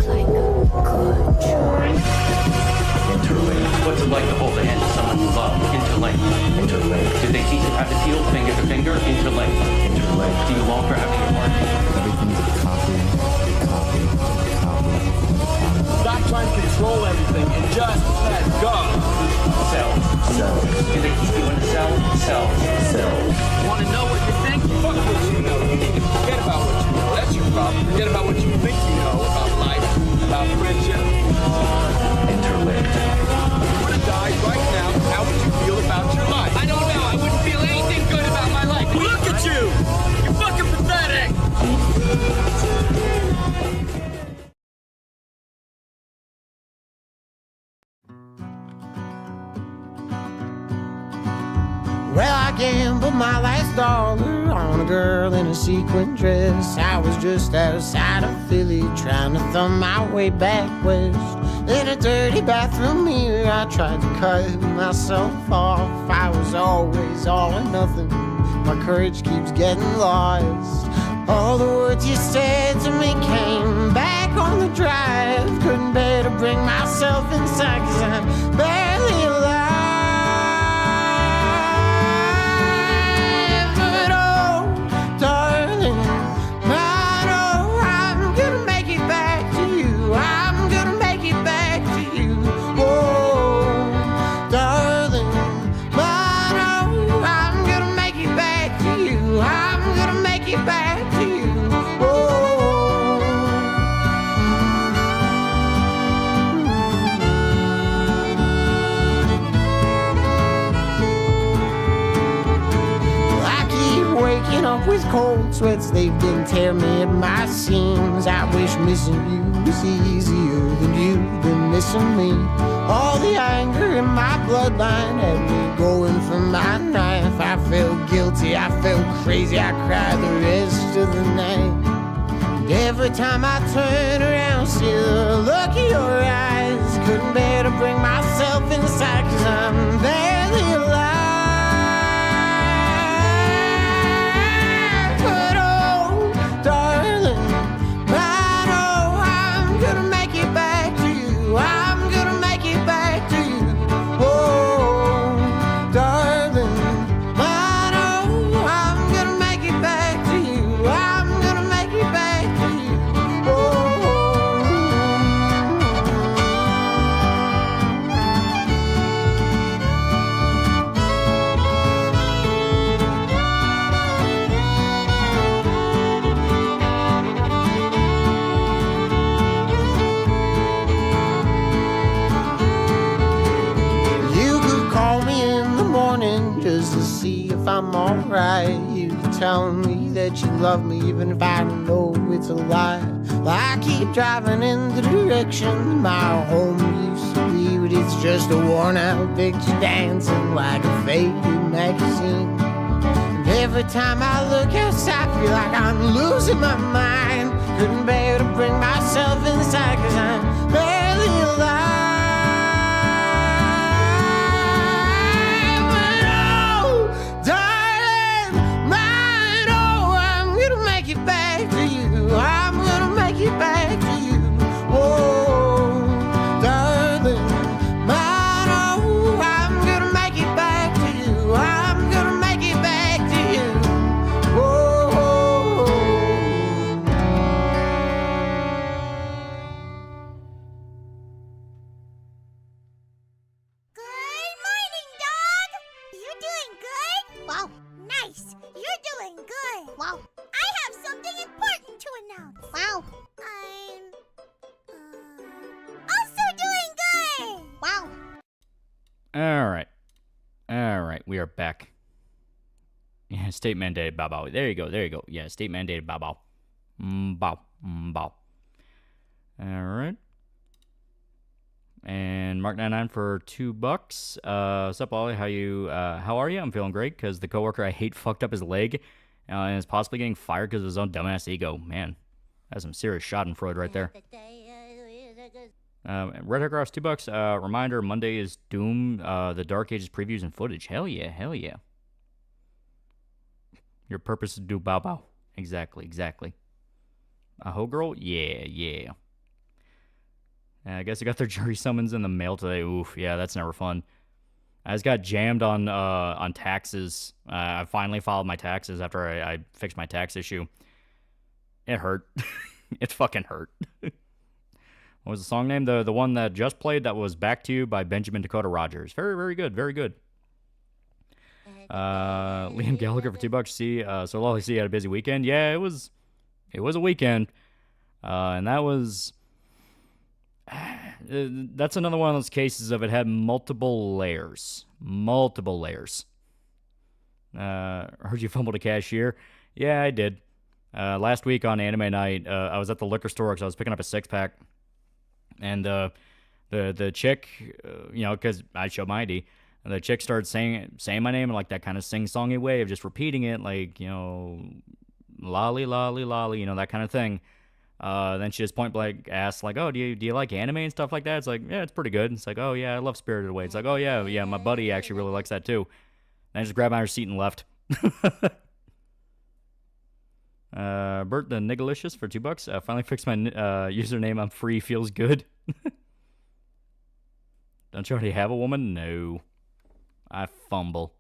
like good joy. Interlink. What's it like to hold the hand of someone you love? Interlink. Interlink. Did they teach you how to feel finger to finger? Interlink. Interlink. Do you long for having your heart? Everything's a copy, copy, copy, copy. Stop trying to control everything and just let go. Cells. Cells. Do they keep you in the cell? Cells. Cells. Want to know what you think? Fuck what you know. You need to forget about what you know. That's your problem. Forget about what you think you know about life, about friendship. Interlinked. If you were to die right now, how would you feel about your life? I don't know. I wouldn't feel anything good about my life. Look at you! You're fucking pathetic! Well, I gambled my last dollar on a girl in a sequin dress. I was just outside of Philly trying to thumb my way back west. In a dirty bathroom mirror, I tried to cut myself off. I was always all or nothing. My courage keeps getting lost. All the words you said to me came back on the drive. Couldn't bear to bring myself inside, 'cause I'm barely alive. But oh, darling, I know I'm gonna make it back to you. I'm gonna make it back to you. Oh, darling, I know I'm gonna make it back to you. I'm gonna make it back to you. Waking up with cold sweats, they've been tearing me at my seams. I wish missing you was easier than you've been missing me. All the anger in my bloodline had me going for my knife. I felt guilty, I felt crazy, I cried the rest of the night. And every time I turn around, see the look in your eyes. Couldn't bear to bring myself inside, 'cause I'm barely alive. I'm alright. You tell me that you love me even if I know it's a lie. I keep driving in the direction my home used to be, but it's just a worn out picture dancing like a faded magazine. And every time I look outside, I feel like I'm losing my mind. Couldn't bear to bring myself inside, 'cause I'm barely alive. Back to you, oh, darling, I know I'm gonna make it back to you. I'm gonna make it back to you, oh. Good morning, dog. You doing good? Wow, nice. You're doing good. Wow. I have something important to announce. Wow. I'm also doing good! Wow. Alright, we are back. Yeah, state mandated bow bow. There you go. Yeah, state mandated bow bow. Bow. Alright. And Mark99 for $2. What's up, Ollie? How are you? I'm feeling great, because the coworker I hate fucked up his leg and is possibly getting fired because of his own dumbass ego. Man. That's some serious schadenfreude right there. Red Hair Cross, $2. Reminder, Monday is Doom, the Dark Ages previews and footage. Hell yeah. Your purpose is to do bow bow. Exactly. A hoe girl? Yeah. I guess I got their jury summons in the mail today. Oof, yeah, that's never fun. I just got jammed on taxes. I finally filed my taxes after I fixed my tax issue. It hurt. It fucking hurt. What was the song name? The one that just played that was Back to You by Benjamin Dakota Rogers. Very, very good. Very good. Liam Gallagher for $2. See, so Lolly C had a busy weekend. Yeah, it was a weekend. And that was... that's another one of those cases of it had multiple layers. Multiple layers. Heard you fumbled a cashier. Yeah, I did. Last week on anime night, I was at the liquor store because I was picking up a 6-pack. And the chick, because I showed my ID, and the chick started saying my name in like that kind of sing-songy way of just repeating it, like, lolly, lolly, lolly, that kind of thing. Then she just point blank asked, like, oh, do you like anime and stuff like that? It's like, yeah, it's pretty good. It's like, oh, yeah, I love Spirited Away. It's like, oh, yeah, my buddy actually really likes that too. And I just grabbed my receipt and left. Bert the Niggalicious for $2. Finally fixed my username. I'm free. Feels good. Don't you already have a woman? No. I fumble.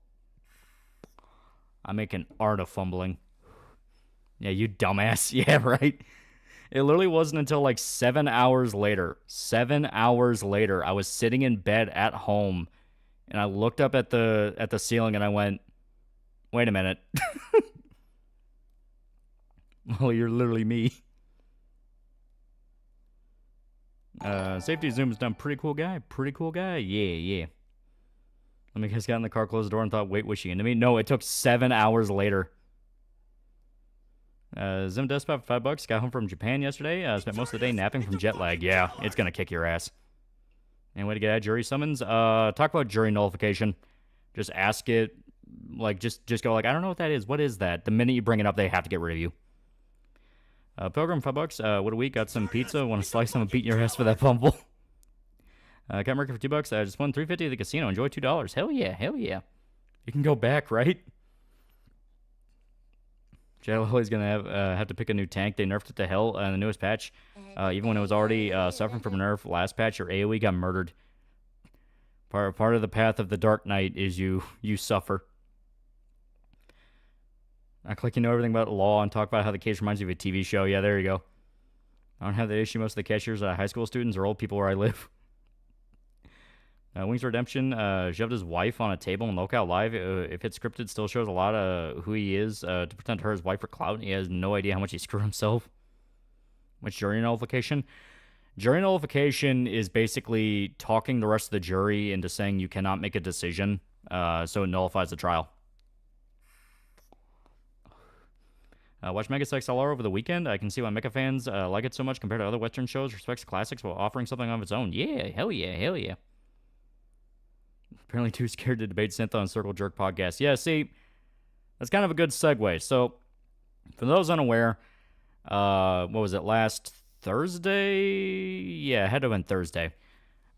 I make an art of fumbling. Yeah, you dumbass. Yeah, right. It literally wasn't until like 7 hours later. 7 hours later, I was sitting in bed at home, and I looked up at the ceiling, and I went, "Wait a minute." Well, you're literally me. Safety Zoom's done. Pretty cool guy. Pretty cool guy. Yeah. Let me guess, got in the car, closed the door, and thought, wait, was she into me? No, it took 7 hours later. Zim Despot for $5. Got home from Japan yesterday. Spent most of the day napping from jet lag. Yeah, it's gonna kick your ass. Any way to get out jury summons? Talk about jury nullification. Just ask it. Like, just go like, I don't know what that is. What is that? The minute you bring it up, they have to get rid of you. Pilgrim, $5. What a week. Got some pizza. Want to slice some and beat your ass for that fumble. Cat Market for $2. I just won $3.50 at the casino. Enjoy $2. Hell yeah. You can go back, right? Jelly's gonna have to pick a new tank. They nerfed it to hell in the newest patch. Even when it was already suffering from a nerf last patch, your AoE got murdered. Part of the path of the Dark Knight is you suffer. Act like you know everything about law and talk about how the case reminds you of a TV show. Yeah, there you go. I don't have that issue. Most of the cashiers are high school students or old people where I live. Wings Redemption shoved his wife on a table in Lockout Live. If it's scripted, still shows a lot of who he is to pretend her his wife for clout. He has no idea how much he screwed himself. What's jury nullification? Jury nullification is basically talking the rest of the jury into saying you cannot make a decision, so it nullifies the trial. Watch Mega Sex LR over the weekend. I can see why Mecha fans like it so much compared to other Western shows. Respects classics while offering something of its own. Yeah, hell yeah. Apparently too scared to debate Synth on Circle Jerk podcast. Yeah, see, that's kind of a good segue. So, for those unaware, what was it, last Thursday? Yeah, it had to have been Thursday.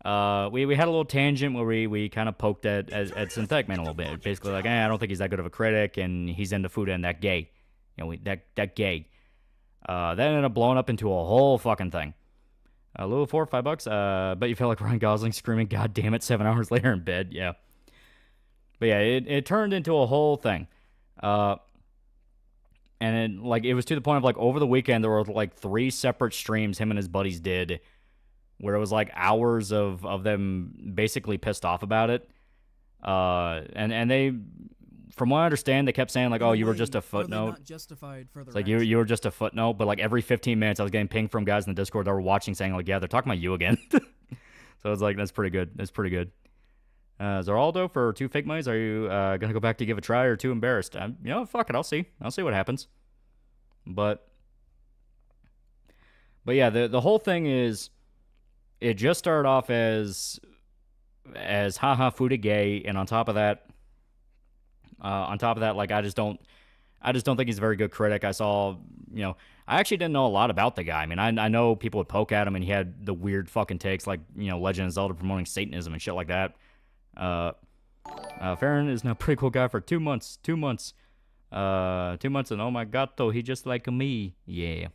We had a little tangent where we kind of poked at Synthetic Man a little bit. Basically like, I don't think he's that good of a critic, and he's into food and that gay. That gay. That ended up blowing up into a whole fucking thing. Lulu 4, $5. Bet you felt like Ryan Gosling screaming, "God damn it!" 7 hours later in bed. Yeah. But yeah, it turned into a whole thing. And it was to the point of like over the weekend there were like 3 separate streams him and his buddies did, where it was like hours of them basically pissed off about it. And they, from what I understand, they kept saying like, "Oh, you were just a footnote." Not justified further it's like you were just a footnote, but like every 15 minutes I was getting pinged from guys in the Discord that were watching saying like, "Yeah, they're talking about you again." So it's like, that's pretty good. Zoraldo for 2 fake monies. Are you gonna go back to give a try or too embarrassed? Fuck it. I'll see what happens. But yeah, the whole thing is, it just started off as haha foodie gay, and on top of that, like I just don't think he's a very good critic. I saw, I actually didn't know a lot about the guy. I mean, I know people would poke at him, and he had the weird fucking takes, like, Legend of Zelda promoting Satanism and shit like that. Farron is now a pretty cool guy for 2 months. 2 months, and oh my god, though, he just like me. Yeah.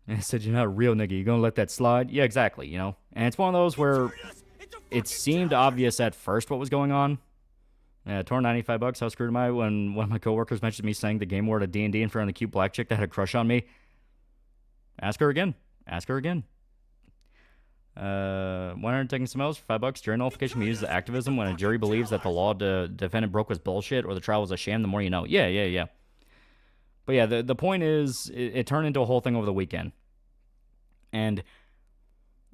And I said, you're not a real nigga. You gonna let that slide? Yeah, exactly, you know? And it's one of those where it seemed obvious at first what was going on. Yeah, torn $95. How screwed am I? When one of my coworkers mentioned me saying the game word at D&D in front of the cute black chick that had a crush on me. Ask her again. Ask her again. 100 taking some else for $5. Jury nullification we use as activism when a jury believes that the law the defendant broke was bullshit or the trial was a sham. The more you know. Yeah. But yeah, the point is, it turned into a whole thing over the weekend. And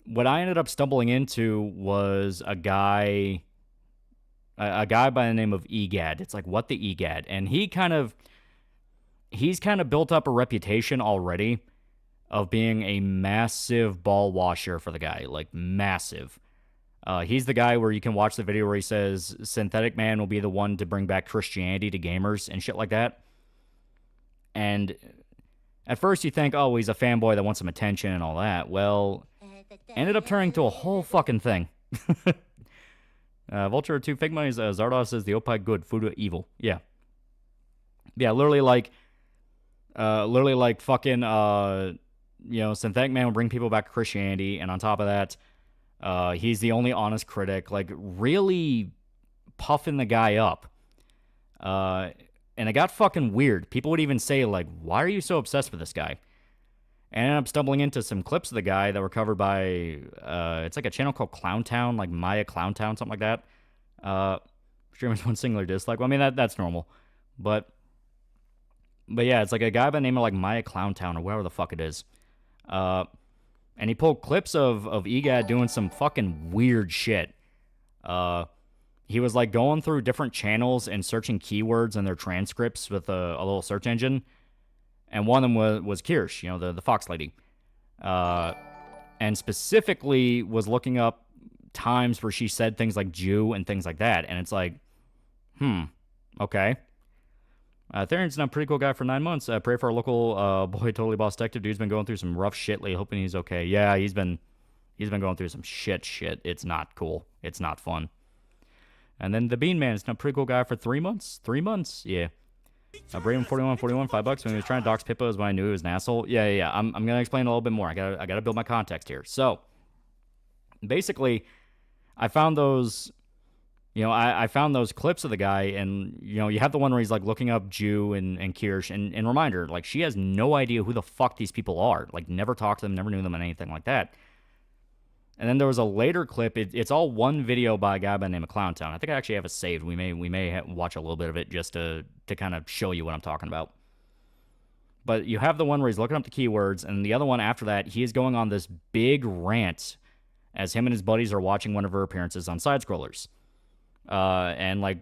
what I ended up stumbling into was a guy by the name of EGAD. It's like, what the EGAD? And he's kind of built up a reputation already of being a massive ball washer for the guy. Like, massive. He's the guy where you can watch the video where he says, synthetic man will be the one to bring back Christianity to gamers and shit like that. And at first you think, oh, he's a fanboy that wants some attention and all that. Well, ended up turning to a whole fucking thing. Vulture 2 fake money. Zardoz says the Opie good, Fuda evil. Yeah, literally like fucking synthetic man will bring people back to Christianity, and on top of that, he's the only honest critic. Like, really puffing the guy up. And it got fucking weird. People would even say, like, why are you so obsessed with this guy? And I ended up stumbling into some clips of the guy that were covered by, it's like a channel called Clowntown, like Maya Clowntown, something like that. Streamers one singular dislike. Well, I mean, that's normal. But yeah, it's like a guy by the name of, like, Maya Clowntown or whatever the fuck it is. And he pulled clips of EGAD doing some fucking weird shit. He was, like, going through different channels and searching keywords in their transcripts with a little search engine. And one of them was Kirsch, the Fox lady. And specifically was looking up times where she said things like Jew and things like that. And it's like, okay. Theron's a pretty cool guy for 9 months. Pray for our local boy, totally boss detective. Dude's been going through some rough shit lately, hoping he's okay. Yeah, he's been going through some shit. It's not cool. It's not fun. And then the Bean Man is a pretty cool guy for 3 months. 3 months, yeah. Braden 41, $5. When he was trying to dox Pippa is when I knew he was an asshole. Yeah. I'm gonna explain a little bit more. I gotta build my context here. So basically, I found those. I found those clips of the guy, and you have the one where he's like looking up Jew and Kirsch, and reminder, like, she has no idea who the fuck these people are. Like, never talked to them, never knew them, and anything like that. And then there was a later clip. It's all one video by a guy by the name of Clowntown. I think I actually have it saved. We may watch a little bit of it just to kind of show you what I'm talking about. But you have the one where he's looking up the keywords, and the other one after that, he is going on this big rant as him and his buddies are watching one of her appearances on Side Scrollers. And like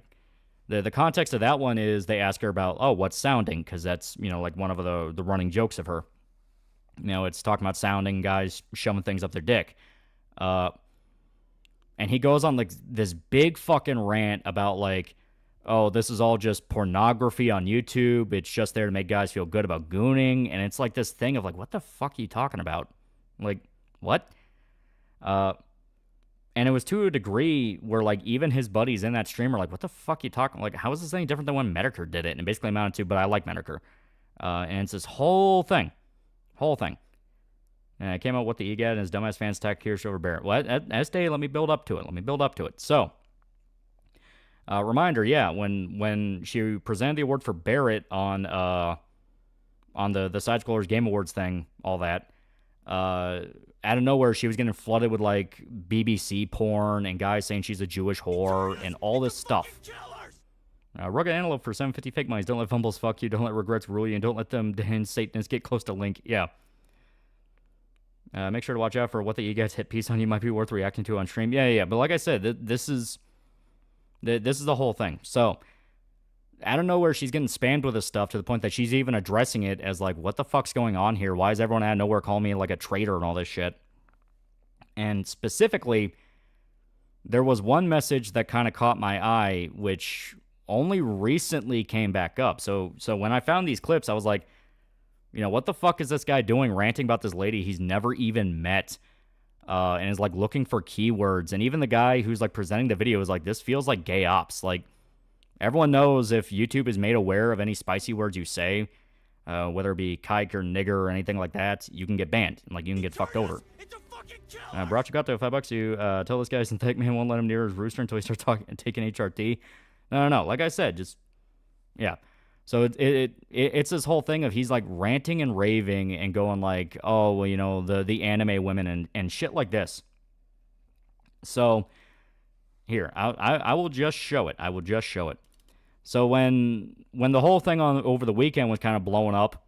the context of that one is they ask her about, oh, what's sounding? Because that's like one of the running jokes of her. It's talking about sounding, guys shoving things up their dick. And he goes on like this big fucking rant about like, oh, this is all just pornography on YouTube. It's just there to make guys feel good about gooning. And it's like this thing of like, what the fuck are you talking about? Like, what? And it was to a degree where like even his buddies in that stream are like, what the fuck are you talking? Like, how is this any different than when Medicare did it? And it basically amounted to, but I like Medicare. And it's this whole thing. And it came out what the EGAD and his dumbass fans attacked Kirsch over Barrett. Well, at day, let me build up to it. So, reminder, yeah, when she presented the award for Barrett on the Side Scrollers Game Awards thing, all that, out of nowhere, she was getting flooded with, like, BBC porn and guys saying she's a Jewish whore and all this stuff. Rugged Antelope for 750 fake monies. Don't let fumbles fuck you. Don't let regrets rule you. And don't let them and Satanists get close to Link. Yeah. Make sure to watch out for what the EGAD's hit piece on you might be worth reacting to on stream. Yeah. But like I said, this is the whole thing. So, out of nowhere, she's getting spammed with this stuff to the point that she's even addressing it as like, what the fuck's going on here? Why is everyone out of nowhere calling me like a traitor and all this shit? And specifically, there was one message that kind of caught my eye, which only recently came back up. So when I found these clips, I was like, what the fuck is this guy doing ranting about this lady he's never even met, and is like looking for keywords. And even the guy who's like presenting the video is like, this feels like gay ops. Like, everyone knows if YouTube is made aware of any spicy words you say, whether it be kike or nigger or anything like that, you can get banned. Like, you can get fucked over. Brought you got to $5. You tell this guy Synthetic Man won't let him near his rooster until he starts taking HRT. No. Like I said, just, yeah. So it's this whole thing of he's like ranting and raving and going like, oh, well, you know, the anime women and shit like this. So here, I will just show it. I will just show it. So when the whole thing over the weekend was kind of blowing up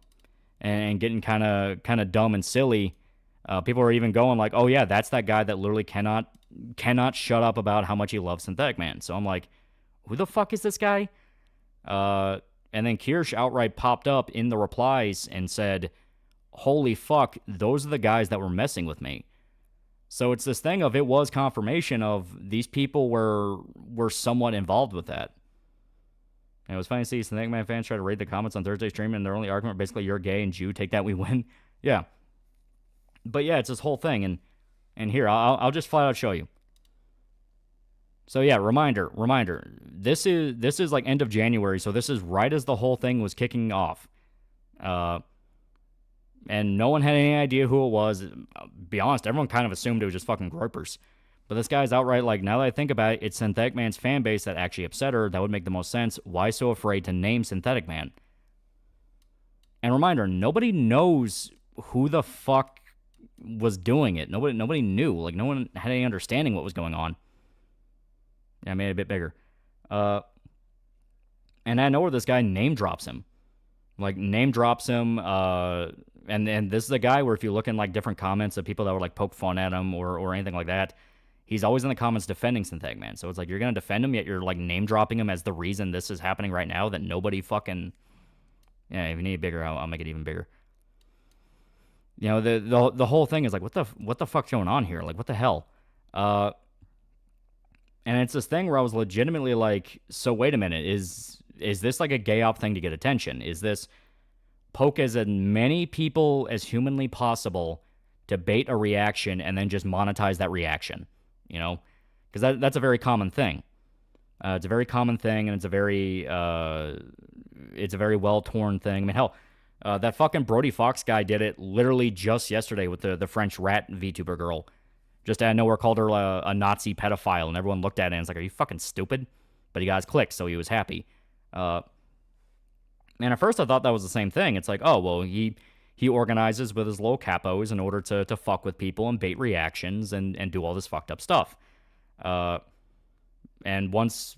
and getting kind of dumb and silly, people were even going like, oh yeah, that's that guy that literally cannot shut up about how much he loves Synthetic Man. So I'm like, who the fuck is this guy? And then Kirsch outright popped up in the replies and said, holy fuck, those are the guys that were messing with me. So it's this thing of, it was confirmation of these people were somewhat involved with that. And it was funny to see Synthetic Man fans try to raid the comments on Thursday stream, and their only argument basically, you're gay and Jew, take that, we win. Yeah. But yeah, it's this whole thing, and here, I'll just flat out show you. So yeah, reminder. This is like end of January, so this is right as the whole thing was kicking off. And no one had any idea who it was. Be honest, everyone kind of assumed it was just fucking gropers. But this guy's outright like, now that I think about it, it's Synthetic Man's fan base that actually upset her. That would make the most sense. Why so afraid to name Synthetic Man? And reminder, nobody knows who the fuck was doing it. Nobody knew. Like, no one had any understanding what was going on. Yeah, I made it a bit bigger. And I know where this guy name drops him. Like, name drops him, and this is a guy where if you look in, like, different comments of people that would, like, poke fun at him or anything like that, he's always in the comments defending Synthetic Man. So it's like, you're going to defend him, yet you're, like, name dropping him as the reason this is happening right now that nobody fucking... Yeah, if you need it bigger, I'll make it even bigger. You know, the whole thing is like, what the fuck's going on here? Like, what the hell? And it's this thing where I was legitimately like, so wait a minute, is this like a gay op thing to get attention? Is this poke as many people as humanly possible to bait a reaction and then just monetize that reaction? You know? Because that's a very common thing. It's a very common thing, and it's a very well-torn thing. I mean, hell, that fucking Brody Fox guy did it literally just yesterday with the French rat VTuber girl. Just out of nowhere called her a Nazi pedophile, and everyone looked at it and was like, are you fucking stupid? But he got his clicks, so he was happy. And at first I thought that was the same thing. It's like, oh, well, he organizes with his little capos in order to fuck with people and bait reactions and do all this fucked up stuff. And once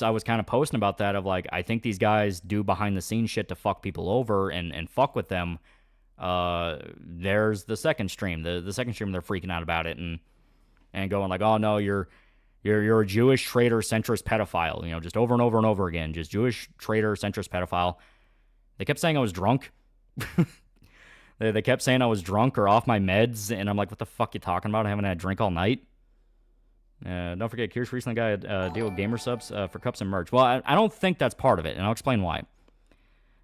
I was kind of posting about that of like, I think these guys do behind the scenes shit to fuck people over and fuck with them. There's the second stream. The second stream, they're freaking out about it and going like, oh no, you're a Jewish traitor, centrist pedophile. You know, just over and over and over again, just Jewish traitor, centrist pedophile. They kept saying I was drunk. They kept saying I was drunk or off my meds, and I'm like, what the fuck you talking about? I haven't had a drink all night. Don't forget, Kirsch recently got a deal with gamer subs for cups and merch. Well, I don't think that's part of it, and I'll explain why.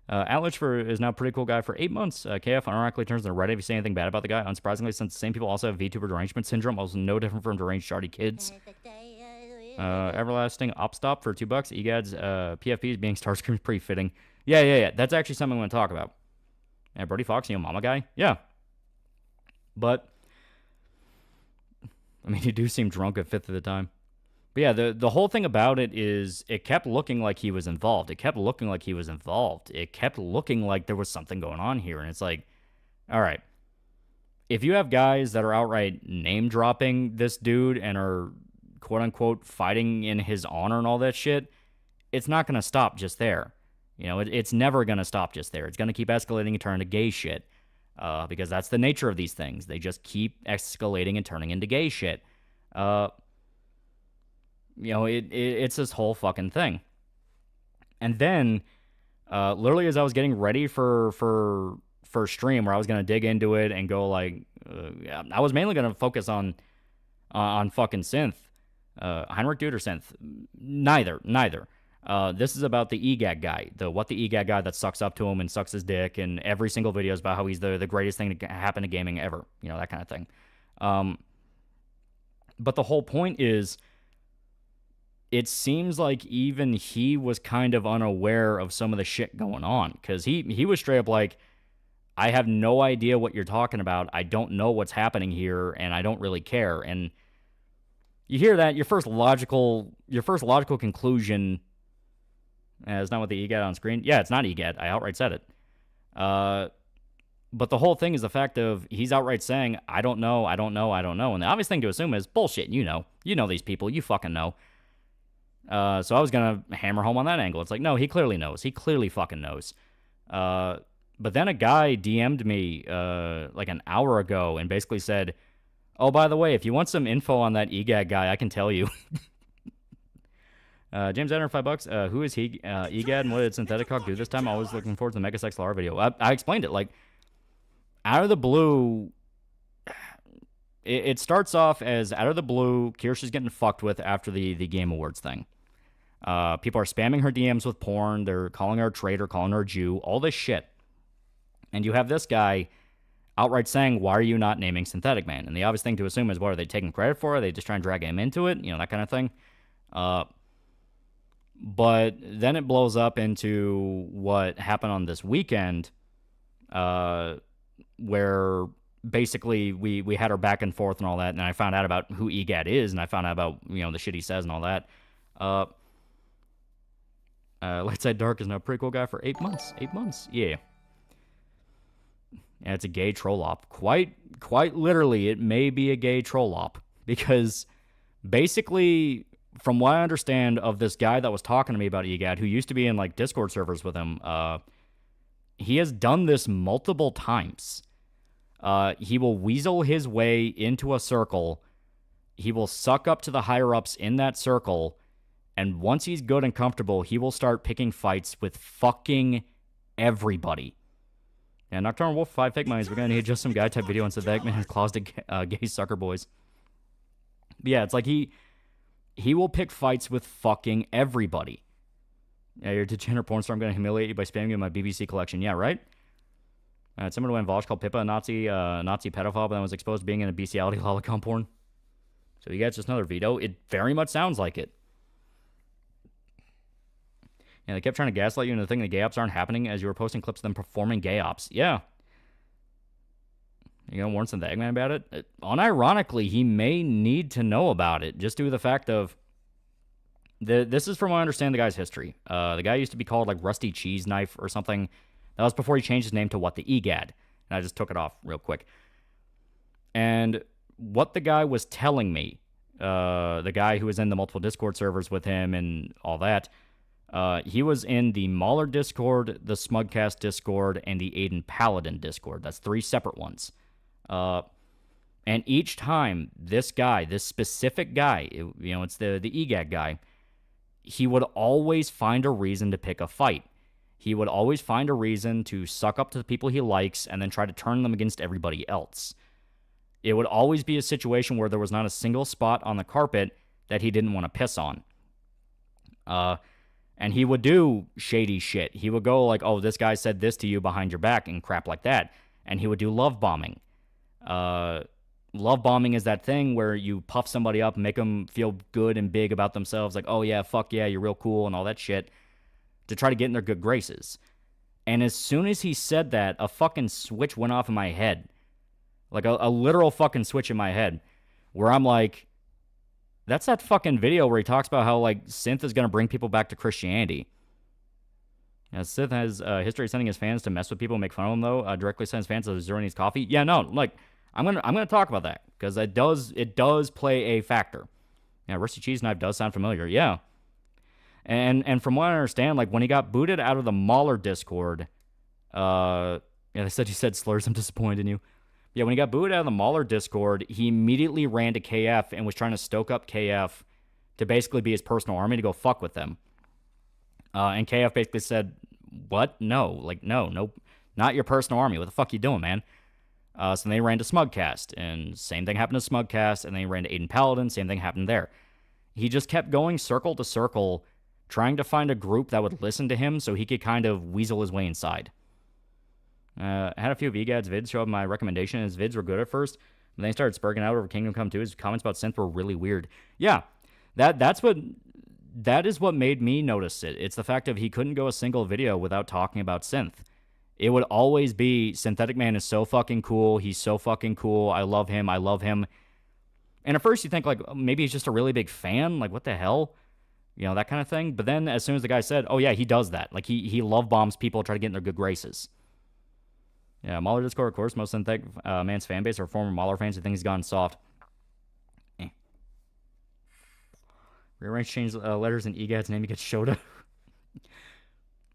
Outlich is now a pretty cool guy for 8 months. KF unironically turns to Reddit if you say anything bad about the guy. Unsurprisingly, since the same people also have VTuber derangement syndrome, also no different from deranged shardy kids. Everlasting Opstop for $2. Egads, PFPs being Starscream is pretty fitting. Yeah. That's actually something I want to talk about. Yeah, Brody Fox, you know, mama guy? Yeah. But, I mean, you do seem drunk a fifth of the time. But yeah, the whole thing about it is it kept looking like he was involved. It kept looking like there was something going on here. And it's like, all right, if you have guys that are outright name-dropping this dude and are, quote-unquote, fighting in his honor and all that shit, it's not going to stop just there. You know, it's never going to stop just there. It's going to keep escalating and turn to gay shit. Because that's the nature of these things. They just keep escalating and turning into gay shit. You know, it's this whole fucking thing. And then, literally as I was getting ready for stream, where I was going to dig into it and go like, I was mainly going to focus on fucking synth. Heinrich dude or synth? Neither. This is about the EGAG guy, the EGAG guy that sucks up to him and sucks his dick, and every single video is about how he's the greatest thing to happen to gaming ever, you know, that kind of thing. But the whole point is, it seems like even he was kind of unaware of some of the shit going on, because he was straight up like, I have no idea what you're talking about. I don't know what's happening here, and I don't really care. And you hear that, your first logical conclusion is not what the EGAD on screen. Yeah, it's not EGAD. I outright said it. But the whole thing is the fact of he's outright saying, I don't know. And the obvious thing to assume is bullshit. You know these people. You fucking know. So I was going to hammer home on that angle. It's like, no, he clearly knows. He clearly fucking knows. But then a guy DM'd me like an hour ago and basically said, oh, by the way, if you want some info on that EGAD guy, I can tell you. James Adder, $5. Who is he? EGAD, and what did Synthetic Hawk do this time? I was looking forward to the Mega Sex Lar video. I explained it. Like, out of the blue, it starts off as out of the blue, Kirsch's getting fucked with after the Game Awards thing. People are spamming her DMs with porn. They're calling her a traitor, calling her a Jew, all this shit. And you have this guy outright saying, why are you not naming Synthetic Man? And the obvious thing to assume is, what, are they taking credit for? Are they just trying to drag him into it? You know, that kind of thing. But then it blows up into what happened on this weekend, where basically we had her back and forth and all that, and I found out about who EGAD is, and I found out about, you know, the shit he says and all that. Lightside Dark is now a pretty cool guy for 8 months. 8 months, yeah. And it's a gay troll op. Quite literally, it may be a gay troll op. Because basically, from what I understand of this guy that was talking to me about EGAD, who used to be in like Discord servers with him, he has done this multiple times. He will weasel his way into a circle. He will suck up to the higher-ups in that circle. And once he's good and comfortable, he will start picking fights with fucking everybody. And Nocturnal Wolf, 5 fake monies. We're going to need just some guy-type video instead of that man closeted gay sucker boys. But yeah, it's like he will pick fights with fucking everybody. Yeah, you're a degenerate porn star. I'm going to humiliate you by spamming you in my BBC collection. Yeah, right? It's similar to when Vosh called Pippa a Nazi pedophile, but then was exposed to being in a bestiality lolicon porn. So you guys, just another veto. It very much sounds like it. Yeah, they kept trying to gaslight you into thinking the gay ops aren't happening as you were posting clips of them performing gay ops. Yeah. You gonna warn some the Eggman about it? Unironically, he may need to know about it, just due to the fact of... This is from what I understand the guy's history. The guy used to be called, like, Rusty Cheese Knife or something. That was before he changed his name to What the EGAD. And I just took it off real quick. And what the guy was telling me, the guy who was in the multiple Discord servers with him and all that... he was in the Mauler Discord, the Smugcast Discord, and the Aiden Paladin Discord. That's 3 separate ones. And each time, this guy, this specific guy, it's the EGAD guy, he would always find a reason to pick a fight. He would always find a reason to suck up to the people he likes and then try to turn them against everybody else. It would always be a situation where there was not a single spot on the carpet that he didn't want to piss on. And he would do shady shit. He would go like, oh, this guy said this to you behind your back and crap like that. And he would do love bombing. Love bombing is that thing where you puff somebody up and make them feel good and big about themselves. Like, oh, yeah, fuck yeah, you're real cool and all that shit. To try to get in their good graces. And as soon as he said that, a fucking switch went off in my head. Like a literal fucking switch in my head. Where I'm like... That's that fucking video where he talks about how, like, Synth is going to bring people back to Christianity. Yeah, Synth has a history of sending his fans to mess with people and make fun of them, though. Directly sends fans to Zero needs coffee. Yeah, no, like, I'm gonna talk about that, because it does play a factor. Yeah, Rusty Cheese Knife does sound familiar, yeah. And from what I understand, like, when he got booted out of the Mauler Discord, yeah, they said he said slurs, I'm disappointed in you. Yeah, when he got booted out of the Mauler Discord, he immediately ran to KF and was trying to stoke up KF to basically be his personal army to go fuck with them. And KF basically said, what? No. Like, no, not your personal army. What the fuck you doing, man? So they ran to Smugcast, and same thing happened to Smugcast, and then he ran to Aiden Paladin, same thing happened there. He just kept going circle to circle, trying to find a group that would listen to him so he could kind of weasel his way inside. I had a few of EGAD's vids show up my recommendation. His vids were good at first, and then he started spurging out over Kingdom Come 2. His comments about synth were really weird. Yeah, that's what that is what made me notice it. It's the fact of he couldn't go a single video without talking about synth. It would always be, Synthetic Man is so fucking cool. He's so fucking cool. I love him. I love him. And at first you think, like, maybe he's just a really big fan. Like, what the hell? You know, that kind of thing. But then as soon as the guy said, oh, yeah, he does that. Like, he love bombs people, try to get in their good graces. Yeah, Mahler Discord, of course. Most Synthetic Man's fan base are former Mahler fans who think he's gone soft. Rearrange, change letters in EGAD's name, he gets Shota.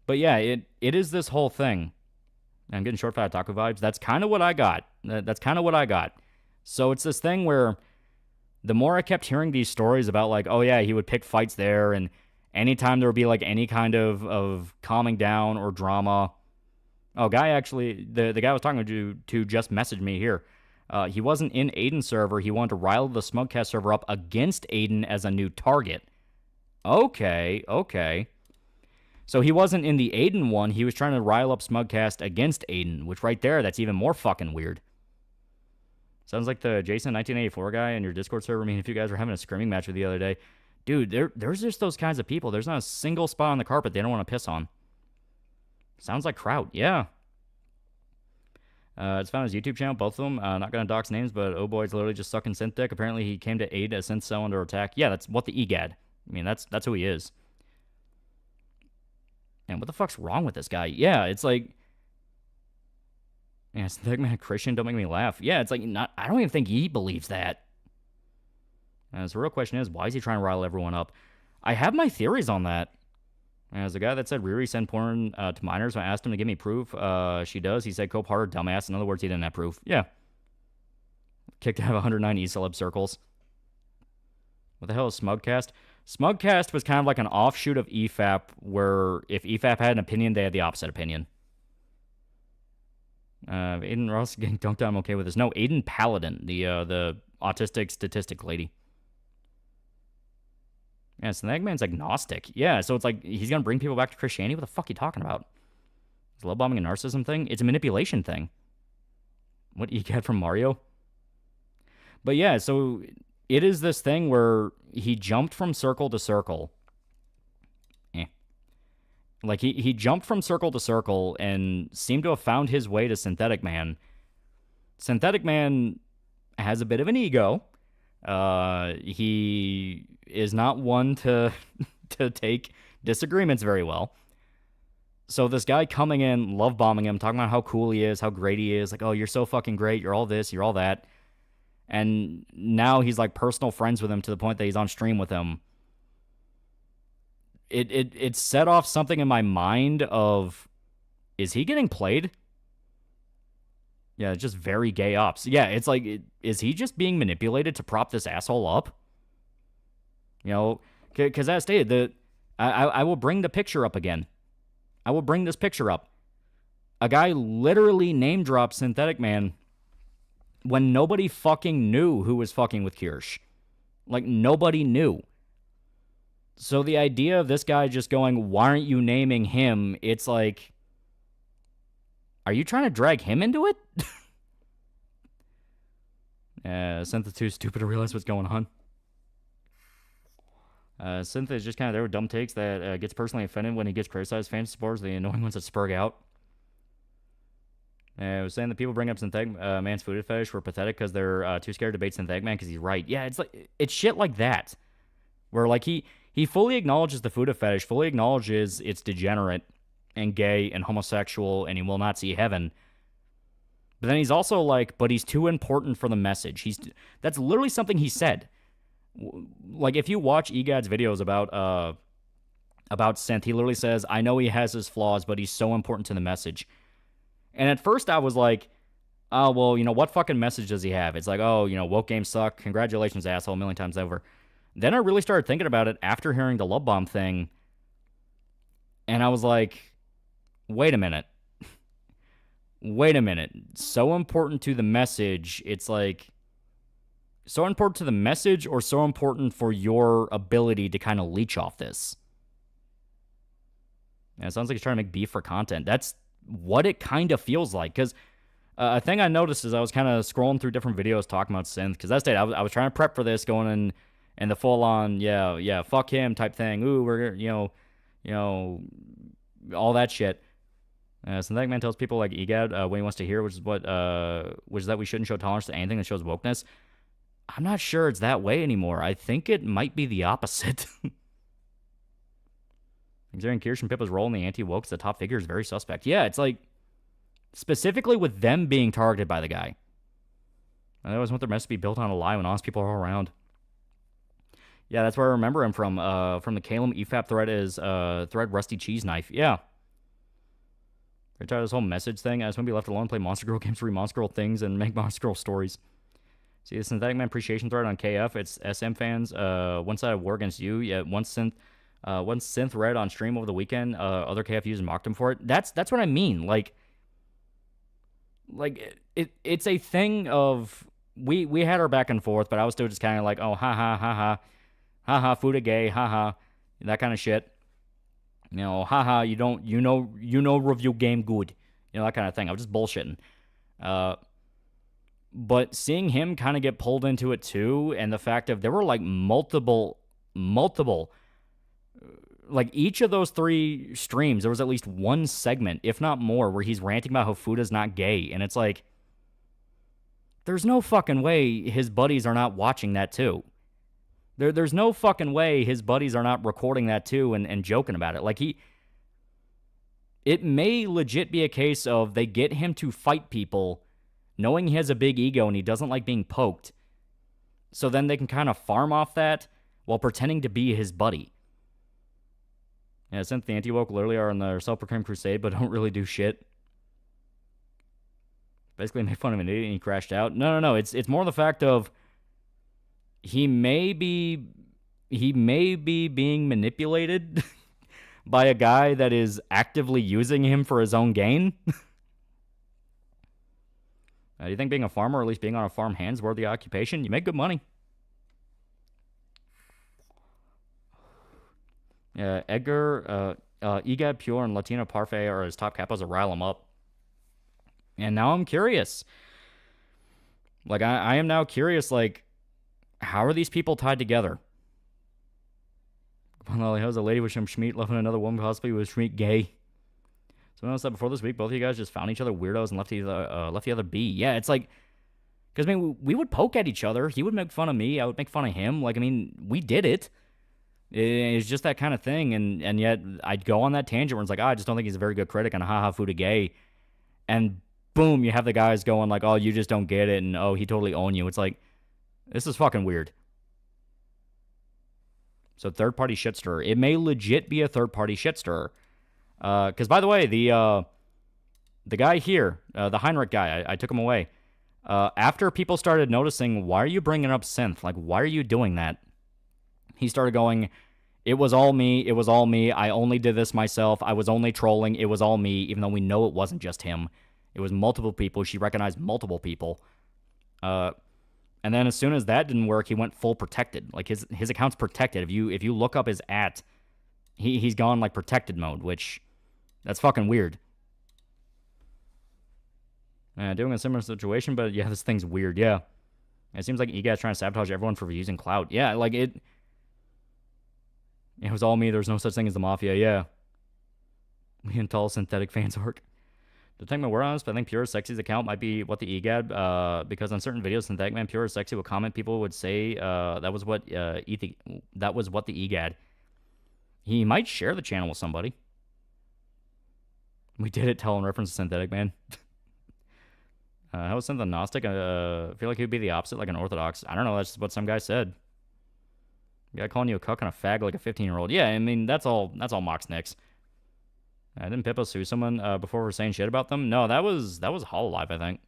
But yeah, it is this whole thing. I'm getting short fat taco vibes. That's kind of what I got. That's kind of what I got. So it's this thing where the more I kept hearing these stories about, like, oh yeah, he would pick fights there, and anytime there would be, like, any kind of calming down or drama. Oh, guy actually, the guy I was talking to just messaged me here. He wasn't in Aiden's server. He wanted to rile the Smugcast server up against Aiden as a new target. Okay. So he wasn't in the Aiden one. He was trying to rile up Smugcast against Aiden, which right there, that's even more fucking weird. Sounds like the Jason 1984 guy in your Discord server. I mean, if you guys were having a screaming match with the other day. Dude, there's just those kinds of people. There's not a single spot on the carpet they don't want to piss on. Sounds like Kraut, yeah. It's found his YouTube channel, both of them. Not going to dox names, but oh boy, it's literally just sucking synth dick. Apparently, he came to aid a synth cell under attack. Yeah, that's what the EGAD. I mean, that's who he is. And what the fuck's wrong with this guy? Yeah, it's like, yeah, Synthetic Man Christian, don't make me laugh. Yeah, it's like, I don't even think he believes that. So the real question is, why is he trying to rile everyone up? I have my theories on that. As the guy that said Riri send porn to minors, when I asked him to give me proof, she does. He said, cope harder, dumbass. In other words, he didn't have proof. Yeah. Kicked out of 109 E-celeb circles. What the hell is Smugcast? Smugcast was kind of like an offshoot of EFAP, where if EFAP had an opinion, they had the opposite opinion. Aiden Ross getting dunked on, I'm okay with this. No, Aiden Paladin, the autistic statistic lady. Yeah, Synthetic Man's agnostic. Yeah, so it's like, he's gonna bring people back to Christianity? What the fuck are you talking about? Is love bombing a narcissism thing? It's a manipulation thing. What you get from Mario? But yeah, so it is this thing where he jumped from circle to circle. Like, he jumped from circle to circle and seemed to have found his way to Synthetic Man. Synthetic Man has a bit of an ego. He is not one to take disagreements very well. So this guy coming in, love bombing him, talking about how cool he is, how great he is, like, oh, you're so fucking great, you're all this, you're all that. And now he's like personal friends with him to the point that he's on stream with him. It set off something in my mind of, is he getting played? Yeah, just very gay ops. Yeah, it's like, is he just being manipulated to prop this asshole up? You know, because as stated, I will bring the picture up again. I will bring this picture up. A guy literally name dropped Synthetic Man when nobody fucking knew who was fucking with Kirsch. Like, nobody knew. So the idea of this guy just going, why aren't you naming him? It's like, are you trying to drag him into it? Synth too stupid to realize what's going on. Synth is just kind of there with dumb takes that gets personally offended when he gets criticized. Fan supporters, the annoying ones that spurg out. I was saying that people bring up Synthetic Man's food fetish were pathetic because they're too scared to debate Synthetic Man because he's right. Yeah, it's shit like that. Where, like, he fully acknowledges the food fetish, fully acknowledges it's degenerate and gay and homosexual, and he will not see heaven. But then he's also like, but he's too important for the message. That's literally something he said. Like, if you watch EGAD's videos about Synth, he literally says, I know he has his flaws, but he's so important to the message. And at first I was like, oh, well, you know, what fucking message does he have? It's like, oh, you know, woke games suck. Congratulations, asshole, a million times over. Then I really started thinking about it after hearing the love bomb thing. And I was like, wait a minute. Wait a minute. So important to the message. It's like, so important to the message or so important for your ability to kind of leech off this? Yeah, it sounds like he's trying to make beef for content. That's what it kind of feels like. Because a thing I noticed is I was kind of scrolling through different videos talking about synth. Because I was trying to prep for this, going and the full-on, fuck him type thing. Ooh, we're, all that shit. Synthetic Man tells people like EGAD what he wants to hear, which is that we shouldn't show tolerance to anything that shows wokeness. I'm not sure it's that way anymore. I think it might be the opposite. Considering Kirsch and Pippa's role in the anti-woke as the top figure is very suspect. Yeah, it's like, specifically with them being targeted by the guy. I always want their message to be built on a lie when honest people are all around. Yeah, that's where I remember him from. From the Calum EFAP thread is thread Rusty Cheese Knife. Yeah. Very tired of this whole message thing. I just want to be left alone, play Monster Girl games, read Monster Girl things, and make Monster Girl stories. See the Synthetic Man appreciation thread on KF. It's SM fans. One side of war against you. Yeah, one synth read on stream over the weekend. Other KF users mocked him for it. That's what I mean. Like it's a thing of we had our back and forth, but I was still just kind of like, oh, haha, Fuda gay, haha, that kind of shit. Haha, you know review game good, that kind of thing. I was just bullshitting. But seeing him kind of get pulled into it too, and the fact of there were like multiple, like each of those 3 streams, there was at least one segment, if not more, where he's ranting about how Fuda's not gay, and it's like, there's no fucking way his buddies are not watching that too. There's no fucking way his buddies are not recording that too and joking about it. Like it may legit be a case of they get him to fight people knowing he has a big ego and he doesn't like being poked. So then they can kind of farm off that while pretending to be his buddy. Yeah, since the anti-woke literally are on their self-proclaimed crusade but don't really do shit. Basically make fun of an idiot and he crashed out. No. It's more the fact of he may be being manipulated by a guy that is actively using him for his own gain. Do you think being a farmer, or at least being on a farm hand, is worthy occupation? You make good money. Edgar, EGAD Pure, and Latino Parfait are his top capos to rile him up. And now I'm curious. Like, I am now curious, like, how are these people tied together? Lolly, how's a lady with some Schmeat loving another woman, possibly with Schmeat gay? Someone else said before this week, both of you guys just found each other weirdos and left the other be. Yeah, it's like, because, I mean, we would poke at each other. He would make fun of me. I would make fun of him. Like, I mean, we did it. It's just that kind of thing. And yet, I'd go on that tangent where it's like, I just don't think he's a very good critic, and haha, Fuda gay. And boom, you have the guys going like, oh, you just don't get it, and oh, he totally owned you. It's like, this is fucking weird. So third-party shit stirrer. It may legit be a third-party shit stirrer. Because, by the way, the guy here, the Heinrich guy, I took him away. After people started noticing, why are you bringing up synth? Like, why are you doing that? He started going, it was all me, I only did this myself, I was only trolling, it was all me, even though we know it wasn't just him. It was multiple people, she recognized multiple people. And then as soon as that didn't work, he went full protected. Like, his account's protected. If you look up his he's gone, like, protected mode, which, that's fucking weird. Doing a similar situation, but yeah, this thing's weird, yeah. It seems like EGAT's trying to sabotage everyone for using clout. Yeah, like, it was all me, there's no such thing as the Mafia, yeah. Me and Tall Synthetic fans arc. To take my word on this, but I think Pure Sexy's account might be what the EGAD, because on certain videos, Synthetic Man Pure Sexy would comment, people would say that was what the EGAD. He might share the channel with somebody. We did it, tell in reference to Synthetic Man. How was Synth Gnostic? I feel like he would be the opposite, like an Orthodox. I don't know, that's just what some guy said. Yeah, calling you a cuck and a fag like a 15-year-old. Yeah, I mean, that's all Mox Nicks. Didn't Pippa sue someone before we were saying shit about them? No, that was Hololive, I think.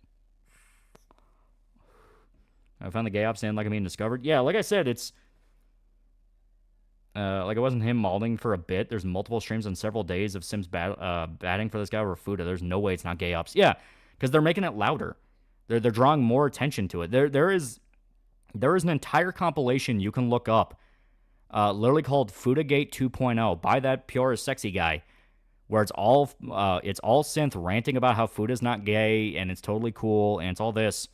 I found the gay ops and like I'm being discovered. Yeah, like I said, it's like it wasn't him mauling for a bit. There's multiple streams on several days of Sims batting for this guy over Fuda. There's no way it's not gay ops. Yeah, because they're making it louder. They're drawing more attention to it. There is an entire compilation you can look up, literally called Fudagate 2.0 by that Pure Sexy guy, where it's all synth ranting about how Fuda's not gay and it's totally cool and it's all this.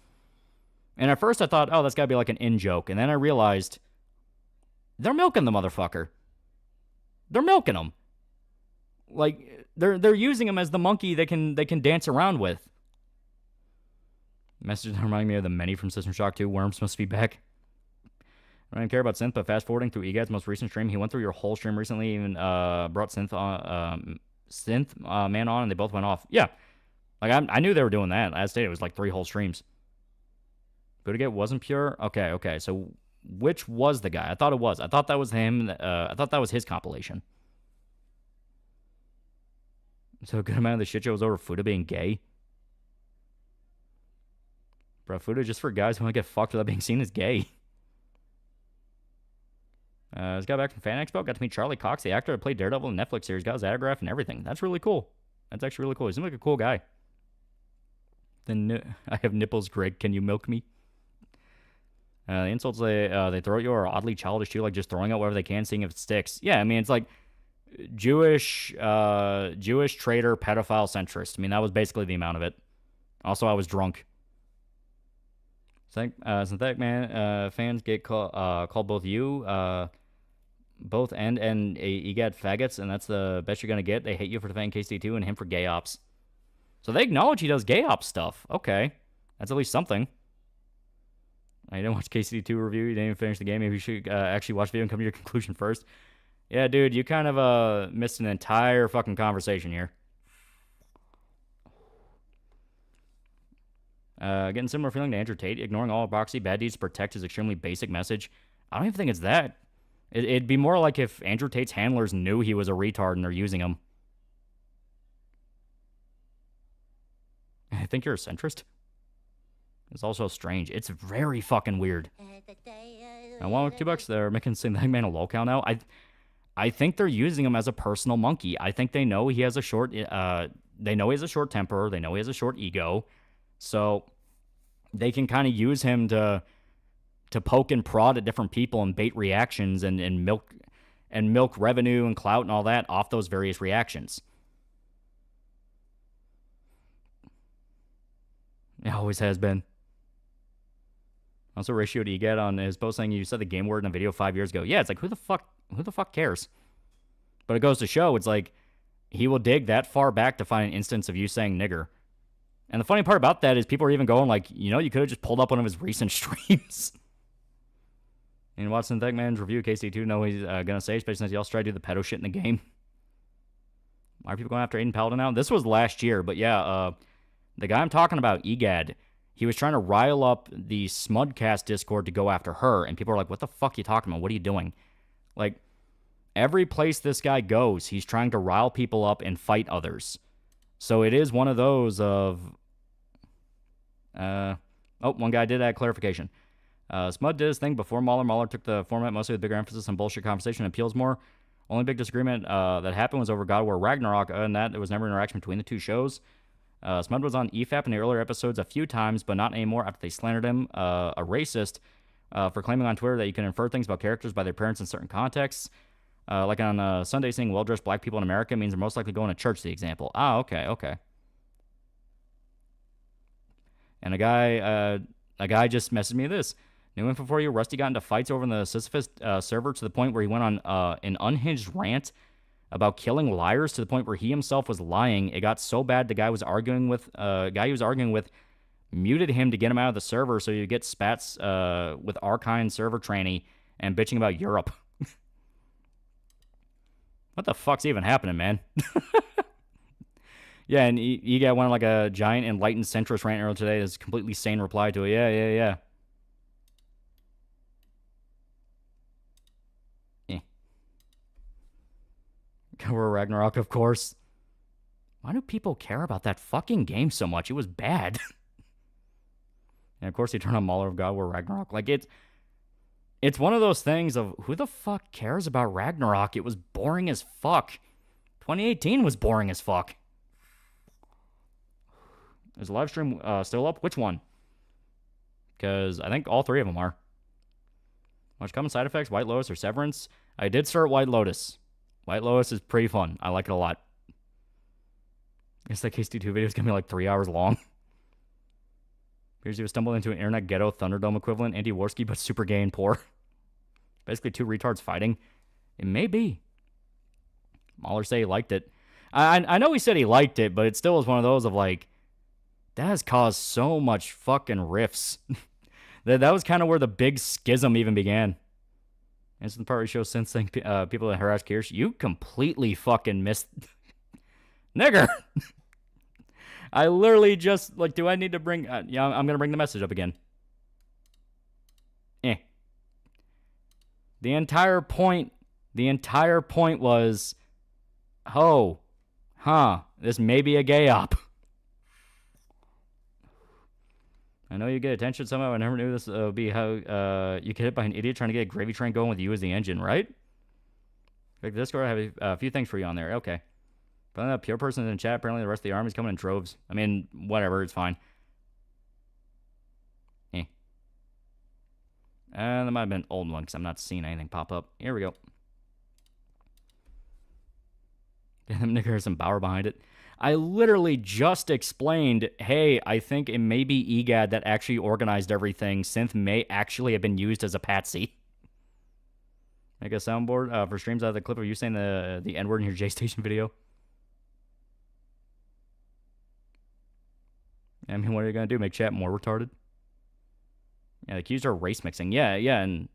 And at first I thought, oh, that's gotta be like an in joke, and then I realized, They're milking the motherfucker. They're milking him. Like, they're using him as the monkey they can dance around with. Messages remind me of the many from System Shock 2. Worms must be back. I don't even care about Synth, but fast forwarding through EGAD's most recent stream, he went through your whole stream recently, even brought Synth Man on, and they both went off. Yeah. Like, I knew they were doing that. As stated, it was like 3 whole streams. Buddha wasn't pure? Okay. So, which was the guy? I thought it was. I thought that was him. I thought that was his compilation. So, a good amount of the shit show was over Fuda being gay. Bro, Fuda just for guys who want to get fucked without being seen as gay. Just got back from Fan Expo. Got to meet Charlie Cox, the actor that played Daredevil in the Netflix series. Got his autograph and everything. That's really cool. That's actually really cool. He seems like a cool guy. Then I have nipples, Greg. Can you milk me? The insults they throw at you are oddly childish too, like just throwing out whatever they can, seeing if it sticks. Yeah, I mean it's like Jewish traitor, pedophile, centrist. I mean that was basically the amount of it. Also, I was drunk. Synthetic Man fans get called both you, both and EGAD faggots, and that's the best you're gonna get. They hate you for defending KCD2 and him for gay ops. So they acknowledge he does gay ops stuff. Okay, that's at least something. I didn't watch KCD2 review. You didn't even finish the game. Maybe you should actually watch the video and come to your conclusion first. Yeah, dude, you kind of missed an entire fucking conversation here. Getting similar feeling to Andrew Tate. Ignoring all proxy bad deeds to protect his extremely basic message. I don't even think it's that. It'd be more like if Andrew Tate's handlers knew he was a retard and they're using him. I think you're a centrist. It's also strange. It's very fucking weird. I want $2. They're making Synthetic Man a lolcow now. I think they're using him as a personal monkey. I think they know he has a short. They know he has a short temper. They know he has a short ego. So they can kind of use him to poke and prod at different people and bait reactions and milk revenue and clout and all that off those various reactions. It always has been. Also ratioed EGAD on his post saying you said the game word in a video 5 years ago. Yeah, it's like who the fuck cares? But it goes to show it's like he will dig that far back to find an instance of you saying nigger. And the funny part about that is people are even going like, you could have just pulled up one of his recent streams. And watch Synthetic Man's review of KC2 know what he's gonna say, especially since he also tried to do the pedo shit in the game. Why are people going after Aiden Paladin now? This was last year, but yeah, the guy I'm talking about, EGAD, he was trying to rile up the Smudcast Discord to go after her, and people are like, what the fuck are you talking about? What are you doing? Like, every place this guy goes, he's trying to rile people up and fight others. So it is one of those of... one guy did add clarification. Smud did his thing before Mahler. Mahler took the format mostly with bigger emphasis on bullshit conversation and appeals more. Only big disagreement that happened was over God of War Ragnarok, and that there was never interaction between the two shows. Smud was on EFAP in the earlier episodes a few times, but not anymore after they slandered him, a racist, for claiming on Twitter that you can infer things about characters by their appearance in certain contexts. Like on Sunday, seeing well-dressed black people in America means they're most likely going to church, the example. Ah, okay. And a guy just messaged me this. New info for you, Rusty got into fights over in the Sisyphus server to the point where he went on an unhinged rant about killing liars to the point where he himself was lying. It got so bad the guy he was arguing with muted him to get him out of the server so you get spats with Archine server trainee and bitching about Europe. What the fuck's even happening, man? Yeah, and EGAD went on like a giant enlightened centrist rant earlier today. That's a completely sane reply to it. Yeah. Cover Ragnarok, of course. Why do people care about that fucking game so much? It was bad. And of course, they turn on Mahler of God War Ragnarok. Like, it's one of those things of who the fuck cares about Ragnarok? It was boring as fuck. 2018 was boring as fuck. Is the live stream still up? Which one? Because I think all 3 of them are. Much common side effects, White Lotus or Severance? I did start White Lotus. White Lotus is pretty fun. I like it a lot. I guess that KSD2 video is going to be like 3 hours long. Appears he was stumbled into an internet ghetto Thunderdome equivalent, Andy Worski, but super gay and poor. Basically, two retards fighting. It may be. Mahler say he liked it. I know he said he liked it, but it still was one of those of like, that has caused so much fucking rifts. that was kind of where the big schism even began. Instant party show since saying people that harass Kirsch. You completely fucking missed. Nigger! I literally just, like, do I need to bring... yeah, I'm going to bring the message up again. The entire point was, oh, this may be a gay op. I know you get attention somehow. I never knew this would be how you get hit by an idiot trying to get a gravy train going with you as the engine, right? Like the Discord, I have a few things for you on there. Okay. But that pure person in the chat, apparently the rest of the army's coming in droves. I mean, whatever, it's fine. And there might have been an old one because I'm not seeing anything pop up. Here we go. Them nigger has some power behind it. I literally just explained, hey, I think it may be EGAD that actually organized everything. Synth may actually have been used as a patsy. Make a soundboard for streams out of the clip of you saying the N-word in your J-Station video. I mean, what are you going to do? Make chat more retarded? Yeah, the accused are race mixing. Yeah, and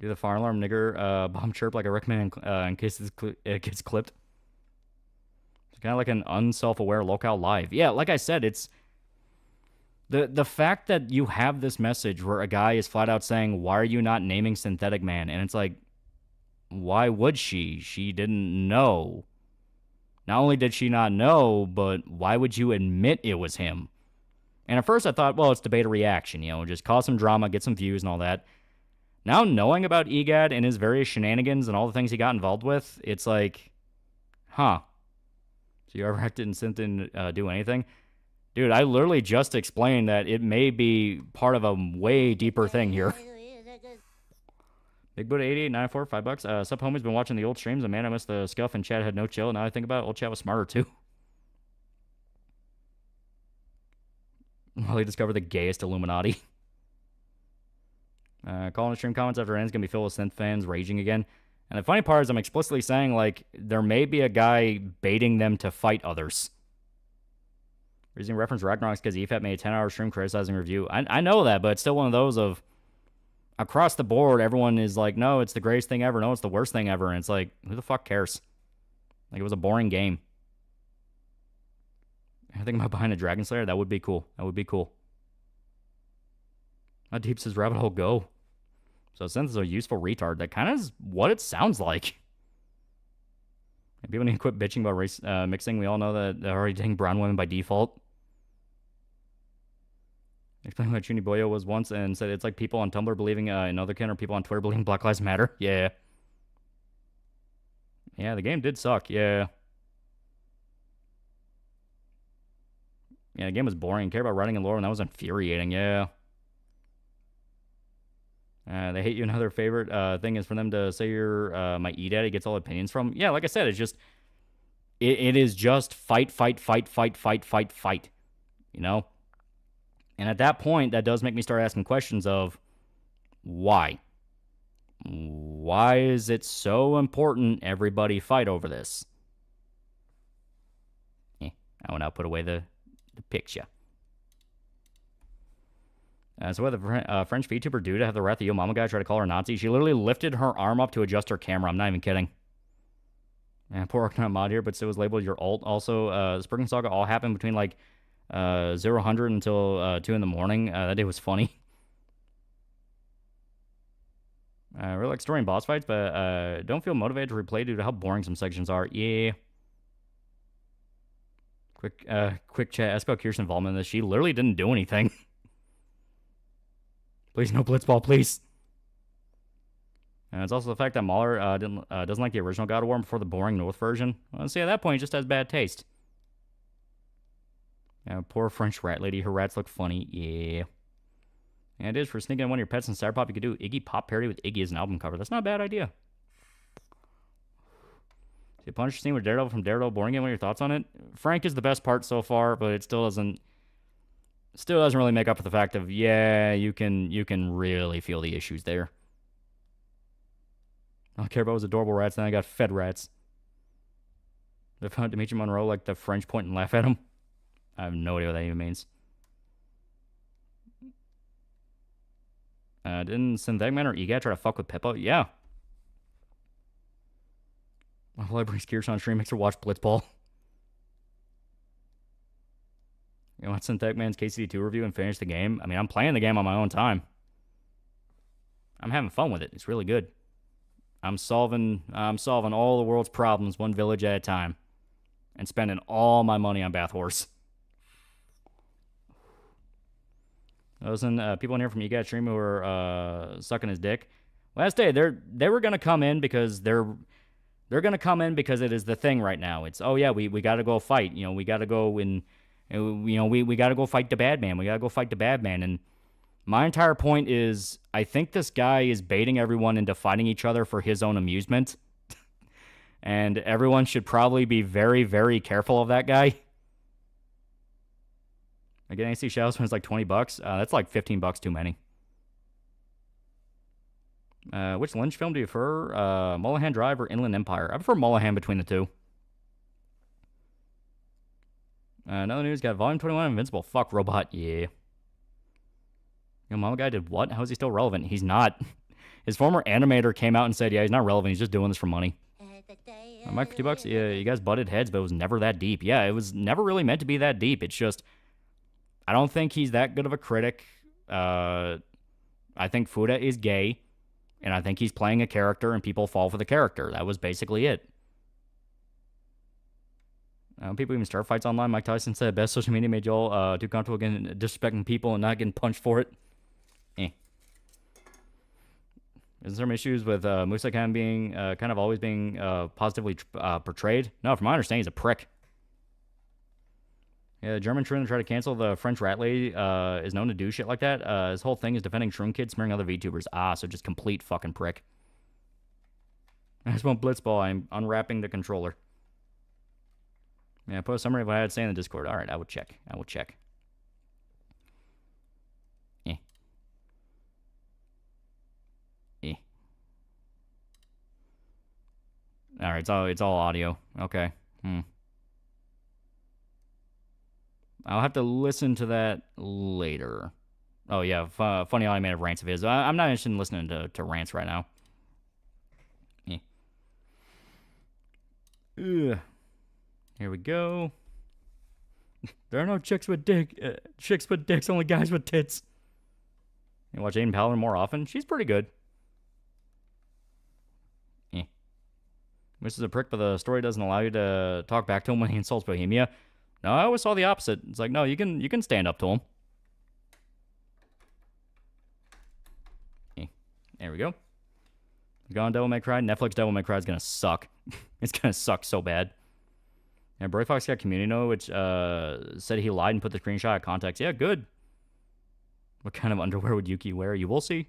do the fire alarm nigger bomb chirp like I recommend in case it gets clipped. It's kind of like an unself-aware locale live. Yeah, like I said, it's the fact that you have this message where a guy is flat out saying, why are you not naming Synthetic Man? And it's like, why would she? She didn't know. Not only did she not know, but why would you admit it was him? And at first I thought, well, it's debate or reaction, just cause some drama, get some views and all that. Now knowing about EGAD and his various shenanigans and all the things he got involved with, it's like, So you ever didn't do anything? Dude, I literally just explained that it may be part of a way deeper thing here. Big Buddha 8894, $5. Sup homie's been watching the old streams, and man, I missed the scuff and chat had no chill. Now I think about it, old chat was smarter too. Well, he discovered the gayest Illuminati. Calling the stream comments after it ends gonna be filled with synth fans raging again. And the funny part is I'm explicitly saying, like, there may be a guy baiting them to fight others. Using reference Ragnarok's because EFAT made a 10-hour stream criticizing review. I know that, but it's still one of those of, across the board, everyone is like, no, it's the greatest thing ever. No, it's the worst thing ever. And it's like, who the fuck cares? Like, it was a boring game. I think about buying a Dragon Slayer. That would be cool. That would be cool. How deep does rabbit hole go? So Synth is a useful retard. That kind of is what it sounds like. And people need to quit bitching about race mixing. We all know that they're already dating brown women by default. Explain what Chuni Boyo was once and said it's like people on Tumblr believing in other kin or people on Twitter believing Black Lives Matter. Yeah. Yeah, the game did suck. Yeah. Yeah, the game was boring. Care about writing and lore, and that was infuriating. Yeah. They hate you. Another favorite thing is for them to say you're my E-Daddy gets all opinions from. Yeah, like I said, it's just... It is just fight. You know? And at that point, that does make me start asking questions of why? Why is it so important everybody fight over this? I will now put away the picture. So what the French VTuber do to have the wrath of Yo Mama guy try to call her Nazi? She literally lifted her arm up to adjust her camera. I'm not even kidding. And poor Arcana mod here, but still was labeled your alt. Also, the Spriggan Saga all happened between like 0-100 until 2 in the morning. That day was funny. I really like story and boss fights, but don't feel motivated to replay due to how boring some sections are. Yeah. Quick chat. Ask about Kirsten's involvement in this. She literally didn't do anything. Please, no Blitzball, please. And it's also the fact that Mahler doesn't like the original God of War before the boring North version. Well, see, at that point, he just has bad taste. Yeah, poor French rat lady. Her rats look funny. Yeah. And it is for sneaking one of your pets in Cyberpop. You could do Iggy Pop parody with Iggy as an album cover. That's not a bad idea. See, Punisher scene with Daredevil from Daredevil boring game. What are your thoughts on it? Frank is the best part so far, but it still doesn't really make up for the fact of, yeah, you can really feel the issues there. All I care about was adorable rats, then I got fed rats. They found Dimitri Monroe like the French point and laugh at him. I have no idea what that even means. Didn't Synthetic Man or EGAT try to fuck with Pippa? Yeah. All I brings Kirsch on stream makes her watch Blitzball. You want Synthetic Man's KCD2 review and finish the game? I mean, I'm playing the game on my own time. I'm having fun with it. It's really good. I'm solving all the world's problems one village at a time. And spending all my money on Bath Horse. Listen, people in here from EGAT stream who are sucking his dick. Last day, they were gonna come in because they're gonna come in because it is the thing right now. It's oh yeah, we gotta go fight. You know, we gotta go and you know we gotta go fight the bad man. We gotta go fight the bad man. And my entire point is, I think this guy is baiting everyone into fighting each other for his own amusement. And everyone should probably be very, very careful of that guy. Again, AC Shadows when it's like $20. That's like $15 too many. Which Lynch film do you prefer? Mulholland Drive or Inland Empire? I prefer Mulholland between the two. Another news, got Volume 21 Invincible. Fuck, Robot. Yeah. Yo, Mama Guy did what? How is he still relevant? He's not. His former animator came out and said, yeah, he's not relevant. He's just doing this for money. Mike for $2? Yeah, you guys butted heads, but it was never that deep. Yeah, it was never really meant to be that deep. It's just, I don't think he's that good of a critic. I think Fuda is gay, and I think he's playing a character, and people fall for the character. That was basically it. People even start fights online. Mike Tyson said, best social media made y'all too comfortable getting disrespecting people and not getting punched for it. Is there some issues with Musa kind of always being positively portrayed? No, from my understanding, he's a prick. Yeah, the German Shroom that tried to cancel the French rat lady is known to do shit like that. His whole thing is defending Shroom kids, smearing other VTubers. So just complete fucking prick. I just want Blitzball. I'm unwrapping the controller. Yeah, put a summary of what I had to say in the Discord. All right, I will check. All right, it's all audio. Okay. I'll have to listen to that later. Oh yeah, funny automated rants of his. I'm not interested in listening to rants right now. Ugh. Here we go. There are no chicks with dicks, only guys with tits. You watch Aiden Paladin more often? She's pretty good. This is a prick, but the story doesn't allow you to talk back to him when he insults Bohemia. No, I always saw the opposite. It's like, no, you can stand up to him. There we go. Gone Devil May Cry. Netflix Devil May Cry is gonna suck. It's gonna suck so bad. And Bray Fox got community note, which said he lied and put the screenshot of context. Yeah, good. What kind of underwear would Yuki wear? You will see.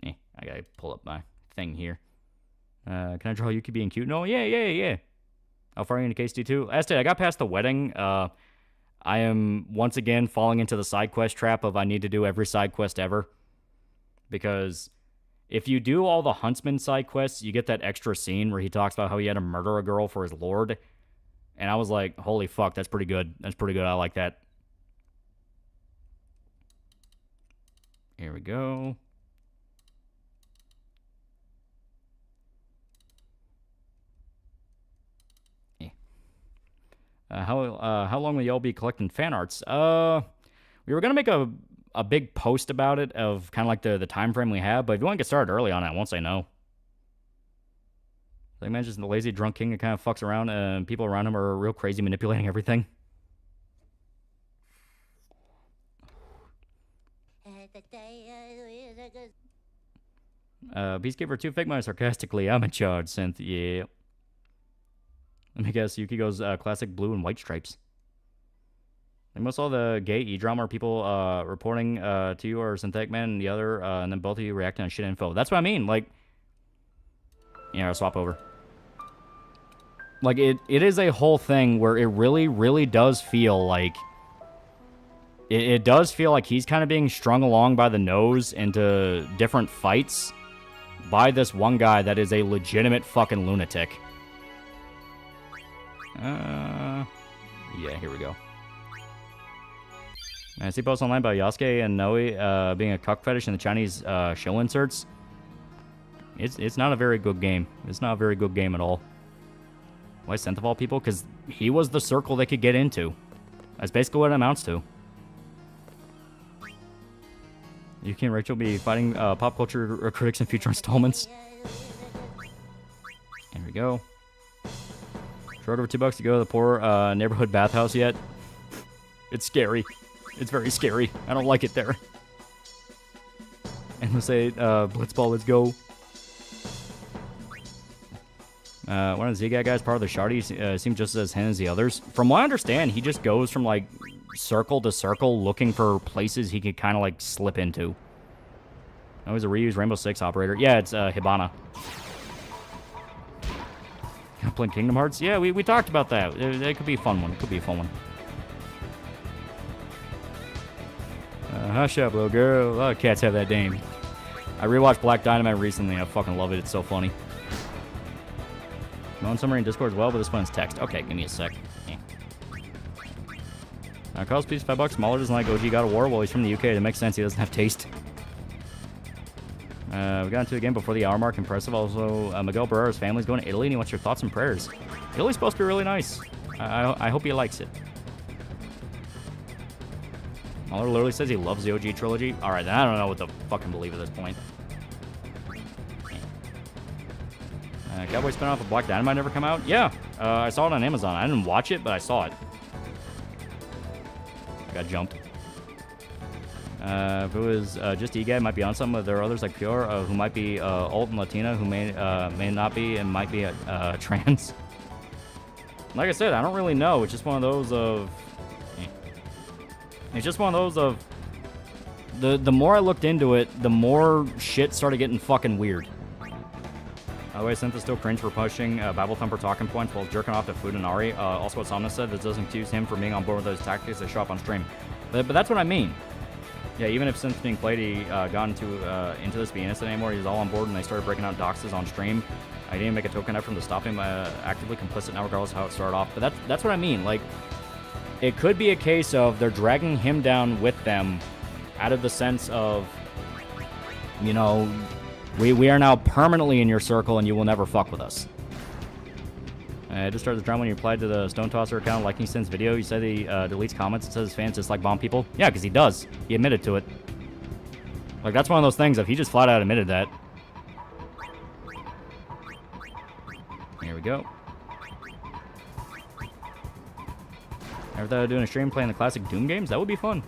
I gotta pull up my thing here. Can I draw Yuki being cute? No, yeah. How far are you into KSD2? As I got past the wedding. I am once again falling into the side quest trap of I need to do every side quest ever. Because if you do all the Huntsman side quests, you get that extra scene where he talks about how he had to murder a girl for his lord. And I was like, holy fuck, that's pretty good. I like that. Here we go. How long will y'all be collecting fan arts? We were gonna make a big post about it of kind of like the time frame we have, but if you want to get started early on it, I won't say no. Like man, just the lazy drunk king that kind of fucks around, and people around him are real crazy, manipulating everything. Peacekeeper 2 Figma sarcastically, I'm in charge, Synth. Yeah. Let me guess, Yukiko's classic blue and white stripes. Like most all the gay e-drama are people reporting to you or Synthetic Man and the other, and then both of you reacting on shit info. That's what I mean. Like, I'll swap over. Like, it is a whole thing where it really, really does feel like... It does feel like he's kind of being strung along by the nose into different fights. by this one guy that is a legitimate fucking lunatic. Yeah, here we go. I see posts online about Yasuke and Noe being a cuck fetish in the Chinese show inserts. It's not a very good game. It's not a very good game at all. Why sent of all people? Because he was the circle they could get into. That's basically what it amounts to. Yuki and Rachel be fighting pop culture critics in future installments. Here we go. Short over $2 to go to the poor neighborhood bathhouse yet. It's scary. It's very scary. I don't like it there. And let's say Blitzball, let's go. One of the Z-Guy guys, part of the Shardy, seems just as hidden as the others. From what I understand, he just goes from, like, circle to circle looking for places he could kind of, like, slip into. Oh, he's a reused Rainbow Six operator. Yeah, it's Hibana. Playing Kingdom Hearts? Yeah, we talked about that. It could be a fun one. It could be a fun one. Hush up, little girl. A lot of cats have that name. I rewatched Black Dynamite recently. I fucking love it. It's so funny. I'm on summary in Discord as well, but this one's text. Okay, give me a sec. Carl's piece, $5. Smaller doesn't like OG God of War. Well, he's from the UK. It makes sense. He doesn't have taste. We got into the game before the hour mark. Impressive. Also, Miguel Barrera's family's going to Italy, and he wants your thoughts and prayers. Italy's supposed to be really nice. I hope he likes it. Mahler literally says he loves the OG trilogy. Alright, then I don't know what to fucking believe at this point. Cowboy spinoff of Black Dynamite never come out? Yeah, I saw it on Amazon. I didn't watch it, but I saw it. I got jumped. If it was just E-Guy, it might be on something, but there are others like Pure who might be alt and Latina, who may not be and might be trans. Like I said, I don't really know. It's just one of those of... It's just one of those of... The more I looked into it, the more shit started getting fucking weird. By the way, Synth is still cringe for pushing Bible Thumper talking points while jerking off to Food and Ari. Also what Somnus said, this doesn't accuse him for being on board with those tactics that show up on stream. But that's what I mean. Yeah, even if Synth being played, he got into this being innocent anymore, he's all on board and they started breaking out doxes on stream. I didn't make a token effort to stop him actively complicit now regardless of how it started off. But that's what I mean. Like, it could be a case of they're dragging him down with them out of the sense of, you know, we are now permanently in your circle and you will never fuck with us. I just started the drama when you applied to the Stone Tosser account liking Sin's video. You said he deletes comments and says his fans dislike bomb people. Yeah, because he does. He admitted to it. Like, that's one of those things if he just flat out admitted that. Here we go. Ever thought of doing a stream playing the classic Doom games? That would be fun.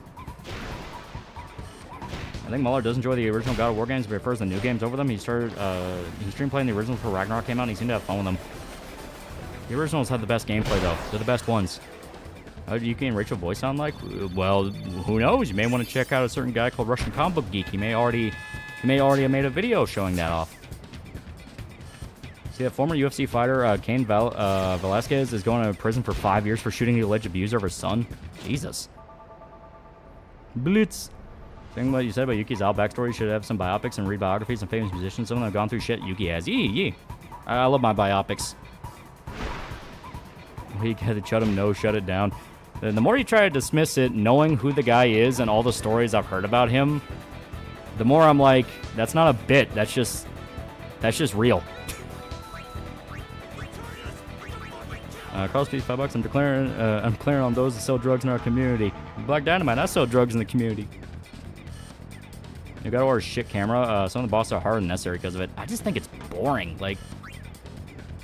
I think Muller does enjoy the original God of War games, but prefers the new games over them. He streamed playing the originals before Ragnarok came out, and he seemed to have fun with them. The originals had the best gameplay, though. They're the best ones. How did Yuki and Rachel voice sound like? Well, who knows? You may want to check out a certain guy called Russian Comic Book Geek. He may already have made a video showing that off. See, that former UFC fighter, Cain Velasquez, is going to prison for 5 years for shooting the alleged abuser of his son. Jesus. Blitz. Thing what you said about Yuki's Al backstory, you should have some biopics and read biographies of famous musicians. Some of them have gone through shit Yuki has. Yeah. I love my biopics. We had to shut him, no, shut it down. The more you try to dismiss it, knowing who the guy is and all the stories I've heard about him, the more I'm like, that's not a bit. That's just real. Carl's piece, $5. I'm declaring on those that sell drugs in our community. Black Dynamite, I sell drugs in the community. You gotta order a shit camera. Some of the bosses are hard and necessary because of it. I just think it's boring. Like,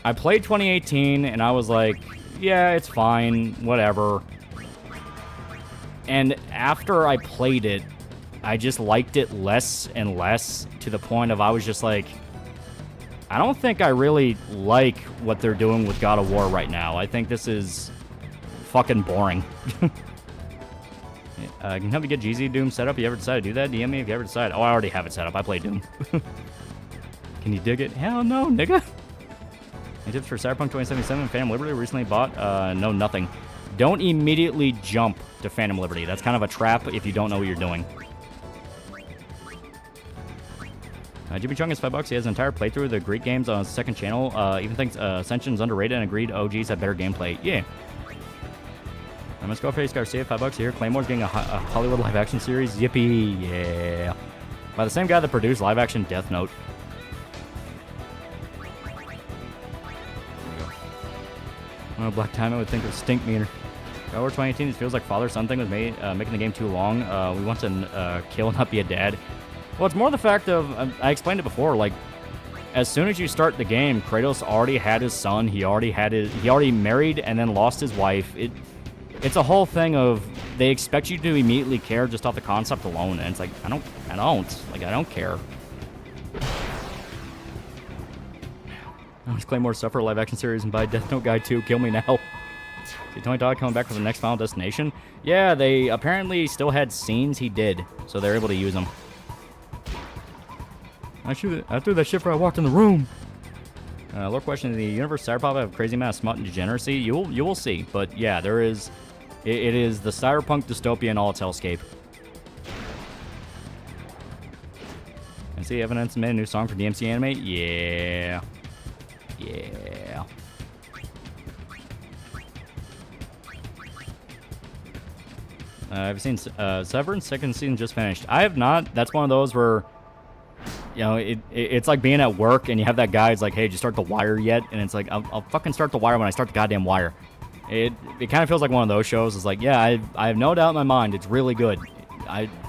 I played 2018 and I was like, yeah, it's fine, whatever. And after I played it, I just liked it less and less to the point of I was just like, I don't think I really like what they're doing with God of War right now. I think this is fucking boring. Can you help me get GZ Doom set up? You ever decided to do that? DM me if you ever decide. Oh, I already have it set up. I play Doom. Can you dig it? Hell no, nigga. Any tips for Cyberpunk 2077? Phantom Liberty recently bought? No, nothing. Don't immediately jump to Phantom Liberty. That's kind of a trap if you don't know what you're doing. Jimmy Chung is $5. He has an entire playthrough of the Greek games on his second channel. Even thinks Ascension's underrated and agreed OGs have better gameplay. Yeah. Let's go face Garcia, $5 here. Claymore's getting a Hollywood live action series. Yippee, yeah. By the same guy that produced live action Death Note. Oh, Black Diamond would think of Stink Meter. Over 2018, it feels like father-son thing was making the game too long. We want to kill and not be a dad. Well, it's more the fact of, I explained it before, like, as soon as you start the game, Kratos already had his son, he already married and then lost his wife. It's a whole thing of, they expect you to immediately care just off the concept alone, and it's like, I don't care. I was Claymore suffer a live action series and buy Death Note Guy 2, kill me now. See Tony Dog coming back for the next Final Destination? Yeah, they apparently still had scenes he did, so they're able to use them. I threw that shit before I walked in the room. Lord question: the universe Cyberpunk have crazy amount of smut and degeneracy. You will see, but yeah, there is. It is the cyberpunk dystopia in all its hellscape. And see, Evidence made a new song for DMC Anime. Yeah. I've seen Severance second season just finished. I have not. That's one of those where, you know, it's like being at work and you have that guy who's like, hey, did you start The Wire yet? And it's like, I'll fucking start The Wire when I start the goddamn Wire. It kind of feels like one of those shows. It's like, yeah, I have no doubt in my mind it's really good.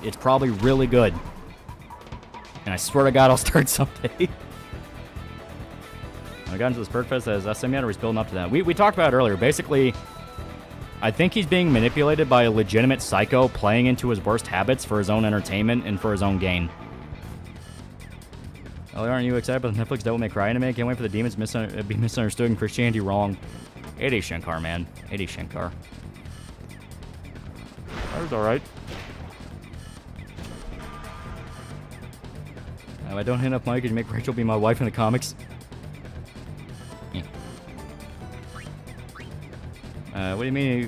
It's probably really good. And I swear to God I'll start someday. I got into this perk fest as SME, or he's building up to that. We talked about it earlier. Basically, I think he's being manipulated by a legitimate psycho playing into his worst habits for his own entertainment and for his own gain. Ellie, aren't you excited about the Netflix Devil May Cry anime? Can't wait for the demons be misunderstood and Christianity wrong. 80 Shankar, man. 80 Shankar. That was alright. If I don't hit up Mike, could you make Rachel be my wife in the comics? What do you mean you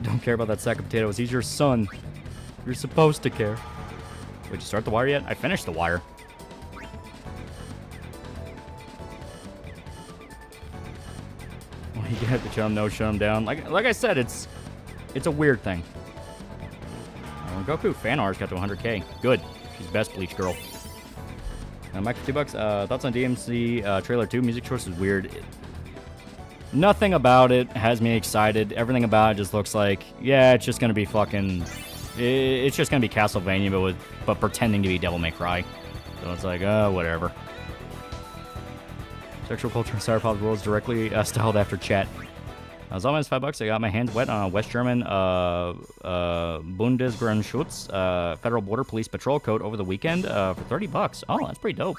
don't care about that sack of potatoes? He's your son. You're supposed to care. Did you start The Wire yet? I finished The Wire. Well, you have to shut him, no, shut him down. Like I said, it's a weird thing. Goku fan art's got to 100k. Good. She's best Bleach girl. Mike for $2. Thoughts on DMC trailer 2? Music choice is weird. Nothing about it has me excited. Everything about it just looks like, yeah, it's just gonna be fucking. It's just gonna be Castlevania, but pretending to be Devil May Cry. So it's like, whatever. Sexual culture in Cyberpunk worlds directly styled after chat. As always, $5. I got my hands wet on a West German Bundesgrenzschutz Federal Border Police Patrol coat over the weekend for $30. Oh, that's pretty dope.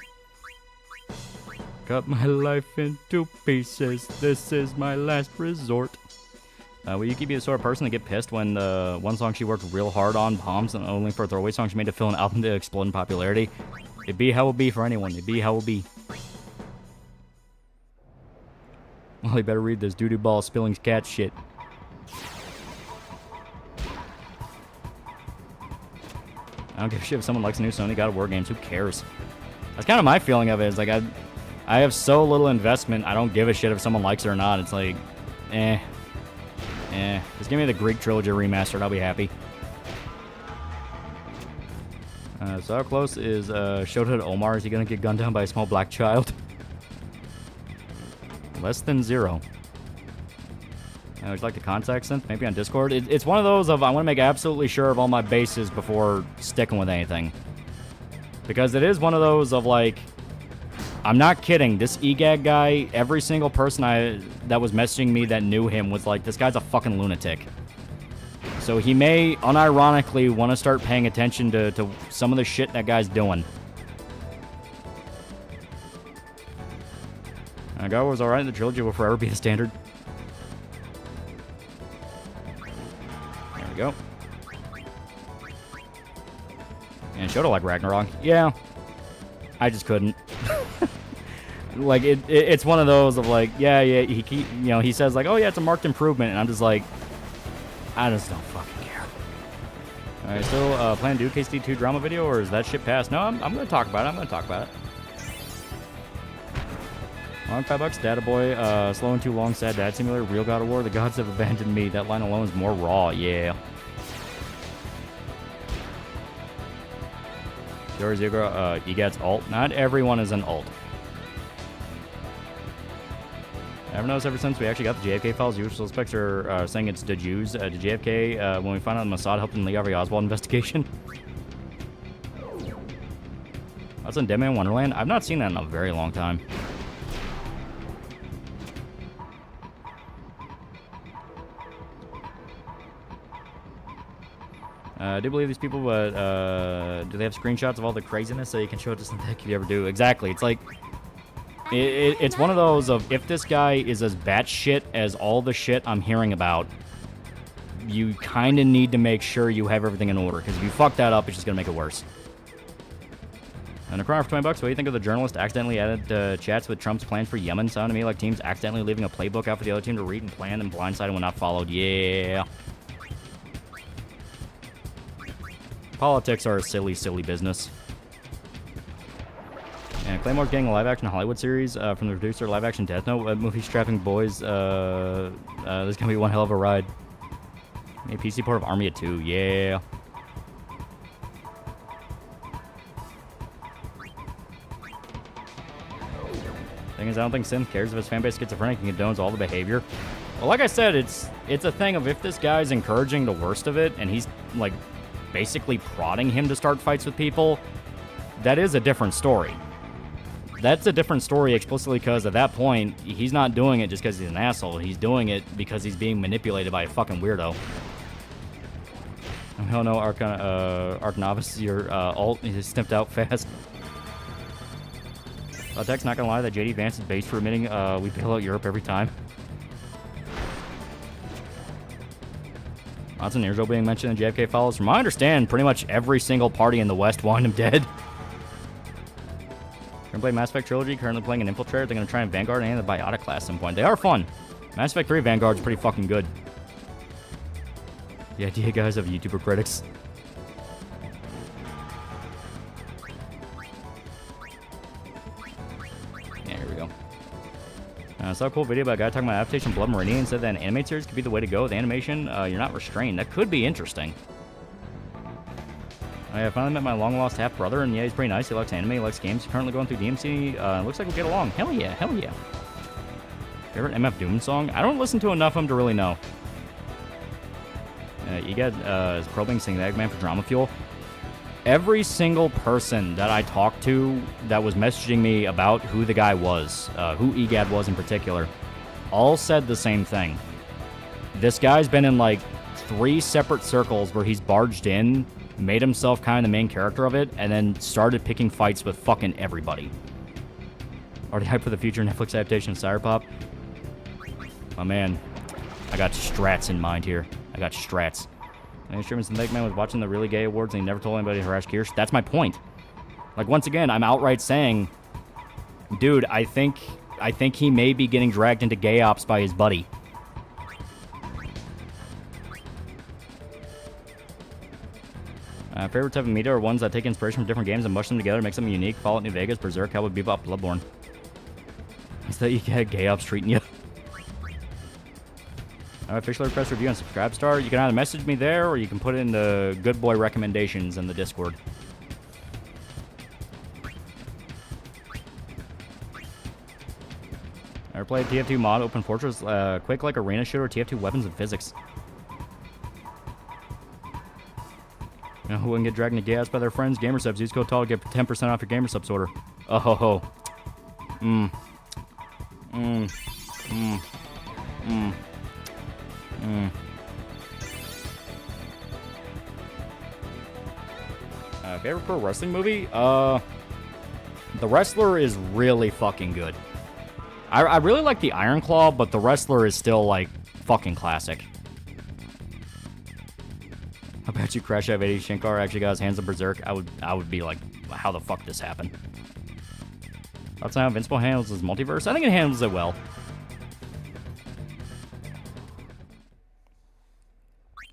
Cut my life into pieces. This is my last resort. Will Yuki be the sort of person to get pissed when the one song she worked real hard on bombs and only for a throwaway song she made to fill an album to explode in popularity? It'd be how it be for anyone. It'd be how it be. Well, you better read this doo-doo ball spilling cat shit. I don't give a shit if someone likes a new Sony God of War games. Who cares? That's kind of my feeling of it. It's like I have so little investment. I don't give a shit if someone likes it or not. It's like, just give me the Greek Trilogy remastered. I'll be happy. So how close is Shota to Omar? Is he gonna get gunned down by a small black child? Less than 0. Would you like the contact synth? Maybe on Discord? It's one of those of I want to make absolutely sure of all my bases before sticking with anything. Because it is one of those of like, I'm not kidding. This EGAG guy, every single person that was messaging me that knew him was like, this guy's a fucking lunatic. So he may unironically want to start paying attention to some of the shit that guy's doing. God was alright. The trilogy will forever be the standard. There we go. And Shota like Ragnarok. Yeah. I just couldn't. Like, it's one of those of like, yeah, he says like, oh yeah, it's a marked improvement. And I'm just like, I just don't fucking care. Alright, still plan to do KSD2 drama video, or is that shit passed? No, I'm going to talk about it. Long $5. Data boy. Slow and too long. Sad dad simulator. Real God of War. The gods have abandoned me. That line alone is more raw. Yeah. Zero Zero. Egat's alt. Not everyone is an alt. I never noticed ever since we actually got the JFK files, usual suspects are saying it's the Jews. The JFK, when we found out Mossad helped in the Lee Harvey Oswald investigation. That's in Dead Man Wonderland. I've not seen that in a very long time. I do believe these people, but do they have screenshots of all the craziness so you can show it to Synthetic if you ever do? Exactly. It's like... It's one of those of, if this guy is as batshit as all the shit I'm hearing about, you kind of need to make sure you have everything in order, because if you fuck that up, it's just going to make it worse. And a crown for $20, what do you think of the journalist accidentally added chats with Trump's plans for Yemen? Sounded to me like teams accidentally leaving a playbook out for the other team to read and plan and blindsided when not followed. Yeah. Politics are a silly, silly business. And Claymore's getting a live-action Hollywood series from the producer of live-action Death Note movie Strapping Boys. This is gonna be one hell of a ride. A PC port of Army of 2, yeah. Thing is, I don't think Synth cares if his fanbase is schizophrenic and condones all the behavior. Well, like I said, it's a thing of if this guy's encouraging the worst of it and he's like basically prodding him to start fights with people, that is a different story. That's a different story explicitly because at that point, he's not doing it just because he's an asshole. He's doing it because he's being manipulated by a fucking weirdo. Hell no, Arc Novice, your alt is snipped out fast. Tech's not gonna lie, that JD Vance is based for admitting we bail out Europe every time. Lots of Nearjo being mentioned in JFK follows. From what I understand, pretty much every single party in the West wanted him dead. Gonna play Mass Effect Trilogy, currently playing an Infiltrator. They're gonna try and Vanguard and the Biotic class at some point. They are fun. Mass Effect 3 Vanguard's pretty fucking good. The idea, guys, of YouTuber critics. Yeah, here we go. I saw a cool video about a guy talking about adaptation Blood Meridian and said that an anime series could be the way to go. The animation, you're not restrained. That could be interesting. I finally met my long-lost half-brother, and yeah, he's pretty nice. He likes anime, he likes games. He's currently going through DMC. Looks like we'll get along. Hell yeah, hell yeah. Favorite MF Doom song? I don't listen to enough of them to really know. EGAD is probing singing Eggman for Drama Fuel. Every single person that I talked to that was messaging me about who the guy was, who EGAD was in particular, all said the same thing. This guy's been in like 3 separate circles where he's barged in, made himself kind of the main character of it, and then started picking fights with fucking everybody. Already hyped for the future Netflix adaptation of Cyberpop? Oh man, I got strats in mind here. I got strats. And Sherman Synthetic Man was watching the Really Gay Awards and he never told anybody to harass Kirsch. That's my point. Like, once again, I'm outright saying, dude, I think he may be getting dragged into gay ops by his buddy. Favorite type of media are ones that take inspiration from different games and mush them together, make something unique. Fallout New Vegas, Berserk, Cowboy Bebop, Bloodborne. Is that you get gay ops treating you? Official request review on Subscribestar. You can either message me there or you can put in the good boy recommendations in the Discord. I ever played TF2 mod Open Fortress, quick like arena shooter, TF2 weapons and physics. You know who wouldn't get dragged into gas by their friends? Gamer subs. Use code TALL to get 10% off your gamer subs order. Oh ho ho. Favorite pro wrestling movie? The Wrestler is really fucking good. I really like the Iron Claw, but the Wrestler is still like fucking classic. I bet you Crash Out 80 Shankar actually got his hands on Berserk. I would be like, how the fuck did this happen? That's how Invincible handles his multiverse. I think it handles it well.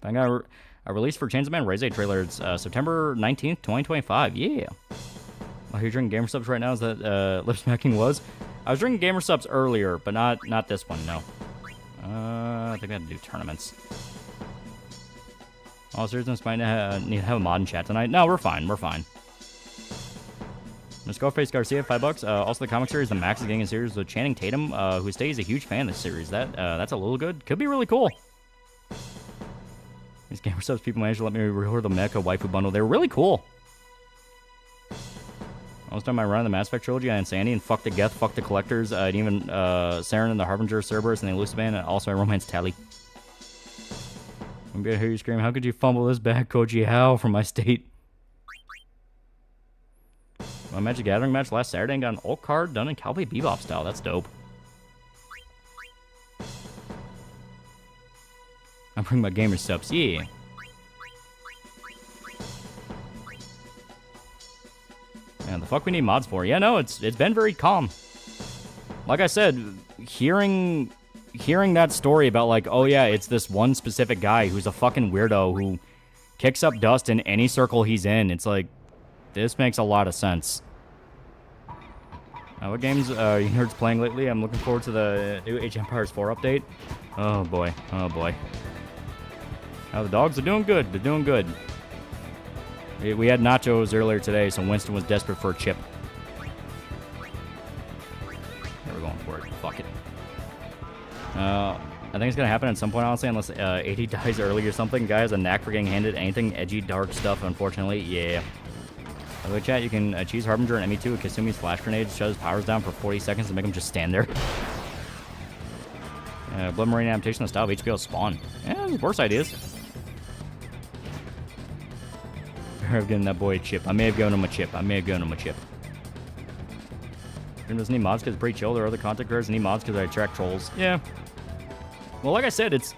I got a release for Chainsaw Man Rise trailer. It's September 19th, 2025. Yeah. While you're drinking gamer subs right now, is that lip smacking was? I was drinking gamer subs earlier, but not this one, no. I think I had to do tournaments. All seriousness, might need to have a mod in chat tonight. No, we're fine. We're fine. Miss Skullface Garcia, $5. Also, the comic series, The Max is getting a series with Channing Tatum, who stays a huge fan of this series. That's a little good. Could be really cool. These gamer subs people managed to let me record the Mecha waifu bundle. They were really cool. I was done my run of the Mass Effect trilogy. I had Sandy and Fuck the Geth, Fuck the Collectors, and even Saren and the Harbinger, Cerberus, and the Elusive Band, and also my Romance Tally. I'm gonna hear you scream, how could you fumble this back, Koji? How? From my state. My Magic Gathering match last Saturday and got an alt card done in Cowboy Bebop style. That's dope. I'm bringing my gamer subs. Yeah. Man, the fuck we need mods for? Yeah, no, it's been very calm. Like I said, hearing that story about like, oh yeah, it's this one specific guy who's a fucking weirdo who kicks up dust in any circle he's in. It's like, this makes a lot of sense. What games are you nerds playing lately? I'm looking forward to the new Age of Empires 4 update. Oh boy, oh boy. The dogs are doing good. They're doing good. We had nachos earlier today, so Winston was desperate for a chip. Yeah, we're going for it. Fuck it. I think it's gonna happen at some point, honestly, unless 80 dies early or something. Guy has a knack for getting handed anything edgy, dark stuff, unfortunately. Yeah. By the way, chat, you can cheese Harbinger and ME2 with Kasumi's flash grenades, shut his powers down for 40 seconds and make him just stand there. Blood Marine adaptation of the style of HBO Spawn. Yeah, worse ideas. I've given that boy a chip. I may have given him a chip. Doesn't need mods because it's pretty chill. There are other content creators that need mods because I attract trolls. Yeah. Well, like I said, it's...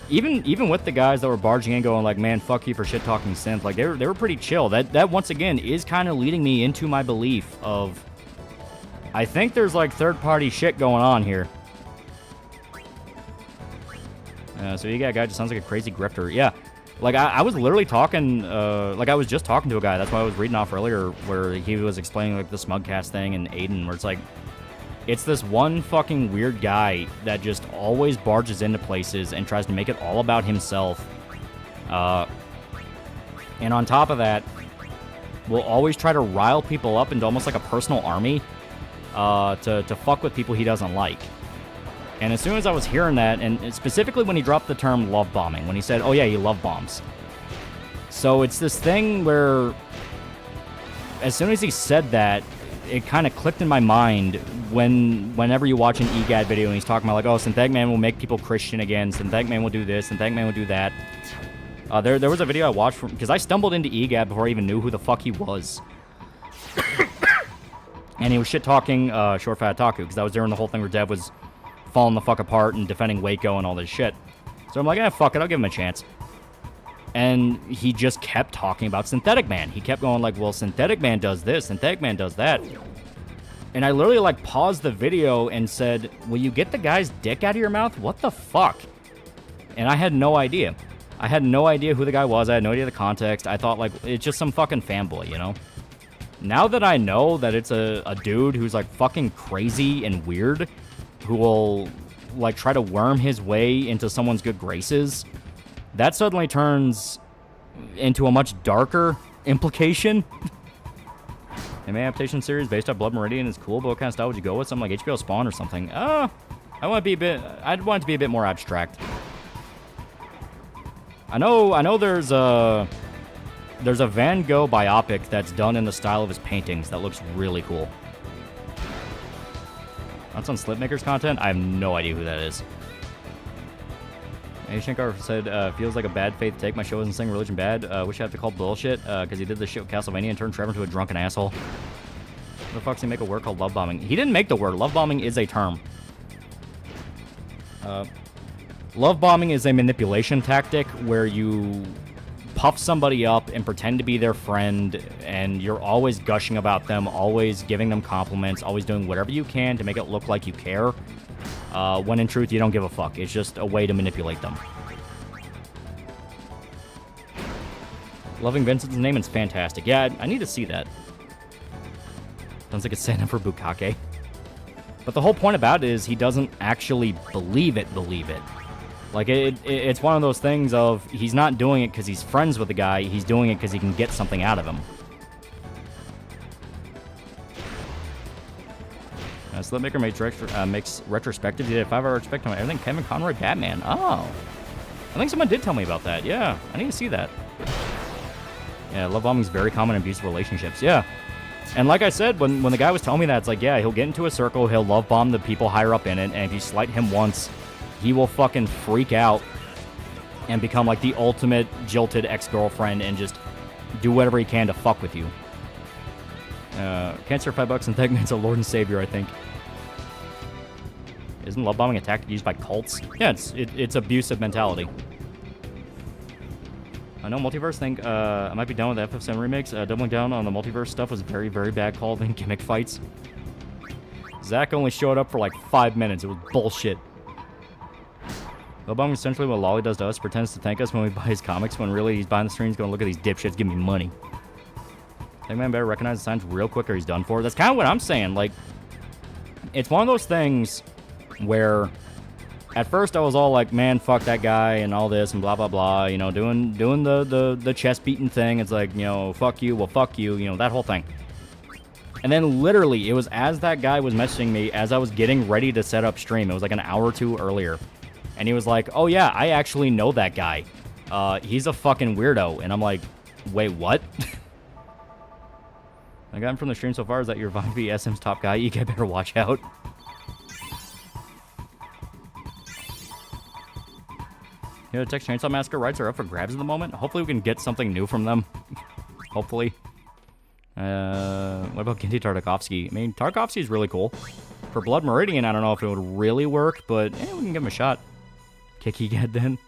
Even with the guys that were barging in going like, man, fuck you for shit-talking synth, like, they were pretty chill. That once again, is kind of leading me into my belief of... I think there's, like, third-party shit going on here. So you got a guy just sounds like a crazy grifter. Yeah. Like, I was literally talking, like, I was just talking to a guy. That's why I was reading off earlier, where he was explaining, like, the Smugcast thing and Aiden, where it's like, it's this one fucking weird guy that just always barges into places and tries to make it all about himself. And on top of that, will always try to rile people up into almost like a personal army to fuck with people he doesn't like. And as soon as I was hearing that, and specifically when he dropped the term love bombing, when he said, oh yeah, he love bombs. So it's this thing where, as soon as he said that, it kind of clicked in my mind whenever you watch an EGAD video and he's talking about like, oh, Synthetic Man will make people Christian again, Synthetic Man will do this, Synthetic Man will do that. There was a video I watched from, because I stumbled into EGAD before I even knew who the fuck he was. And he was shit-talking Short Fat Taku, because that was during the whole thing where Dev was falling the fuck apart and defending Waco and all this shit. So I'm like, fuck it, I'll give him a chance. And he just kept talking about Synthetic Man. He kept going like, well, Synthetic Man does this, Synthetic Man does that. And I literally like paused the video and said, will you get the guy's dick out of your mouth? What the fuck? And I had no idea. I had no idea who the guy was. I had no idea the context. I thought like, it's just some fucking fanboy, you know? Now that I know that it's a dude who's like fucking crazy and weird, who will like try to worm his way into someone's good graces, that suddenly turns into a much darker implication. An adaptation series based on Blood Meridian is cool, but what kind of style would you go with? Something like HBO Spawn or something? I'd want it to be a bit more abstract. I know there's a Van Gogh biopic that's done in the style of his paintings that looks really cool. That's on Slipmaker's content? I have no idea who that is. Shankar said, feels like a bad faith take. My show isn't saying religion bad. Wish I have to call bullshit, because he did this shit with Castlevania and turned Trevor into a drunken asshole. What the fuck does he make a word called love bombing? He didn't make the word. Love bombing is a term. Love bombing is a manipulation tactic where you puff somebody up and pretend to be their friend, and you're always gushing about them, always giving them compliments, always doing whatever you can to make it look like you care, when in truth you don't give a fuck. It's just a way to manipulate them. Loving Vincent's name is fantastic. Yeah, I need to see that. Sounds like a stand-up for Bukake. But the whole point about it is he doesn't actually believe it. Like, it's one of those things of he's not doing it because he's friends with the guy. He's doing it because he can get something out of him. Slipmaker makes retrospective. He did a 5-hour retrospective on everything. Kevin Conroy, Batman. Oh. I think someone did tell me about that. Yeah, I need to see that. Yeah, love bombing is very common in abusive relationships. Yeah. And like I said, when the guy was telling me that, it's like, yeah, he'll get into a circle, he'll love bomb the people higher up in it, and if you slight him once, he will fucking freak out and become like the ultimate jilted ex-girlfriend and just do whatever he can to fuck with you. Cancer $5 and Tegman's a Lord and Savior, I think. Isn't love bombing a tactic used by cults? Yeah, it's abusive mentality. I know multiverse think I might be done with the FF7 remakes. Doubling down on the multiverse stuff was very, very bad called in gimmick fights. Zach only showed up for like 5 minutes. It was bullshit. Love bombing is essentially what Lolly does to us. Pretends to thank us when we buy his comics, when really he's behind the screens going, look at these dipshits, give me money. Tegman better recognize the signs real quick or he's done for. That's kind of what I'm saying. Like, it's one of those things where at first I was all like, man, fuck that guy and all this and blah, blah, blah, you know, doing the chest beating thing. It's like, you know, fuck you, well, fuck you, you know, that whole thing. And then literally, it was as that guy was messaging me, as I was getting ready to set up stream, it was like an hour or two earlier. And he was like, oh yeah, I actually know that guy. He's a fucking weirdo. And I'm like, wait, what? I got him from the stream so far is that you're Vine v SM's top guy. You better watch out. You know, the Texas Chainsaw Massacre rights are up for grabs at the moment. Hopefully we can get something new from them. Hopefully. What about Gendy Tartakovsky? I mean, Tartakovsky is really cool. For Blood Meridian, I don't know if it would really work, but we can give him a shot. Kick he get then.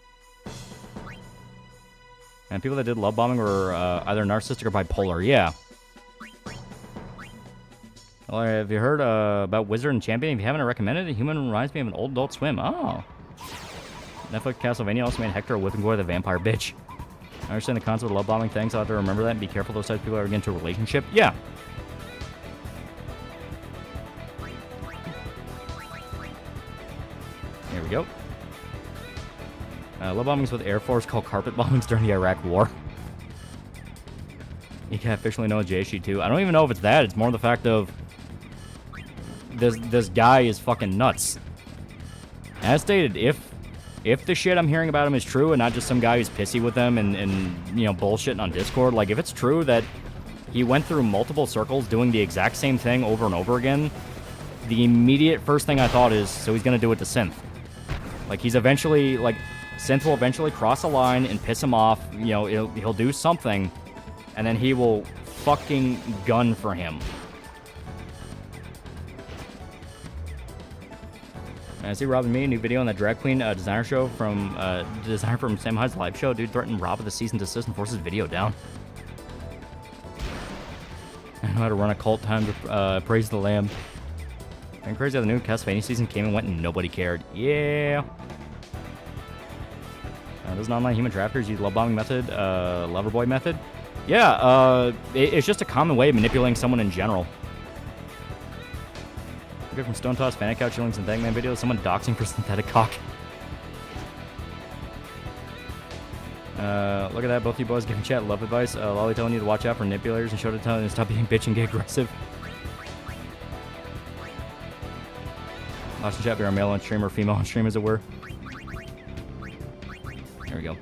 And people that did love bombing were either narcissistic or bipolar. Yeah. Well, have you heard about Wizard and Champion? If you haven't recommended it, Human reminds me of an old Adult Swim. Oh. Netflix Castlevania also made Hector a whipping boy, the vampire bitch. I understand the concept of love bombing things, so I have to remember that and be careful those types of people are getting into a relationship. Yeah. Here we go. Love bombings with Air Force called carpet bombings during the Iraq War. You can officially know JSG too. I don't even know if it's that. It's more the fact of this guy is fucking nuts. As stated, if the shit I'm hearing about him is true and not just some guy who's pissy with them and you know, bullshitting on Discord, like if it's true that he went through multiple circles doing the exact same thing over and over again, the immediate first thing I thought is, so he's gonna do it to Synth. Like he's eventually, like, Synth will eventually cross a line and piss him off, you know, he'll do something, and then he will fucking gun for him. I see Rob and me, a new video on that drag queen designer show from designer from Sam Hyde's live show. Dude threatened Rob with a cease and desist and forced his video down. I know how to run a cult time to praise the lamb. And crazy how the new Castlevania season came and went and nobody cared. Yeah. Those non-online human traffickers use love bombing method, lover boy method. Yeah, it's just a common way of manipulating someone in general. Good from Stone Toss, Fan Couch, Chillings, and Thangman videos. Someone doxing for synthetic cock. Look at that. Both you boys giving chat love advice. Lolly telling you to watch out for manipulators and Shota telling you to stop being bitch and get aggressive. Watch the chat be our male on stream or female on stream, as it were. There we go.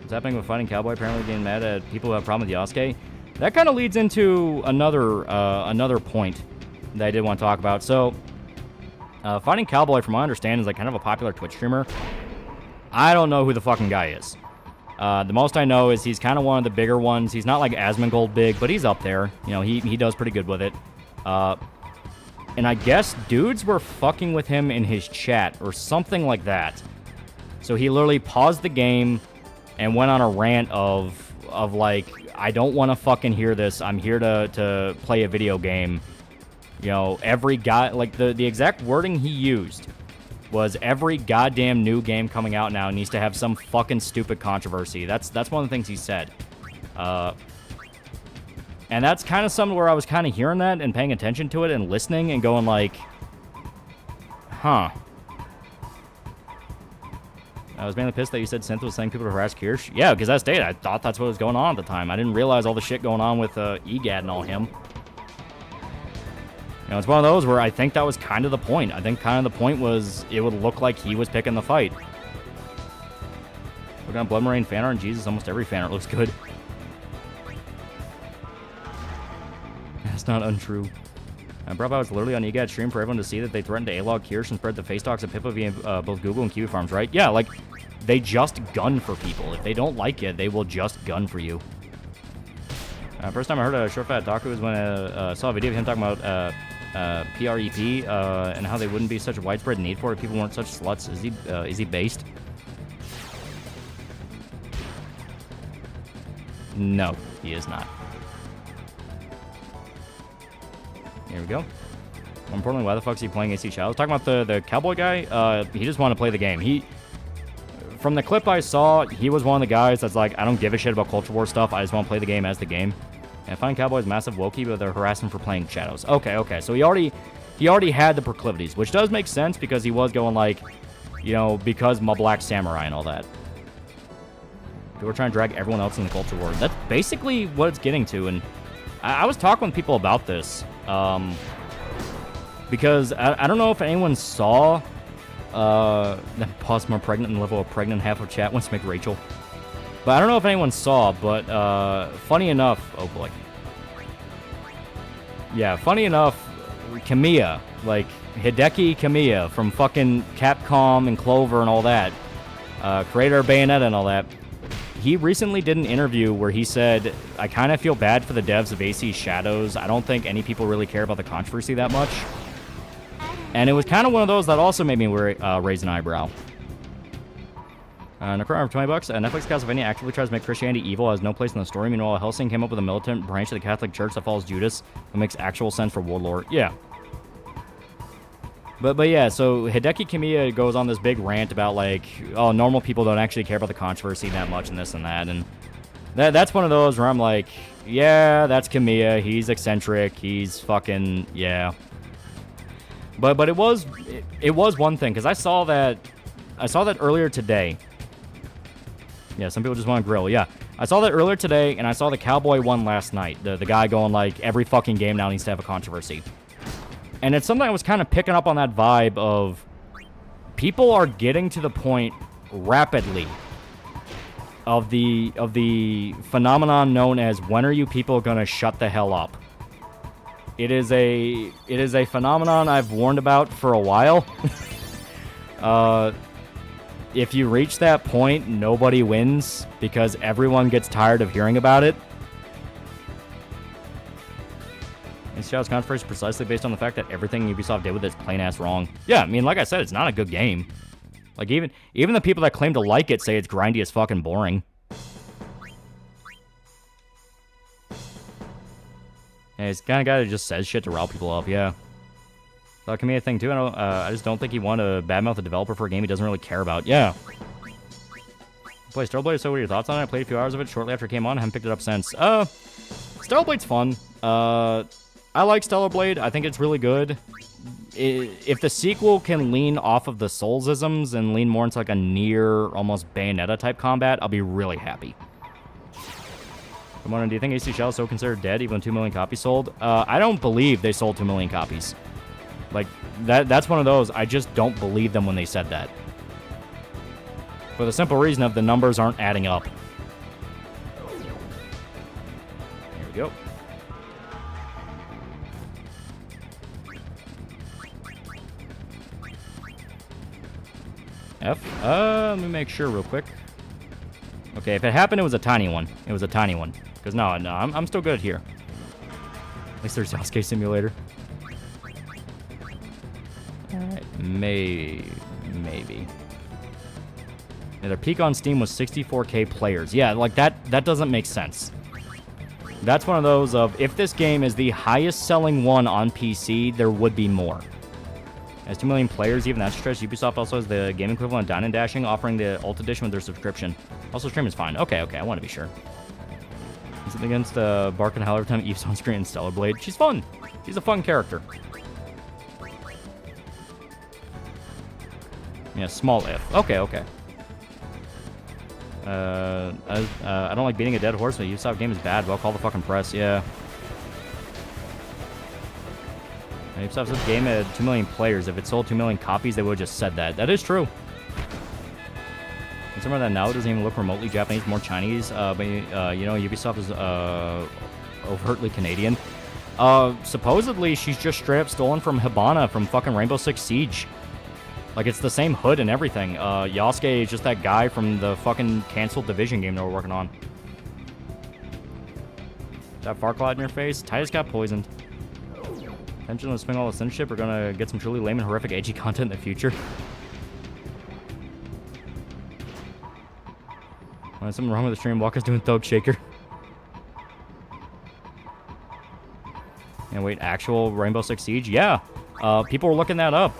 What's happening with Fighting Cowboy? Apparently getting mad at people who have a problem with Yasuke. That kind of leads into another point that I did want to talk about. So, Fighting Cowboy, from my understanding, is like kind of a popular Twitch streamer. I don't know who the fucking guy is. The most I know is he's kind of one of the bigger ones. He's not like Asmongold big, but he's up there. You know, he does pretty good with it. And I guess dudes were fucking with him in his chat or something like that. So he literally paused the game and went on a rant of like, I don't want to fucking hear this. I'm here to play a video game. You know, every guy, like the exact wording he used was every goddamn new game coming out now needs to have some fucking stupid controversy. That's one of the things he said. And that's kind of something where I was kind of hearing that and paying attention to it and listening and going like, Huh. I was mainly pissed that you said Synth was sending people to harass Kirsch. Yeah, because that's data. I thought that's what was going on at the time. I didn't realize all the shit going on with EGAD and all him. You know, it's one of those where I think that was kind of the point. I think kind of the point was it would look like he was picking the fight. Looking at Blood Moraine fan art, and Jesus, almost every fan art looks good. That's not untrue. Bravo was literally on EGAD stream for everyone to see that they threatened to A-log Kirsch and spread the face talks of Pippa via both Google and Kiwi Farms, right? Yeah, like, they just gun for people. If they don't like you, they will just gun for you. First time I heard a short fat Daku was when I saw a video of him talking about PREP and how they wouldn't be such a widespread need for it if people weren't such sluts. Is he based? No, he is not. Here we go. More importantly, why the fuck is he playing AC Shadows? Talking about the cowboy guy, he just wanted to play the game. From the clip I saw, he was one of the guys that's like, I don't give a shit about Culture War stuff. I just want to play the game as the game. And I find cowboys massive wokey, but they're harassing for playing Shadows. Okay. So he already had the proclivities, which does make sense because he was going like, you know, because my Black Samurai and all that. People are trying to drag everyone else in the Culture War. That's basically what it's getting to, and I was talking with people about this, because I don't know if anyone saw that Pause more pregnant and level of pregnant half of chat wants to make Rachel. But I don't know if anyone saw, but funny enough, oh boy. Yeah, funny enough, Kamiya, like Hideki Kamiya from fucking Capcom and Clover and all that, creator of Bayonetta and all that, he recently did an interview where he said, I kind of feel bad for the devs of AC Shadows. I don't think any people really care about the controversy that much. And it was kind of one of those that also made me raise an eyebrow. Necron for $20. Netflix Castlevania actively tries to make Christianity evil, has no place in the story. Meanwhile, Helsing came up with a militant branch of the Catholic Church that follows Judas, who makes actual sense for Warlord. Yeah. But yeah, so Hideki Kamiya goes on this big rant about, like, oh, normal people don't actually care about the controversy that much and this and that. And that's one of those where I'm like, yeah, that's Kamiya. He's eccentric. He's fucking, yeah. But it was one thing, because I saw that earlier today. Yeah, some people just want to grill. Yeah, I saw that earlier today, and I saw the Cowboy one last night. The guy going, like, every fucking game now needs to have a controversy. And it's something I was kind of picking up on that vibe of people are getting to the point rapidly of the phenomenon known as when are you people gonna shut the hell up? It is a phenomenon I've warned about for a while. If you reach that point, nobody wins because everyone gets tired of hearing about it. And Shadow's controversy is precisely based on the fact that everything Ubisoft did with it is plain-ass wrong. Yeah, I mean, like I said, it's not a good game. Like, even the people that claim to like it say it's grindy as fucking boring. Yeah, he's the kind of guy that just says shit to rile people up, yeah. That can be a thing, too. I just don't think he wanted to badmouth a developer for a game he doesn't really care about. Yeah. Play Stellar Blade, so what are your thoughts on it? I played a few hours of it shortly after it came on. I haven't picked it up since. Stellar Blade's fun. I like Stellar Blade. I think it's really good. If the sequel can lean off of the Souls-isms and lean more into like a near, almost Bayonetta type combat, I'll be really happy. I'm wondering, do you think AC Shell is so considered dead, even 2 million copies sold? I don't believe they sold 2 million copies. Like, that's one of those, I just don't believe them when they said that. For the simple reason of the numbers aren't adding up. Here we go. F. Let me make sure real quick. Okay, if it happened, it was a tiny one. It was a tiny one. Because no, I'm still good here. At least there's Sasuke Simulator. Alright, maybe. Yeah, their peak on Steam was 64k players. Yeah, like that doesn't make sense. That's one of those of, if this game is the highest selling one on PC, there would be more. As 2 million players, even that's stretch. Ubisoft also has the game equivalent of Dine and Dashing, offering the Ult Edition with their subscription. Also, stream is fine. Okay, I want to be sure. Something against Bark and Howl every time Eve's on screen in Stellar Blade. She's fun. She's a fun character. Yeah, small if. Okay, okay. I don't like beating a dead horse, but Ubisoft game is bad. Well, call the fucking press, yeah. Ubisoft's game had 2 million players. If it sold 2 million copies, they would have just said that. That is true. And somewhere that now doesn't even look remotely Japanese, more Chinese. But you know, Ubisoft is overtly Canadian. Supposedly, she's just straight up stolen from Hibana from fucking Rainbow Six Siege. Like, it's the same hood and everything. Yasuke is just that guy from the fucking canceled Division game they were working on. That fart cloud in your face? Titus got poisoned. Attention to swing all the censorship. We're gonna get some truly lame and horrific edgy content in the future. Something wrong with the stream. Walker's doing thug shaker. And wait, actual Rainbow Six Siege? Yeah. People were looking that up.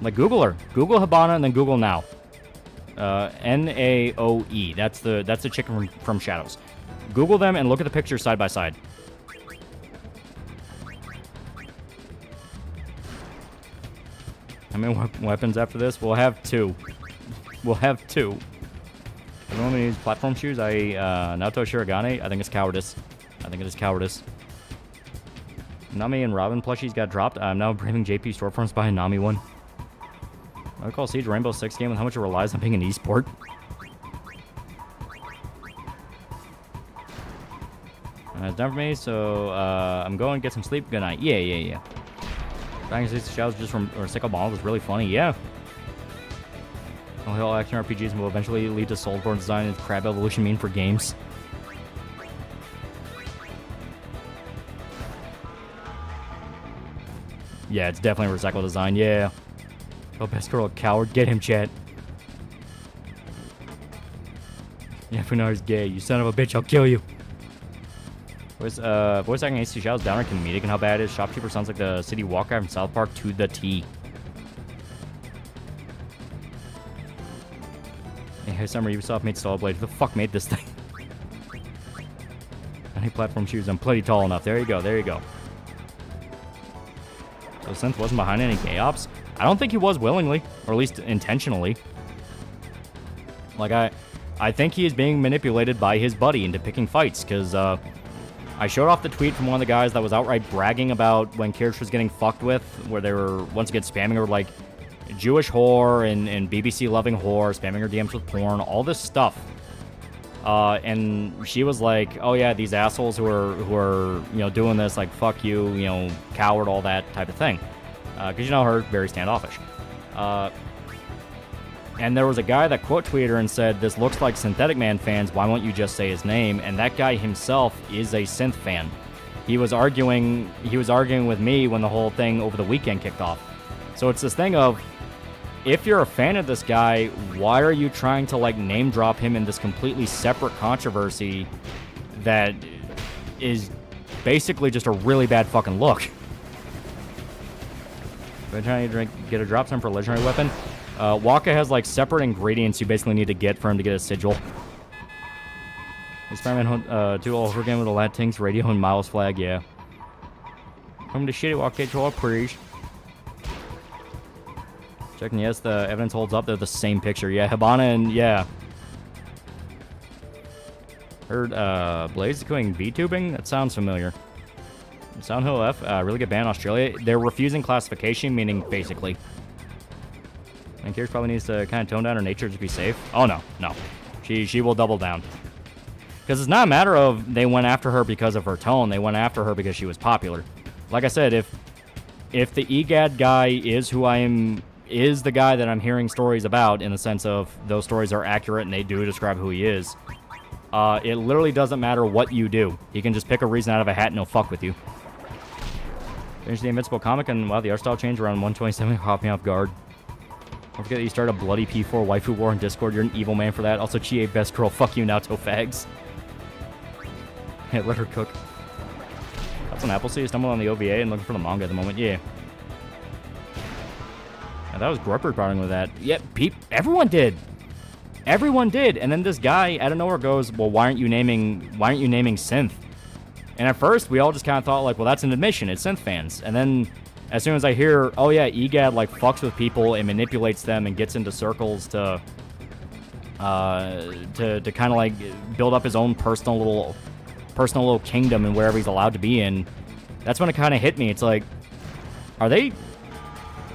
Like, Google her. Google Hibana and then Google now. Naoe. That's the chicken from Shadows. Google them and look at the pictures side by side. How many weapons after this? We'll have 2. We'll have 2. I don't want to use platform shoes. Naoto Shirogane. I think it's cowardice. I think it is cowardice. Nami and Robin plushies got dropped. I'm now braving JP storefronts behind Nami one. I would call Siege a Rainbow Six game with how much it relies on being an esport. It's done for me, so I'm going to get some sleep. Good night. Yeah. Dragon Six Shadows just from Sicko Ball was really funny. Yeah. All action RPGs will eventually lead to Soulsborne design and crab evolution mean for games. Yeah, it's definitely recycled design. Yeah. Oh, best girl, coward. Get him, chat. Yeah, Funar's gay. You son of a bitch, I'll kill you. Voice acting AC Shadows downright comedic and how bad it is. Shopkeeper sounds like the city walker from South Park to the T. Hey, Summer, Ubisoft made Stall Blade. Who the fuck made this thing? I need platform shoes. I'm plenty tall enough. There you go. There you go. So Synth wasn't behind any gay ops? I don't think he was willingly, or at least intentionally. Like, I think he is being manipulated by his buddy into picking fights, because I showed off the tweet from one of the guys that was outright bragging about when characters was getting fucked with, where they were once again spamming her like Jewish whore and BBC loving whore, spamming her DMs with porn, all this stuff. And she was like, "Oh yeah, these assholes who are doing this, like fuck you, coward, all that type of thing." Because her very standoffish. And there was a guy that quote tweeted her and said, "This looks like Synthetic Man fans. Why won't you just say his name?" And that guy himself is a synth fan. He was arguing with me when the whole thing over the weekend kicked off. So it's this thing of, if you're a fan of this guy, why are you trying to like name drop him in this completely separate controversy that is basically just a really bad fucking look? I'm trying to get a drop time for a legendary weapon. Waka has like separate ingredients you basically need to get for him to get a sigil. Spider-Man 2 all over again with a Latinx radio and Miles flag, yeah. Come to shitty Waka to our priest. Checking, yes, the evidence holds up. They're the same picture. Yeah, Hibana and, yeah. Heard Blaze doing VTubing? That sounds familiar. Soundhill F, really good band in Australia. They're refusing classification, meaning basically. And Kyr's probably needs to kind of tone down her nature to be safe. Oh, no. She will double down. Because it's not a matter of they went after her because of her tone. They went after her because she was popular. Like I said, if the EGAD guy is the guy that I'm hearing stories about, in the sense of those stories are accurate and they do describe who he is, it literally doesn't matter what you do. He can just pick a reason out of a hat and he'll fuck with you. Finish the Invincible comic, and wow, the art style change around 127 caught me off guard. Don't forget that you started a bloody P4 waifu war in Discord. You're an evil man for that. Also, Chie, best girl. Fuck you, Naoto fags. Hey, let her cook. That's an Appleseed. Stumbled on the OVA and looking for the manga at the moment. Yeah. And that was Grupper parting with that. Yep, everyone did. Everyone did. And then this guy out of nowhere goes, "Well, why aren't you naming Synth?" And at first, we all just kind of thought, like, well, that's an admission. It's Synth fans. And then as soon as I hear, oh yeah, EGAD like fucks with people and manipulates them and gets into circles to kind of like build up his own personal little kingdom and wherever he's allowed to be in, that's when it kind of hit me. It's like, are they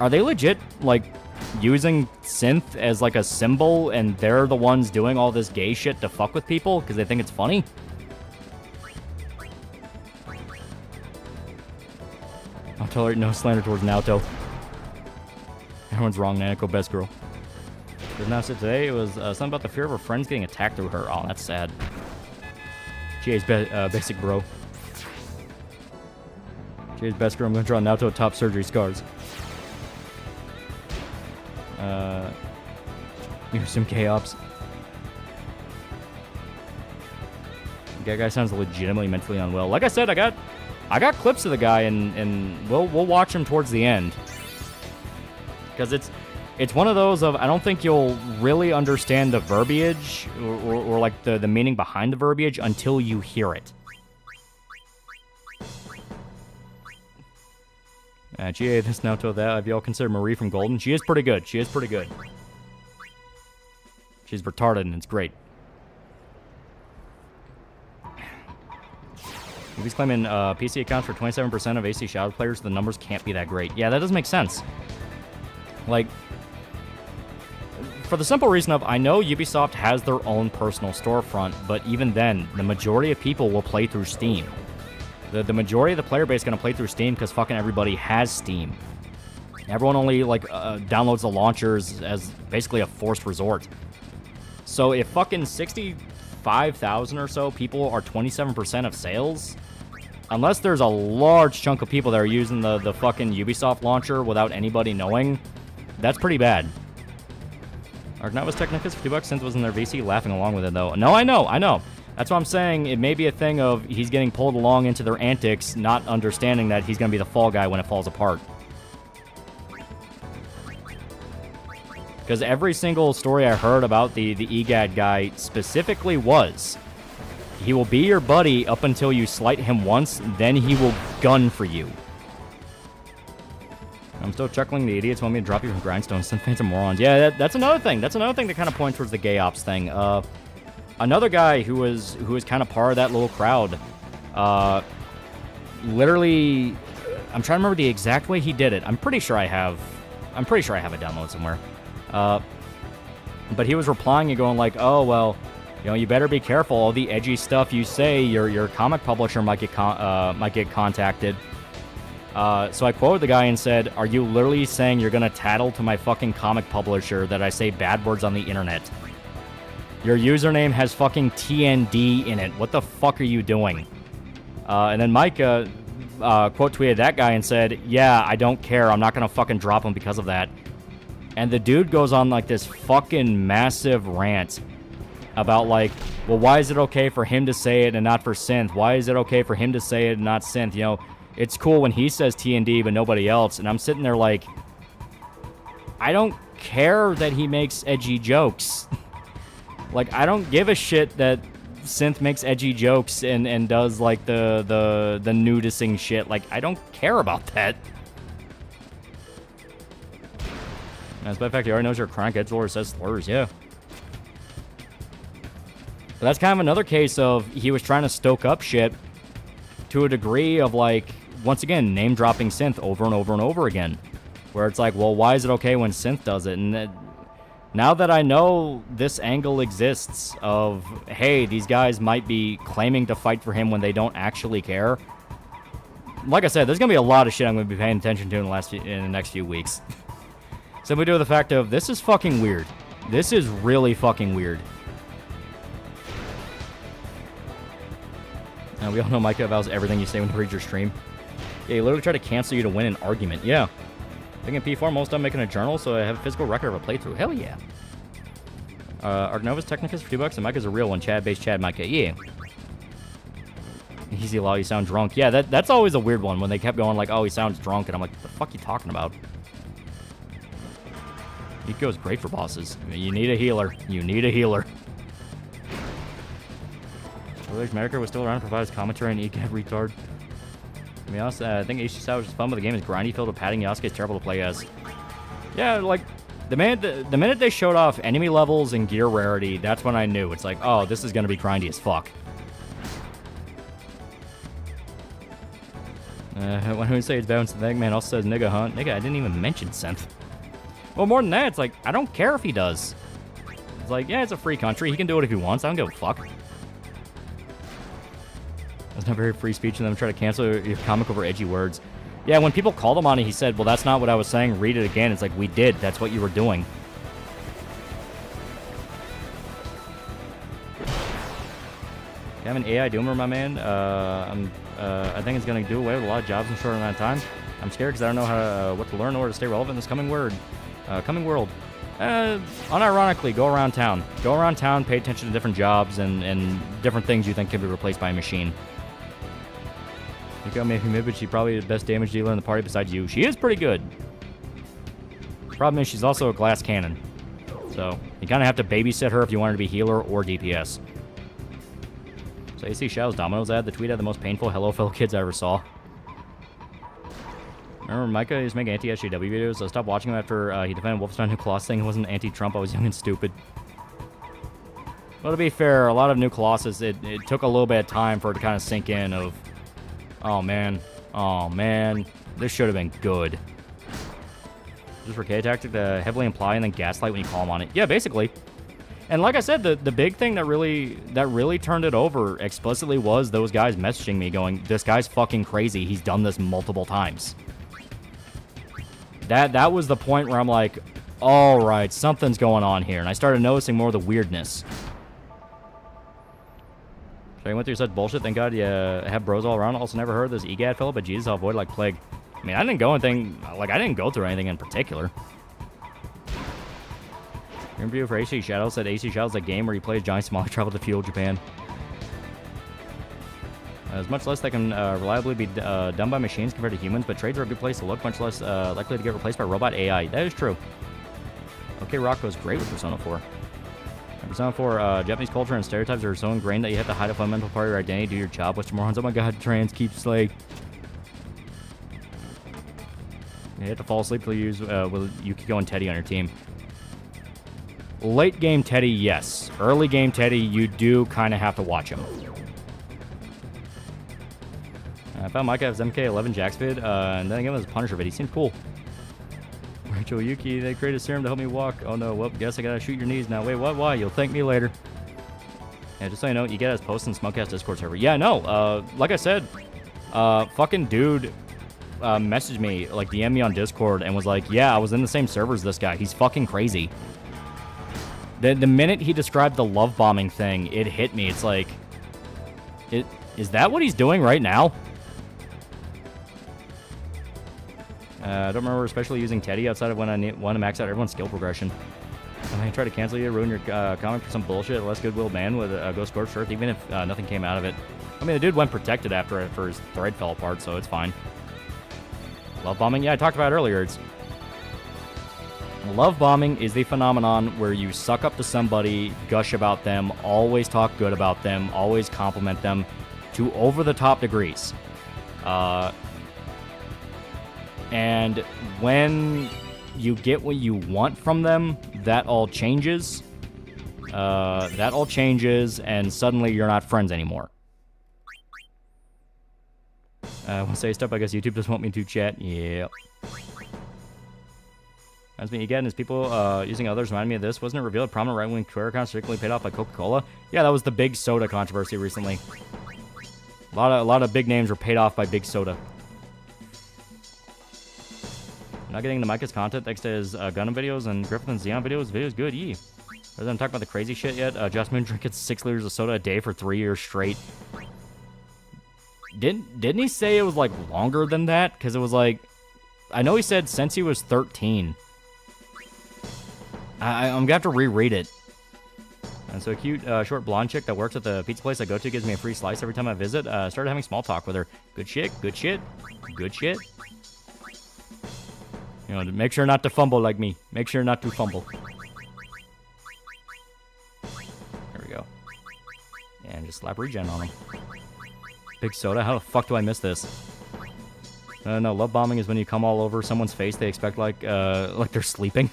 legit like using synth as like a symbol and they're the ones doing all this gay shit to fuck with people because they think it's funny? I'll tolerate no slander towards Naoto. Everyone's wrong, Nanako, best girl. Because now said today it was something about the fear of her friends getting attacked through her. Oh, that's sad. GA's basic bro. GA's best girl. I'm gonna draw Naoto top surgery scars. Here's some K-ops. That guy sounds legitimately mentally unwell. Like I said, I got clips of the guy, and we'll watch him towards the end. Because it's one of those of, I don't think you'll really understand the verbiage or like the meaning behind the verbiage until you hear it. GA, this now to that. Have y'all considered Marie from Golden? She is pretty good. She is pretty good. She's retarded and it's great. He's claiming PC accounts for 27% of AC Shadow players. The numbers can't be that great. Yeah, that doesn't make sense. Like, for the simple reason of, I know Ubisoft has their own personal storefront, but even then, the majority of people will play through Steam. The majority of the player base is going to play through Steam because fucking everybody has Steam. Everyone only, like, downloads the launchers as basically a forced resort. So if fucking 65,000 or so people are 27% of sales, unless there's a large chunk of people that are using the fucking Ubisoft launcher without anybody knowing, that's pretty bad. Arknot was Technicus for $2. Synth was in their VC, laughing along with it, though. No, I know. That's what I'm saying. It may be a thing of he's getting pulled along into their antics, not understanding that he's going to be the fall guy when it falls apart. Because every single story I heard about the EGAD guy specifically was, he will be your buddy up until you slight him once, then he will gun for you. I'm still chuckling. The idiots want me to drop you from Grindstone. Some fans are morons. Yeah, that's another thing. That's another thing that kind of points towards the gay ops thing. Another guy who was kind of part of that little crowd, literally, I'm trying to remember the exact way he did it. I'm pretty sure I have it downloaded somewhere. But he was replying and going like, "Oh well, you know, you better be careful. All the edgy stuff you say, your comic publisher might get contacted." So I quoted the guy and said, "Are you literally saying you're gonna tattle to my fucking comic publisher that I say bad words on the internet? Your username has fucking TND in it. What the fuck are you doing?" And then Mike quote tweeted that guy and said, "Yeah, I don't care. I'm not gonna fucking drop him because of that." And the dude goes on like this fucking massive rant about like, well, why is it okay for him to say it and not for Synth? Why is it okay for him to say it and not Synth? You know, it's cool when he says TND but nobody else. And I'm sitting there like, I don't care that he makes edgy jokes. Like, I don't give a shit that Synth makes edgy jokes and does like the nudising shit. Like, I don't care about that. As a matter of fact, he already knows you're a chronic edge lord, says slurs, yeah. But that's kind of another case of he was trying to stoke up shit to a degree of, like, once again, name-dropping Synth over and over and over again. Where it's like, well, why is it okay when Synth does it? And now that I know this angle exists of, hey, these guys might be claiming to fight for him when they don't actually care. Like I said, there's going to be a lot of shit I'm going to be paying attention to in the next few weeks. Simply due to the fact of, this is fucking weird. This is really fucking weird. Now, we all know Micah vows everything you say when you read your stream. Yeah, he literally tried to cancel you to win an argument. Yeah. I think in P4, I'm almost done making a journal, so I have a physical record of a playthrough. Hell yeah. Arknova's Technicus for $2, and Micah's a real one. Chad-based Chad Micah. Yeah. Easy law, you sound drunk. Yeah, that's always a weird one when they kept going like, oh, he sounds drunk, and I'm like, what the fuck are you talking about? Eco is great for bosses. You need a healer. You need a healer. Village America was still around to provide his commentary on ECAD retard. To be honest, I think AC Savage is fun, but the game is grindy, filled with padding. Yasuke is terrible to play as. Yeah, like, the minute they showed off enemy levels and gear rarity, that's when I knew. It's like, oh, this is going to be grindy as fuck. When we say it's balanced, the man also says nigga, huh? Nigga, I didn't even mention synth. Well, more than that, it's like, I don't care if he does. It's like, yeah, it's a free country. He can do it if he wants. I don't give a fuck. That's not very free speech, and then try to cancel your comic over edgy words. Yeah, when people called him on it, he said, well, that's not what I was saying. Read it again. It's like, we did. That's what you were doing. You have an AI doomer, my man. I think it's going to do away with a lot of jobs in a short amount of time. I'm scared because I don't know what to learn or to stay relevant in this coming world. Unironically, go around town. Go around town, pay attention to different jobs and different things you think can be replaced by a machine. Miko may be mid, but she's probably the best damage dealer in the party besides you. She is pretty good. Problem is, she's also a glass cannon. So, you kind of have to babysit her if you want her to be healer or DPS. So, AC Shadow's Domino's ad. The tweet had the most painful hello fellow kids I ever saw. Remember, Micah is making anti-SJW videos, so I stopped watching him after he defended Wolfenstein New Colossus saying it wasn't anti-Trump. I was young and stupid. Well, to be fair, a lot of New Colossus, it took a little bit of time for it to kind of sink in of, oh man, this should have been good. Just for K tactic to heavily imply and then gaslight when you call him on it. Yeah, basically. And like I said, the big thing that really turned it over explicitly was those guys messaging me going, this guy's fucking crazy. He's done this multiple times. That was the point where I'm like, all right, something's going on here. And I started noticing more of the weirdness. So I went through such bullshit. Thank God you have bros all around. Also never heard this EGAD fellow, but Jesus, I'll avoid like plague. I mean, I didn't go through anything in particular. Interview for AC Shadow said AC Shadow's a game where you play as giant small travel to feudal Japan. There's much less that can reliably be done by machines compared to humans, but trades are a good place to look, much less likely to get replaced by robot AI. That is true. Okay, Rock goes great with Persona 4. In Persona 4, Japanese culture and stereotypes are so ingrained that you have to hide a fundamental part of your identity to do your job. What's morons? Oh my god, trans keeps like... You have to fall asleep till you use with Yukiko and Teddy on your team. Late game Teddy, yes. Early game Teddy, you do kind of have to watch him. I found Micah has MK11 Jax vid, and then again with his Punisher vid. He seemed cool. Rachel Yuki, they created a serum to help me walk. Oh no, well, guess I gotta shoot your knees now. Wait, what? Why? You'll thank me later. Yeah, just so you know, you get us posts in Smokecast Discord server. Yeah, no, like I said, fucking dude messaged me, like DM me on Discord and was like, yeah, I was in the same server as this guy. He's fucking crazy. The minute he described the love bombing thing, it hit me. It's like, is that what he's doing right now? I don't remember especially using Teddy outside of when I want to max out everyone's skill progression. I try to cancel you, ruin your comment for some bullshit. A less goodwill man with a Ghost Scorched Earth, even if nothing came out of it. I mean, the dude went protected after his thread fell apart, so it's fine. Love bombing? Yeah, I talked about it earlier. Love bombing is the phenomenon where you suck up to somebody, gush about them, always talk good about them, always compliment them to over-the-top degrees. And when you get what you want from them, that all changes. And suddenly you're not friends anymore. I want to say stuff, I guess YouTube doesn't want me to chat. Yeah. Reminds me again, is people using others remind me of this. Wasn't it revealed prominent right-wing Twitter accounts strictly paid off by Coca-Cola? Yeah, that was the big soda controversy recently. A lot of big names were paid off by big soda. Not getting the Micah's content thanks to his Gundam videos and Griffith and Xeon videos. Video's good, yee. Doesn't talk about the crazy shit yet. Just Moon drinking 6 liters of soda a day for 3 years straight. Didn't he say it was like longer than that? Because it was like, I know he said since he was 13. I'm gonna have to reread it. And so a cute short blonde chick that works at the pizza place I go to gives me a free slice every time I visit. Started having small talk with her. Good shit, good shit, good shit. You know, make sure not to fumble like me. Make sure not to fumble. There we go. And just slap regen on him. Big soda? How the fuck do I miss this? No, love bombing is when you come all over someone's face. They expect like they're sleeping.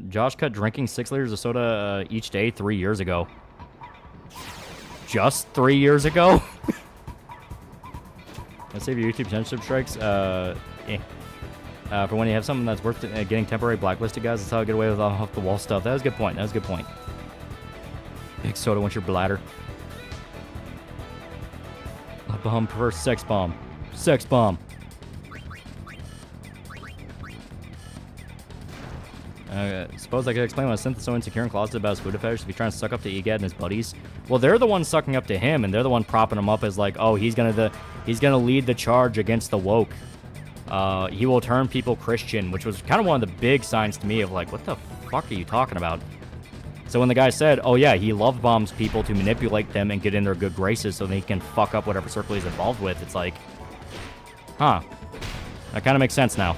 Josh cut drinking 6 liters of soda each day 3 years ago. Just 3 years ago? Let's save your YouTube censorship strikes. For when you have something that's worth getting temporary blacklisted, guys, that's how I get away with off-the-wall stuff. That was a good point. That was a good point. Big soda wants your bladder. A bomb prefers sex bomb. Sex bomb. Suppose I could explain why Synth is so insecure and closeted about his food fetish if he's trying to suck up to Egad and his buddies. Well, they're the ones sucking up to him, and they're the one propping him up as like, oh, he's gonna lead the charge against the woke. He will turn people Christian, which was kind of one of the big signs to me of like, what the fuck are you talking about? So when the guy said, oh yeah, he love bombs people to manipulate them and get in their good graces so they can fuck up whatever circle he's involved with, it's like, huh, that kind of makes sense now.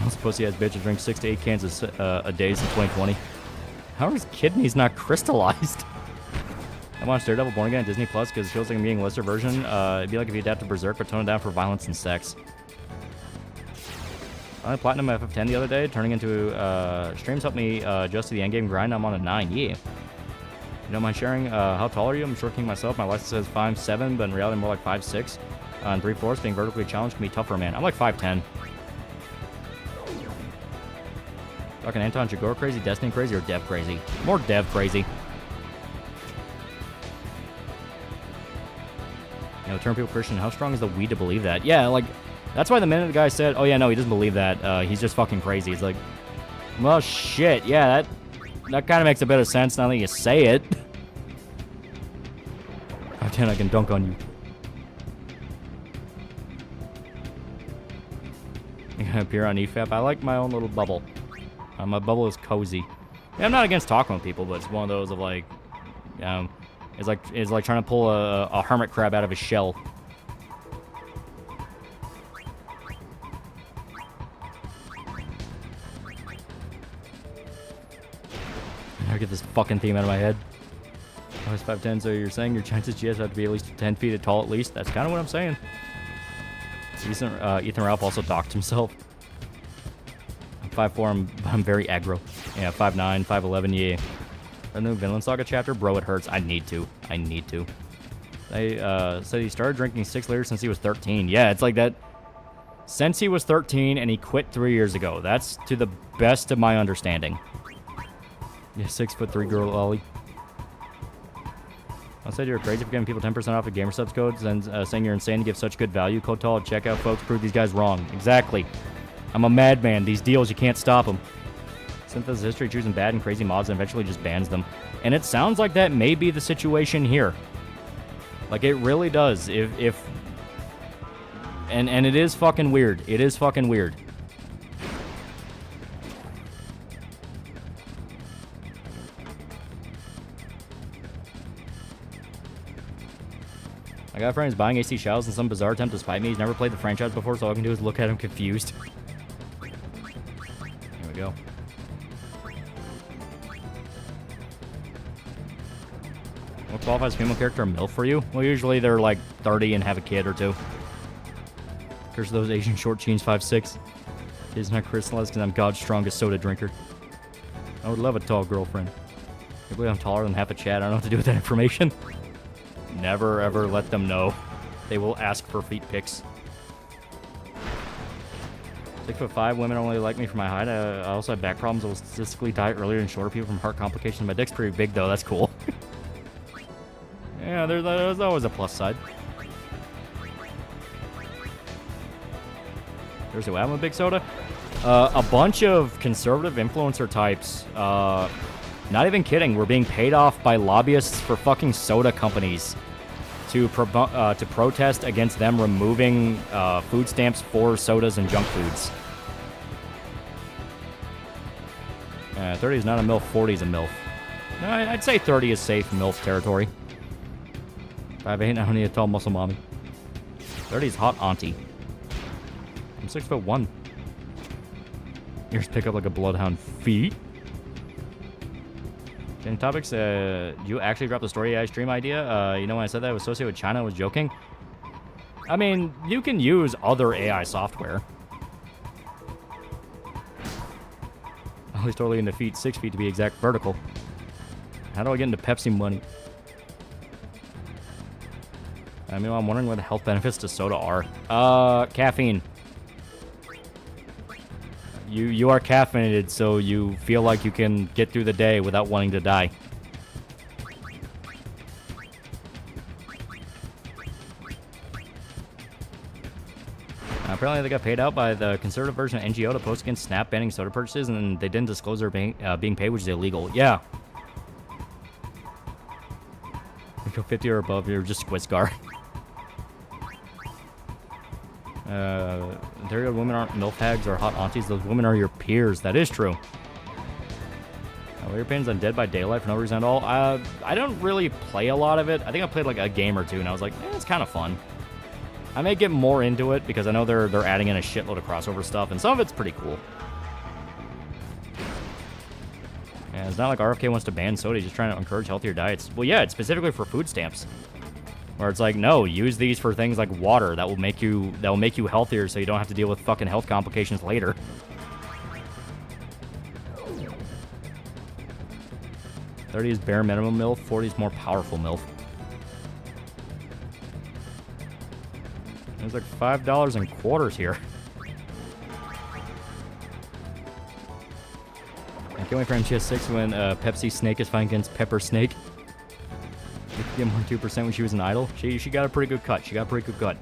This pussy-ass bitch will drink 6 to 8 cans a day since 2020. How are his kidneys not crystallized? I watched Daredevil Born Again on Disney Plus because it feels like I'm getting a lesser version. It'd be like if you adapted Berserk but toned it down for violence and sex. I platinum FF10 the other day, turning into streams helped me adjust to the endgame grind. I'm on a 9. Yeah. You don't mind sharing? How tall are you? I'm short king myself. My license says 5'7", but in reality I'm more like 5'6". On 3 floors, being vertically challenged can be tough for a man. I'm like 5'10". Fucking Anton Chigurh crazy, Destiny crazy, or Dev crazy? More Dev crazy. You know, turn people Christian. How strong is the weed to believe that? Yeah, like, that's why the minute the guy said, oh yeah, no, he doesn't believe that, he's just fucking crazy. He's like, well, shit, yeah, that kind of makes a bit of sense now that you say it. Oh, damn, I can dunk on you. You gonna appear on EFAP? I like my own little bubble. My bubble is cozy. Yeah, I'm not against talking with people, but it's one of those of like, it's like trying to pull a hermit crab out of his shell. I get this fucking theme out of my head. I was 5'10", so you're saying your chances GS have to be at least 10 feet tall at least? That's kind of what I'm saying. Ethan Ralph also docked himself. 5'4", I'm very aggro. Yeah, 5'9", 5'11", yeah. A new Vinland Saga chapter? Bro, it hurts. I need to. They said he started drinking 6 liters since he was 13. Yeah, it's like that. Since he was 13 and he quit 3 years ago. That's to the best of my understanding. Yeah, 6'3" girl Ollie. I said you're crazy for giving people 10% off of GamerSubs codes and saying you're insane to give such good value. Code Tall at checkout, folks. Prove these guys wrong. Exactly. I'm a madman. These deals, you can't stop them. Synth has a history of choosing bad and crazy mods and eventually just bans them. And it sounds like that may be the situation here. Like, it really does. And it is fucking weird. It is fucking weird. I got a friend who's buying AC Shells in some bizarre attempt to spite me. He's never played the franchise before, so all I can do is look at him confused. Here we go. What qualifies female character a MILF for you? Well, usually they're like 30 and have a kid or two. Curse those Asian short jeans 5'6". It's not crystallized because I'm God's strongest soda drinker. I would love a tall girlfriend. I believe I'm taller than half a chat. I don't know what to do with that information. Never ever let them know. They will ask for feet pics. 6'5", women only like me for my height. I also have back problems. I will statistically die earlier than shorter people from heart complications. My dick's pretty big though. That's cool. Yeah, there's always a plus side. There's who I'm a big soda. A bunch of conservative influencer types. Not even kidding. We're being paid off by lobbyists for fucking soda companies to protest against them removing food stamps for sodas and junk foods. 30 is not a MILF. 40 is a MILF. No, I'd say 30 is safe MILF territory. 5'8", I don't need a tall muscle mommy. 30 is hot auntie. I'm 6'1". Ears pick up like a bloodhound. Feet. Any topics? You actually dropped the story AI stream idea? You know when I said that I was associated with China, I was joking. I mean, you can use other AI software. Oh, he's totally into feet, 6 feet to be exact, vertical. How do I get into Pepsi money? I mean, I'm wondering what the health benefits to soda are. Caffeine. You are caffeinated, so you feel like you can get through the day without wanting to die. Apparently, they got paid out by the conservative version of NGO to post against Snap banning soda purchases, and they didn't disclose their being paid, which is illegal. Yeah. You go 50 or above, you're just Squiscar. There, women aren't MILF hags or hot aunties. Those women are your peers. That is true. What are your opinions on Dead by Daylight for no reason at all? I don't really play a lot of it. I think I played like a game or two, and I was like, it's kind of fun. I may get more into it because I know they're adding in a shitload of crossover stuff, and some of it's pretty cool. Yeah, it's not like RFK wants to ban soda. He's just trying to encourage healthier diets. Well, yeah, it's specifically for food stamps. Where it's like, no, use these for things like water that will make you healthier, so you don't have to deal with fucking health complications later. $30 is bare minimum MILF, 40 is more powerful MILF. There's like $5 in quarters here. I can't wait for MGS6 when Pepsi Snake is fighting against Pepper Snake. You could get more than 2% when she was an idol. She got a pretty good cut. She got a pretty good cut.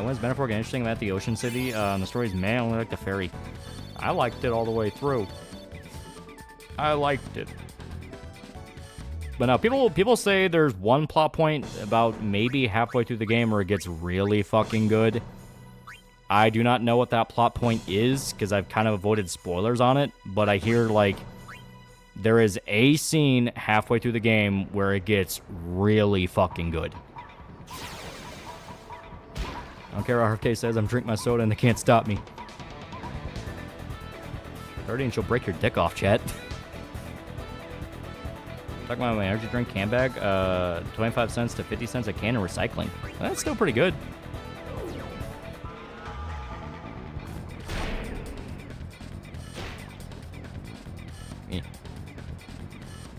When's Metaphor get interesting about the Ocean City? The story's man, I only like the ferry. I liked it all the way through. I liked it. But now, people say there's one plot point about maybe halfway through the game where it gets really fucking good. I do not know what that plot point is, because I've kind of avoided spoilers on it, but I hear, like, there is a scene halfway through the game where it gets really fucking good. I don't care what RFK says, I'm drinking my soda and they can't stop me. 30 and she'll break your dick off, chat. Talking about my energy drink can bag, 25 cents to 50 cents a can in recycling. That's still pretty good.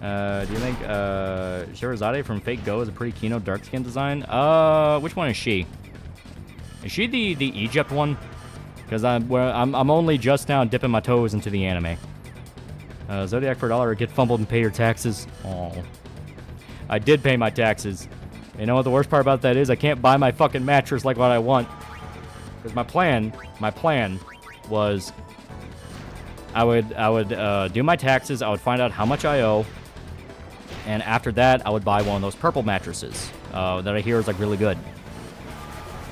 Do you think Sherazade from Fake Go is a pretty Kino dark skin design? Which one is she? Is she the Egypt one? Because I'm only just now dipping my toes into the anime. Zodiac for $1, get fumbled and pay your taxes. Oh, I did pay my taxes. You know what the worst part about that is? I can't buy my fucking mattress like what I want. Because my plan was I would do my taxes. I would find out how much I owe. And after that, I would buy one of those purple mattresses that I hear is like really good.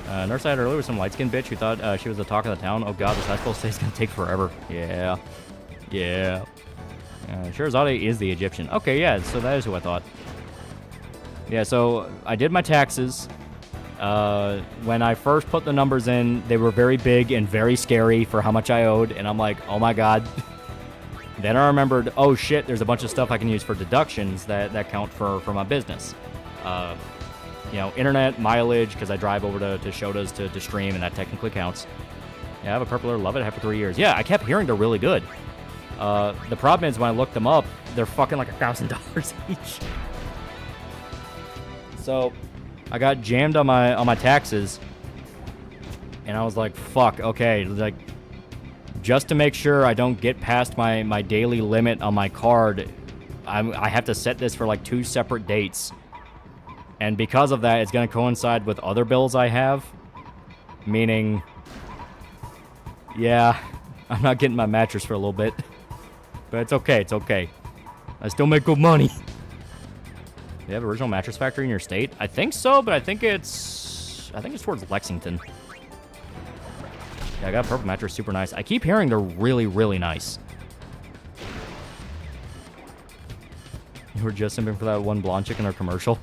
Nurse I had earlier was some light-skinned bitch who thought she was the talk of the town. Oh god, this high school stay is gonna take forever. Yeah. Sherazade is the Egyptian. Okay, yeah, so that is who I thought. Yeah, so I did my taxes. When I first put the numbers in, they were very big and very scary for how much I owed, and I'm like, oh my god. Then I remembered, oh shit, there's a bunch of stuff I can use for deductions that count for my business. You know, internet, mileage, because I drive over to Shota's to stream, and that technically counts. Yeah, I have a purple love it, I have for 3 years. Yeah, I kept hearing they're really good. The problem is when I looked them up, they're fucking like $1,000 each. So I got jammed on my taxes, and I was like, fuck, okay, like, just to make sure I don't get past my daily limit on my card, I have to set this for like 2 separate dates. And because of that, it's going to coincide with other bills I have. Meaning, yeah, I'm not getting my mattress for a little bit. But it's okay, it's okay. I still make good money. Do you have original mattress factory in your state? I think so, but I think it's towards Lexington. Yeah, I got a purple mattress, super nice. I keep hearing they're really, really nice. You were just simping for that one blonde chick in our commercial.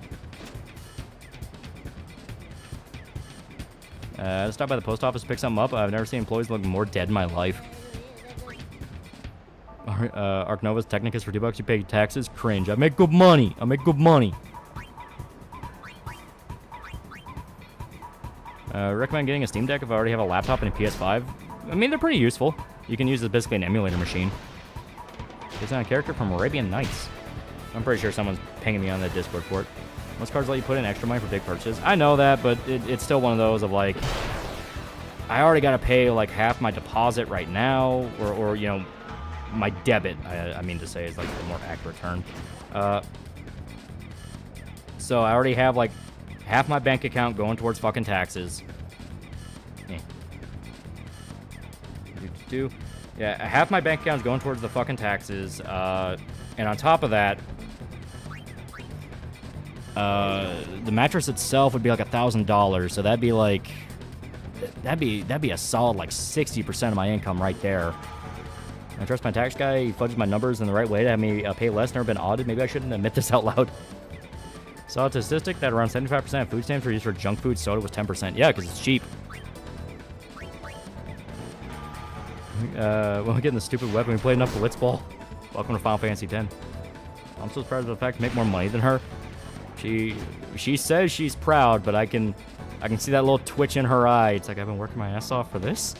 I stopped by the post office to pick something up. I've never seen employees look more dead in my life. Arc Nova's Technicus for $2. You pay taxes. Cringe. I make good money. Recommend getting a Steam Deck if I already have a laptop and a PS5. I mean, they're pretty useful. You can use it as basically an emulator machine. It's on a character from Arabian Nights. I'm pretty sure someone's pinging me on the Discord for it. Most cards let you put in extra money for big purchases. I know that, but it's still one of those of like, I already got to pay like half my deposit right now, or you know, my debit, I mean to say, is like the more accurate term. So I already have like half my bank account going towards fucking taxes. Yeah, half my bank account is going towards the fucking taxes, and on top of that, the mattress itself would be like $1,000, so that'd be a solid like 60% of my income right there. I trust my tax guy. He fudges my numbers in the right way to have me pay less. Never been audited. Maybe I shouldn't admit this out loud. Saw a statistic that around 75% of food stamps were used for junk food. Soda was 10%. Yeah, because it's cheap. When we get in the stupid weapon, we played enough Blitzball. Welcome to Final Fantasy X. I'm so proud of the fact to make more money than her. She says she's proud, but I can see that little twitch in her eye. It's like, I've been working my ass off for this.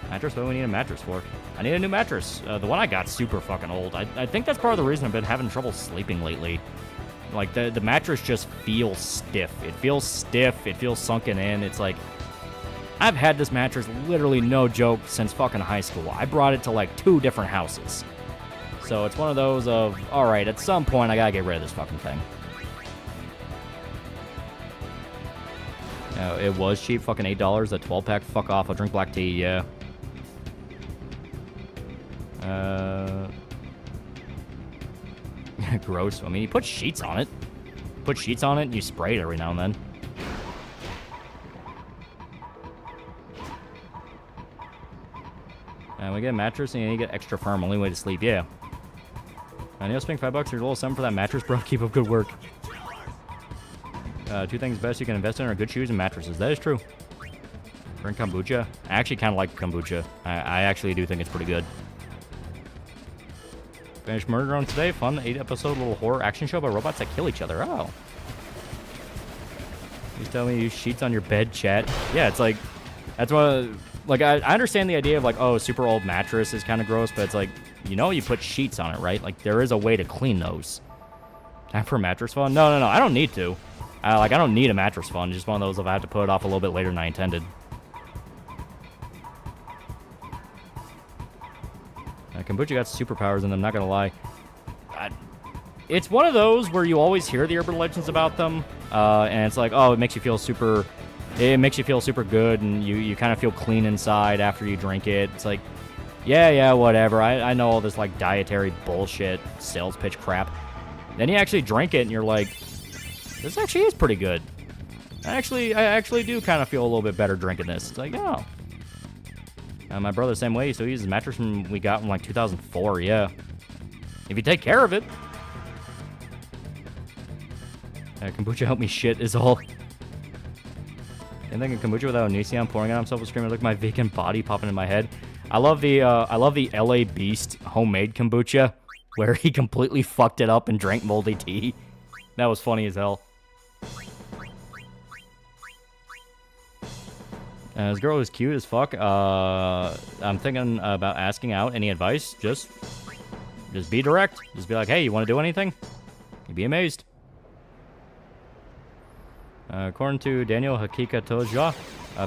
Mattress? What do we need a mattress for? I need a new mattress. The one I got's super fucking old. I think that's part of the reason I've been having trouble sleeping lately. Like, the mattress just feels stiff. It feels stiff. It feels sunken in. It's like, I've had this mattress, literally no joke, since fucking high school. I brought it to like 2 different houses. So it's one of those of, alright, at some point I gotta get rid of this fucking thing. It was cheap, fucking $8, a 12-pack, fuck off, I'll drink black tea, yeah. Gross. I mean, you put sheets on it. Put sheets on it and you spray it every now and then. And we get a mattress and you get extra firm. Only way to sleep, yeah. And you'll spend $5 or a little something for that mattress, bro. Keep up good work. 2 things best you can invest in are good shoes and mattresses. That is true. Drink kombucha. I actually kind of like kombucha. I actually do think it's pretty good. Finished Murder Drone today. Fun 8-episode little horror action show about robots that kill each other. Oh. You tell me you use sheets on your bed, chat. Yeah, it's like, that's what, like, I understand the idea of like, oh, super old mattress is kind of gross, but it's like, you know, you put sheets on it, right? Like, there is a way to clean those. Time for a mattress fund? No, I don't need to. I don't need a mattress fund. Just one of those if I have to put it off a little bit later than I intended. Kombucha got superpowers, and I'm not gonna lie. It's one of those where you always hear the urban legends about them, and it's like, oh, it makes you feel super good, and you kind of feel clean inside after you drink it. It's like, yeah, whatever. I know all this like dietary bullshit, sales pitch crap. Then you actually drink it, and you're like, this actually is pretty good. I actually do kind of feel a little bit better drinking this. It's like, oh. My brother the same way. He still uses a mattress we got in like 2004. Yeah. If you take care of it. Kombucha helped me shit is all. Can't think of kombucha without Onision pouring on himself and screaming, look at my vacant body popping in my head. I love the LA Beast homemade kombucha where he completely fucked it up and drank moldy tea. That was funny as hell. This girl is cute as fuck. I'm thinking about asking out. Any advice? Just be direct. Just be like, hey, you want to do anything? You'd be amazed. According to Daniel Hakika Toja,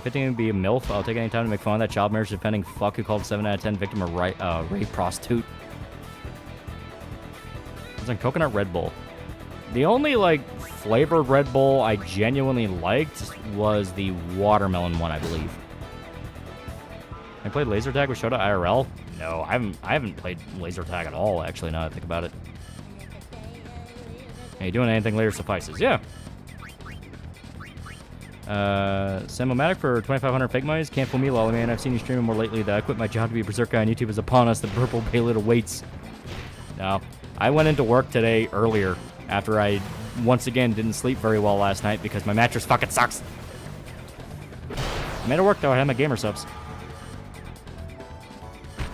15 would be a MILF. I'll take any time to make fun of that child marriage defending fuck who called 7 out of 10 victim a rape prostitute. It's on coconut Red Bull. The only, like, flavored Red Bull I genuinely liked was the watermelon one, I believe. I played laser tag with Shota IRL? No, I haven't played laser tag at all, actually, now that I think about it. Hey, doing anything later suffices. Yeah. Samomatic for 2,500 fake monies. Can't fool me, lolly man. I've seen you streaming more lately that I quit my job to be a berserker on YouTube is upon us. The purple payload awaits. No. I went into work today earlier after I, once again, didn't sleep very well last night because my mattress fucking sucks. I made it work, though. I had my gamer subs.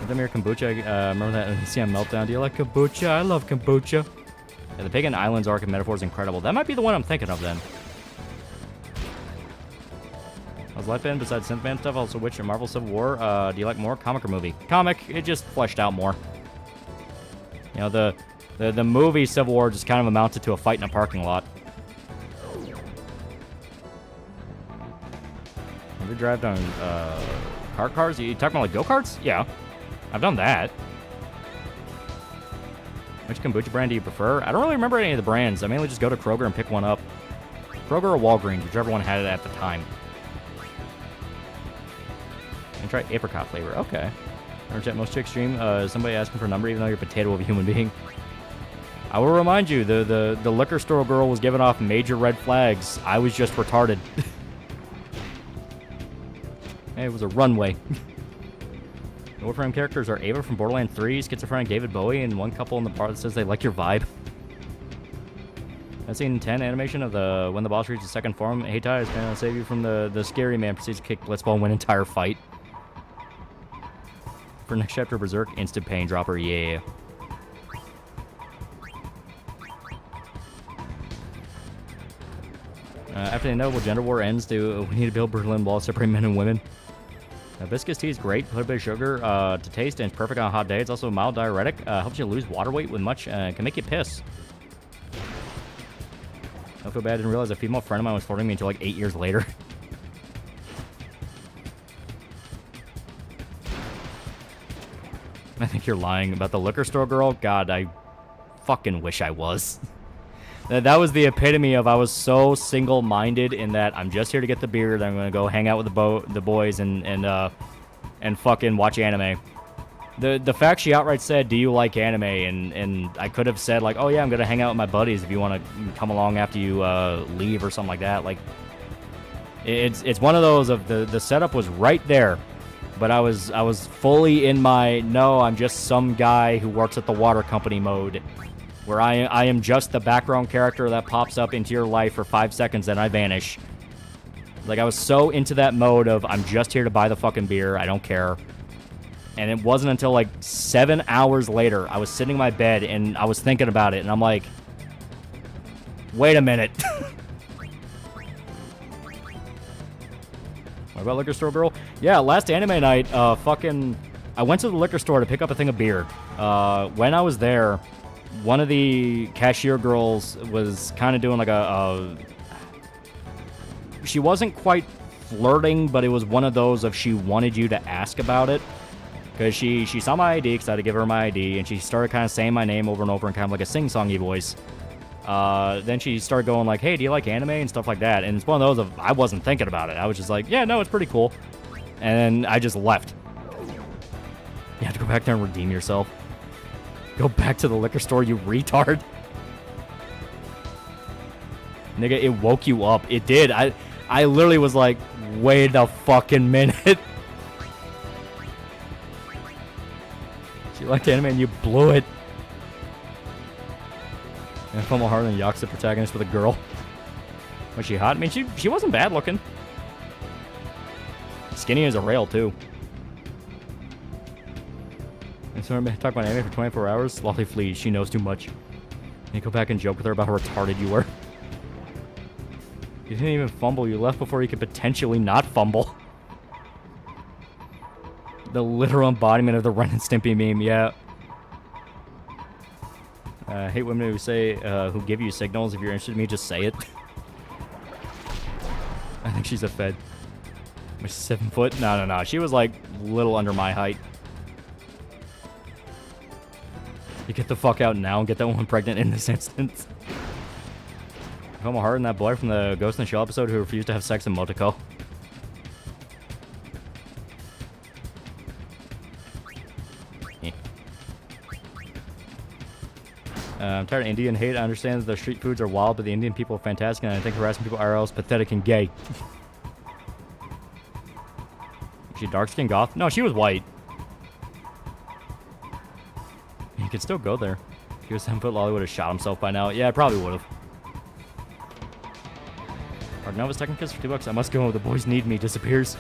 Vladimir Kombucha, remember that NCM Meltdown? Do you like kombucha? I love kombucha. Yeah, the Pagan Islands arc of metaphor is incredible. That might be the one I'm thinking of then. How's life been besides Synthman stuff? Also, Witcher and Marvel Civil War. Do you like more comic or movie? Comic, it just fleshed out more. You know, the movie Civil War just kind of amounted to a fight in a parking lot. Have you drive down kart cars? You talking about like go-karts? Yeah, I've done that. Which kombucha brand do you prefer? I don't really remember any of the brands. I mainly just go to Kroger and pick one up. Kroger or Walgreens, whichever one had it at the time. And try apricot flavor. Okay. Most chicks stream somebody asking for a number even though you're a potato of a human being. I will remind you, the liquor store girl was giving off major red flags. I was just retarded. Hey, it was a runway. The Warframe characters are Ava from Borderlands 3, schizophrenic David Bowie, and one couple in the bar that says they like your vibe. I've seen 10 animation of the when the boss reaches second form. Hey Ty, is gonna save you from the scary man proceeds to kick Blitzball and win entire fight. For next chapter Berserk, instant pain dropper, yeah. After the inevitable gender war ends, we need to build Berlin Wall, separate men and women. Hibiscus tea is great. Put a bit of sugar to taste, and it's perfect on a hot day. It's also a mild diuretic. Helps you lose water weight with much. Can make you piss. I feel bad. I didn't realize a female friend of mine was flirting me until like 8 years later. I think you're lying about the liquor store girl. God, I fucking wish I was. That was the epitome of I was so single-minded in that I'm just here to get the beer, then I'm gonna go hang out with the boys and fucking watch anime. The fact she outright said, "Do you like anime?" and I could have said like, "Oh yeah, I'm gonna hang out with my buddies if you want to come along after you leave" or something like that. Like, it's one of those of the setup was right there, but I was fully in my no, I'm just some guy who works at the water company mode. Where I am just the background character that pops up into your life for 5 seconds and I vanish. Like, I was so into that mode of, I'm just here to buy the fucking beer, I don't care. And it wasn't until like 7 hours later, I was sitting in my bed and I was thinking about it, and I'm like, wait a minute. What about liquor store girl? Yeah, last anime night, I went to the liquor store to pick up a thing of beer. When I was there, one of the cashier girls was kind of doing like she wasn't quite flirting, but it was one of those of she wanted you to ask about it. Because she saw my ID, because I had to give her my ID, and she started kind of saying my name over and over in kind of like a sing-songy voice. Then she started going like, hey, do you like anime? And stuff like that. And it's one of those of, I wasn't thinking about it. I was just like, yeah, no, it's pretty cool. And then I just left. You have to go back there and redeem yourself. Go back to the liquor store, you retard. Nigga, it woke you up. It did. I literally was like, wait a fucking minute. She liked anime and you blew it. And fumble harder than Yakuza protagonist with a girl. Was she hot? I mean, she wasn't bad looking. Skinny as a rail, too. And so I'm talking about anime for 24 hours. Lolly flees. She knows too much. And you go back and joke with her about how retarded you were. You didn't even fumble. You left before you could potentially not fumble. The literal embodiment of the Ren and Stimpy meme, yeah. I hate women who say, who give you signals. If you're interested in me, just say it. I think she's a fed. Was she 7 foot? No. She was like a little under my height. You get the fuck out now and get that woman pregnant in this instance. Homo Hart and that boy from the Ghost in the Shell episode who refused to have sex in Motoko. I'm tired of Indian hate. I understand that the street foods are wild, but the Indian people are fantastic, and I think harassing people IRL is pathetic and gay. Is she dark-skinned goth? No, she was white. You could still go there. If he was 7 foot, Lolly would have shot himself by now. Yeah, I probably would have. Argnova's second kiss for $2. I must go. The boys need me. Disappears.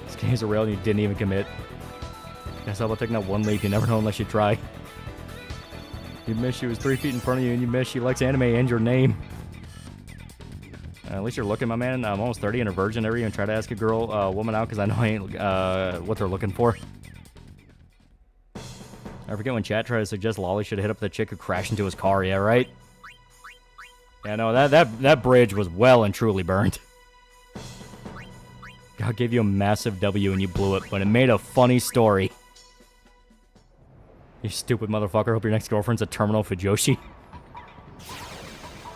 This game is a rail and you didn't even commit. Guess how about taking that one leap? You never know unless you try. You miss she was 3 feet in front of you, and you miss she likes anime and your name. At least you're looking, my man. I'm almost 30 and a virgin. Never even try to ask a woman out because I know I ain't what they're looking for. I forget when chat tried to suggest Lolly should hit up the chick who crashed into his car. Yeah, right? Yeah, no, that bridge was well and truly burned. God gave you a massive W and you blew it, but it made a funny story. You stupid motherfucker. Hope your next girlfriend's a terminal Fujoshi.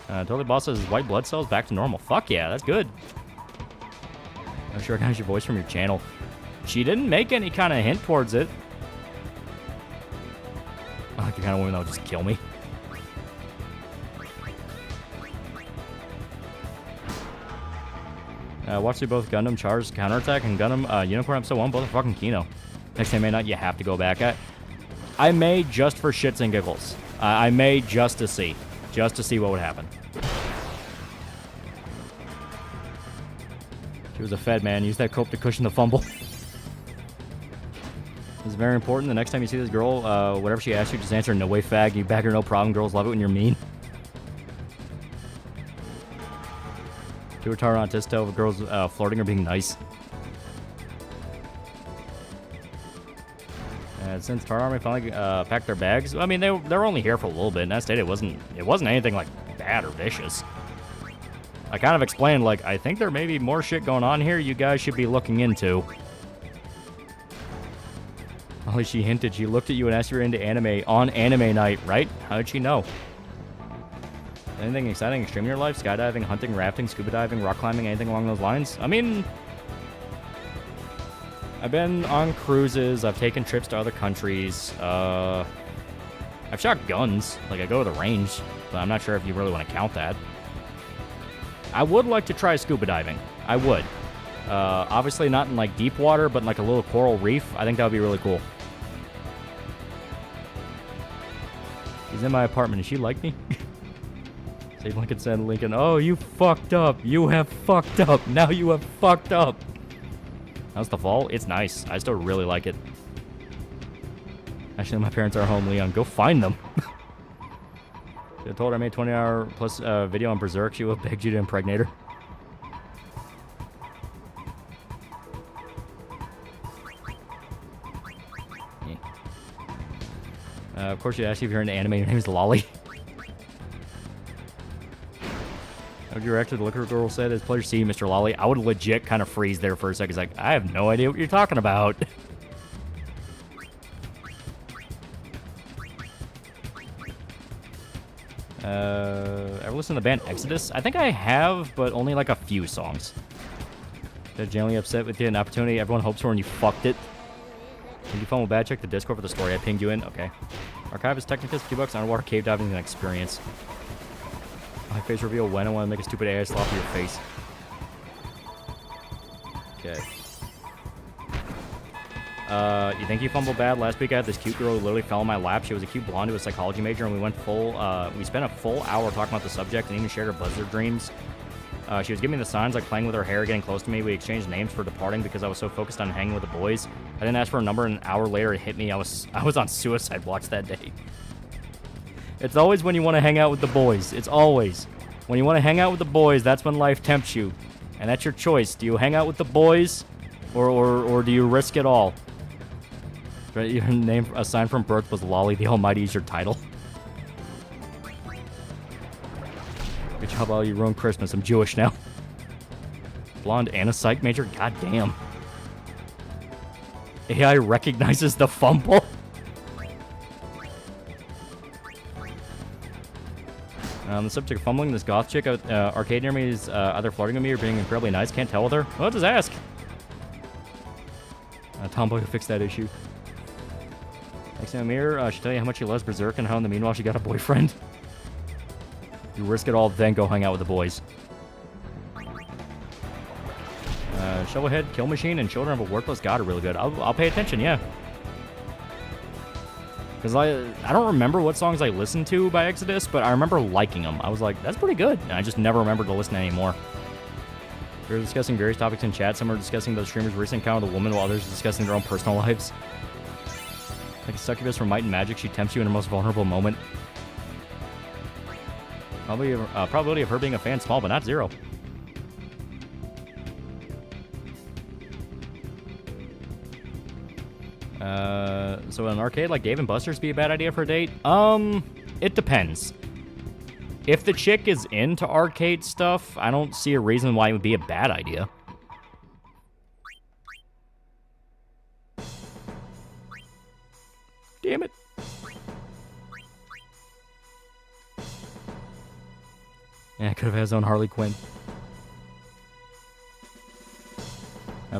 Totally Boss says white blood cells back to normal. Fuck yeah, that's good. I'm sure I recognize your voice from your channel. She didn't make any kind of hint towards it. I like the kind of woman that would just kill me. Watch through both Gundam Char's Counterattack and Gundam Unicorn Episode 1. Both are fucking Kino. Next time, may not, you have to go back. I may just for shits and giggles. I may just to see. Just to see what would happen. She was a fed man. Use that cope to cushion the fumble. It's very important. The next time you see this girl, whatever she asks you, just answer no way fag. You back her no problem. Girls love it when you're mean. Too retarded on Tisto of girls flirting or being nice. And since Tar Army finally packed their bags, I mean they were only here for a little bit. And that state it wasn't anything like bad or vicious. I kind of explained like I think there may be more shit going on here. You guys should be looking into. Only she hinted. She looked at you and asked you into anime on anime night, right? How did she know? Anything exciting, extreme in your life? Skydiving, hunting, rafting, scuba diving, rock climbing, anything along those lines? I mean, I've been on cruises. I've taken trips to other countries. I've shot guns. Like, I go to the range, but I'm not sure if you really want to count that. I would like to try scuba diving. I would. Obviously not in, like, deep water, but in, like, a little coral reef. I think that would be really cool. She's in my apartment. Does she like me? Save Lincoln said, Lincoln, oh, you fucked up. You have fucked up. Now you have fucked up. How's the fall? It's nice. I still really like it. Actually, my parents are home, Leon. Go find them. I told her I made 20-hour plus video on Berserk. She would have begged you to impregnate her. Yeah. Of course, you asked you if you're into anime. Your name is Lolly. How would you react to the liquor girl said? It's a pleasure to see you, Mr. Lolly. I would legit kind of freeze there for a second. It's like, I have no idea what you're talking about. Ever listen to the band Exodus? I think I have, but only like a few songs. They're generally upset with you. An opportunity everyone hopes for and you fucked it. Did you fumble bad? Check the Discord for the story. I pinged you in. Okay. Archivist Technicus, $2. Underwater cave diving and experience. My face reveal when I want to make a stupid AI slap to your face. Okay. You think you fumbled bad? Last week I had this cute girl who literally fell in my lap. She was a cute blonde who was a psychology major, and we went we spent a full hour talking about the subject and even shared her buzzard dreams. She was giving me the signs, like playing with her hair, getting close to me. We exchanged names for departing because I was so focused on hanging with the boys. I didn't ask for a number, and an hour later it hit me. I was on suicide watch that day. It's always when you want to hang out with the boys. It's always. When you want to hang out with the boys, that's when life tempts you. And that's your choice. Do you hang out with the boys, or do you risk it all? Your name assigned from birth was Lolly the Almighty is your title. Good job, all you ruined Christmas. I'm Jewish now. Blonde and a psych major? God damn. AI recognizes the fumble? On the subject of fumbling, this goth chick arcade near me is either flirting with me or being incredibly nice. Can't tell with her. Well, just ask. Tomboy will fix that issue. Next to Amir, she'll tell you how much she loves Berserk and how in the meanwhile she got a boyfriend. You risk it all, then go hang out with the boys. Shovelhead, Kill Machine, and Children of a Worthless God are really good. I'll pay attention, yeah. Because I don't remember what songs I listened to by Exodus, but I remember liking them. I was like, that's pretty good. And I just never remembered to listen anymore. We were discussing various topics in chat. Some are discussing the streamer's recent encounter with a woman, while others are discussing their own personal lives. succubus from Might and Magic. She tempts you in her most vulnerable moment. Probability of her being a fan small, but not 0. So an arcade like Dave & Buster's be a bad idea for a date? It depends. If the chick is into arcade stuff, I don't see a reason why it would be a bad idea. Damn it. Yeah, could have had his own Harley Quinn.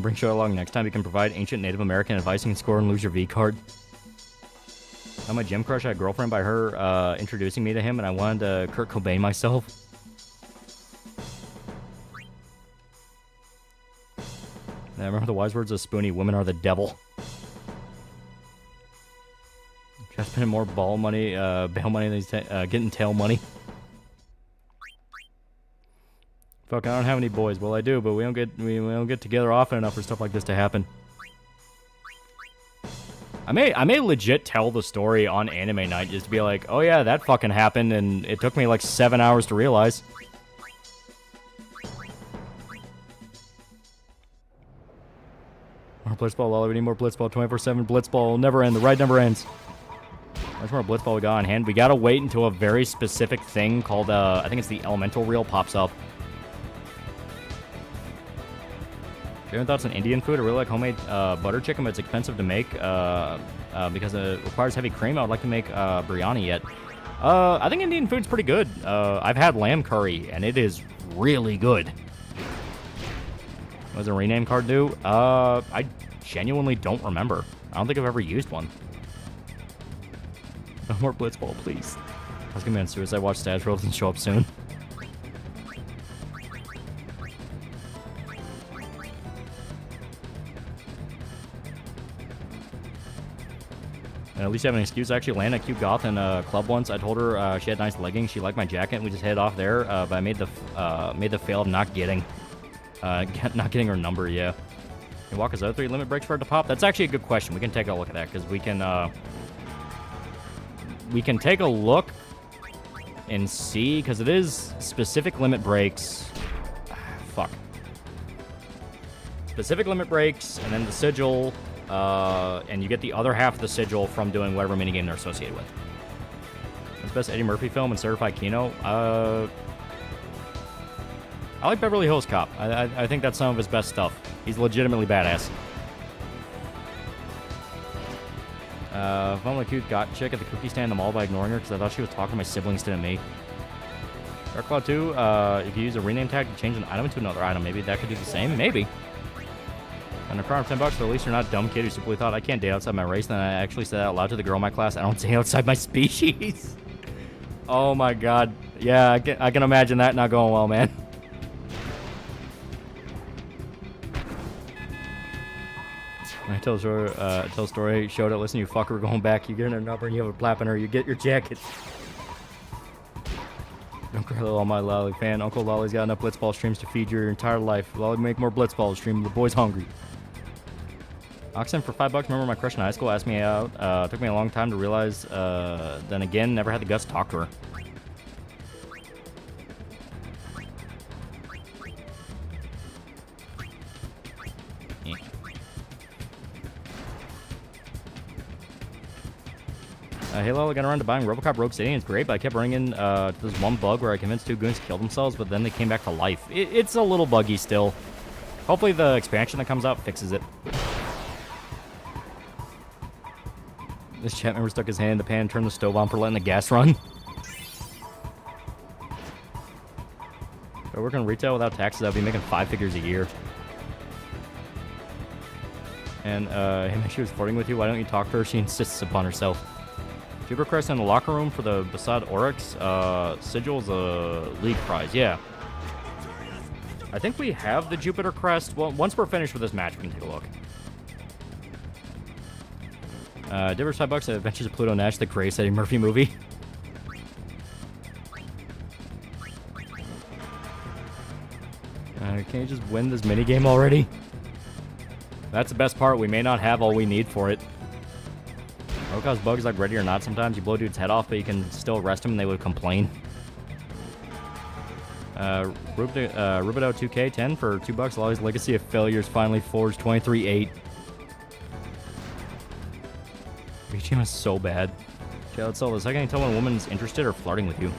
Bring show along next time. You can provide ancient Native American advice. You can score and lose your V card. I'm a gym crush. I had a girlfriend by her introducing me to him, and I wanted to Kurt Cobain myself. And I remember the wise words of Spoonie: women are the devil. Just spending more bail money than he's getting tail money. Fuck, I don't have any boys. Well, I do, but we don't get together often enough for stuff like this to happen. I may legit tell the story on anime night just to be like, oh yeah, that fucking happened, and it took me like 7 hours to realize. More Blitzball, Lolly. We need more Blitzball. 24/7 Blitzball will never end. The ride never ends. How much more Blitzball we got on hand? We gotta wait until a very specific thing called, I think it's the Elemental Reel pops up. Do you have any thoughts on Indian food? I really like homemade butter chicken, but it's expensive to make because it requires heavy cream. I would like to make biryani yet. I think Indian food's pretty good. I've had lamb curry, and it is really good. What does a rename card do? I genuinely don't remember. I don't think I've ever used one. No more Blitzball, please. I was gonna be on Suicide Watch stats rolls and show up soon. And at least you have an excuse. I actually landed at Cute Goth in a club once. I told her she had nice leggings. She liked my jacket, and we just headed off there. But I made the fail of not getting her number. Yeah. Can you walk us out 3 limit breaks for it to pop? That's actually a good question. We can take a look at that because we can take a look and see because it is specific limit breaks. Fuck. Specific limit breaks, and then the sigil. And you get the other half of the sigil from doing whatever minigame they're associated with. What's the best Eddie Murphy film and Certified Kino? I like Beverly Hills Cop. I think that's some of his best stuff. He's legitimately badass. Found a cute got chick at the cookie stand in the mall by ignoring her because I thought she was talking to my siblings instead of me. Dark Cloud 2, if you use a rename tag to change an item into another item, maybe that could do the same? Maybe. And a crown of $10, but at least you're not a dumb kid who simply thought I can't date outside my race. Then I actually said that out loud to the girl in my class. I don't date outside my species. Oh my god. Yeah, I can imagine that not going well, man. I tell a story, showed it, listen, you fucker, going back, you get her number and you have a plap in her, you get your jacket. Don't cry, little AlmightyLoli fan. Uncle Lolly's got enough Blitzball streams to feed your entire life. Lolly, make more Blitzball stream. The boy's hungry. Oxen for $5. Remember my crush in high school asked me out. Took me a long time to realize. Then again, never had the guts to talk to her. Yeah. Hey Lolo, got around to buying Robocop Rogue City, and it's great, but I kept running in this one bug where I convinced 2 goons to kill themselves, but then they came back to life. It's a little buggy still. Hopefully the expansion that comes out fixes it. This chat member stuck his hand in the pan and turned the stove on for letting the gas run. If I work in retail without taxes, I'd be making 5 figures a year. And, hey, she was flirting with you. Why don't you talk to her? She insists upon herself. Jupiter Crest in the locker room for the Basad Oryx. Sigil is a league prize. Yeah. I think we have the Jupiter Crest. Well, once we're finished with this match, we can take a look. Divers $5. Adventures of Pluto Nash, the greatest Eddie Murphy movie. Can you just win this minigame already? That's the best part. We may not have all we need for it. It'll cause bugs like Ready or Not sometimes. You blow dude's head off, but you can still arrest him and they would complain. Rubido 2K10 for $2. Lolly's Legacy of Failures finally forged 23-8. BGM is so bad. Okay, let's sell this. How can you tell when a woman's interested or flirting with you?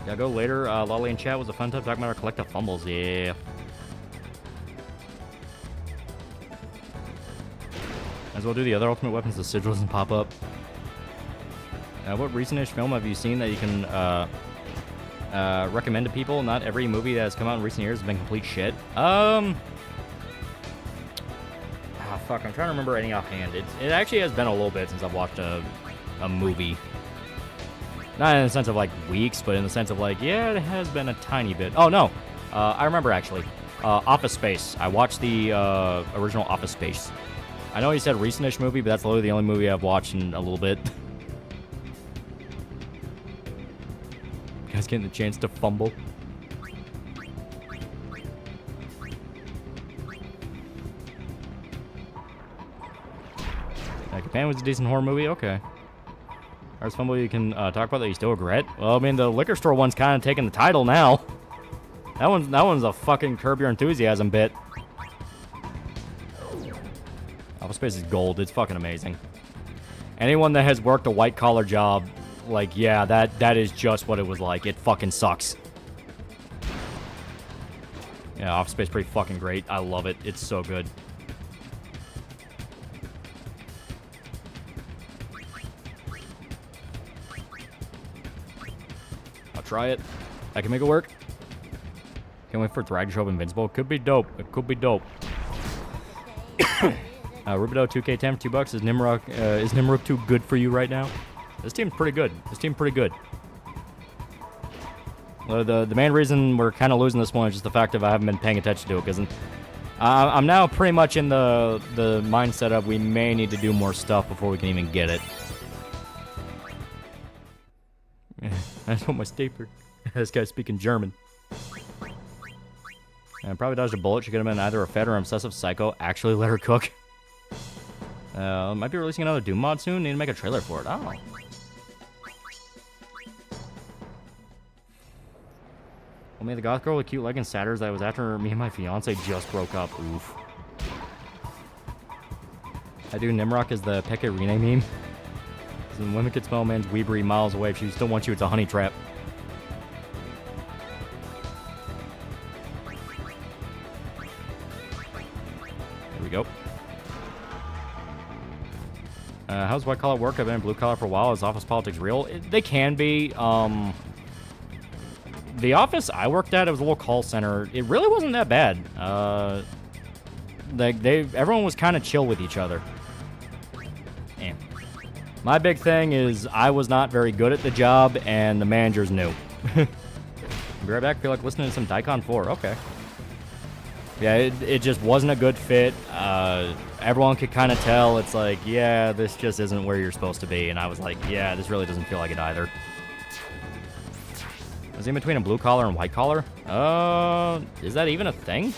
Yeah, go later. Lolly in chat was a fun time talking about our collective fumbles. Yeah. As well do the other ultimate weapons. The sigil doesn't pop up. What recent-ish film have you seen that you can recommend to people? Not every movie that has come out in recent years has been complete shit. Fuck, I'm trying to remember any offhand. It actually has been a little bit since I've watched a movie. Not in the sense of, like, weeks, but in the sense of, like, yeah, it has been a tiny bit. Oh, no. I remember, actually. Office Space. I watched the original Office Space. I know you said recent-ish movie, but that's literally the only movie I've watched in a little bit. You guys getting the chance to fumble. Japan was a decent horror movie? Okay. There's fumble you can talk about that you still regret? Well, I mean, the liquor store one's kind of taking the title now. That one's a fucking Curb Your Enthusiasm bit. Office Space is gold. It's fucking amazing. Anyone that has worked a white-collar job, like, yeah, that is just what it was like. It fucking sucks. Yeah, Office Space is pretty fucking great. I love it. It's so good. Try it. I can make it work. Can't wait for Drag Show of Invincible. Could be dope. It could be dope. Rubido 2K10 for $2. Is Nimrook too good for you right now? This team's pretty good. The main reason we're kind of losing this one is just the fact that I haven't been paying attention to it, because I'm now pretty much in the mindset of we may need to do more stuff before we can even get it. That's what my stapler. This guy's speaking German. And probably dodged a bullet. She could have been either a fed or an obsessive psycho. Actually let her cook. Might be releasing another Doom mod soon. Need to make a trailer for it. Oh. Well, me, the goth girl with cute leg and satyrs that was after me and my fiance just broke up. Oof. I do Nimrock as the Pecorine meme. And women could smell a man's weebery miles away. If she still wants you, it's a honey trap. There we go. How's white collar work? I've been in blue collar for a while. Is office politics real? They can be. The office I worked at, it was a little call center. It really wasn't that bad. Everyone was kind of chill with each other. Yeah. My big thing is I was not very good at the job, and the managers knew. Be right back. Feel like listening to some Daikon 4. Okay. Yeah, it just wasn't a good fit. Everyone could kind of tell. It's like, yeah, this just isn't where you're supposed to be. And I was like, yeah, this really doesn't feel like it either. Was he in between a blue collar and white collar? Is that even a thing?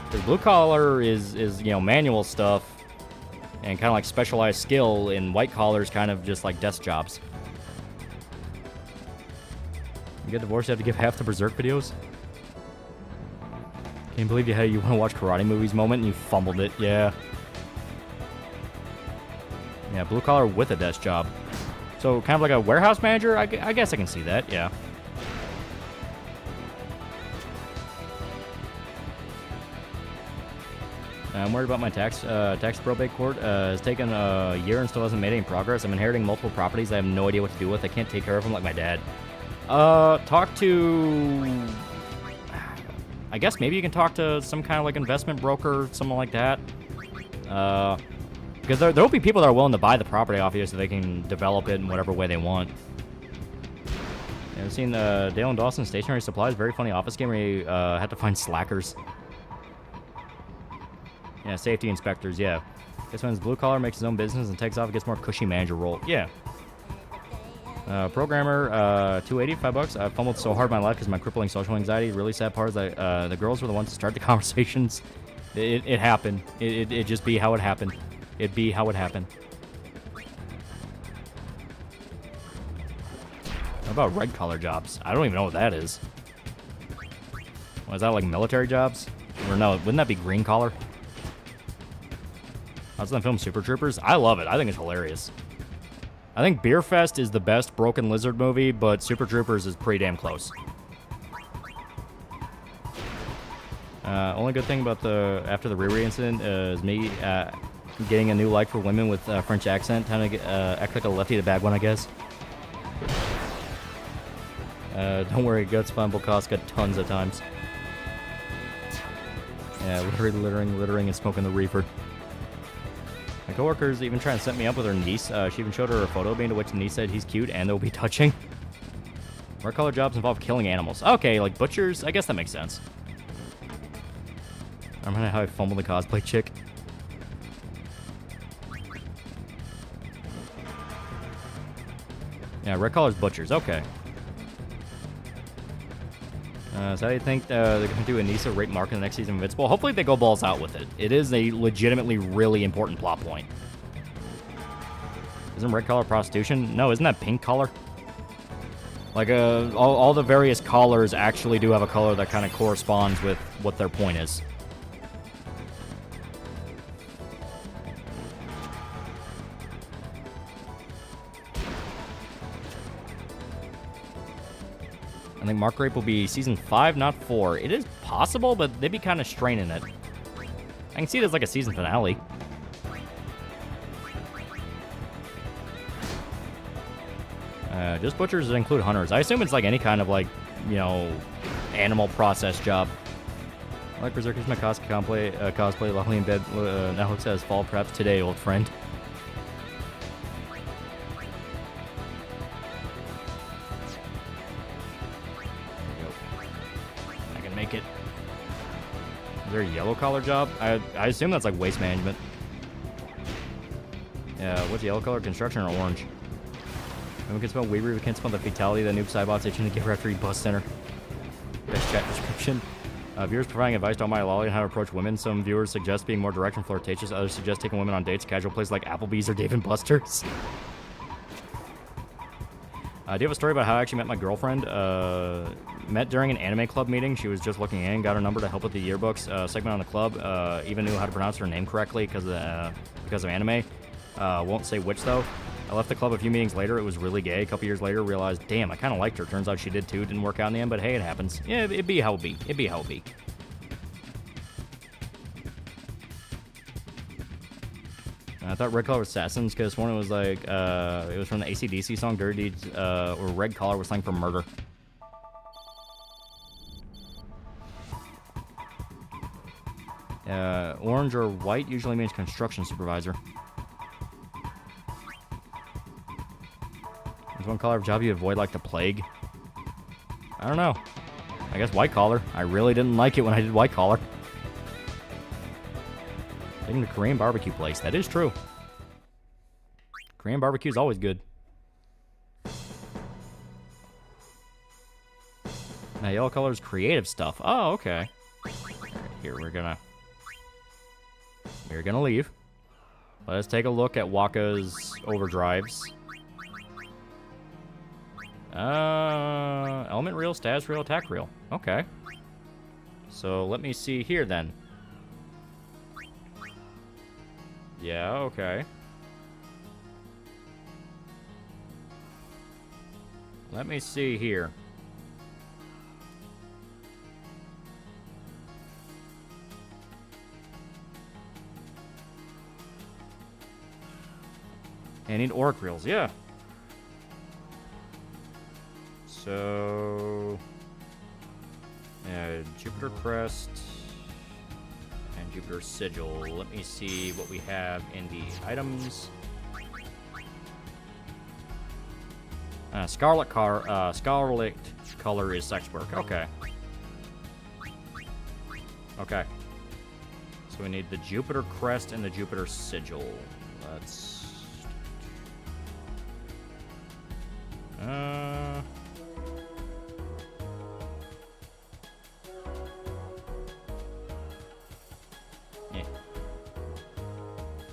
Because blue collar is manual stuff. And kind of like specialized skill, in white collars kind of just like desk jobs. You get divorced, you have to give half the Berserk videos? Can't believe you had you want to watch karate movies moment and you fumbled it. Yeah. Yeah, blue collar with a desk job. So kind of like a warehouse manager? I guess I can see that, yeah. I'm worried about my tax probate court. It's taken a year and still hasn't made any progress. I'm inheriting multiple properties I have no idea what to do with. I can't take care of them like my dad. Talk to... I guess maybe you can talk to some kind of like investment broker, something like that. Because there'll be people that are willing to buy the property off you so they can develop it in whatever way they want. Yeah, I've seen Dale and Dawson Stationary Supplies, very funny office game where you have to find slackers. Yeah, safety inspectors, yeah. This one's blue collar, makes his own business and takes off, gets more cushy manager role. Yeah. Programmer, $280, $5. I fumbled so hard in my life because of my crippling social anxiety. Really sad part is that the girls were the ones to start the conversations. It happened. It just be how it happened. It'd be how it happened. What about red collar jobs? I don't even know what that is. Was that like military jobs? Or no, wouldn't that be green collar? How's that film Super Troopers? I love it. I think it's hilarious. I think Beer Fest is the best Broken Lizard movie, but Super Troopers is pretty damn close. Only good thing about after the Riri incident is me getting a new like for women with French accent. Time to act like a lefty to bag one, I guess. Don't worry, Guts Fumble cost got tons of times. Yeah, littering, and smoking the reefer. My coworker's even trying to set me up with her niece. She even showed her a photo of me, to which the niece said he's cute and they'll be touching. Red collar jobs involve killing animals. Okay, like butchers. I guess that makes sense. I don't know how I fumbled the cosplay chick. Yeah, red collar's butchers. Okay. So how do you think they're going to do Anissa rape Mark in the next season of Blitzball? Hopefully they go balls out with it. It is a legitimately really important plot point. Isn't red collar prostitution? No, isn't that pink collar? Like, all the various collars actually do have a color that kind of corresponds with what their point is. I think Mark Rape will be season 5, not 4. It is possible, but they'd be kind of straining it. I can see it as like a season finale. Just butchers that include hunters. I assume it's like any kind of like, you know, animal process job. I like Berserkers, my cosplay, luckily in bed. Now looks as fall preps today, old friend. Make it. Is there a yellow collar job? I assume that's like waste management. Yeah, what's yellow collar? Construction or orange? And we can spell Weaver, we can spell the fatality that noob Cybot's itching to give her after he busts center. Best chat description. Viewers providing advice to TheAlmightyLoli on how to approach women. Some viewers suggest being more direct and flirtatious. Others suggest taking women on dates, casual places like Applebee's or Dave & Buster's. Do you have a story about how I actually met my girlfriend? Met during an anime club meeting. She was just looking in, got her number to help with the yearbooks segment on the club. Even knew how to pronounce her name correctly because of anime. Won't say which though. I left the club a few meetings later. It was really gay. A couple years later, realized, damn, I kind of liked her. Turns out she did too. Didn't work out in the end, but hey, it happens. Yeah, it'd be how it be. It'd be how it be. I thought Red Collar was Assassins because one was like, it was from the AC/DC song Dirty Deeds, or Red Collar was slang for murder. Orange or white usually means construction supervisor. There's one collar of job you avoid like the plague. I don't know. I guess white collar. I really didn't like it when I did white collar. Taking the Korean barbecue place. That is true. Korean barbecue is always good. Now, yellow color is creative stuff. Oh, okay. Here, we're gonna leave. Let us take a look at Waka's overdrives. Element reel, status reel, attack reel. Okay. So let me see here then. Yeah, okay. Let me see here. I need orc reels, yeah. So... Jupiter Crest and Jupiter Sigil. Let me see what we have in the items. Scarlet color is sex work. Okay. Okay. So we need the Jupiter Crest and the Jupiter Sigil. Let's...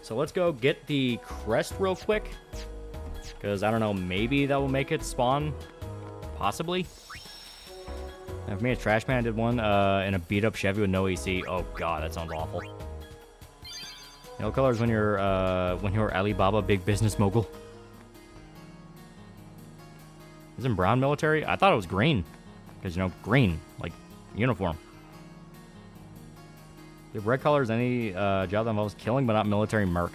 So let's go get the crest real quick. Because, I don't know, maybe that will make it spawn. Possibly. And for me, a trash man, I did one in a beat-up Chevy with no AC. Oh, God, that sounds awful. Yellow color is when you're Alibaba big business mogul. Isn't brown military? I thought it was green. Because, you know, green. Like, uniform. If red color is any job that involves killing but not military merc.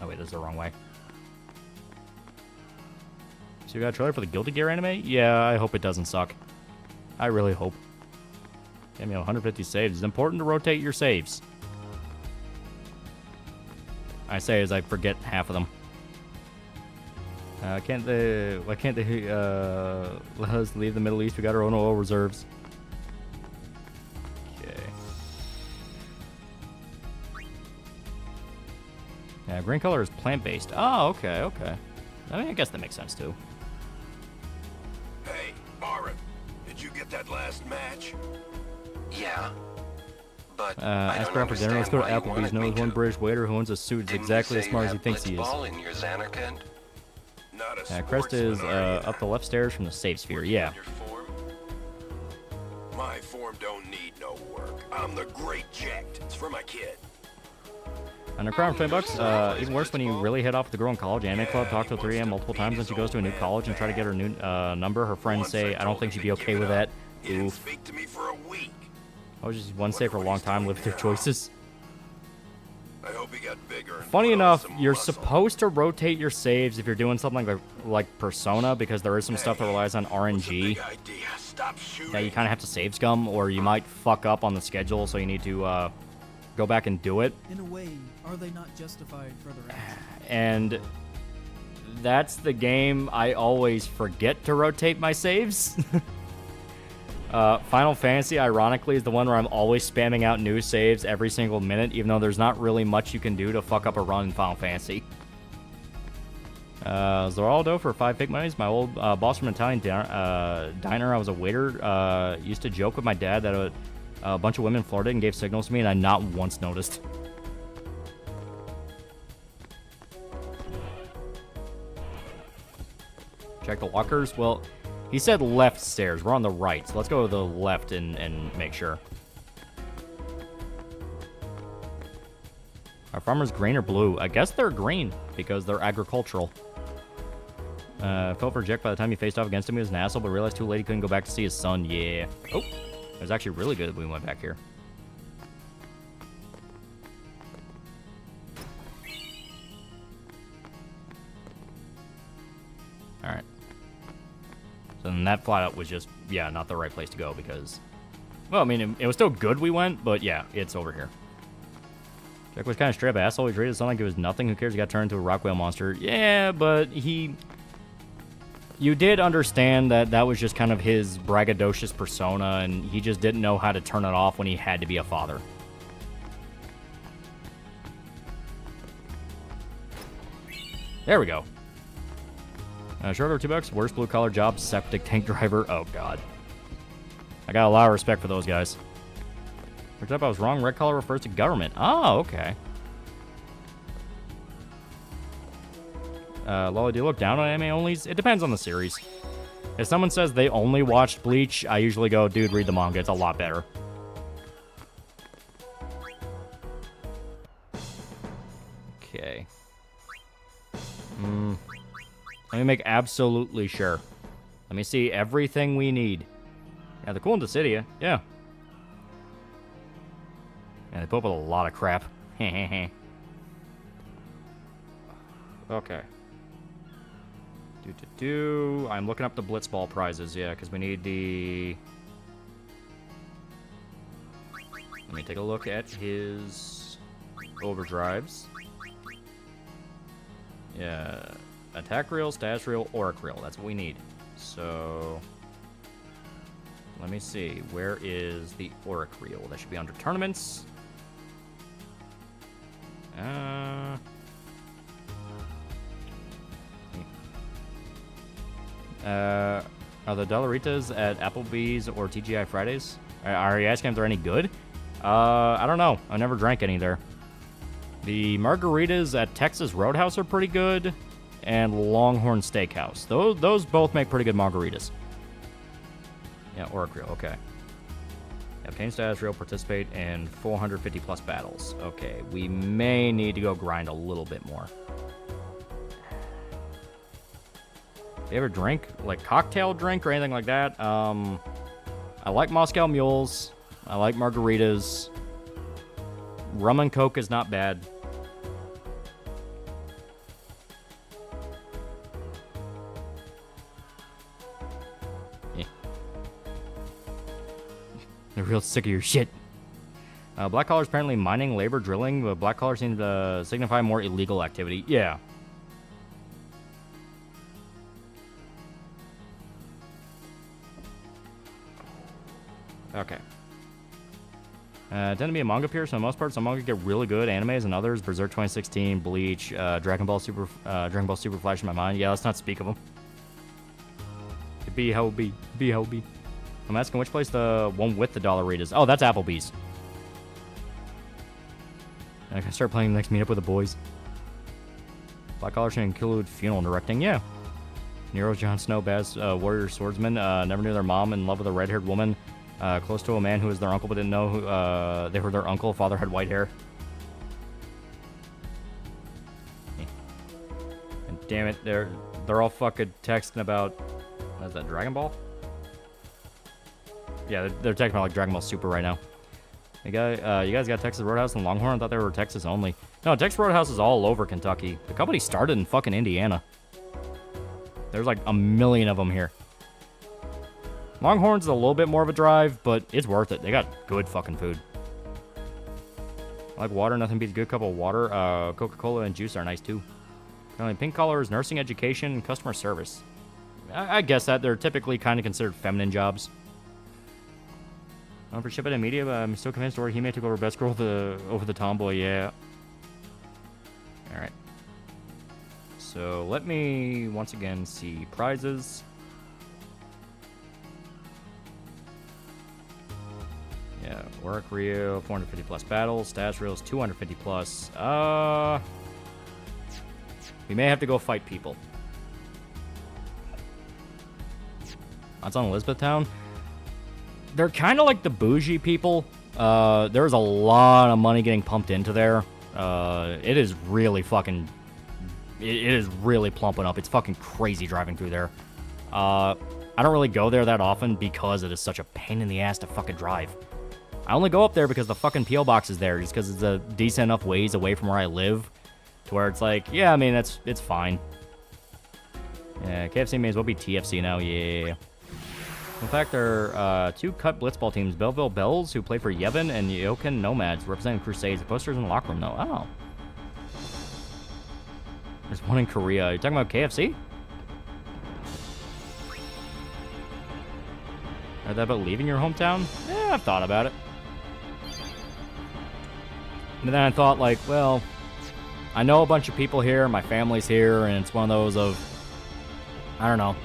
Oh, wait, this is the wrong way. So you got a trailer for the Guilty Gear anime? Yeah, I hope it doesn't suck. I really hope. Give me 150 saves. It's important to rotate your saves. I say as I forget half of them. Why can't they let us leave the Middle East? We got our own oil reserves. Okay. Yeah, green color is plant-based. Oh, okay, okay. I mean, I guess that makes sense too. Hey, Aaron, did you get that last match? Yeah. But ask her out for dinner. Let's go to Applebee's. Knows one British waiter who owns a suit. Is exactly as smart as he thinks he is. In your Xanarkand? Crest is up the left stairs from the safe sphere. Yeah. My form don't need no work. I'm the great jacked. It's for my kid. Under crime, $20. Even worse when you really hit off with the girl in college. Anime club, talk till 3 a.m. multiple times. When she goes to a new college and try to get her new number, her friends say, "I don't think she'd be okay with that." Oof. Speak to me for a week. I was just one stay for a long time, live with their choices. I hope he got bigger. Funny enough, you're supposed to rotate your saves if you're doing something like Persona, because there is some stuff that relies on RNG. That you kind of have to save scum, or you might fuck up on the schedule, so you need to go back and do it. In a way, are they not justified for their actions? And that's the game I always forget to rotate my saves. Final Fantasy, ironically, is the one where I'm always spamming out new saves every single minute, even though there's not really much you can do to fuck up a run in Final Fantasy. Zoraldo for 5 fake monies. My old boss from an Italian diner, I was a waiter, used to joke with my dad that a bunch of women flirted and gave signals to me, and I not once noticed. Check the lockers. Well, he said left stairs. We're on the right, so let's go to the left and make sure. Are farmers green or blue? I guess they're green because they're agricultural. Fell for a Jack by the time he faced off against him. He was an asshole, but realized too late he couldn't go back to see his son. Yeah. Oh, it was actually really good that we went back here. Alright. So then that flat out was just, yeah, not the right place to go because... Well, I mean, it was still good we went, but yeah, it's over here. Jack was kind of straight up asshole. He treated his son like it was nothing. Who cares? He got turned into a rock whale monster. Yeah, but he... You did understand that that was just kind of his braggadocious persona, and he just didn't know how to turn it off when he had to be a father. There we go. Short over $2. Worst blue collar job, septic tank driver. Oh, God. I got a lot of respect for those guys. Looked up, I was wrong. Red color refers to government. Oh, okay. Loli, do you look down on anime onlys? It depends on the series. If someone says they only watched Bleach, I usually go, dude, read the manga. It's a lot better. Okay. Let me make absolutely sure. Let me see everything we need. Yeah, they're cool in Dissidia. Yeah. Yeah, they put up with a lot of crap. Okay. I'm looking up the Blitzball prizes, yeah, because we need the... Let me take a look at his overdrives. Yeah, attack reel, status reel, auric reel. That's what we need. So, let me see. Where is the auric reel? That should be under tournaments. Are the Dollaritas at Applebee's or TGI Fridays? Are you asking if they're any good? I don't know. I never drank any there. The margaritas at Texas Roadhouse are pretty good, and Longhorn Steakhouse. Those both make pretty good margaritas. Yeah, Aura Grill, okay. Obtain status, real participate in 450 plus battles. Okay, we may need to go grind a little bit more. You ever drink, like cocktail drink or anything like that? I like Moscow Mules. I like margaritas. Rum and Coke is not bad. Yeah. They're real sick of your shit. Black collar is apparently mining, labor, drilling, but black collar seems to signify more illegal activity. Yeah. Okay. Tend to be a manga peer, so for the most part, some manga get really good animes, and others, Berserk 2016, Bleach, Dragon Ball Super Flash in my mind. Yeah, let's not speak of them. Be how it be. Be how it be. I'm asking which place the one with the dollar rate is. Oh, that's Applebee's. I can start playing the next meetup with the boys. Black collar should include funeral directing. Yeah. Nero, Jon Snow, Baz, warrior swordsman, never knew their mom, in love with a red-haired woman. Close to a man who was their uncle but didn't know who they were their uncle. Father had white hair. And damn it, they're all fucking texting about, what is that, Dragon Ball? Yeah, they're texting about like Dragon Ball Super right now. You guys got Texas Roadhouse and Longhorn? I thought they were Texas only. No, Texas Roadhouse is all over Kentucky. The company started in fucking Indiana. There's like a million of them here. Longhorn's a little bit more of a drive, but it's worth it. They got good fucking food. I like water. Nothing beats a good cup of water. Coca-Cola and juice are nice too. Apparently, pink collar is nursing education and customer service. I guess that they're typically kind of considered feminine jobs. For ship it in media, I'm still convinced Orihime took over best girl over the tomboy. Yeah. All right. So let me once again see prizes. Yeah, work reel, 450 plus battles, stash reels, 250 plus. We may have to go fight people. That's on Elizabethtown. They're kind of like the bougie people. There's a lot of money getting pumped into there. It is really fucking... It is really plumping up. It's fucking crazy driving through there. I don't really go there that often because it is such a pain in the ass to fucking drive. I only go up there because the fucking P.O. box is there, just because it's a decent enough ways away from where I live, to where it's like, yeah, I mean, it's fine. Yeah, KFC may as well be TFC now, yeah. In fact, there are two cut Blitzball teams, Belleville Bells, who play for Yevon, and Yokan Nomads, representing Crusades. The posters in the locker room, though. Oh. There's one in Korea. You're talking about KFC? Heard that about leaving your hometown? Yeah, I've thought about it. And then I thought, like, well, I know a bunch of people here, my family's here, and it's one of those of, I don't know.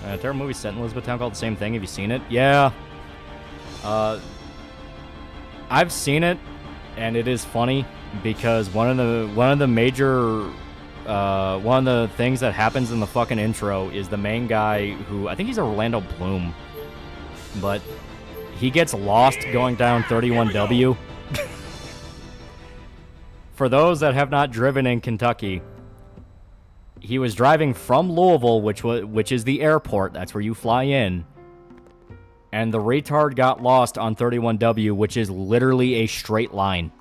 A terrible movie set in Elizabethtown called The Same Thing. Have you seen it? Yeah. I've seen it, and it is funny because one of the major one of the things that happens in the fucking intro is the main guy who, I think he's Orlando Bloom, but he gets lost going down 31W. For those that have not driven in Kentucky, he was driving from Louisville, which is the airport. That's where you fly in. And the retard got lost on 31W, which is literally a straight line.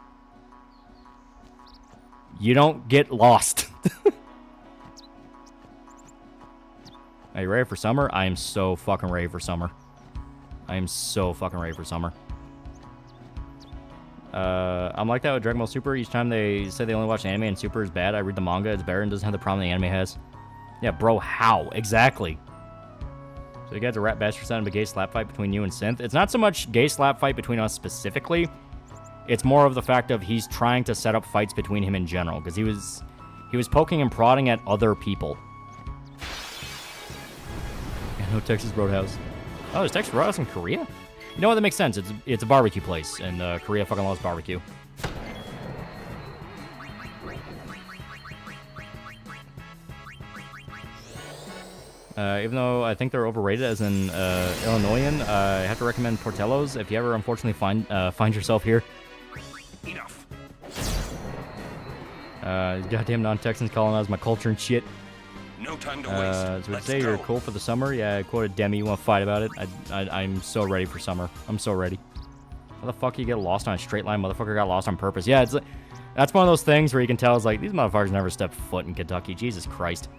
You don't get lost. Are you ready for summer? I am so fucking ready for summer. I am so fucking ready for summer. I'm like that with Dragon Ball Super. Each time they say they only watch anime and Super is bad, I read the manga, it's better and doesn't have the problem the anime has. Yeah, bro, how? Exactly. So you guys a rat bastard sound of a gay slap fight between you and Synth. It's not so much gay slap fight between us specifically. It's more of the fact of he's trying to set up fights between him in general, because he was poking and prodding at other people. Yeah, no Texas Roadhouse. Oh, there's Texas Roadhouse in Korea? You know what? That makes sense. It's a barbecue place, and Korea fucking loves barbecue. Even though I think they're overrated as an Illinoisan, I have to recommend Portillo's if you ever unfortunately find yourself here. Enough. Goddamn non-Texans calling us my culture and shit. No time to waste. So would Let's say go. you're cool for the summer. Yeah, I quoted Demi. You want to fight about it? I'm so ready for summer. I'm so ready. How the fuck you get lost on a straight line? Motherfucker got lost on purpose. Yeah, it's that's one of those things where you can tell it's like these motherfuckers never stepped foot in Kentucky. Jesus Christ.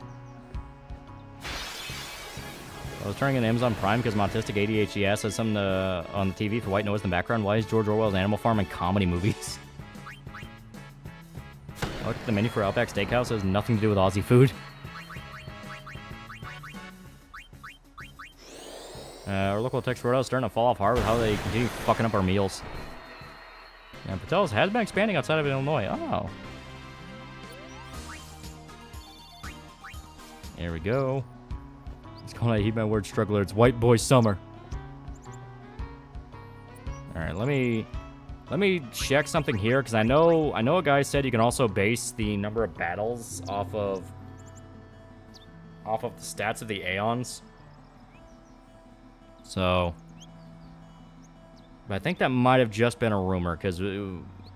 I was turning on Amazon Prime because my autistic ADHD ass has something on the TV for white noise in the background. Why is George Orwell's Animal Farm and comedy movies? I looked at the menu for Outback Steakhouse. It has nothing to do with Aussie food. Our local Texas Roadhouse starting to fall off hard with how they continue fucking up our meals. Yeah, Patel's has been expanding outside of Illinois. Oh. There we go. It's called I Heed My Word Struggler. It's White Boy Summer. Alright, let me check something here, because I know a guy said you can also base the number of battles off of the stats of the Aeons. So, but I think that might have just been a rumor, because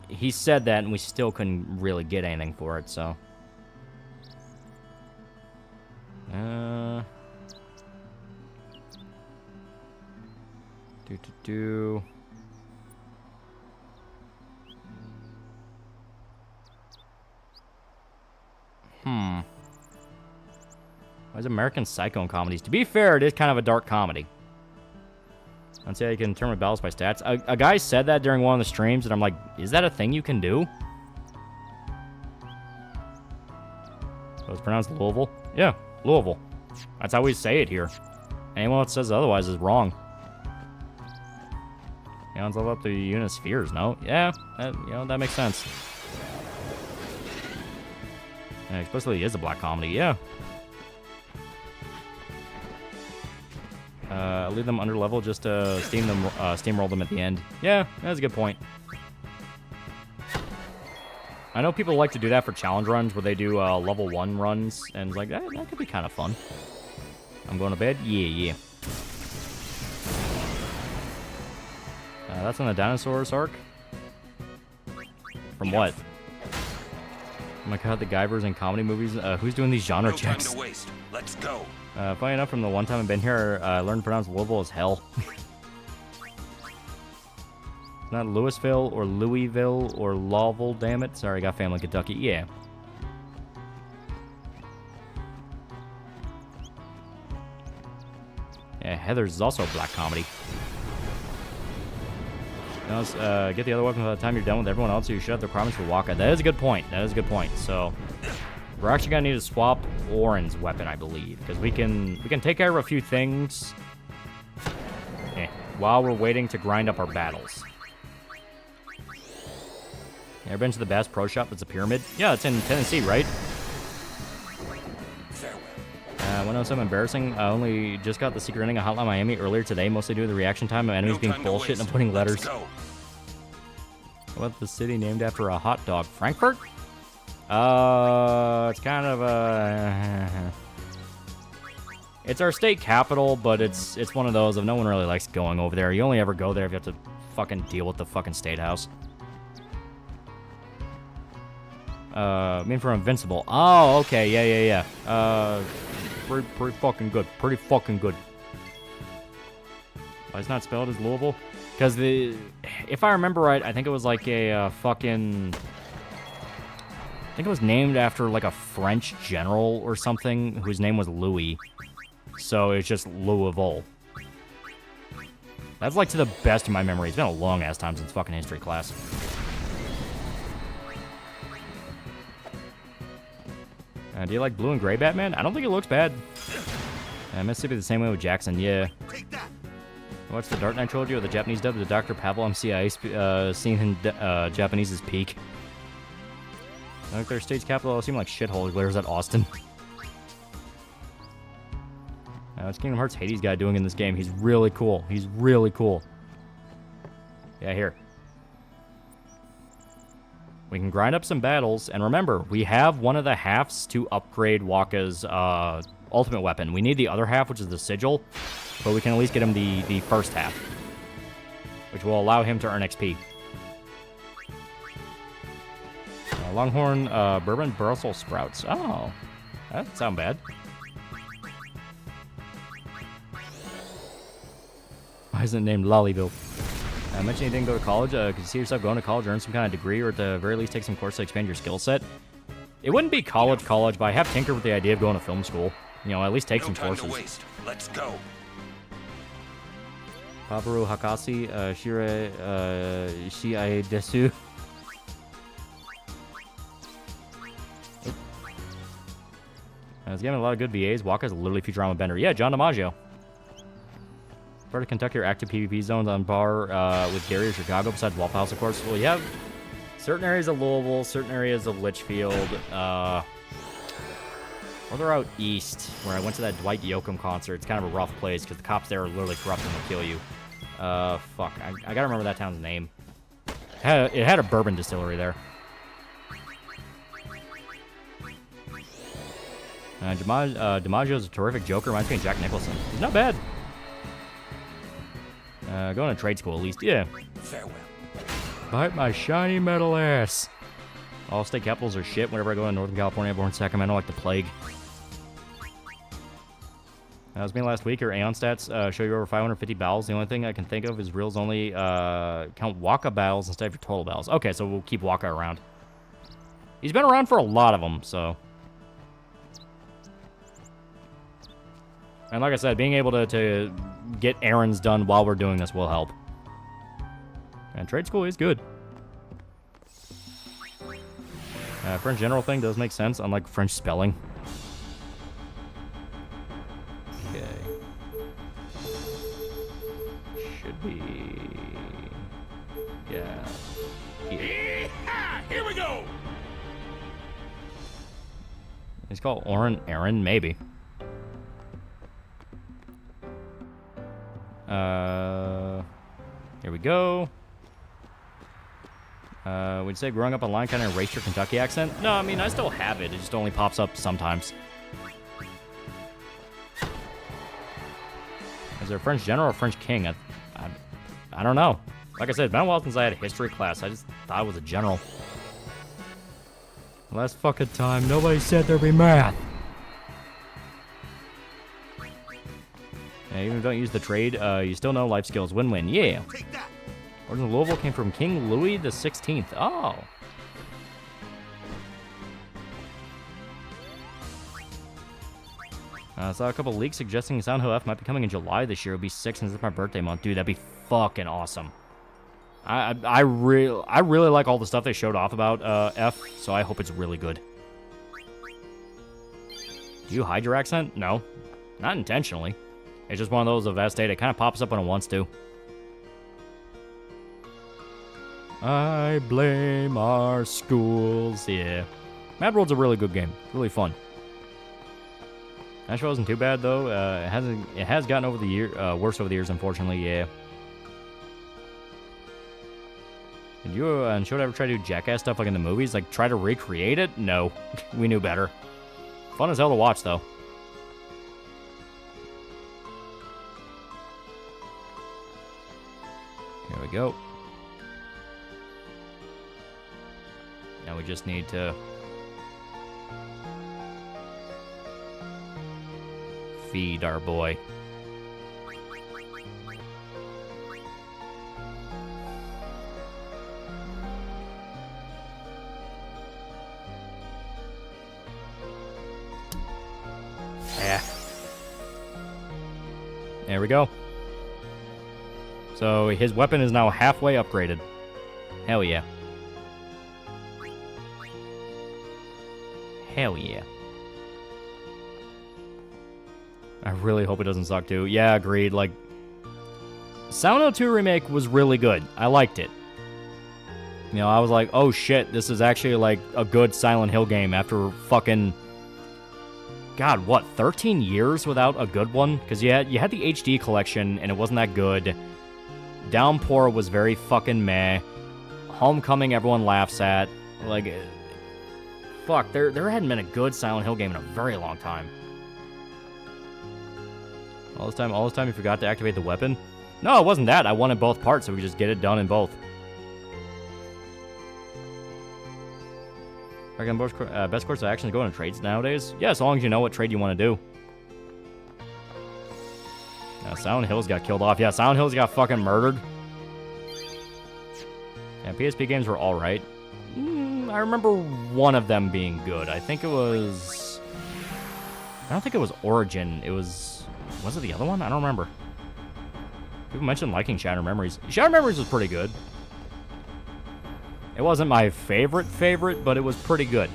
he said that and we still couldn't really get anything for it, so. Why is American Psycho in comedies? To be fair, it is kind of a dark comedy. I'd say I can determine battles by stats. A guy said that during one of the streams, and I'm like, is that a thing you can do? So it's pronounced Louisville? Yeah, Louisville. That's how we say it here. Anyone that says otherwise is wrong. Aeons level up the unit spheres, no? Yeah, that makes sense. Yeah, explicitly is a black comedy, yeah. Leave them under level just to steamroll them at the end. Yeah, that's a good point. I know people like to do that for challenge runs where they do level 1 runs, and it's like, that could be kind of fun. I'm going to bed? Yeah. That's on the Dinosaurus arc? From what? Oh my god, the Guybers in comedy movies. Who's doing these genre checks? No time to waste. Let's go. Funny enough, from the one time I've been here, I learned to pronounce Louisville as hell. Not Louisville or Louisville or Lawville, damn it. Sorry, I got family in Kentucky. Yeah. Yeah, Heather's is also a black comedy. Now, get the other weapon by the time you're done with everyone else, so you should have the requirements for walkout. That is a good point. So, we're actually gonna need to swap Orin's weapon, I believe, because we can take care of a few things while we're waiting to grind up our battles. You ever been to the Bass Pro Shop? It's a pyramid. Yeah, it's in Tennessee, right? 107 embarrassing. I only just got the secret ending of Hotline Miami earlier today, mostly due to the reaction time of enemies being bullshit and I'm putting letters. What the city named after a hot dog? Frankfurt? It's kind of a... It's our state capital, but it's one of those of no one really likes going over there. You only ever go there if you have to fucking deal with the fucking state house. I mean for Invincible. Oh, okay, yeah. Pretty fucking good. Pretty fucking good. Why it's not spelled as Louisville? Because if I remember right, I think it was like a fucking... I think it was named after like a French general or something whose name was Louis. So it's just Louisville. That's like to the best of my memory. It's been a long ass time since fucking history class. Do you like blue and gray Batman? I don't think it looks bad. Mississippi the same way with Jackson, yeah. I watched the Dark Knight trilogy with the Japanese dub. The Dr. Pablo MCI scene in Japanese is peak. I think their state's capital seem like shithole glares at Austin. What's Kingdom Hearts Hades guy doing in this game? He's really cool. He's really cool. Yeah, here. We can grind up some battles, and remember, we have one of the halves to upgrade Waka's ultimate weapon. We need the other half, which is the sigil, but we can at least get him the first half, which will allow him to earn XP. Longhorn, bourbon, Brussels sprouts. Oh, that doesn't sound bad. Why isn't it named Lollyville? I mentioned you didn't go to college. Could you see yourself going to college, earn some kind of degree, or at the very least take some course to expand your skill set? It wouldn't be college, but I have tinkered with the idea of going to film school. You know, at least take some courses. No time to waste. Let's go. Paparu Hakasi, Shire, Shiai Desu. It's getting a lot of good VAs. Waka's literally Futurama Bender. Yeah, John DiMaggio. Part of Kentucky are active PvP zones on par with Gary or Chicago, besides Waffle House, of course. Well, you have certain areas of Louisville, certain areas of Litchfield. Further out east, where I went to that Dwight Yoakam concert, it's kind of a rough place because the cops there are literally corrupt and will kill you. Fuck. I gotta remember that town's name. It had a bourbon distillery there. DiMaggio's a terrific Joker. Reminds me of Jack Nicholson. He's not bad. Going to trade school at least. Yeah. Farewell. Bite my shiny metal ass. All state capitals are shit. Whenever I go to Northern California, born in Sacramento like the plague. That was me last week. Your Aeon stats show you over 550 battles. The only thing I can think of is reels only count Waka battles instead of your total battles. Okay, so we'll keep Waka around. He's been around for a lot of them, so. And like I said, being able to get errands done while we're doing this will help. And trade school is good. French general thing does make sense, unlike French spelling. Okay. Should be... Yeah. Here we go! He's called Aaron, maybe. Here we go. Would you say growing up online kind of erased your Kentucky accent? No, I mean, I still have it. It just only pops up sometimes. Is there a French general or French king? I don't know. Like I said, it's been a while since I had a history class. I just thought I was a general. Last fucking time, nobody said there'd be math. Yeah, even if you don't use the trade, you still know life skills. Win-win. Yeah. Origin of Louisville came from King Louis the 16th. Oh. I saw a couple leaks suggesting Sound Hill F might be coming in July this year. It'll be 6 since it's my birthday month. Dude, that'd be fucking awesome. I really like all the stuff they showed off about F, so I hope it's really good. Do you hide your accent? No. Not intentionally. It's just one of those of S-State. It kind of pops up when it wants to. I blame our schools. Yeah. Mad World's a really good game. Really fun. Nashville isn't too bad though. It has gotten over the worse over the years, unfortunately. Yeah. Did you and should ever try to do jackass stuff like in the movies? Like try to recreate it? No. We knew better. Fun as hell to watch though. Here we go. Now we just need to feed our boy. Yeah. There we go. So his weapon is now halfway upgraded. Hell yeah. Hell yeah. I really hope it doesn't suck too. Yeah, agreed. Like, Silent Hill 2 Remake was really good. I liked it. You know, I was like, oh shit, this is actually like a good Silent Hill game after fucking... God, what, 13 years without a good one? Because you had the HD collection and it wasn't that good. Downpour was very fucking meh. Homecoming, everyone laughs at. Like, fuck, there hadn't been a good Silent Hill game in a very long time. All this time you forgot to activate the weapon? No, it wasn't that. I wanted both parts, so we could just get it done in both. Best course of action is going to trades nowadays? Yeah, as long as you know what trade you want to do. Silent Hills got killed off. Yeah, Silent Hills got fucking murdered. Yeah, PSP games were alright. I remember one of them being good. I think it was... I don't think it was Origin. It was... Was it the other one? I don't remember. People mentioned liking Shattered Memories. Shattered Memories was pretty good. It wasn't my favorite, but it was pretty good.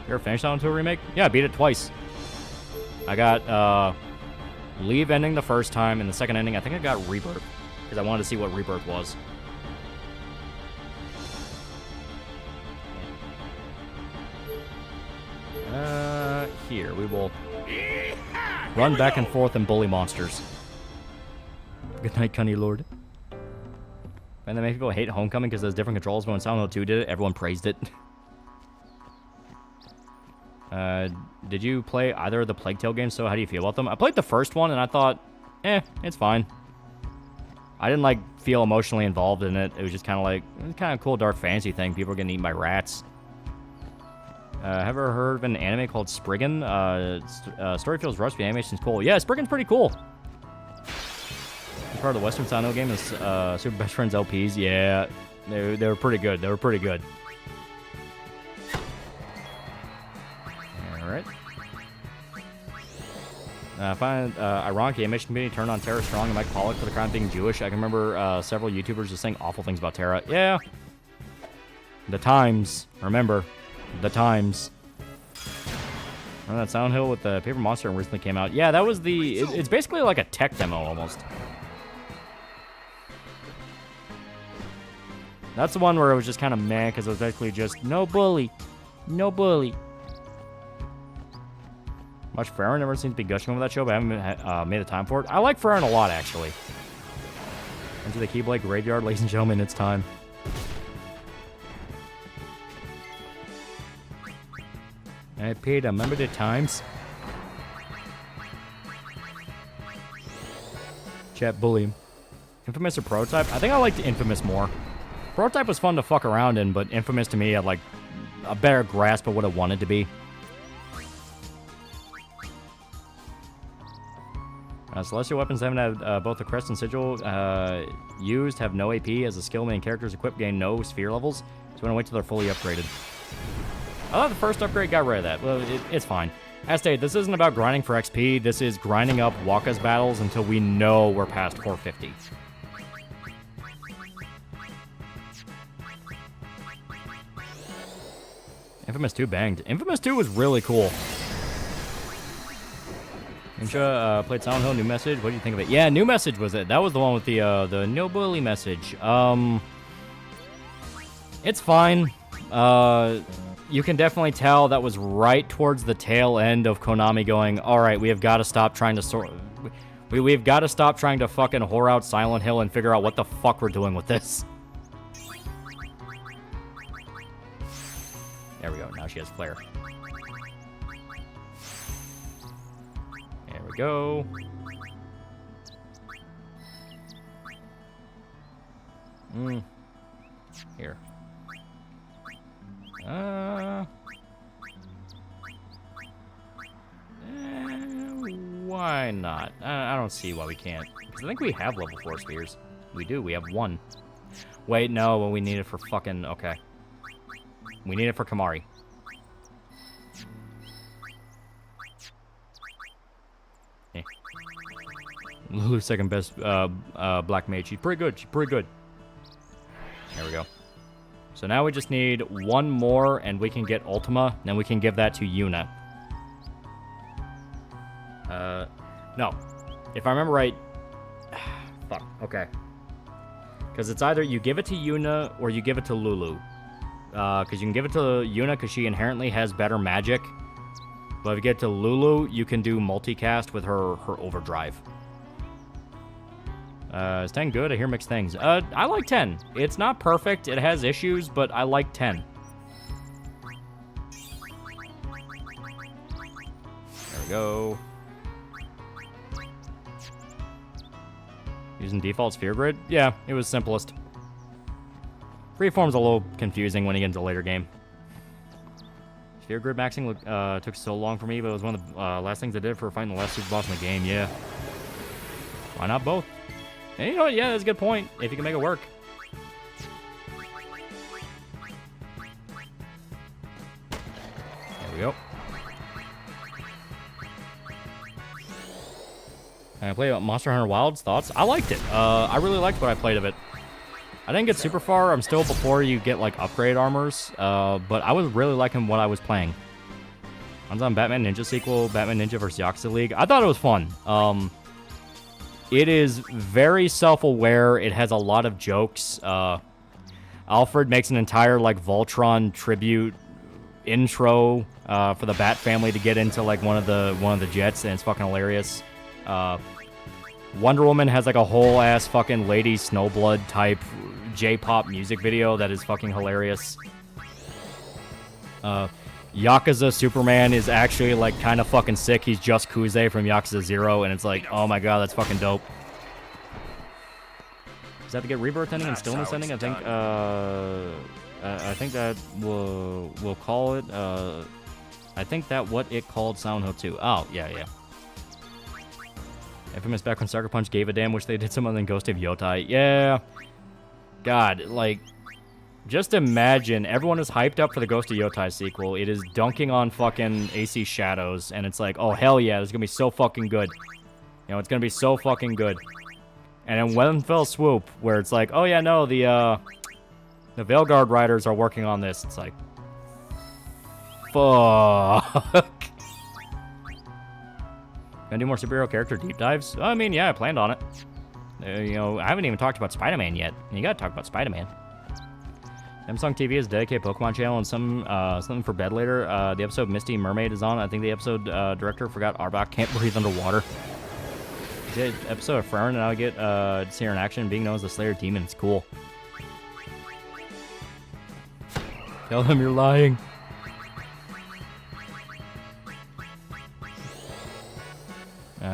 You ever finished Silent Hill Remake? Yeah, I beat it twice. I got, Leave ending the first time, and the second ending, I think I got Rebirth. Because I wanted to see what Rebirth was. Here, we will run back and forth and bully monsters. Good night, Cunny Lord. And then many people hate Homecoming because there's different controls, but when Silent Hill 2 did it, everyone praised it. Did you play either of the Plague Tale games, so how do you feel about them? I played the first one, and I thought, it's fine. I didn't, like, feel emotionally involved in it. It was just kind of like, it was kind of cool dark fantasy thing. People are getting eaten by rats. Have you ever heard of an anime called Spriggan? Story feels rushed, the animation's cool. Yeah, Spriggan's pretty cool. Part of the Western Silent Hill game is Super Best Friends LPs. Yeah, they were pretty good. They were pretty good. All right. I find ironic the animation community turned on Tara Strong and Mike Pollock for the crime of being Jewish. I can remember several YouTubers just saying awful things about Tara. Yeah. The times. Remember. The times. Remember that Silent Hill with the Paper Monster recently came out? Yeah, that was the... It's basically like a tech demo almost. That's the one where it was just kind of meh, because it was basically just, no bully. No bully. Much Farron never seems to be gushing over that show, but I haven't made the time for it. I like Farron a lot, actually. Into the Keyblade Graveyard, ladies and gentlemen, it's time. Hey, Peter, remember the times? Chat, bully him. Infamous or Prototype? I think I liked Infamous more. Prototype was fun to fuck around in, but Infamous to me had, like, a better grasp of what it wanted to be. Celestial weapons haven't had both the crest and sigil used, have no AP, as the skill main characters equipped gain no sphere levels, so we're gonna wait till they're fully upgraded. I thought the first upgrade got rid of that. Well, it's fine. As stated, this isn't about grinding for XP, this is grinding up Waka's battles until we know we're past 450. Infamous 2 banged. Infamous 2 was really cool. Ninja played Silent Hill, New Message. What do you think of it? Yeah, New Message was it. That was the one with the no bully message. It's fine. You can definitely tell that was right towards the tail end of Konami going, all right, we have got to stop trying to we've got to stop trying to fucking whore out Silent Hill and figure out what the fuck we're doing with this. There we go. Now she has flare. There we go. Here. Why not? I don't see why we can't. Because I think we have level 4 spheres. We do. We have 1. Wait, no. Well, we need it for fucking... Okay. We need it for Kamari. Okay. Lulu's second best black mage. She's pretty good. She's pretty good. There we go. So now we just need one more, and we can get Ultima. Then we can give that to Yuna. No. If I remember right... Fuck. Okay. Because it's either you give it to Yuna or you give it to Lulu. Because you can give it to Yuna because she inherently has better magic. But if you get to Lulu, you can do multicast with her overdrive. Is 10 good? I hear mixed things. I like 10. It's not perfect. It has issues, but I like 10. There we go. Using default sphere grid? Yeah, it was simplest. Freeform's a little confusing when you get into the later game. Sphere grid maxing took so long for me, but it was one of the last things I did for fighting the last super boss in the game, yeah. Why not both? And you know what, yeah, that's a good point, if you can make it work. There we go. And I played Monster Hunter Wilds. Thoughts? I liked it. I really liked what I played of it. I didn't get super far. I'm still before you get, like, upgrade armors. But I was really liking what I was playing. I was on Batman Ninja sequel, Batman Ninja vs. Yakuza League. I thought it was fun. It is very self-aware. It has a lot of jokes. Alfred makes an entire, like, Voltron tribute intro for the Bat family to get into, like, one of the jets, and it's fucking hilarious. Wonder Woman has like a whole ass fucking Lady Snowblood type J-pop music video that is fucking hilarious. Yakuza Superman is actually like kind of fucking sick. He's just Kuze from Yakuza 0, and it's like, oh my god, that's fucking dope. Does that have to get rebirth ending and stillness ending? I think that we'll call it. I think that what it called Silent Hill 2. Oh yeah, yeah. Infamous back when Sucker Punch gave a damn, which they did some other than Ghost of Yotai. Yeah. God, like, just imagine, everyone is hyped up for the Ghost of Yotai sequel. It is dunking on fucking AC Shadows, and it's like, oh, hell yeah, it's gonna be so fucking good. You know, it's gonna be so fucking good. And in one fell swoop, where it's like, oh yeah, no, the Veilguard Riders are working on this. It's like, fuck. Gonna do more superhero character deep dives? I mean, yeah, I planned on it. You know, I haven't even talked about Spider-Man yet. And you gotta talk about Spider-Man. Samsung TV is a dedicated Pokemon channel and something for bed later. The episode Misty Mermaid is on. I think the episode director forgot Arbok can't breathe underwater. The episode of Freren, and I'll get to see her in action. Being known as the Slayer Demon, it's cool. Tell them you're lying.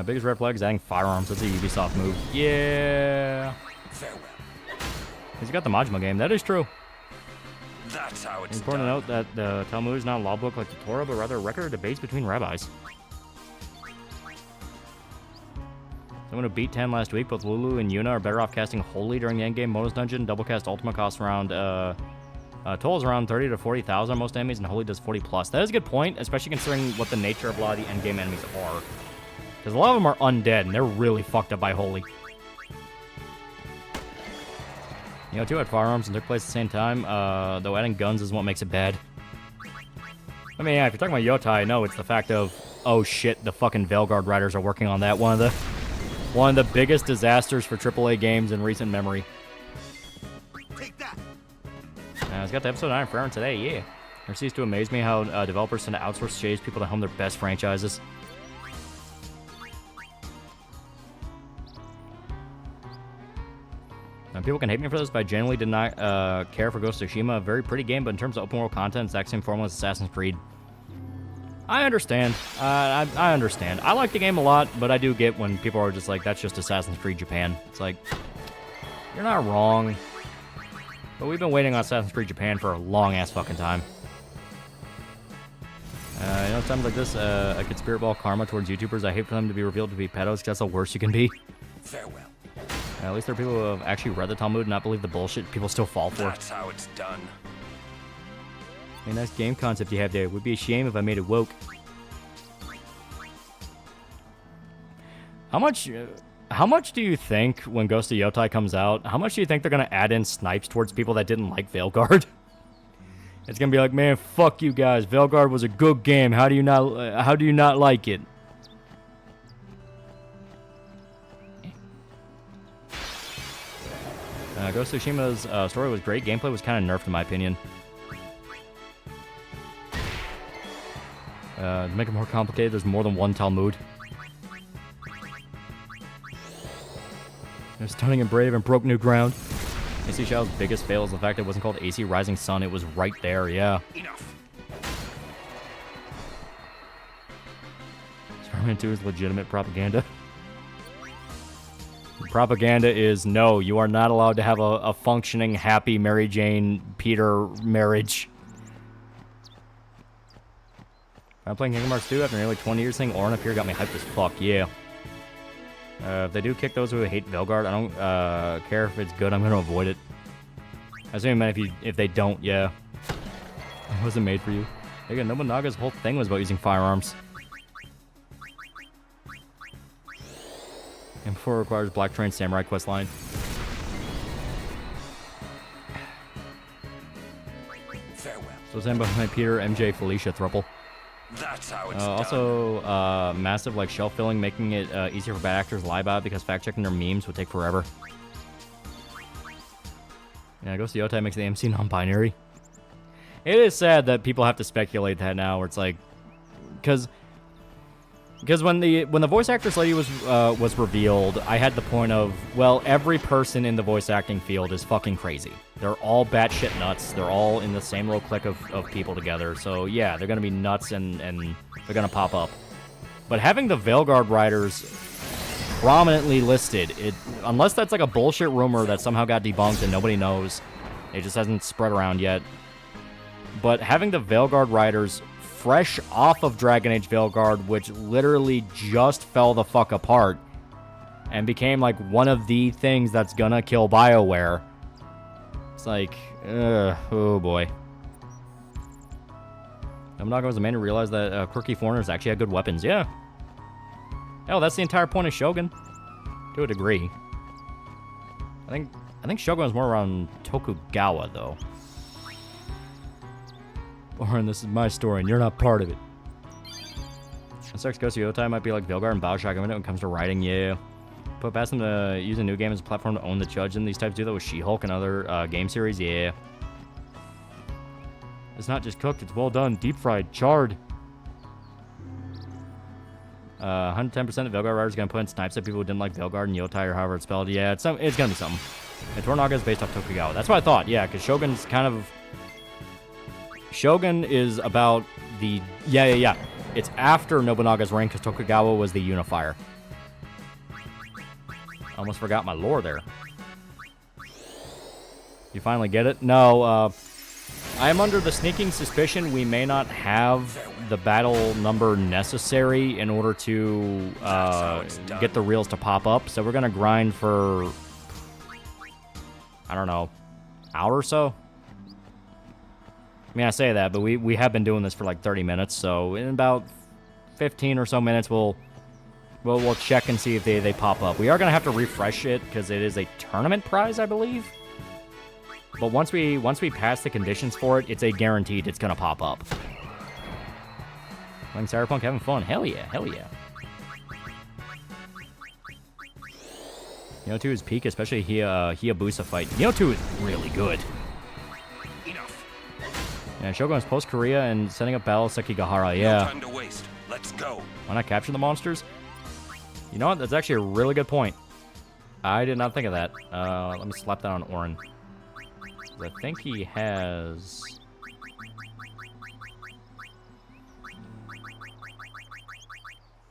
Biggest red flag is adding firearms. That's a Ubisoft move. Yeah. Farewell. He's got the Majima game. That is true. That's how it's important to note that the Talmud is not a law book like the Torah, but rather a record of debates between rabbis. Someone who beat 10 last week, both Lulu and Yuna are better off casting Holy during the endgame bonus dungeon. Double cast Ultima costs around, total is around 30 to 40,000 on most enemies, and Holy does 40 plus. That is a good point, especially considering what the nature of a lot of the endgame enemies are. Because a lot of them are undead, and they're really fucked up by Holy. You know, two had firearms and took place at the same time, though adding guns is what makes it bad. I mean, yeah, if you're talking about Yotai, no, it's the fact of, oh shit, the fucking Veilguard Riders are working on that. One of the biggest disasters for AAA games in recent memory. Take that. It's got the episode 9 for Aaron today, yeah. It ceases to amaze me how developers tend to outsource shades people to home their best franchises. People can hate me for this, but I genuinely did not care for Ghost of Tsushima. A very pretty game, but in terms of open world content, it's the exact same formula as Assassin's Creed. I understand. I understand. I like the game a lot, but I do get when people are just like, that's just Assassin's Creed Japan. It's like, you're not wrong. But we've been waiting on Assassin's Creed Japan for a long-ass fucking time. You know, times like this, I could spirit ball karma towards YouTubers. I hate for them to be revealed to be pedos, because that's the worst you can be. Farewell. At least there are people who have actually read the Talmud and not believe the bullshit people still fall for. That's how it's done. A nice game concept you have there. Would be a shame if I made it woke. How much do you think when Ghost of Yotai comes out, how much do you think they're gonna add in snipes towards people that didn't like Veilguard? It's gonna be like, man, fuck you guys. Veilguard was a good game. How do you not like it? Ghost of Tsushima's story was great. Gameplay was kind of nerfed in my opinion. To make it more complicated, there's more than one Talmud. It was stunning and brave and broke new ground. AC Shadow's biggest fail is the fact it wasn't called AC Rising Sun. It was right there, yeah. Enough. Spider-Man 2 is legitimate propaganda. Propaganda is, no, you are not allowed to have a functioning, happy Mary Jane Peter marriage. I'm playing Kingdom Hearts 2 after nearly 20 years saying Orin up here got me hyped as fuck, yeah. If they do kick those who hate Velgard, I don't care if it's good, I'm gonna avoid it. I assume if they don't, yeah. It wasn't made for you. Again, Nobunaga's whole thing was about using firearms. And before it requires Black Train Samurai questline. Farewell. So Zen behind Peter, MJ, Felicia, thruple. That's how it's Also, massive like shelf filling, making it easier for bad actors to lie about it because fact checking their memes would take forever. Yeah, Ghost of Yotai makes the MC non-binary. It is sad that people have to speculate that now, where it's like, because when the voice actress lady was revealed, I had the point of, well, every person in the voice acting field is fucking crazy. They're all batshit nuts. They're all in the same little clique of people together. So yeah, they're gonna be nuts and they're gonna pop up. But having the Veilguard writers prominently listed, unless that's like a bullshit rumor that somehow got debunked and nobody knows, it just hasn't spread around yet. But having the Veilguard writers fresh off of Dragon Age Veilguard, which literally just fell the fuck apart and became like one of the things that's gonna kill BioWare. It's like, oh boy. Nobunaga was the man who realized that quirky foreigners actually had good weapons. Yeah. Hell, that's the entire point of Shogun, to a degree. I think Shogun was more around Tokugawa though. Orin, this is my story, and you're not part of it. Sex Ghost of Yotai might be like Veilguard and Bioshock when it comes to writing, yeah. Put past them to use a new game as a platform to own the judge, and these types do that with She-Hulk and other game series, yeah. It's not just cooked, it's well done, deep fried, charred. 110% of Veilguard writers are going to put in snipes at people who didn't like Veilguard and Yotai or however it's spelled. Yeah, it's going to be something. And Toranaga is based off Tokugawa. That's what I thought, yeah, because Shogun's kind of... Shogun is about the... Yeah. It's after Nobunaga's reign, because Tokugawa was the unifier. Almost forgot my lore there. You finally get it? No, I am under the sneaking suspicion we may not have the battle number necessary in order to get the reels to pop up. So we're going to grind for, I don't know, hour or so. I mean, I say that, but we have been doing this for like 30 minutes. So in about 15 or so minutes, we'll check and see if they pop up. We are going to have to refresh it because it is a tournament prize, I believe. But once we pass the conditions for it, it's a guaranteed it's going to pop up. Playing Cyberpunk, having fun. Hell yeah. Neo 2 is peak, especially Hayabusa fight. Neo 2 is really good. Enough. Yeah, Shogun's post-Korea and setting up Battle Sekigahara, yeah. No time to waste. Let's go. Why not capture the monsters? You know what? That's actually a really good point. I did not think of that. Let me slap that on Orin. I think he has...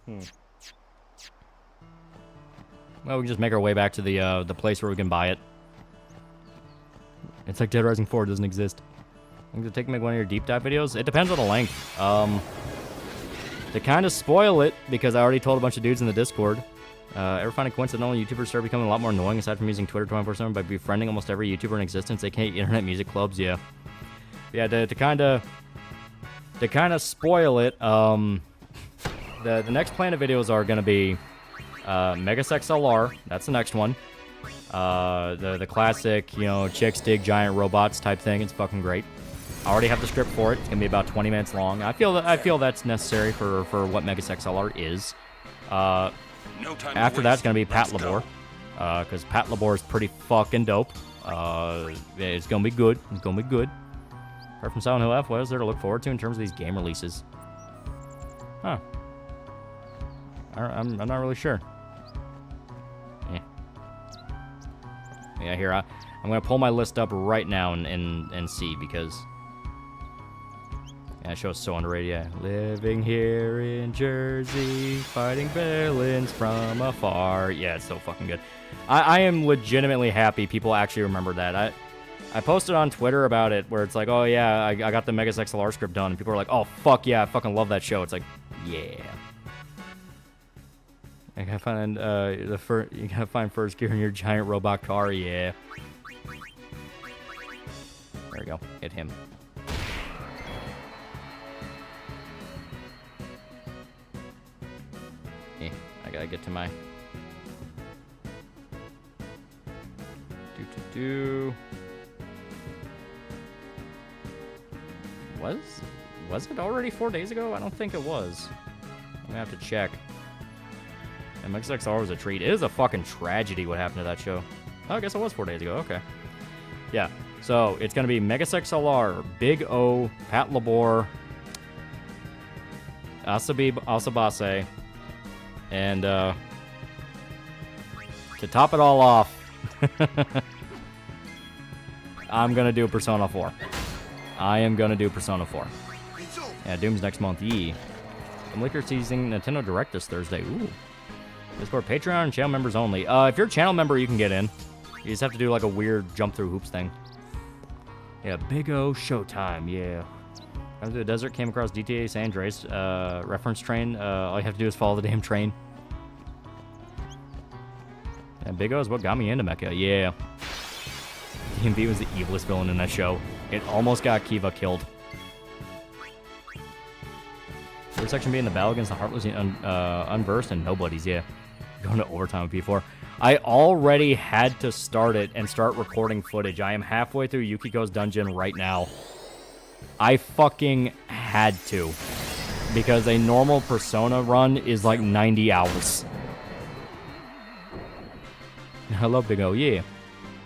Well, we can just make our way back to the place where we can buy it. It's like Dead Rising 4 doesn't exist. I'm going to take and make one of your deep dive videos. It depends on the length. To kind of spoil it, because I already told a bunch of dudes in the Discord, ever find it coincidental YouTubers start becoming a lot more annoying aside from using Twitter 24/7 by befriending almost every YouTuber in existence, aka internet music clubs? Yeah. Yeah, to kind of spoil it, the next plan of videos are going to be Megasex LR. That's the next one. The classic, chicks dig giant robots type thing. It's fucking great. I already have the script for it. It's gonna be about 20 minutes long. I feel that's necessary for what Megasex LR is. After that's gonna be Pat Labor, because Pat Labor is pretty fucking dope. It's gonna be good. Apart from Silent Hill F, what is there to look forward to in terms of these game releases? Huh. I'm not really sure. Yeah, here, I'm going to pull my list up right now and see, because... Yeah, that show's so underrated, yeah. Living here in Jersey, fighting villains from afar. Yeah, it's so fucking good. I am legitimately happy people actually remember that. I posted on Twitter about it, where it's like, oh yeah, I got the Megas XLR script done, and people are like, oh fuck yeah, I fucking love that show. It's like, yeah. I gotta find you gotta find first gear in your giant robot car, yeah. There we go, hit him. Yeah, I gotta get to my Was it already 4 days ago? I don't think it was. I'm gonna have to check. And MXXR was a treat. It is a fucking tragedy what happened to that show. Oh, I guess it was 4 days ago. Okay. Yeah. So it's gonna be Megas XLR, Big O, Pat Labor, Asabib Asabase, and to top it all off, I'm gonna do Persona 4. I am gonna do Persona 4. Yeah, Doom's next month. Yee. I'm liquor teasing Nintendo Direct this Thursday. Ooh. Discord, Patreon, and channel members only. If you're a channel member, you can get in. You just have to do like a weird jump through hoops thing. Yeah, Big O Showtime. Yeah. Went to the desert, came across GTA San Andreas reference train. All you have to do is follow the damn train. And Big O is what got me into Mecha. Yeah. DMV was the evilest villain in that show. It almost got Kiva killed. First section being the battle against the Heartless Unversed and Nobodies, yeah. Going to overtime with P4. I already had to start it and start recording footage. I am halfway through Yukiko's dungeon right now. I fucking had to. Because a normal Persona run is like 90 hours. I love Big O, yeah.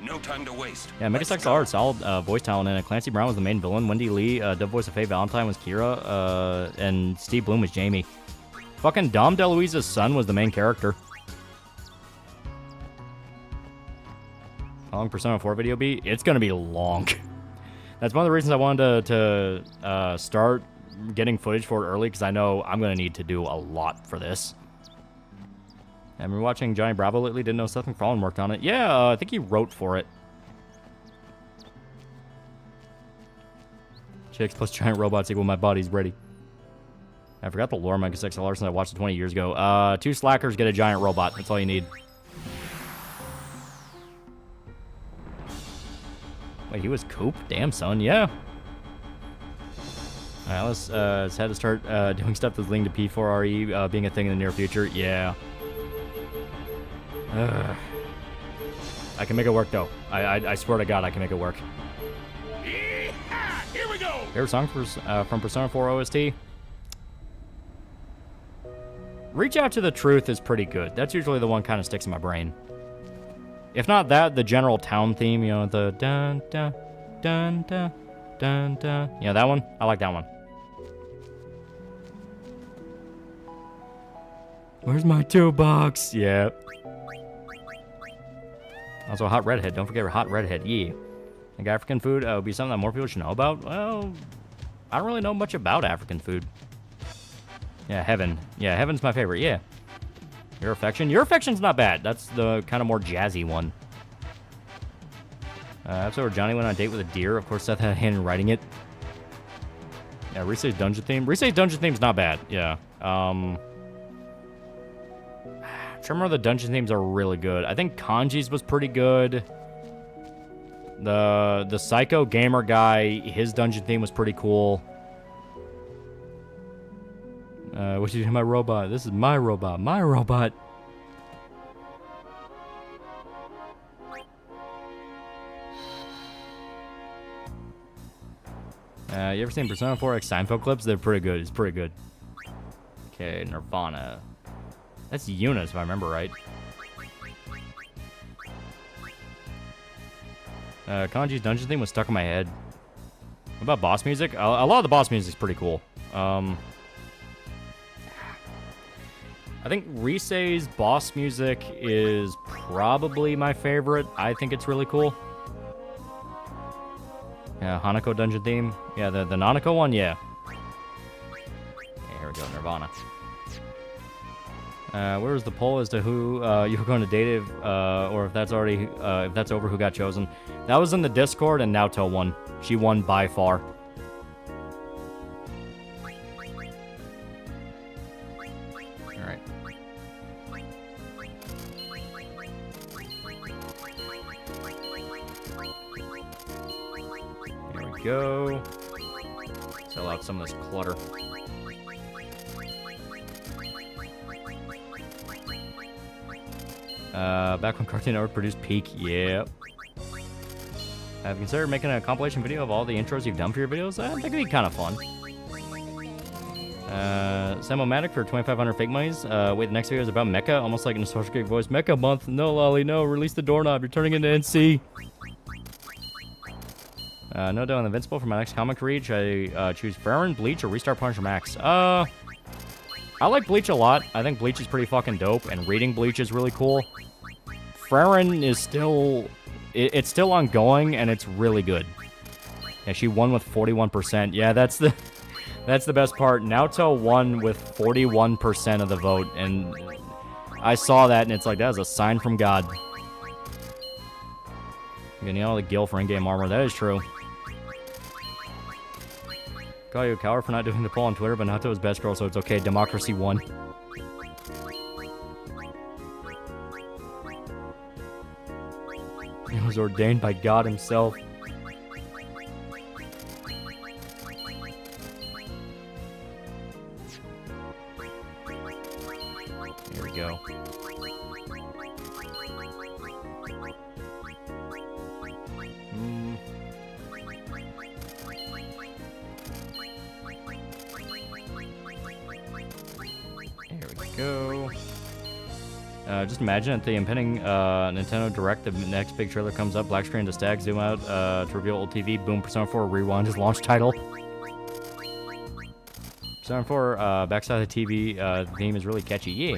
No time to waste. Yeah, Megas XLR, solid voice talent in it. Clancy Brown was the main villain. Wendy Lee, dub voice of Faye Valentine was Kira, and Steve Bloom was Jamie. Fucking Dom DeLuise's son was the main character. How long Persona 4 video be? It's gonna be long. That's one of the reasons I wanted to start getting footage for it early, because I know I'm gonna need to do a lot for this. I've been watching Johnny Bravo lately. Didn't know Seth MacFarlane worked on it. Yeah, I think he wrote for it. Chicks plus giant robots equal my body's ready. I forgot the lore of Megas XLR since I watched it 20 years ago. 2 slackers get a giant robot. That's all you need. Wait, he was Coop? Damn, son. Yeah. Alright, let's head to start doing stuff that's linked to P4RE being a thing in the near future. Yeah. I can make it work, though. I swear to God, I can make it work. Yeah, here we go. Favorite song from Persona 4 OST? Reach Out to the Truth is pretty good. That's usually the one kind of sticks in my brain. If not that, the general town theme, you know, the dun dun dun dun dun dun. You know, that one? I like that one. Where's my toolbox? Yeah. Also, Hot Redhead. Don't forget Hot Redhead. Yeah. Like African food would be something that more people should know about. Well, I don't really know much about African food. Yeah, Heaven. Yeah, Heaven's my favorite. Yeah. Your Affection. Your Affection's not bad. That's the kind of more jazzy one. Episode where Johnny went on a date with a deer. Of course, Seth had a hand in writing it. Yeah, Rise's dungeon theme. Rise's dungeon theme's not bad. Yeah. Remember the dungeon themes are really good. I think Kanji's was pretty good. The Psycho Gamer guy, his dungeon theme was pretty cool. What you do to my robot? This is my robot. My robot. You ever seen Persona 4 X Seinfeld clips? They're pretty good. It's pretty good. Okay, Nirvana. That's Yuna, if I remember right. Kanji's dungeon theme was stuck in my head. What about boss music? A lot of the boss music is pretty cool. I think Risei's boss music is probably my favorite. I think it's really cool. Yeah, Hanako dungeon theme. Yeah, the Nanako one, yeah. Okay, here we go, Nirvana. Where was the poll as to who you were going to date or if that's already if that's over, who got chosen? That was in the Discord, and Naoto won. She won by far. All right. Here we go. Sell out some of this clutter. Back when Cartoon Network produced Peak, yep. Have you considered making a compilation video of all the intros you've done for your videos? I think it'd be kind of fun. Samomatic for 2,500 fake monies. Wait, the next video is about Mecha, almost like a nostalgic voice. Mecha month. No, Lolly, no. Release the doorknob. You're turning into NC. No doubt on the Invincible for my next comic read. Should I choose Farron, Bleach, or Restart Punisher Max? I like Bleach a lot. I think Bleach is pretty fucking dope, and reading Bleach is really cool. Farron is still... It's still ongoing, and it's really good. Yeah, she won with 41%. Yeah, that's the best part. Naoto won with 41% of the vote, and I saw that, and it's like, that is a sign from God. You're getting all the gil for in-game armor. That is true. Call you a coward for not doing the poll on Twitter, but Naoto is best girl, so it's okay. Democracy won. He was ordained by God himself. Here we go. Here we go. Just imagine at the impending Nintendo Direct, the next big trailer comes up, black screen to stack, zoom out to reveal old TV, boom, Persona 4 Rewind is launch title. Persona 4 backside of the TV theme is really catchy, yeah.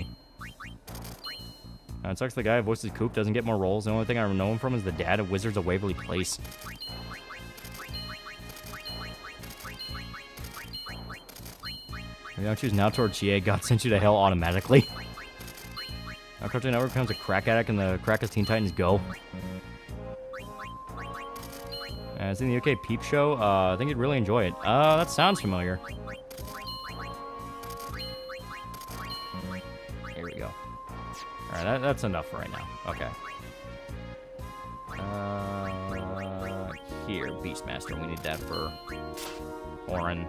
It sucks the guy who voices Coop doesn't get more roles. The only thing I know him from is the dad of Wizards of Waverly Place. If you don't choose Naoto or Chie, God sent you to hell automatically. Now Cartoon Network becomes a crack addict and the crack as Teen Titans Go. It's in the UK Peep Show. I think you'd really enjoy it. That sounds familiar. Here we go. Alright, that's enough for right now. Okay. Here, Beastmaster. We need that for Orin.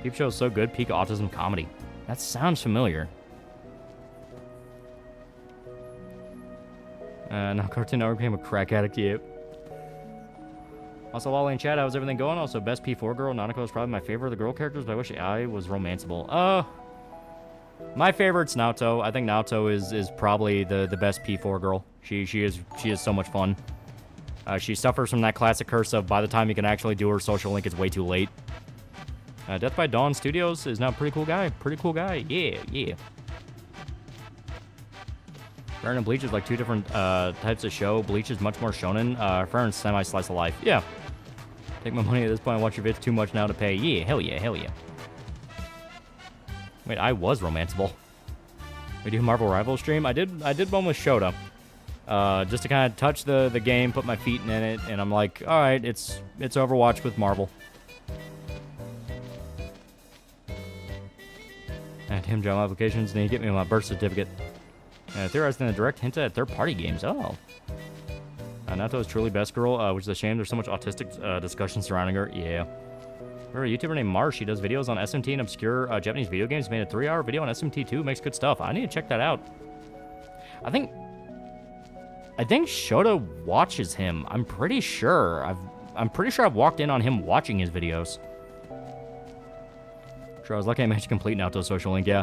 Peep Show is so good. Peak autism comedy. That sounds familiar. Now Cartoon Network became a crack addict. Yep. Also, Lolly in chat, how's everything going? Also, best P4 girl. Nanako is probably my favorite of the girl characters, but I wish I was romanceable. My favorite's Naoto. I think Naoto is probably the best P4 girl. She is so much fun. She suffers from that classic curse of by the time you can actually do her social link, it's way too late. Death by Dawn Studios is now a pretty cool guy. Pretty cool guy. Yeah, yeah. Farron and Bleach is like two different types of show. Bleach is much more shonen. Farron's semi-slice of life. Yeah. Take my money at this point and watch your vids too much now to pay. Yeah, hell yeah, hell yeah. Wait, I was romanceable. We do Marvel Rivals stream? I did one with Shota. Just to kind of touch the game, put my feet in it, and I'm like, alright, it's Overwatch with Marvel. Damn job applications, and you get me my birth certificate. Theorizing a direct hint at third-party games. Oh. Naoto is truly best girl, which is a shame. There's so much autistic discussion surrounding her. Yeah. Remember a YouTuber named Marsh. She does videos on SMT and obscure Japanese video games. Made a 3-hour video on SMT too. Makes good stuff. I need to check that out. I think Shota watches him. I'm pretty sure. I've walked in on him watching his videos. Sure, I was lucky I managed to complete Naoto's social link. Yeah.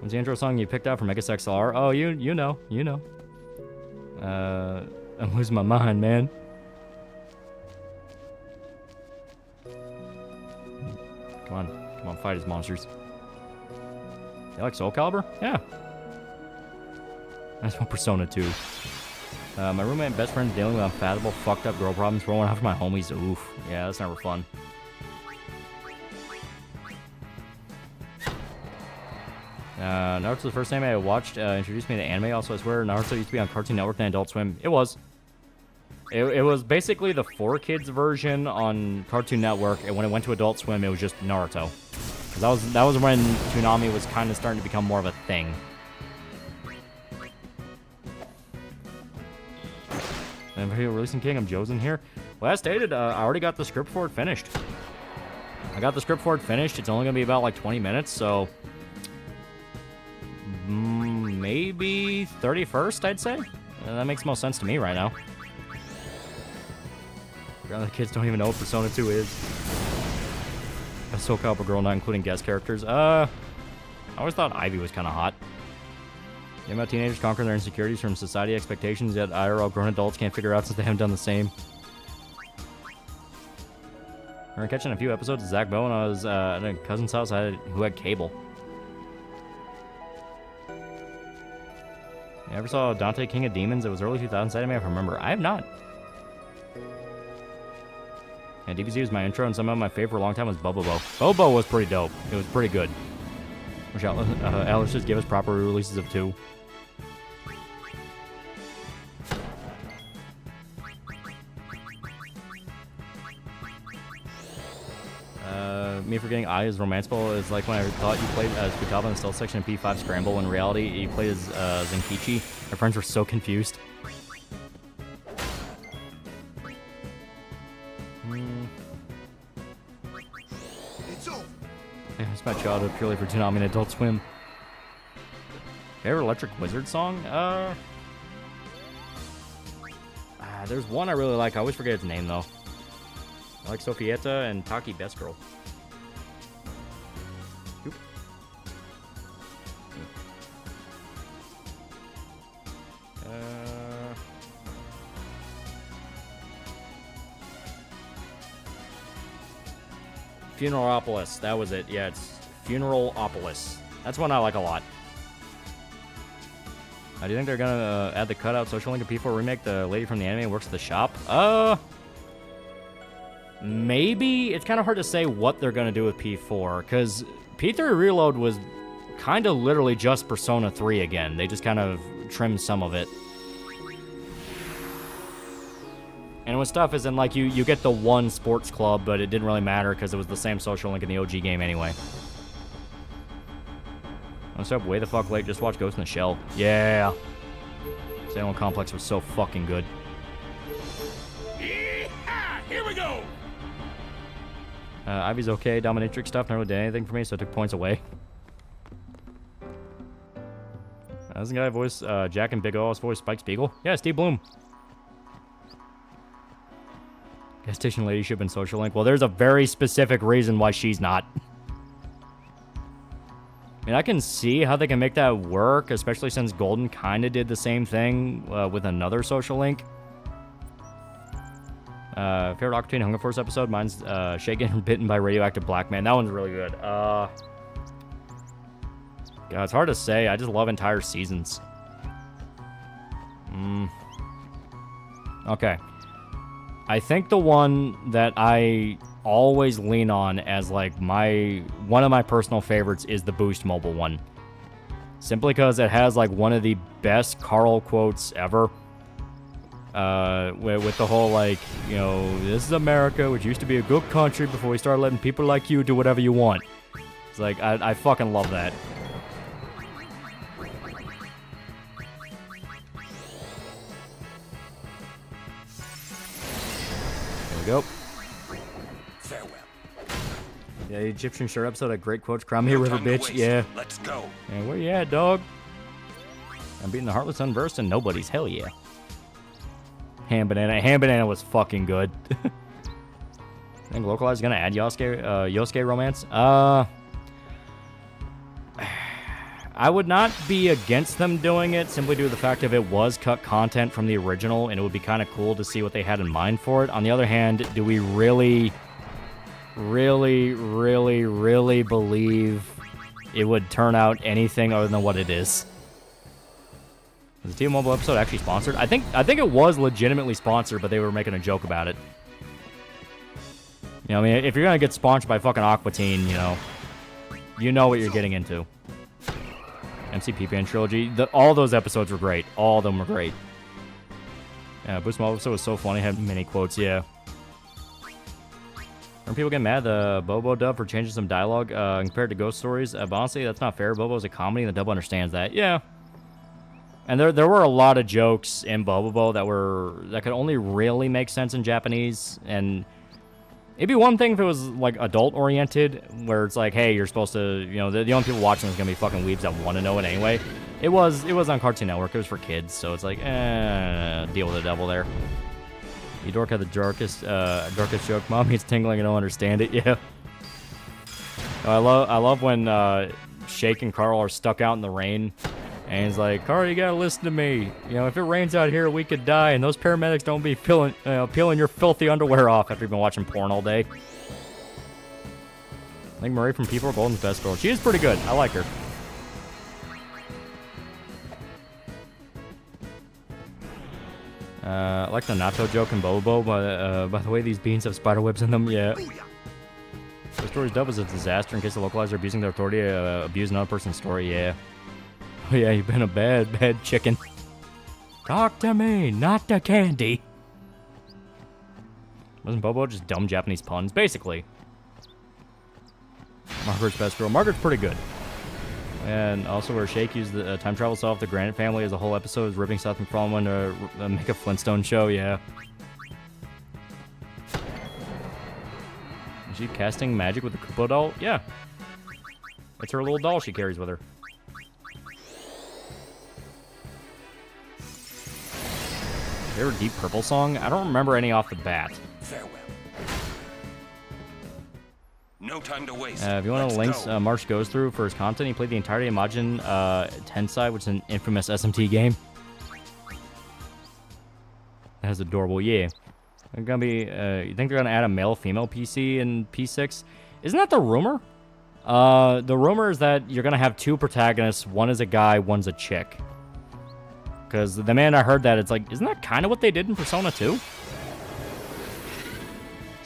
When's the intro song you picked out for Megas XLR? Oh, you know. I'm losing my mind, man. Come on, fight his monsters. You like Soul Calibur? Yeah. That's what Persona 2. My roommate and best friend's dealing with unfathomable, fucked up girl problems. Throwing out for my homies. Oof. Yeah, that's never fun. Naruto's the first anime I watched. Introduced me to anime. Also, I swear Naruto used to be on Cartoon Network and Adult Swim. It was. It was basically the 4Kids version on Cartoon Network, and when it went to Adult Swim, it was just Naruto. Because that was when Toonami was kind of starting to become more of a thing. And we're releasing Kingdom Joe's in here. Well, as stated, I already got the script for it finished. I got the script for it finished. It's only going to be about like 20 minutes, so... maybe 31st, I'd say. That makes most sense to me right now. Apparently the kids don't even know what Persona 2 is. A Soul Calibur girl, not including guest characters. I always thought Ivy was kind of hot. The amount of teenagers conquering their insecurities from society expectations, yet IRL grown adults can't figure out since they haven't done the same. I remember catching a few episodes of Zach Bow when I was at a cousin's house who had cable. You ever saw Dante King of Demons? It was early 2000s anime, if I remember. I have not. And DBZ was my intro, and somehow my favorite for a long time was Bobo. Bobo was pretty dope. It was pretty good. Wish Alex just give us proper releases of 2. Me forgetting I as Romanceable is like when I thought you played as Futaba in the stealth section in P5 Scramble. In reality, you played as Zenkichi. My friends were so confused. It's over. Yeah, it's my childhood purely for Toonami and Adult Swim. Favorite Electric Wizard song? There's one I really like. I always forget its name though. I like Sophietta and Taki Best Girl. Oop. Funeralopolis. That was it. Yeah, it's Funeralopolis. That's one I like a lot. Do you think they're gonna add the cutout social link to P4 remake? The lady from the anime works at the shop. Maybe. It's kind of hard to say what they're gonna do with P4 because P3 Reload was kind of literally just Persona 3 again. They just kind of trimmed some of it. And with stuff is in like you get the one sports club, but it didn't really matter because it was the same social link in the OG game anyway. What's up? Way the fuck late. Just watch Ghost in the Shell. Yeah. Salem Complex was so fucking good. Yeah, here we go. Ivy's okay. Dominatrix stuff never did anything for me, so I took points away. This guy voice Jack and Big O's voice Spike Spiegel. Yeah, Steve Bloom. Gas station ladyship and social link. Well, there's a very specific reason why she's not. I mean, I can see how they can make that work, especially since Golden kind of did the same thing with another social link. Favorite Aquatine Hunger Force episode? Mine's Shay getting bitten by radioactive black man. That one's really good. God, it's hard to say. I just love entire seasons. Okay. I think the one that I always lean on as like one of my personal favorites is the Boost Mobile one. Simply because it has like one of the best Carl quotes ever. With the whole like, you know, this is America, which used to be a good country before we started letting people like you do whatever you want. It's like, I fucking love that. There we go. Farewell. Yeah, the Egyptian shirt episode had great quotes. Crown me a river, bitch. Yeah. Let's go. Yeah, where you at, dog? I'm beating the Heartless Unversed and nobody's. Hell yeah. Ham Banana. Ham Banana was fucking good. I think Localized is gonna add Yosuke romance. I would not be against them doing it simply due to the fact that it was cut content from the original, and it would be kind of cool to see what they had in mind for it. On the other hand, do we really really, really, really believe it would turn out anything other than what it is. Was the T-Mobile episode actually sponsored? I think it was legitimately sponsored, but they were making a joke about it. You know, I mean, if you're gonna get sponsored by fucking Aquatine, you know what you're getting into. MCPPN trilogy. All those episodes were great. All of them were great. Yeah, Boost Mobile episode was so funny. Had many quotes. Yeah. When people get mad at the Bobo dub for changing some dialogue compared to Ghost Stories, but honestly, that's not fair. Bobo's a comedy, and the dub understands that. Yeah. And there were a lot of jokes in Bobo that could only really make sense in Japanese, and it'd be one thing if it was like adult oriented, where it's like, hey, you're supposed to, the only people watching is gonna be fucking weebs that want to know it anyway. It was on Cartoon Network. It was for kids, so it's like, deal with the devil there. You dork had the darkest joke. Mommy, it's tingling. I don't understand it. Yeah. I love when Shake and Carl are stuck out in the rain, and he's like, Carl, you gotta listen to me. If it rains out here, we could die, and those paramedics don't be peeling your filthy underwear off after you've been watching porn all day. I think Marie from People Are Golden's best girl. She is pretty good. I like her. I like the Nato joke in Bobo, by the way, these beans have spider webs in them. Yeah. The story's dub is a disaster in case the localizer are abusing their authority, abuse another person's story. Yeah. Oh yeah, you've been a bad chicken. Talk to me, not the candy. Wasn't Bobo just dumb Japanese puns? Basically. Margaret's best girl. Margaret's pretty good. And also where Shake used the time travel stuff, the Granite family as a whole episode is ripping Seth MacFarlane to make a Flintstone show, yeah. Is she casting magic with the Kupo doll? Yeah. It's her little doll she carries with her. Favorite Deep Purple song? I don't remember any off the bat. Farewell. No time to waste. If you want the links Marsh goes through for his content, he played the entirety of Majin Tensei, which is an infamous SMT game. That's adorable, yeah. They're gonna be, you think they're gonna add a male-female PC in P6? Isn't that the rumor? The rumor is that you're gonna have two protagonists. One is a guy, one's a chick. Because the man I heard that, it's like, isn't that kind of what they did in Persona 2?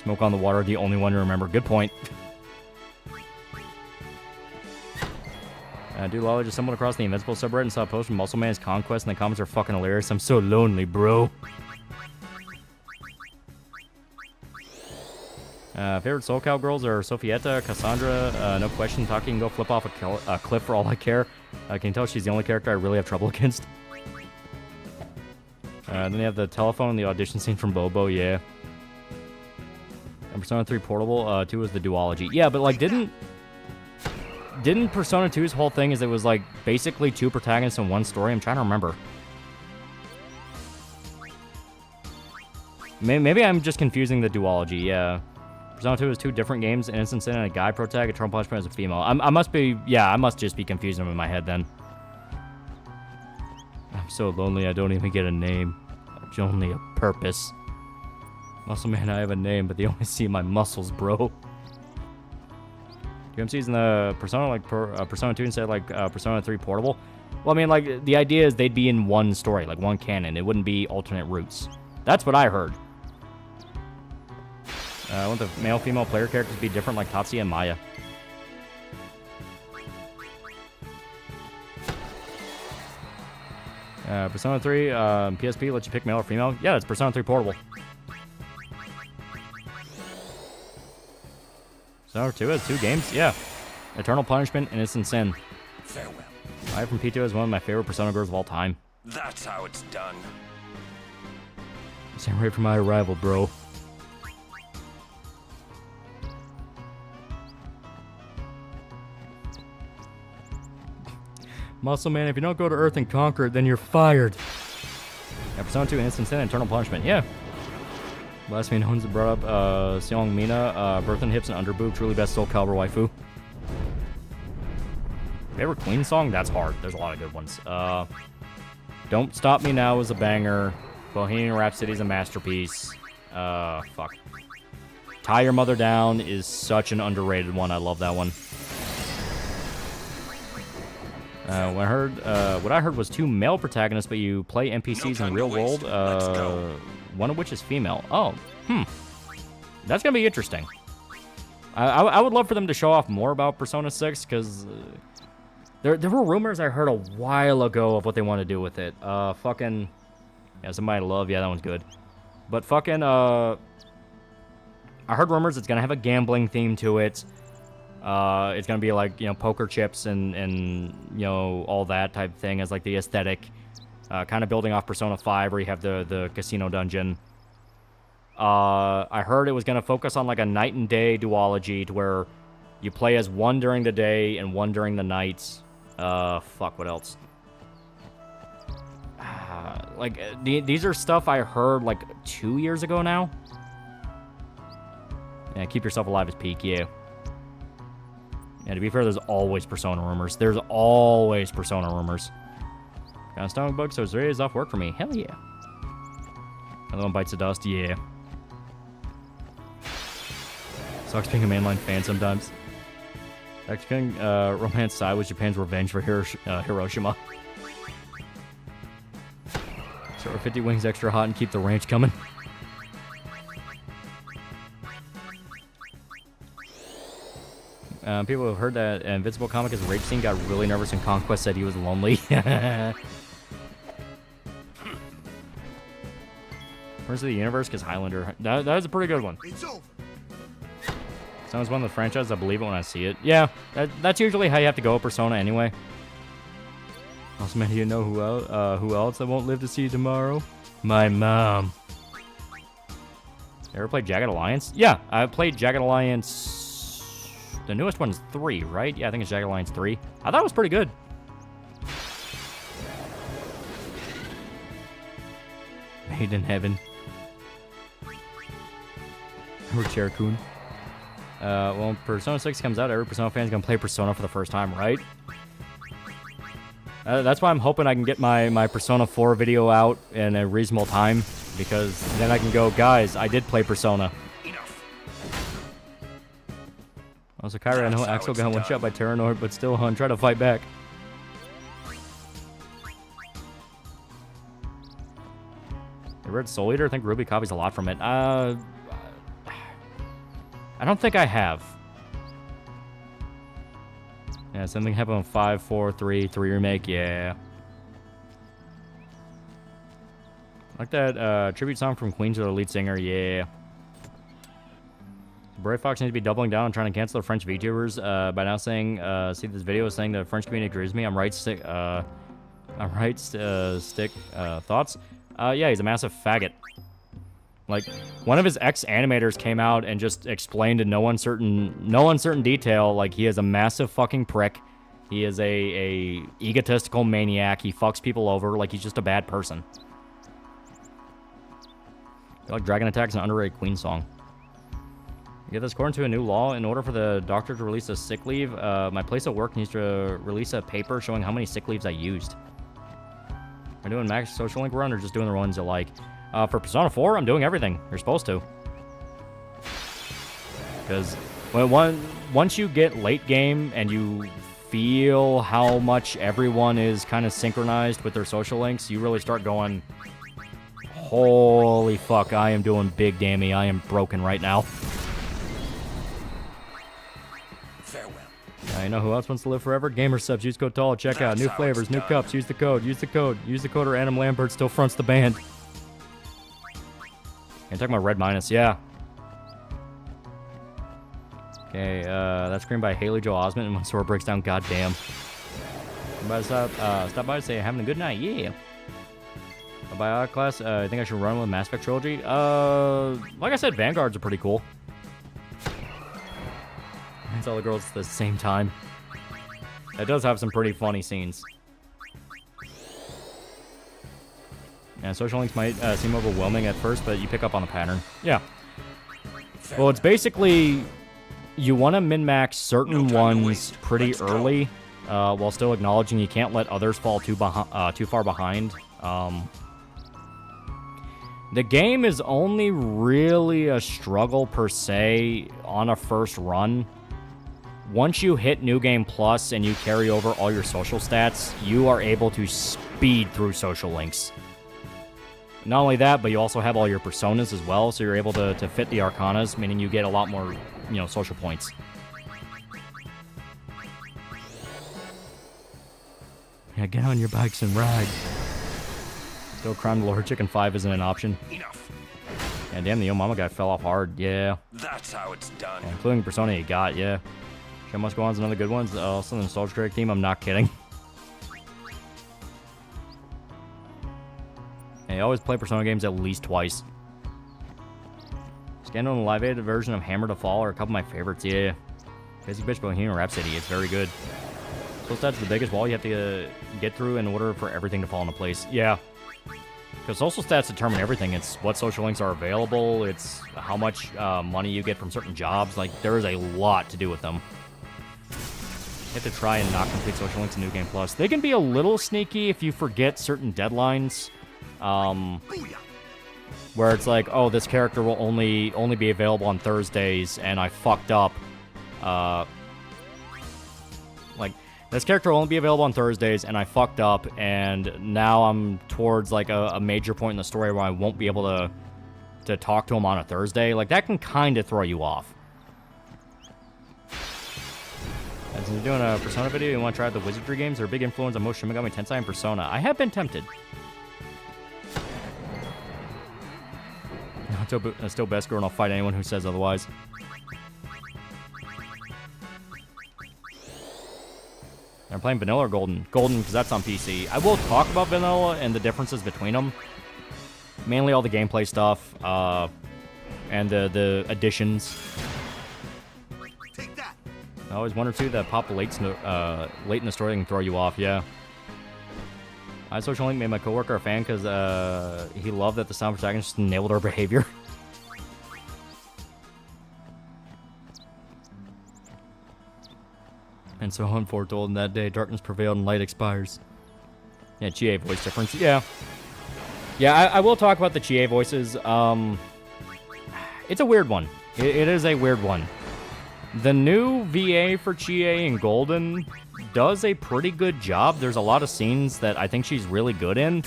Smoke on the Water, the only one to remember. Good point. Dude, Lolly just stumbled across the Invincible subreddit and saw a post from Muscle Man's Conquest, and the comments are fucking hilarious. I'm so lonely, bro. Favorite Soul Cowgirls are Sophietta, Cassandra, no question. Taki can go flip off a cliff for all I care. I can tell she's the only character I really have trouble against. Then you have the telephone and the audition scene from Bobo, yeah. And Persona 3 Portable, 2 was the duology. Yeah, but like, didn't Persona 2's whole thing is it was like basically two protagonists in one story? I'm trying to remember. Maybe I'm just confusing the duology, yeah. Persona 2 is two different games, an Instant Sin and a guy protag, Eternal Punishment as a female. I must just be confusing them in my head then. I'm so lonely I don't even get a name. It's only a purpose. Muscle Man, I have a name, but they only see my muscles, bro. UMC's in the Persona, like Persona 2 instead of like Persona 3 Portable. Well, I mean, like, the idea is they'd be in one story, like one canon. It wouldn't be alternate routes. That's what I heard. I want the male-female player characters to be different, like Tatsuya and Maya. Persona 3, PSP lets you pick male or female. Yeah, it's Persona 3 Portable. Persona 2 has 2 games? Yeah. Eternal Punishment and Instant Sin. Farewell. I from P2 is one of my favorite Persona girls of all time. That's how it's done. Stand ready for my arrival, bro. Muscle Man, if you don't go to Earth and conquer it, then you're fired. Yeah, Persona 2 Instant Sin and Eternal Punishment. Yeah. Last me known brought up Seong Mina, Birth and Hips and Underboob, truly best Soul Calibur waifu. Favorite Queen song? That's hard. There's a lot of good ones. Don't Stop Me Now is a banger. Bohemian Rhapsody is a masterpiece. Fuck. Tie Your Mother Down is such an underrated one. I love that one. What I heard was 2 male protagonists, but you play NPCs in real world. One of which is female. Oh, that's gonna be interesting. I would love for them to show off more about Persona 6 because there were rumors I heard a while ago of what they want to do with it. Fucking yeah, Somebody Love. Yeah, that one's good. But fucking I heard rumors it's gonna have a gambling theme to it. It's gonna be like, you know, poker chips and you know, all that type of thing as like the aesthetic, kind of building off Persona 5 where you have the casino dungeon. I heard it was gonna focus on like a night and day duology to where you play as one during the day and one during the night. Fuck, what else? These are stuff I heard like 2 years ago now. Yeah, Keep Yourself Alive is peak, yeah. Yeah, to be fair, there's always Persona rumors. There's always Persona rumors. Got a stomach bug, so it's 3 days off work for me. Hell yeah. Another one bites the dust, yeah. Sucks being a mainline fan sometimes. Mexican romance side was Japan's revenge for Hiroshima. Start with 50 wings extra hot and keep the ranch coming. People have heard that Invincible comic is a rape scene got really nervous when Conquest said he was lonely. Where's the universe? Because Highlander. That is a pretty good one. It's over. Sounds one of the franchises. I believe it when I see it. Yeah, that's usually how you have to go with Persona anyway. Also, man, do you know who else I won't live to see tomorrow? My mom. You ever played Jagged Alliance? Yeah, I played Jagged Alliance. The newest one's 3, right? Yeah, I think it's Jagged Alliance 3. I thought it was pretty good. Made in Heaven. Or Cherokun. Well, when Persona 6 comes out, every Persona fan's gonna play Persona for the first time, right? That's why I'm hoping I can get my Persona 4 video out in a reasonable time, because then I can go, guys, I did play Persona. Also, Kyrie, I know Axel got one shot by Terranord, but still, hun, try to fight back. You read Soul Eater? I think Ruby copies a lot from it. I don't think I have. Yeah, something happened on 5, 4, 3 remake, yeah. Like that tribute song from Queen to the lead singer, yeah. Brave Fox needs to be doubling down on trying to cancel the French VTubers by now saying, see this video saying the French community agrees with me. I'm right stick thoughts. Yeah, he's a massive faggot. Like, one of his ex-animators came out and just explained in no uncertain detail, like, he is a massive fucking prick. He is a egotistical maniac. He fucks people over. Like, he's just a bad person. I feel like Dragon Attack is an underrated Queen song. Get this according to a new law. In order for the doctor to release a sick leave, my place at work needs to release a paper showing how many sick leaves I used. Are doing max social link run or just doing the ones you like? For Persona 4, I'm doing everything. You're supposed to. Because once you get late game and you feel how much everyone is kind of synchronized with their social links, you really start going, holy fuck, I am doing big dammy. I am broken right now. Farewell. You know who else wants to live forever? Gamer subs. Use code TALL. Check out new flavors, new cups. Use the code. Use the code. Use the code or Adam Lambert still fronts the band. I'm talking about Red Minus, yeah. Okay, that's screened by Haley Joel Osment, and when Sora breaks down, goddamn. Stop by to say having a good night, yeah. By class, I think I should run with Mass Effect Trilogy. Like I said, Vanguards are pretty cool. It's all the girls at the same time. It does have some pretty funny scenes. Yeah, social links might seem overwhelming at first, but you pick up on the pattern. Yeah. Well, it's basically you want to min-max certain ones pretty early, while still acknowledging you can't let others fall too far behind. The game is only really a struggle per se on a first run. Once you hit New Game Plus and you carry over all your social stats, you are able to speed through social links. Not only that, but you also have all your personas as well, so you're able to fit the Arcanas, meaning you get a lot more, social points. Yeah, get on your bikes and ride. Still, Crime Lord Chicken 5 isn't an option. Enough. Yeah, damn, the Yo Mama guy fell off hard, yeah. That's how it's done. Yeah, including Persona you got, yeah. Show Must Go On's another good one. Also the Nostalgia Critic team, I'm not kidding. Hey, always play Persona games at least twice. Scandal and the live edited version of Hammer to Fall are a couple of my favorites, yeah. Basic Bitch Bohemian Rhapsody, it's very good. So that's the biggest wall you have to get through in order for everything to fall into place. Yeah. Because social stats determine everything. It's what social links are available. It's how much money you get from certain jobs. Like, there is a lot to do with them. You have to try and not complete social links in New Game Plus. They can be a little sneaky if you forget certain deadlines. Where it's like, oh, this character will only be available on Thursdays, and I fucked up. This character will only be available on Thursdays, and I fucked up, and now I'm towards, like, a major point in the story where I won't be able to talk to him on a Thursday. Like, that can kind of throw you off. And since you're doing a Persona video, you want to try out the Wizardry games? They're a big influence on most Shin Megami Tensei and Persona. I have been tempted. Still best girl, and I'll fight anyone who says otherwise. I'm playing Vanilla or Golden? Golden, because that's on PC. I will talk about Vanilla and the differences between them. Mainly all the gameplay stuff, and the additions. Take that. Always one or two that pop late in the story and can throw you off, yeah. iSocial Link made my coworker a fan because he loved that the sound protagonist nailed her behavior. And so on foretold in that day, darkness prevailed and light expires. Yeah, Chie voice difference. Yeah. Yeah, I will talk about the Chie voices. It's a weird one. It is a weird one. The new VA for Chie and Golden does a pretty good job. There's a lot of scenes that I think she's really good in.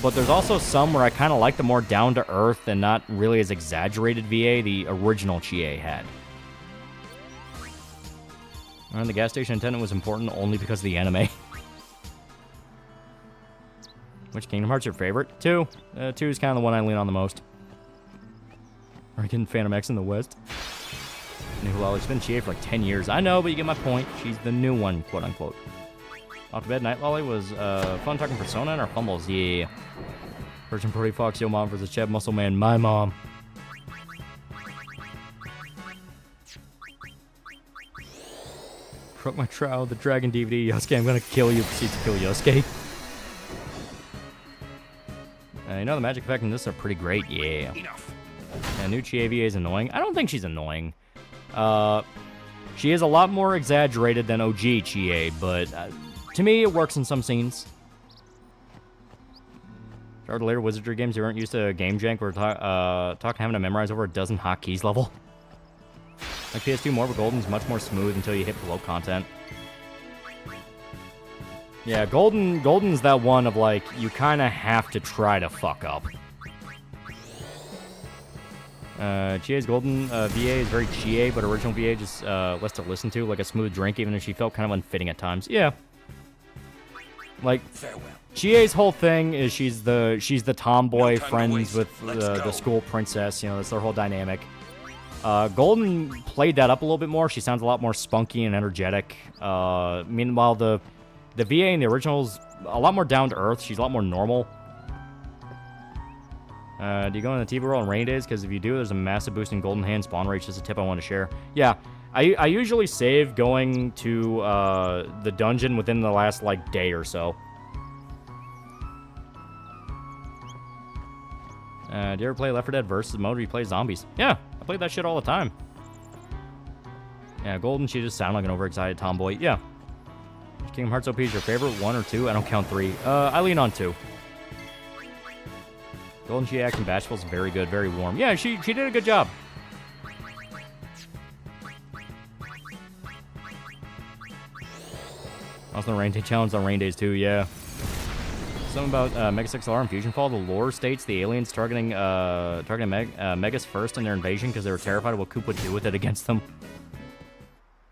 But there's also some where I kind of like the more down-to-earth and not really as exaggerated VA the original Chie had. And the gas station attendant was important only because of the anime. Which Kingdom Hearts your favorite? 2. 2 is kind of the one I lean on the most. Or getting Phantom X in the West. Loli, it's been Chie for like 10 years. I know, but you get my point. She's the new one, quote unquote. Off to bed, Night Lolly was fun talking Persona and our fumbles. Yeah. Virgin Pretty Fox, yo mom versus Chad Muscle Man, my mom. Broke my trowel, the Dragon DVD. Yosuke, I'm gonna kill you. Proceed to kill Yosuke. You know, the magic effect in this are pretty great. Yeah. Enough. Yeah, new Chie VA is annoying. I don't think she's annoying. She is a lot more exaggerated than OG Chie, but to me, it works in some scenes. Started later Wizardry games, you weren't used to game jank. We're talking having to memorize over a dozen hotkeys level. Like PS2, more but Golden's much more smooth until you hit below content. Yeah, Golden's that one of like, you kind of have to try to fuck up. Chie's Golden VA is very Chie, but original VA just less to listen to, like a smooth drink, even if she felt kind of unfitting at times. Yeah. Like, Chie's whole thing is she's the tomboy friends with the school princess, you know, that's their whole dynamic. Golden played that up a little bit more. She sounds a lot more spunky and energetic. Meanwhile, the VA in the original's a lot more down to earth. She's a lot more normal. Do you go in the TV world on rainy days? Because if you do, there's a massive boost in Golden Hand spawn rates. Just a tip I want to share. Yeah, I usually save going to the dungeon within the last, like, day or so. Do you ever play Left 4 Dead versus mode where you play zombies? Yeah, I play that shit all the time. Yeah, Golden, she just sounded like an overexcited tomboy. Yeah. Kingdom Hearts OP is your favorite? 1 or 2? I don't count 3. I lean on 2. Golden G action Bashful's very good, very warm. Yeah, she did a good job. Also, the rain day challenge on rain days too. Yeah. Something about Mega 6LR and Fusion Fall. The lore states the aliens targeting Megas first in their invasion because they were terrified of what Coop would do with it against them.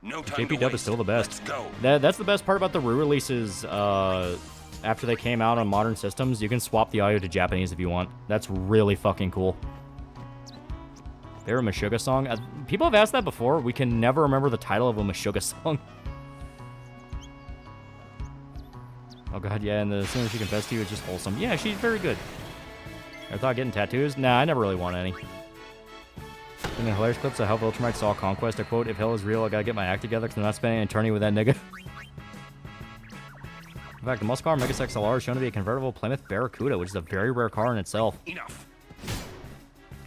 No time JP to Dub is waste. still the best. Let's go. That's the best part about the re-releases. After they came out on modern systems, you can swap the audio to Japanese if you want. That's really fucking cool. Favorite Meshuggah song? People have asked that before. We can never remember the title of a Meshuggah song. Oh god, yeah, and as soon as she confessed to you, it's just wholesome. Yeah, she's very good. I thought getting tattoos? Nah, I never really want any. In the hilarious clips of how Viltrumite saw Conquest, I quote, "If hell is real, I gotta get my act together because I'm not spending an eternity with that nigga." In fact, the muscle car Mega 6LR is shown to be a convertible Plymouth Barracuda, which is a very rare car in itself. Enough.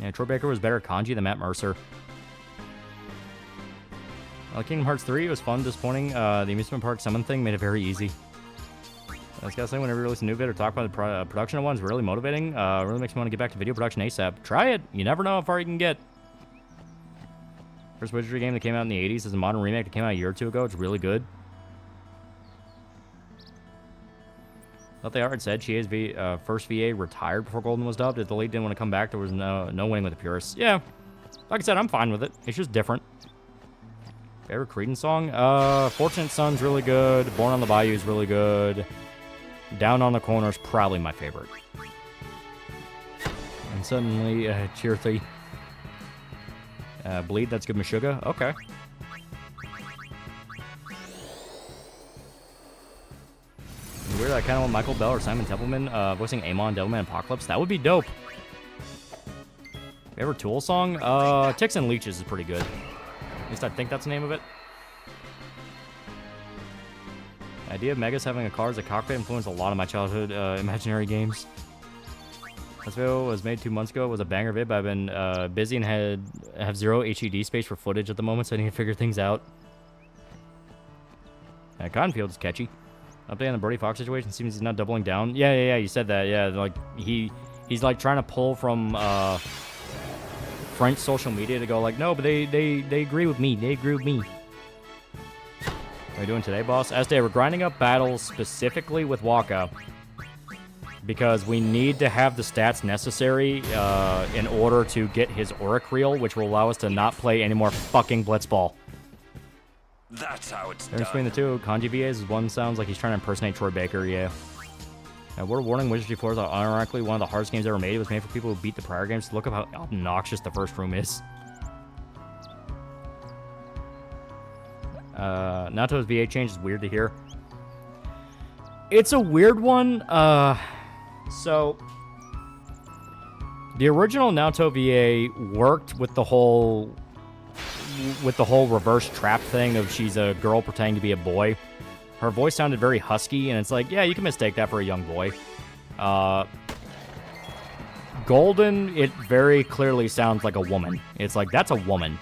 Yeah, Troy Baker was better at Kanji than Matt Mercer. Kingdom Hearts 3 was fun, disappointing. The amusement park summon thing made it very easy. I was gonna say, whenever you release a new vid or talk about the production of one, is really motivating. Really makes me want to get back to video production ASAP. Try it. You never know how far you can get. First Wizardry game that came out in the 80s is a modern remake that came out a year or two ago. It's really good. Thought they already said Chia's first VA retired before Golden was dubbed. If the lead didn't want to come back, there was no winning with the purists. Yeah, like I said, I'm fine with it. It's just different. Favorite Creedence song? Fortunate Son's really good. Born on the Bayou is really good. Down on the Corner is probably my favorite. And suddenly, Cheer 3. Bleed, that's good Meshuggah. Okay. Weird, I kind of want Michael Bell or Simon Templeman voicing Amon, Devilman Apocalypse. That would be dope. Favorite Tool song? Ticks and Leeches is pretty good. At least I think that's the name of it. The idea of Megas having a car as a cockpit influenced a lot of my childhood imaginary games. This video was made 2 months ago. It was a banger vid, but I've been busy and have zero HED space for footage at the moment, so I need to figure things out. Cottonfield is catchy. Update on the Brody Fox situation. Seems he's not doubling down. Yeah, you said that. Yeah, like he's like trying to pull from French social media to go like, no, but they agree with me. They agree with me. What are we doing today, boss? As-Day, we're grinding up battles specifically with Waka because we need to have the stats necessary in order to get his Auric Reel, which will allow us to not play any more fucking Blitzball. That's how it's Difference between the two kanji VAs is one sounds like he's trying to impersonate Troy Baker, yeah. Word of warning, Wizardry 4 is ironically one of the hardest games ever made. It was made for people who beat the prior games. Look at how obnoxious the first room is. Nato's VA change is weird to hear. It's a weird one. So the original Naoto VA worked with the whole reverse trap thing of she's a girl pretending to be a boy. Her voice sounded very husky, and it's like, yeah, you can mistake that for a young boy. Golden, it very clearly sounds like a woman. It's like, that's a woman.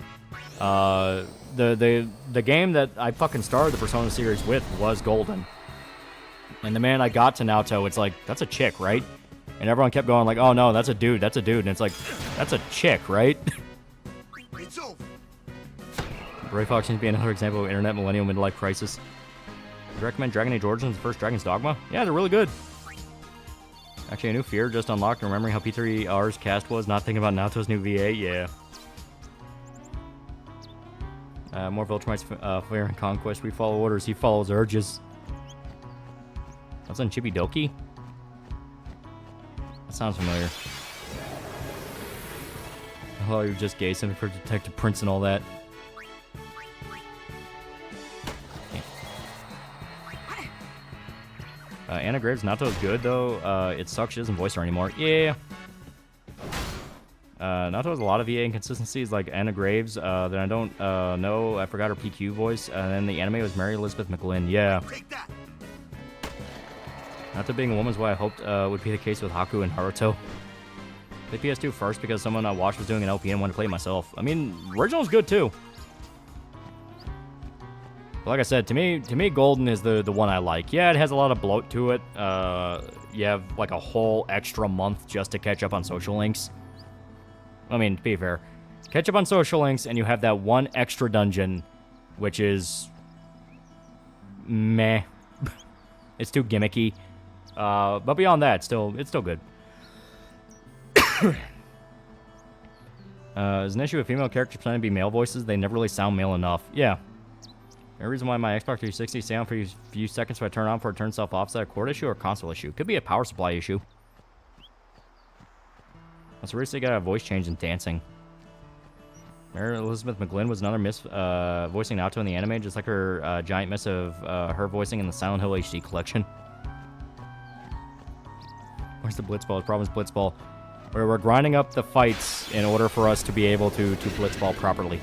The game that I fucking started the Persona series with was Golden. And the man I got to Naoto, it's like, that's a chick, right? And everyone kept going like, oh no, that's a dude, that's a dude. And it's like, that's a chick, right? It's over. Ray Fox seems to be another example of internet millennial midlife crisis. Would you recommend Dragon Age Origins, the first Dragon's Dogma? Yeah, they're really good. Actually, a new fear just unlocked, remembering how P3R's cast was, not thinking about Naoto's new VA, yeah. More Viltrumite's Flair and Conquest. We follow orders, he follows urges. That's on Chibi Doki? That sounds familiar. Oh, you're just gay, something for Detective Prince and all that. Anna Graves, Nato is good, though. It sucks she doesn't voice her anymore. Yeah. Nato has a lot of VA inconsistencies, like Anna Graves, that I don't know. I forgot her PQ voice. And then the anime was Mary Elizabeth McGlynn. Yeah. Nato being a woman is what I hoped would be the case with Haku and Haruto. I played PS2 first because someone I watched was doing an LP and wanted to play it myself. I mean, original's good, too. But like I said, to me, Golden is the one I like. Yeah, it has a lot of bloat to it. You have like a whole extra month just to catch up on social links. I mean, to be fair, catch up on social links, and you have that one extra dungeon, which is meh. It's too gimmicky. But beyond that, it's still good. Is an issue with female characters pretending to be male voices? They never really sound male enough. Yeah. The reason why my Xbox 360 stay on for a few seconds if I turn it on for it turns itself off, is that a cord issue or a console issue? Could be a power supply issue. So recently got a voice change in dancing. Mary Elizabeth McGlynn was another miss voicing Naoto in the anime, just like her giant miss of her voicing in the Silent Hill HD collection. Where's the Blitzball? The problem is Blitzball. We're grinding up the fights in order for us to be able to Blitzball properly.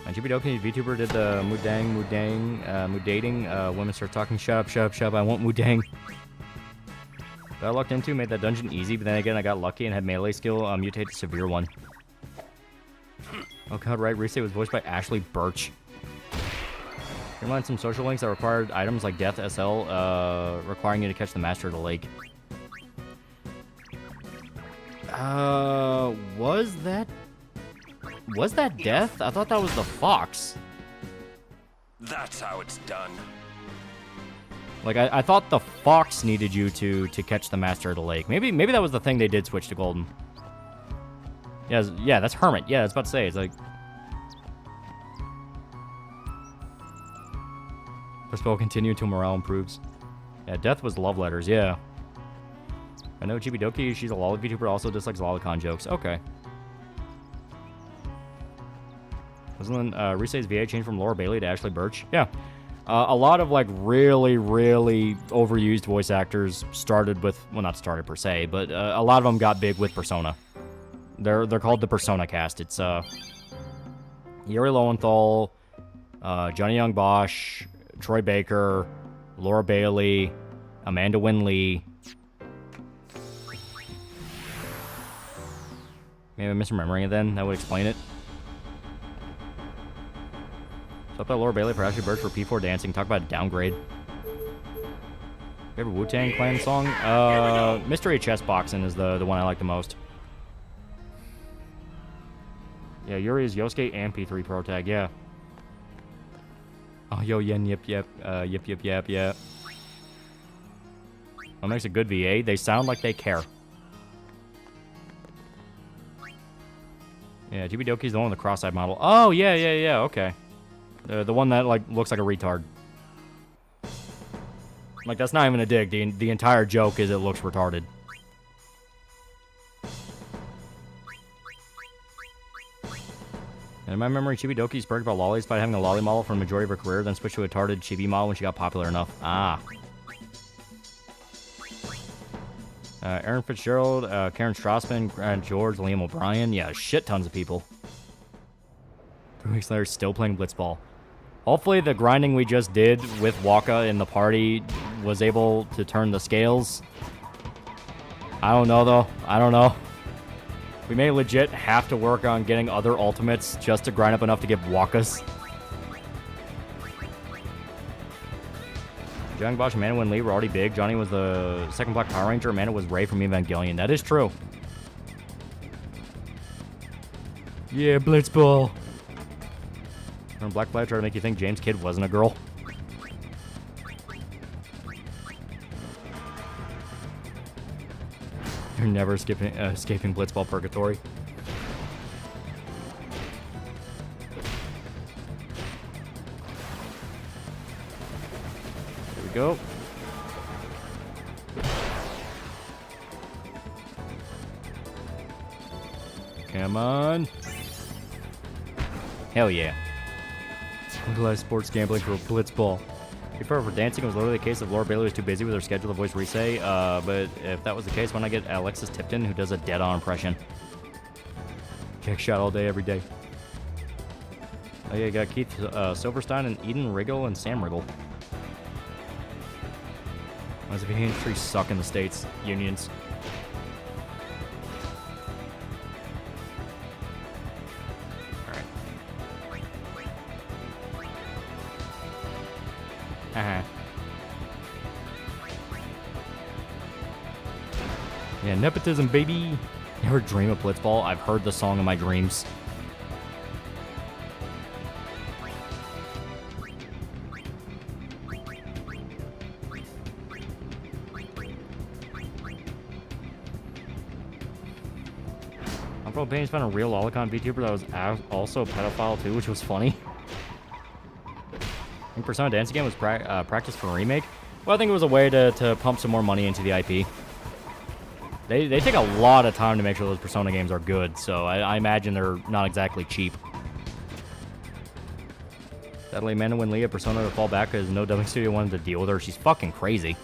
My Jibidoki VTuber did the Muddating. Women start talking, shut up, I want Muddang. That I lucked into made that dungeon easy, but then again I got lucky and had melee skill mutate to severe one. Oh god, right, Rise was voiced by Ashley Birch. Remind some social links that required items like Death SL, requiring you to catch the Master of the Lake. Was that Death? I thought that was the Fox. That's how it's done. Like, I thought the Fox needed you to catch the Master of the Lake. Maybe that was the thing they did switch to Golden. Yeah, that's Hermit. Yeah, I was about to say, it's like... This will continue until morale improves. Yeah, Death was love letters, yeah. I know Jibidoki, she's a Loli VTuber, also dislikes lolicon jokes. Okay. Wasn't Rise's VA changed from Laura Bailey to Ashley Birch? Yeah. A lot of, like, really, really overused voice actors started with... Well, not started per se, but a lot of them got big with Persona. They're called the Persona cast. It's Yuri Lowenthal, Johnny Young Bosch, Troy Baker, Laura Bailey, Amanda Wynn Lee. Maybe I'm misremembering it then. That would explain it. So up by Laura Bailey for Ashley Birch for P4 dancing. Talk about a downgrade. Favorite Wu-Tang Clan song? Mystery Chess Boxing is the one I like the most. Yeah, Yuri is Yosuke and P3 Pro Tag, yeah. Oh, yo, yen, yep. Yep. What makes a good VA? They sound like they care. Yeah, Jibidoki's the one with the cross-eyed model. Oh, yeah, okay. The one that, like, looks like a retard. Like, that's not even a dig. The entire joke is it looks retarded. And in my memory, Chibi spoke about lollies by having a lolly model for the majority of her career, then switched to a retarded chibi model when she got popular enough. Ah. Aaron Fitzgerald, Karen Strassman, Grant George, Liam O'Brien. Yeah, shit tons of people. 3 weeks later, still playing Blitzball. Hopefully the grinding we just did with Waka in the party was able to turn the scales. I don't know, though. I don't know. We may legit have to work on getting other ultimates just to grind up enough to get Wakas. Young Bosch, Amanda and Lee were already big. Johnny was the second Black Power Ranger. Amanda was Ray from Evangelion. That is true. Yeah, Blitzball. And Black Flag tried to make you think James Kidd wasn't a girl. You're never escaping Blitzball purgatory. There we go. Come on. Hell yeah. Legalized sports gambling for Blitzball. Before for dancing, it was literally the case of Laura Bailey was too busy with her schedule to voice Rise. But if that was the case, why not get Alexis Tipton, who does a dead-on impression? Check shot all day, every day. Oh yeah, you got Keith Silverstein and Eden Riggle and Sam Riggle. Why does the VA industry suck in the States? Unions. Yeah, nepotism, baby. You ever dream of Blitzball? I've heard the song in my dreams. I'm from Pain's found a real lolicon VTuber that was also a pedophile too, which was funny. I think Persona Dancing Game was practice for a remake. Well, I think it was a way to pump some more money into the IP. They take a lot of time to make sure those Persona games are good, so I imagine they're not exactly cheap. Sadly, Amanda when Leah Persona to fall back because no dubbing studio wanted to deal with her. She's fucking crazy.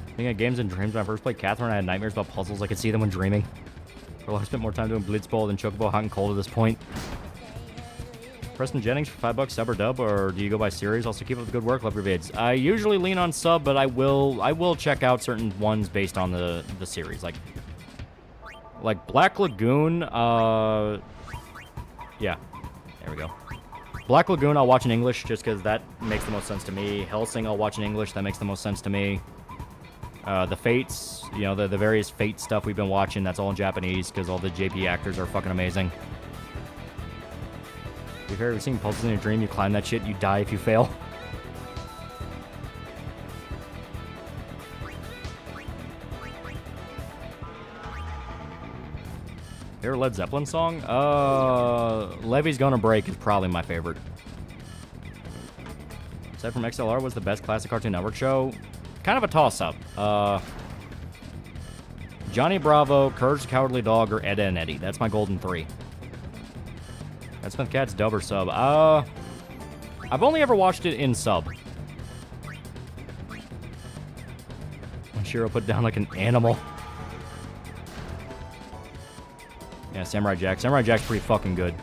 I think of games and dreams. When I first played Catherine, I had nightmares about puzzles. I could see them when dreaming. Well, I spent more time doing Blitzball than Chocobo Hot and Cold at this point. Preston Jennings for $5, sub or dub, or do you go by series? Also, keep up the good work. Love your vids. I usually lean on sub, but I will check out certain ones based on the series. Like Black Lagoon. Yeah, there we go. Black Lagoon, I'll watch in English just because that makes the most sense to me. Hellsing, I'll watch in English. That makes the most sense to me. The Fates, you know, the various Fate stuff we've been watching, that's all in Japanese because all the JP actors are fucking amazing. If you've ever seen puzzles in your dream, you climb that shit, you die if you fail. Favorite Led Zeppelin song? Levy's Gonna Break is probably my favorite. Aside from XLR, was the best classic Cartoon Network show? Kind of a toss-up. Johnny Bravo, Courage the Cowardly Dog, or Ed, Edd n Eddy. That's my golden three. That's Smith Cat's dub or sub. I've only ever watched it in sub. When Shiro put down like an animal. Yeah, Samurai Jack. Samurai Jack's pretty fucking good.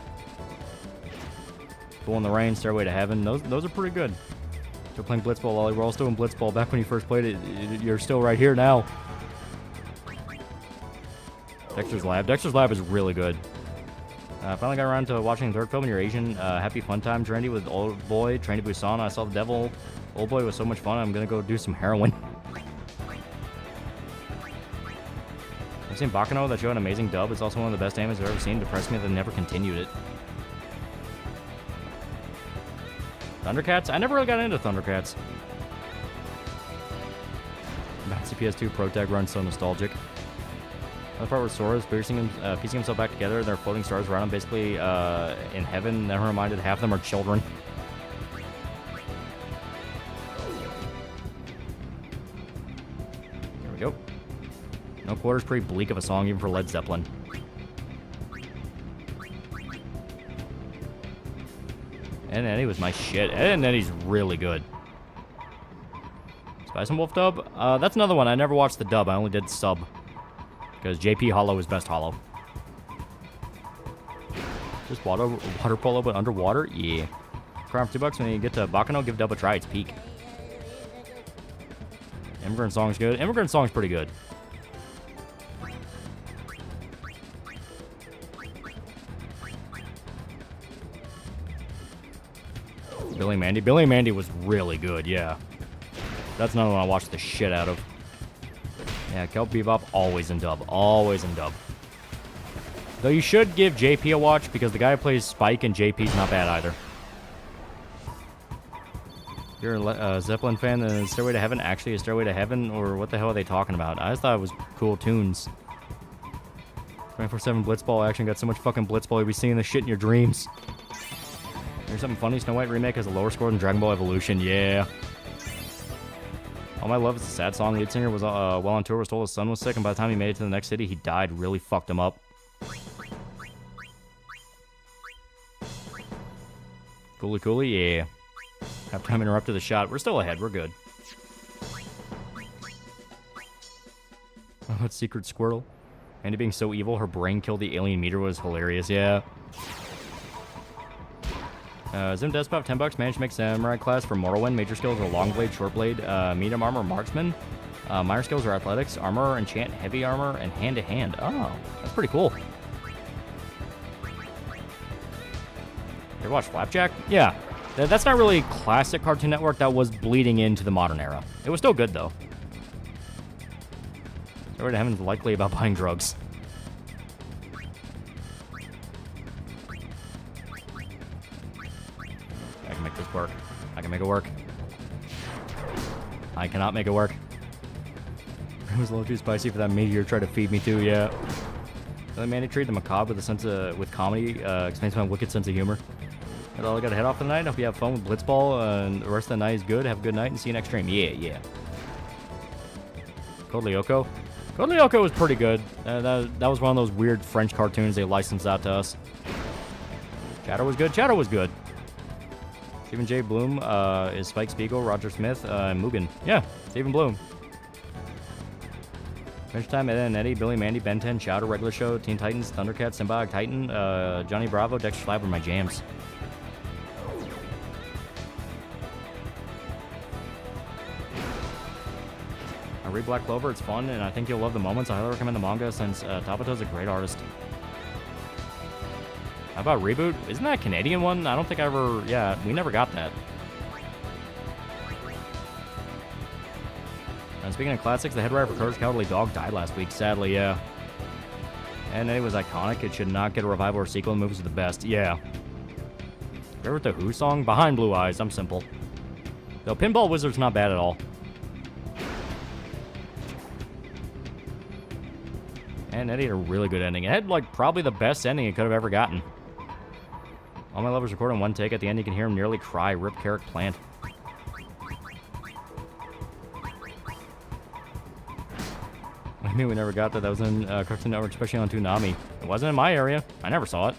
Bull in the Rain, Stairway to Heaven. Those are pretty good. Still playing Blitzball, Loli. We're all still in Blitzball. Back when you first played it, you're still right here now. Dexter's Lab. Dexter's Lab is really good. Finally got around to watching the third film in your Asian Happy Fun Time Trendy with Old Boy, Train to Busan. I saw the devil. Old Boy was so much fun. I'm gonna go do some heroin. I've seen Bakano. That show had an amazing dub. It's also one of the best animes I've ever seen. Depressed me that they never continued it. Thundercats? I never really got into Thundercats. Bouncy PS2 Protag run, so nostalgic. The part where Sora is piecing himself back together, they're floating stars around him, basically in heaven. Never reminded, half of them are children. There we go. No Quarter's pretty bleak of a song, even for Led Zeppelin. Ed, Eddy was my shit. Ed, Eddy's really good. Spice and Wolf dub? That's another one. I never watched the dub. I only did sub. Because JP Hollow is best Hollow. Just water polo, but underwater? Yeah. Crown for $2 when you get to Bakano, give dub a try. It's peak. Immigrant Song's good. Immigrant Song's pretty good. Billy Mandy. Billy Mandy was really good, yeah. That's another one I watched the shit out of. Yeah, Kelp Bebop, always in dub. Always in dub. Though you should give JP a watch, because the guy who plays Spike and JP's not bad either. If you're a Zeppelin fan, then Stairway to Heaven actually is Stairway to Heaven, or what the hell are they talking about? I just thought it was cool tunes. 24/7 Blitzball action got so much fucking Blitzball, you'll be seeing this shit in your dreams. There's something funny. Snow White remake has a lower score than Dragon Ball Evolution. Yeah. All My Love is a sad song. Lead singer was while on tour was told his son was sick, and by the time he made it to the next city, he died. Really fucked him up. Coolie, yeah. Halftime interrupted the shot. We're still ahead. We're good. Oh, it's Secret Squirrel. Andy being so evil, her brain killed the alien meter was hilarious. Yeah. Zim Despot, $10. Managed to make Samurai class for Morrowind. Major skills are Long Blade, Short Blade, Medium Armor, Marksman. Minor skills are Athletics, Armor, Enchant, Heavy Armor, and Hand to Hand. Oh, that's pretty cool. You ever watch Flapjack? Yeah. That's not really classic Cartoon Network. That was bleeding into the modern era. It was still good, though. Road to Heaven's likely about buying drugs. I can make this work. I can make it work. I cannot make it work. It was a little too spicy for that meteor tried to feed me too, yeah. The man who treated the macabre with comedy explains my wicked sense of humor. That's all I gotta head off for the night. Hope you have fun with Blitzball, and the rest of the night is good. Have a good night, and see you next stream. Yeah. Code Lyoko. Code Lyoko was pretty good. That was one of those weird French cartoons they licensed out to us. Chatter was good. Stephen J. Bloom is Spike Spiegel, Roger Smith, and Mugen. Yeah, Stephen Bloom. Adventure Time, Ed and Eddie, Billy, Mandy, Ben 10, Chowder, Regular Show, Teen Titans, Thundercats, Symbiotic Titan, Johnny Bravo, Dexter Slab were my jams. I read Black Clover, it's fun, and I think you'll love the moments. I highly recommend the manga since Tabato's a great artist. How about Reboot? Isn't that a Canadian one? I don't think I ever... Yeah, we never got that. And speaking of classics, the head writer for Courage Cowardly Dog died last week, sadly, yeah. And it was iconic. It should not get a revival or sequel. The movies are the best. Yeah. Remember the Who song? Behind Blue Eyes. I'm simple. Though Pinball Wizard's not bad at all. And Eddie had a really good ending. It had, like, probably the best ending it could have ever gotten. All my lovers record in one take. At the end, you can hear him nearly cry. Rip Carrick Plant. I mean, we never got that. That was in Cartoon Network, especially on Toonami. It wasn't in my area. I never saw it.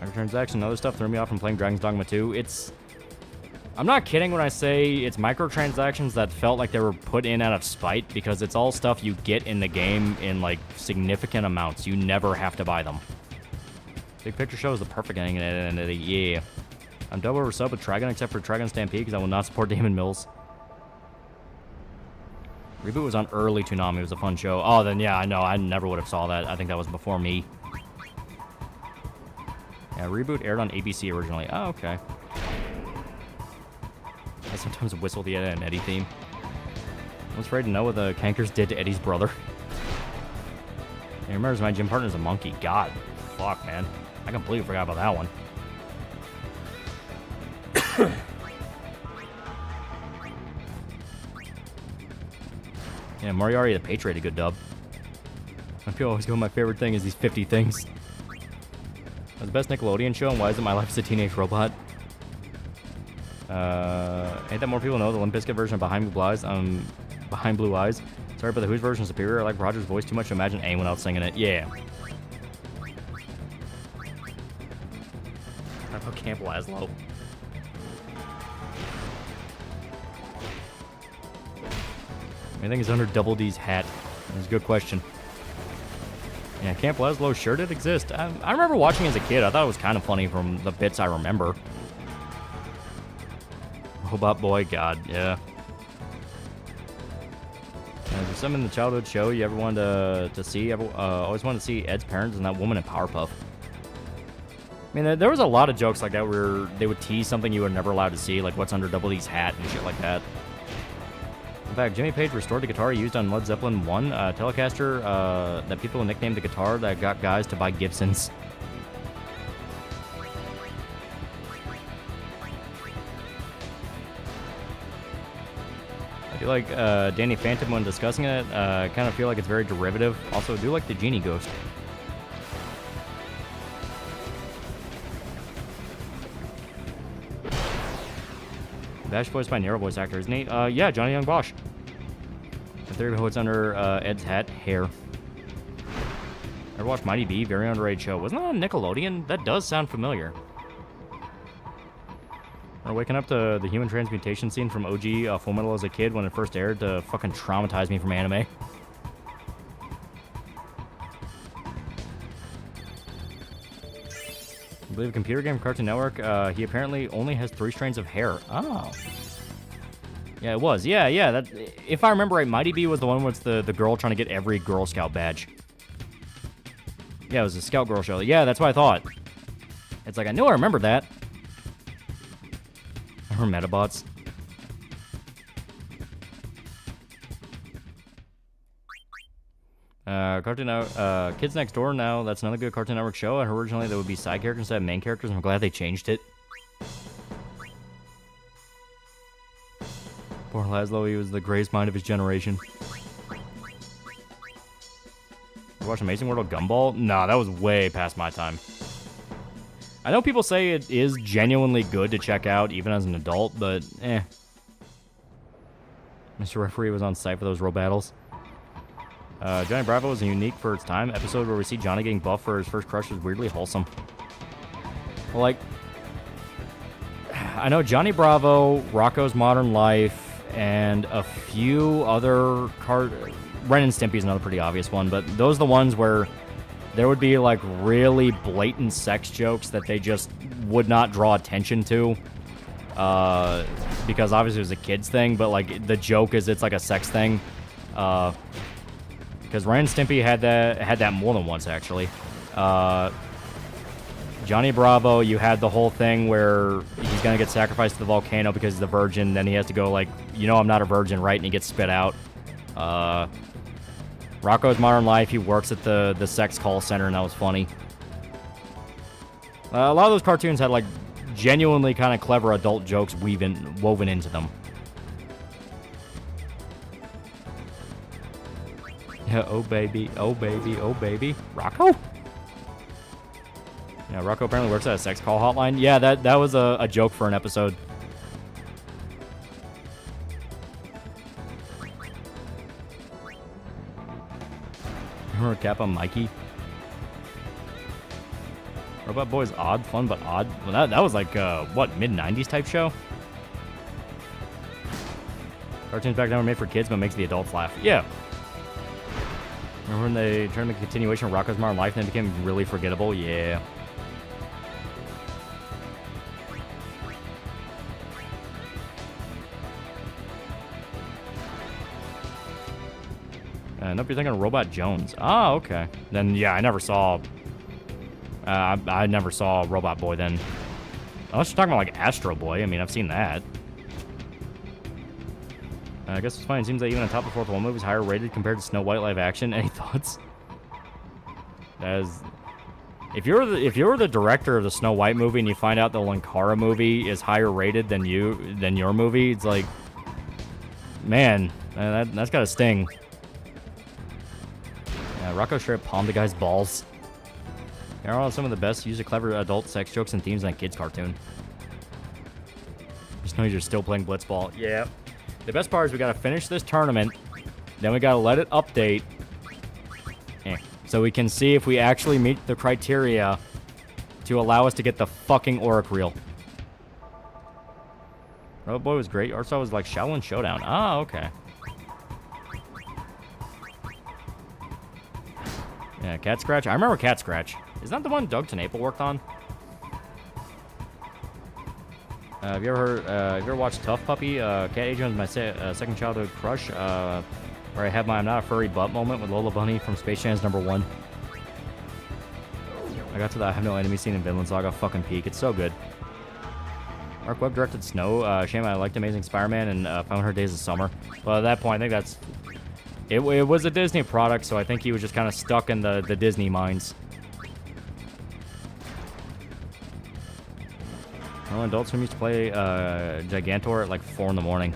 Microtransaction and other stuff threw me off from playing Dragon's Dogma 2. I'm not kidding when I say it's microtransactions that felt like they were put in out of spite, because it's all stuff you get in the game in, like, significant amounts. You never have to buy them. Big Picture Show is the perfect ending, and yeah. I'm double over sub with Trigon, except for Trigon Stampede, because I will not support Damon Mills. Reboot was on early Toonami. It was a fun show. Oh, then yeah, I know. I never would have saw that. I think that was before me. Yeah, Reboot aired on ABC originally. Oh, okay. I sometimes whistle the Ed and Eddie theme. I was afraid to know what the Cankers did to Eddie's brother. He remembers my gym partner's a monkey. God, fuck, man. I completely forgot about that one. Yeah, Moriarty the Patriot, a good dub. I feel always go, my favorite thing is these 50 things. That's the best Nickelodeon show, and why isn't My Life as a Teenage Robot? Ain't that more people know the Limp Bizkit version of Behind Blue Eyes? Sorry, but the Who's version is superior. I like Roger's voice too much to imagine anyone else singing it. Yeah. How about Camp Laszlo? Anything is under Double D's hat? That's a good question. Yeah, Camp Laszlo sure did exist. I remember watching as a kid. I thought it was kind of funny from the bits I remember. Robot Boy, God, yeah. There's some in the childhood show you ever wanted to see. Always wanted to see Ed's parents and that woman in Powerpuff. I mean, there was a lot of jokes like that where they would tease something you were never allowed to see, like what's under Double D's hat and shit like that. In fact, Jimmy Page restored the guitar used on Led Zeppelin 1 Telecaster that people nicknamed the guitar that got guys to buy Gibsons. I feel like Danny Phantom, when discussing it, kind of feel like it's very derivative. Also, I do like the Genie Ghost. Bash voiced by Nero voice actor, isn't he? Yeah, Johnny Young Bosch. The theory of what's under Ed's hat, hair. Ever watched Mighty B? Very underrated show. Wasn't that on Nickelodeon? That does sound familiar. Or waking up to the human transmutation scene from OG Full Metal as a kid when it first aired to fucking traumatize me from anime. I believe a computer game Cartoon Network, he apparently only has 3 strands of hair. Oh. Yeah, it was. Yeah. That, if I remember right, Mighty B was the one with the girl trying to get every Girl Scout badge. Yeah, it was a Scout Girl show. Yeah, that's what I thought. It's like, I knew I remembered that. Or Metabots. Cartoon Network, Kids Next Door now, that's another good Cartoon Network show. Originally, there would be side characters instead of main characters, and I'm glad they changed it. Poor Laszlo, he was the greatest mind of his generation. You watch Amazing World of Gumball? No, that was way past my time. I know people say it is genuinely good to check out, even as an adult, but eh. Mr. Referee was on site for those row battles. Johnny Bravo was unique for its time. Episode where we see Johnny getting buffed for his first crush was weirdly wholesome. Well, like, I know Johnny Bravo, Rocco's Modern Life, and a few other Ren and Stimpy's another pretty obvious one, but those are the ones where there would be like really blatant sex jokes that they just would not draw attention to. Because obviously it was a kid's thing, but like the joke is it's like a sex thing. Because Ren and Stimpy had that more than once actually. Johnny Bravo, you had the whole thing where he's gonna get sacrificed to the volcano because he's a virgin. Then he has to go like, you know, I'm not a virgin, right? And he gets spit out. Rocco's Modern Life, he works at the sex call center, and that was funny. A lot of those cartoons had like genuinely kind of clever adult jokes woven into them. Yeah, oh baby, oh baby, oh baby. Rocco? Yeah, Rocco apparently works at a sex call hotline. Yeah, that was a joke for an episode. Remember Kappa Mikey? Robot Boy's odd, fun but odd. Well, that was like, what, mid-90s type show? Cartoons back then were made for kids, but makes the adults laugh. Yeah. Remember when they turned the continuation of Rocco's Modern Life and it became really forgettable? Yeah. Nope, you're thinking of Robot Jones. Oh, okay. Then, yeah, I never saw... I never saw Robot Boy then. Unless you're talking about, like, Astro Boy. I mean, I've seen that. I guess it's funny. It seems that even the top of fourth wall movie is higher rated compared to Snow White live action. Any thoughts? If you're the director of the Snow White movie and you find out the Linkara movie is higher rated than your movie, it's like... Man, that's gotta sting. Yeah, Rocco straight up palmed the guy's balls. They're all some of the best use of clever adult sex jokes and themes in a kid's cartoon. Just know you're still playing Blitzball. Yeah. The best part is we gotta finish this tournament, then we gotta let it update, so we can see if we actually meet the criteria to allow us to get the fucking Auric Reel. Robot Boy was great. Art style was like Shaolin Showdown. Ah, okay. Yeah, Cat Scratch. I remember Cat Scratch. Is that the one Doug Tenaple worked on? Have you ever watched Tough Puppy? Cat Agent was my second childhood crush. Where I had my I'm not a furry butt moment with Lola Bunny from Space Jam's #1. I got to the I have no enemy scene in Vinland Saga. Fucking peak. It's so good. Mark Webb directed Snow. Shame I liked Amazing Spider-Man and Found Her Days of Summer. Well, at that point, I think that's... It was a Disney product, so I think he was just kind of stuck in the Disney minds. Well, Adult Swim used to play Gigantor at like 4 in the morning.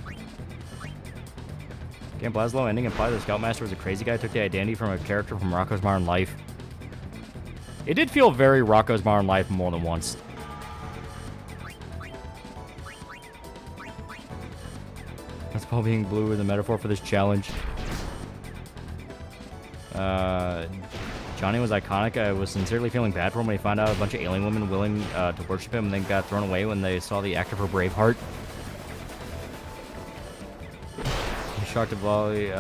Camp Laszlo ending implied the Scoutmaster was a crazy guy who took the identity from a character from Rocco's Modern Life. It did feel very Rocco's Modern Life more than once. That's Paul being blue is a metaphor for this challenge. Johnny was iconic. I was sincerely feeling bad for him when he found out a bunch of alien women willing to worship him and then got thrown away when they saw the actor for Braveheart. Shocked at Lolly,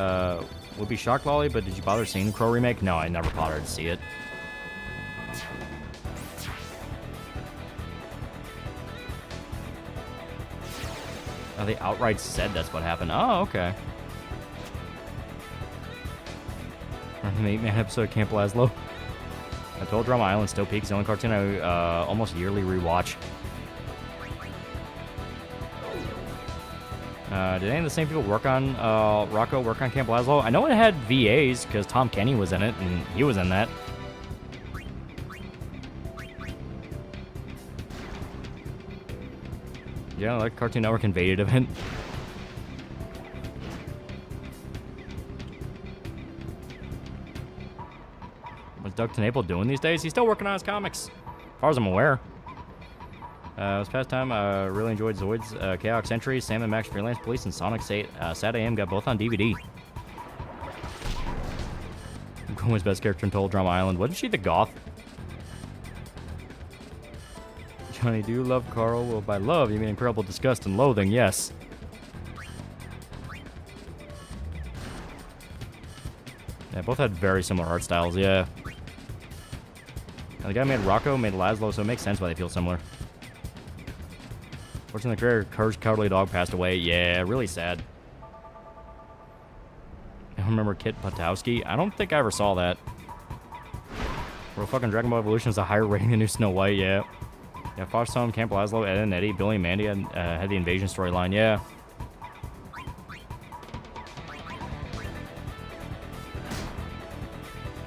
would be shocked Lolly, but did you bother seeing the Crow remake? No, I never bothered to see it. Oh, they outright said that's what happened. Oh, okay. An 8-man episode of Camp Laszlo. I told Drama Island still peaks. The only cartoon I almost yearly rewatch. Did any of the same people work on Rocco, work on Camp Lazlo? I know it had VAs because Tom Kenny was in it, and he was in that. Yeah, like Cartoon Network invaded event. What's Doug Tenaple doing these days? He's still working on his comics, as far as I'm aware. It was past time. Really enjoyed Zoids, Chaos Entry, Sam and Max Freelance Police, and Sonic Sad AM. Got both on DVD. Gwen's best character in Total Drama Island. Wasn't she the goth? Johnny, do you love Carl? Well, by love, you mean incredible disgust and loathing, yes. Yeah, both had very similar art styles, yeah. And the guy made Rocco, made Lazlo, so it makes sense why they feel similar. Fortunately, the creator, Kurt's Cowardly Dog passed away. Yeah, really sad. I don't remember Kit Potowski. I don't think I ever saw that. Bro, fucking Dragon Ball Evolution is a higher rating than New Snow White, yeah. Yeah, Fox Tom, Camp Lazlo, Ed and Eddie, Billy and Mandy had the invasion storyline, yeah.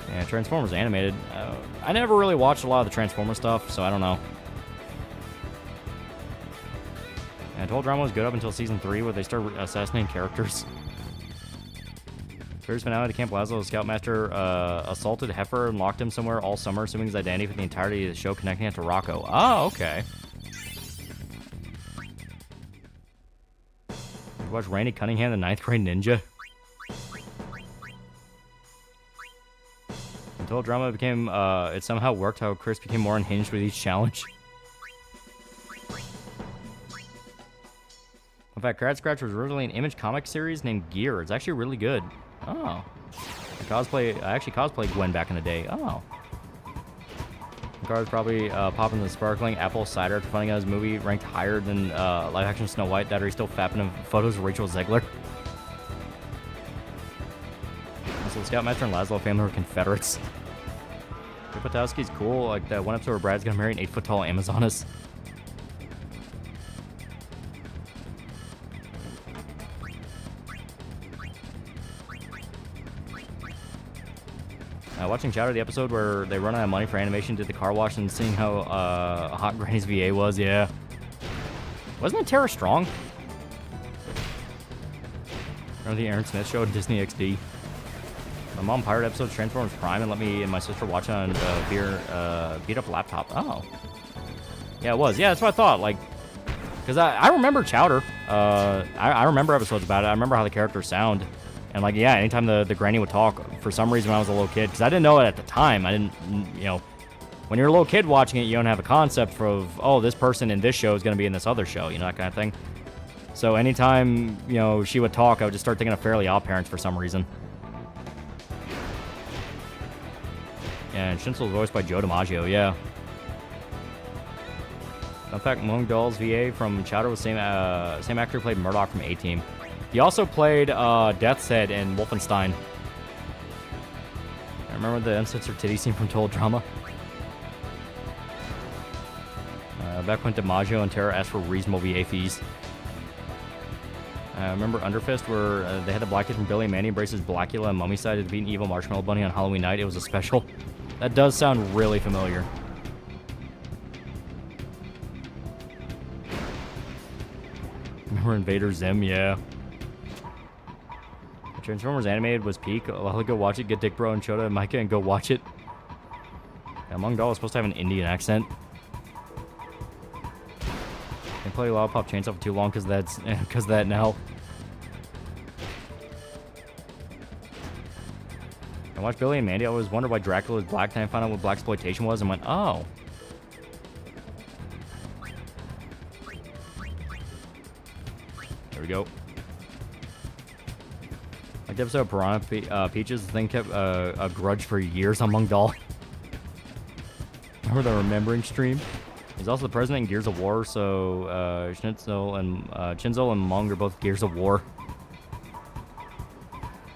Yeah, Transformers animated. I never really watched a lot of the Transformers stuff, so I don't know. And Total Drama was good up until season 3, where they started assassinating characters. Series finale to Camp Lazlo, the Scoutmaster assaulted Heifer and locked him somewhere all summer, assuming his identity for the entirety of the show, connecting it to Rocco. Oh, okay. You watch Randy Cunningham, the 9th grade ninja? Until Drama became, it somehow worked how Chris became more unhinged with each challenge. In fact, Crad Scratch was originally an Image comic series named Gear. It's actually really good. Oh. I actually cosplayed Gwen back in the day. Oh. Car's probably popping the sparkling apple cider after finding out his movie ranked higher than live-action Snow White. That or he's still fapping in photos of Rachel Zegler. So the Scoutmaster and Lazlo family were Confederates. Potowski's cool. Like that one episode where Brad's gonna marry an 8-foot-tall Amazoness. Watching Chowder, the episode where they run out of money for animation, did the car wash, and seeing how hot Granny's VA was, yeah. Wasn't it Tara Strong? Remember the Aaron Smith show at Disney XD? My mom pirated episode of Transformers Prime and let me and my sister watch it on beat up laptop. Oh. Yeah, it was. Yeah, that's what I thought. Like, because I remember Chowder. I remember episodes about it. I remember how the characters sound. And, like, yeah, anytime the granny would talk, for some reason when I was a little kid, because I didn't know it at the time. I didn't, you know, when you're a little kid watching it, you don't have a concept of, oh, this person in this show is going to be in this other show, you know, that kind of thing. So anytime, you know, she would talk, I would just start thinking of Fairly Odd Parents for some reason. And Shinzel was voiced by Joe DiMaggio, yeah. In fact, Mung Doll's VA from Chowder was same actor who played Murdoch from A-Team. He also played Death's Head in Wolfenstein. I remember the uncensored titty scene from Total Drama. Back when DiMaggio and Tara asked for reasonable VA fees. I remember Underfist, where they had the black kid from Billy and Mandy embraces Blackula and Mummycide to defeat an evil Marshmallow Bunny on Halloween night. It was a special. That does sound really familiar. Remember Invader Zim? Yeah. Transformers Animated was peak. I'll go watch it. Get Dick Bro and Chota and Micah and go watch it. Yeah, Mung Doll was supposed to have an Indian accent. Can't play Lollipop Chainsaw for too long because of that now. I watched Billy and Mandy. I always wondered why Dracula was black. Then I found out what blaxploitation was and went, oh. There we go. Like the episode of Piranha Peaches, the thing kept a grudge for years on Mung Doll. Remember the Remembering stream? He's also the president in Gears of War, so Chinzel and Mung are both Gears of War.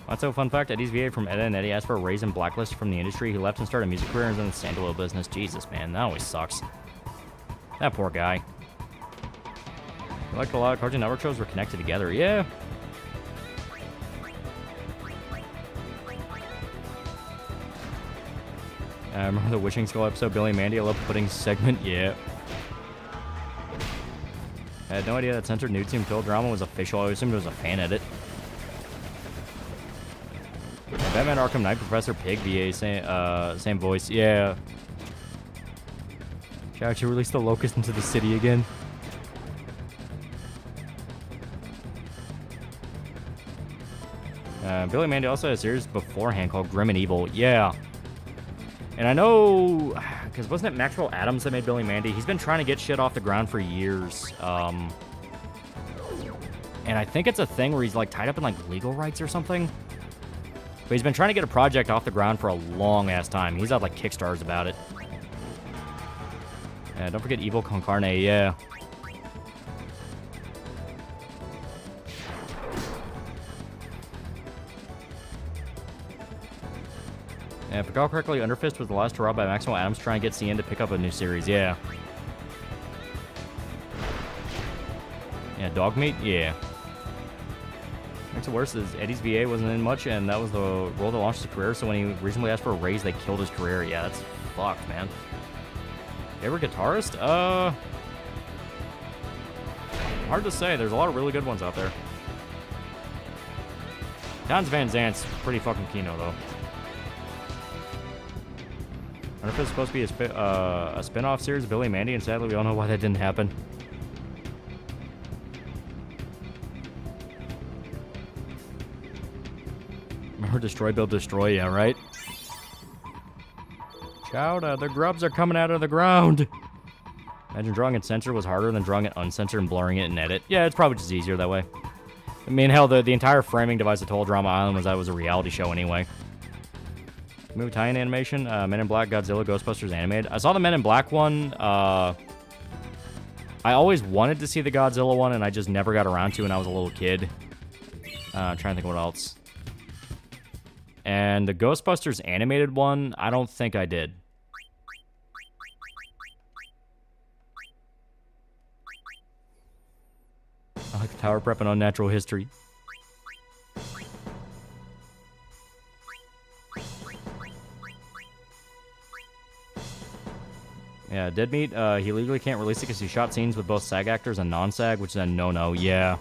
That's a fun fact. Eddie's VA from Edda and Eddie asked for a raise in blacklist from the industry. He left and started a music career and is in the sandal oil business. Jesus, man, that always sucks. That poor guy. Like a lot of Cartoon Network shows were connected together. Yeah. I remember the Wishing Skull episode, Billy and Mandy, I love pudding segment. Yeah. I had no idea that censored nude team kill drama was official. I assumed it was a fan edit. Batman Arkham Knight, Professor Pig, VA, same voice. Yeah. Shout out to release the Locust into the city again. Billy and Mandy also had a series beforehand called Grim and Evil. Yeah. And I know, because wasn't it Maxwell Adams that made Billy and Mandy? He's been trying to get shit off the ground for years. And I think it's a thing where he's like tied up in like legal rights or something. But he's been trying to get a project off the ground for a long ass time. He's had like Kickstarters about it. Yeah, don't forget Evil Con Carne, yeah. Yeah, if I recall correctly, Underfist was the last hurrah by Maxwell Adams trying to get CN to pick up a new series, yeah. Yeah, Dog Meat, yeah. Makes it worse is Eddie's VA wasn't in much, and that was the role that launched his career, so when he recently asked for a raise, they killed his career. Yeah, that's fucked, man. Favorite guitarist? Hard to say. There's a lot of really good ones out there. Towns Van Zant's pretty fucking keynote, though. I wonder if it's supposed to be a spin-off series of Billy and Mandy, and sadly we all know why that didn't happen. Remember Destroy, Build, Destroy, yeah, right? Chowda, the grubs are coming out of the ground! Imagine drawing it censored was harder than drawing it uncensored and blurring it in edit. Yeah, it's probably just easier that way. I mean, hell, the entire framing device of Total Drama Island was that it was a reality show anyway. Movie tie-in animation, Men in Black, Godzilla, Ghostbusters animated. I saw the Men in Black one. I always wanted to see the Godzilla one, and I just never got around to when I was a little kid. Trying to think of what else. And the Ghostbusters animated one, I don't think I did. I like the Tower Prep and Unnatural History. Yeah, Dead Meat, he legally can't release it because he shot scenes with both SAG actors and non-SAG, which is a no-no, yeah.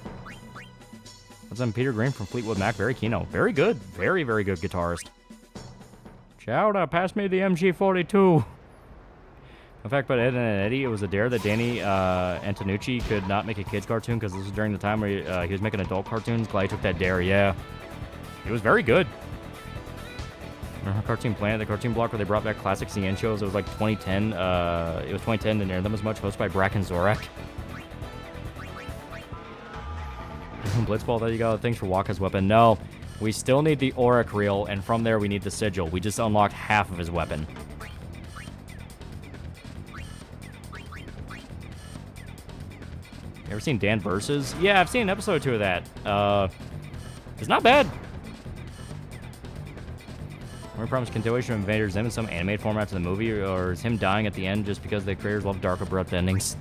What's up, Peter Green from Fleetwood Mac? Very keynote. Very good. Very, very good guitarist. Chowda, pass me the MG42. In fact, but Ed and Eddie, it was a dare that Danny Antonucci could not make a kid's cartoon because this was during the time where he was making adult cartoons. Glad he took that dare, yeah. It was very good. Remember Cartoon Planet, the cartoon block where they brought back classic CN shows? It was like 2010. It was 2010, didn't air them as much, hosted by Bracken Zorak. Blitzball, there you go. Thanks for Waka's weapon. No, we still need the Auric reel, and from there we need the sigil. We just unlocked half of his weapon. You ever seen Dan Versus? Yeah, I've seen an episode or two of that. It's not bad. We're promised continuation of Invader Zim in some animated format to the movie, or is him dying at the end just because the creators love dark, abrupt endings?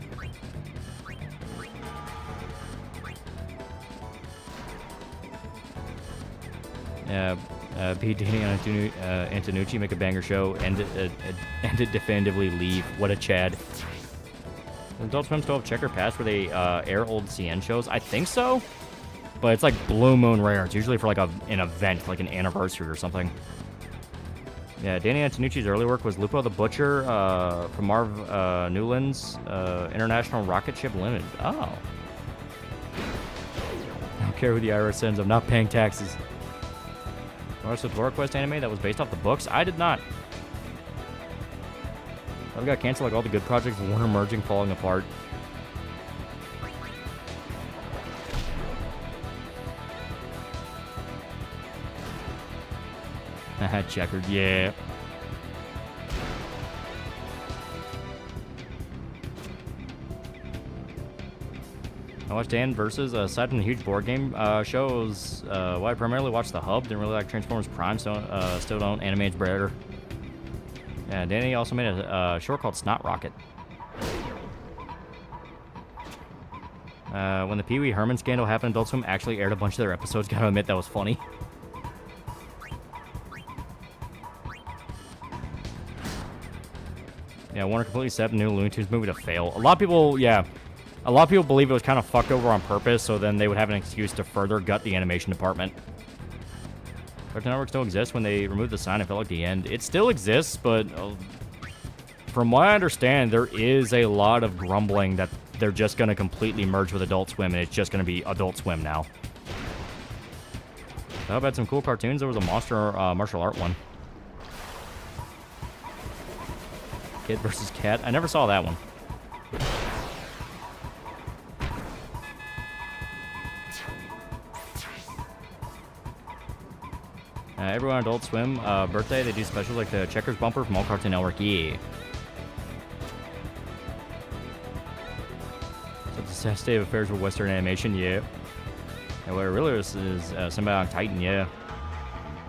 Pete Danny and Antonucci make a banger show, end it definitively leave. What a Chad. Does Adult Swim still have Checker Pass where they air old CN shows? I think so, but it's like Blue Moon rare. It's usually for like an event, like an anniversary or something. Yeah, Danny Antonucci's early work was Lupo the Butcher from Marv Newland's International Rocket Ship Limited. Oh. I don't care who the IRS sends. I'm not paying taxes. Watched the Dora Quest anime that was based off the books? I did not. I've got canceled like all the good projects, Warner merging, falling apart. Checkered, yeah. I watched Dan Versus. Aside from the huge board game shows, well, I primarily watched The Hub. Didn't really like Transformers Prime, so still don't. Animate's better. Yeah, Danny also made a short called Snot Rocket. When the Pee Wee Herman scandal happened, Adult Swim actually aired a bunch of their episodes. Gotta admit, that was funny. Yeah, Warner completely set up the new Looney Tunes movie to fail. A lot of people believe it was kind of fucked over on purpose, so then they would have an excuse to further gut the animation department. Cartoon Network still exists. When they removed the sign, it felt like the end. It still exists, but from what I understand, there is a lot of grumbling that they're just going to completely merge with Adult Swim, and it's just going to be Adult Swim now. I hope I had some cool cartoons. There was a monster martial art one. Kid versus Cat. I never saw that one. Everyone on Adult Swim birthday, they do specials like the Checkers bumper from all Cartoon Network. Yeah. So it's a sad state of affairs with Western animation. Yeah. And what it really is Symbiotic Titan. Yeah.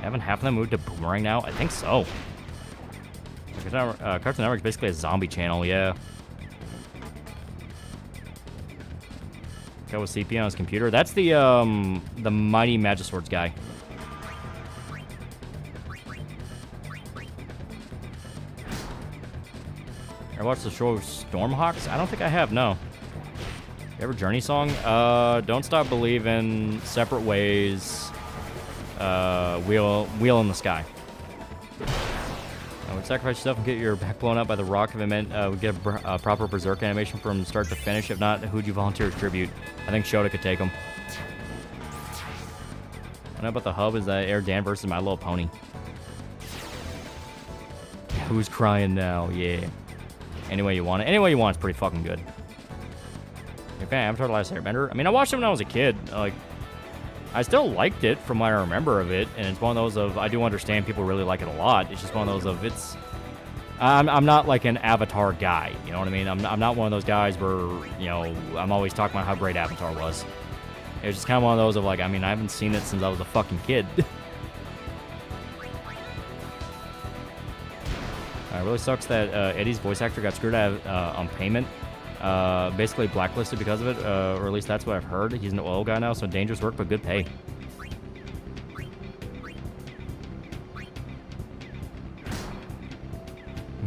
Haven't half of them moved to Boomerang now? I think so. Cartoon Network is basically a zombie channel. Yeah. Guy with CP on his computer. That's the Mighty Magiswords guy. I watched the show Stormhawks? I don't think I have, no. You ever Journey song? Don't Stop Believin', Separate Ways, Wheel in the Sky. I would sacrifice yourself and get your back blown up by the rock if it meant we'd get a proper Berserk animation from start to finish. If not, who'd you volunteer as tribute? I think Shota could take him. I know about the hub is Air Dan versus My Little Pony. Who's crying now? Yeah. Any way you want it. Any way you want it's pretty fucking good. You're a fan of Avatar: The Last Airbender? I mean, I watched it when I was a kid. Like, I still liked it from what I remember of it, and it's one of those of, I do understand people really like it a lot. It's just one of those of, it's, I'm not like an Avatar guy, you know what I mean? I'm not one of those guys where, you know, I'm always talking about how great Avatar was. It was just kind of one of those of like, I mean, I haven't seen it since I was a fucking kid. It really sucks that Eddie's voice actor got screwed out on payment. Basically blacklisted because of it, or at least that's what I've heard. He's an oil guy now, so dangerous work, but good pay.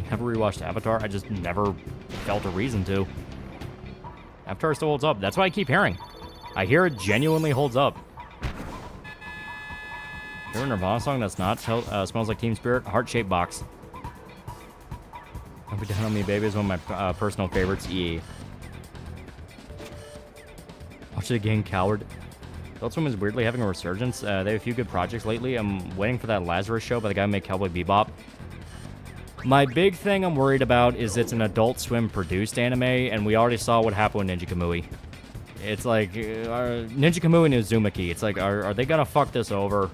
Never rewatched Avatar. I just never felt a reason to. Avatar still holds up. That's what I keep hearing. I hear it genuinely holds up. Hear a Nirvana song that's not Smells Like Teen Spirit? Heart-shaped box. Don't Be Down on Me, Baby is one of my personal favorites. Yeah. Watch it again, coward. Adult Swim is weirdly having a resurgence. They have a few good projects lately. I'm waiting for that Lazarus show by the guy who made Cowboy Bebop. My big thing I'm worried about is it's an Adult Swim produced anime, and we already saw what happened with Ninja Kamui. It's like Ninja Kamui and Uzumaki. It's like, are they gonna fuck this over?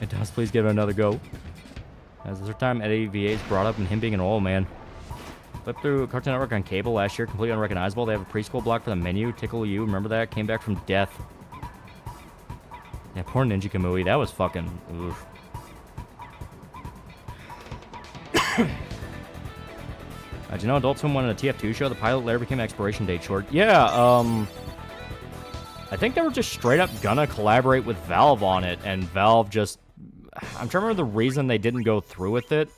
It does. Please give it another go. As the third time Eddie VA's brought up and him being an old man. Flipped through Cartoon Network on cable last year, completely unrecognizable. They have a preschool block for the menu. Tickle You, remember that? Came back from death. Yeah, poor Ninja Kamui. That was fucking... Oof. Did you know Adult Swim won a TF2 show? The pilot later became expiration date short. Yeah, I think they were just straight up gonna collaborate with Valve on it, and Valve just... I'm trying to remember the reason they didn't go through with it.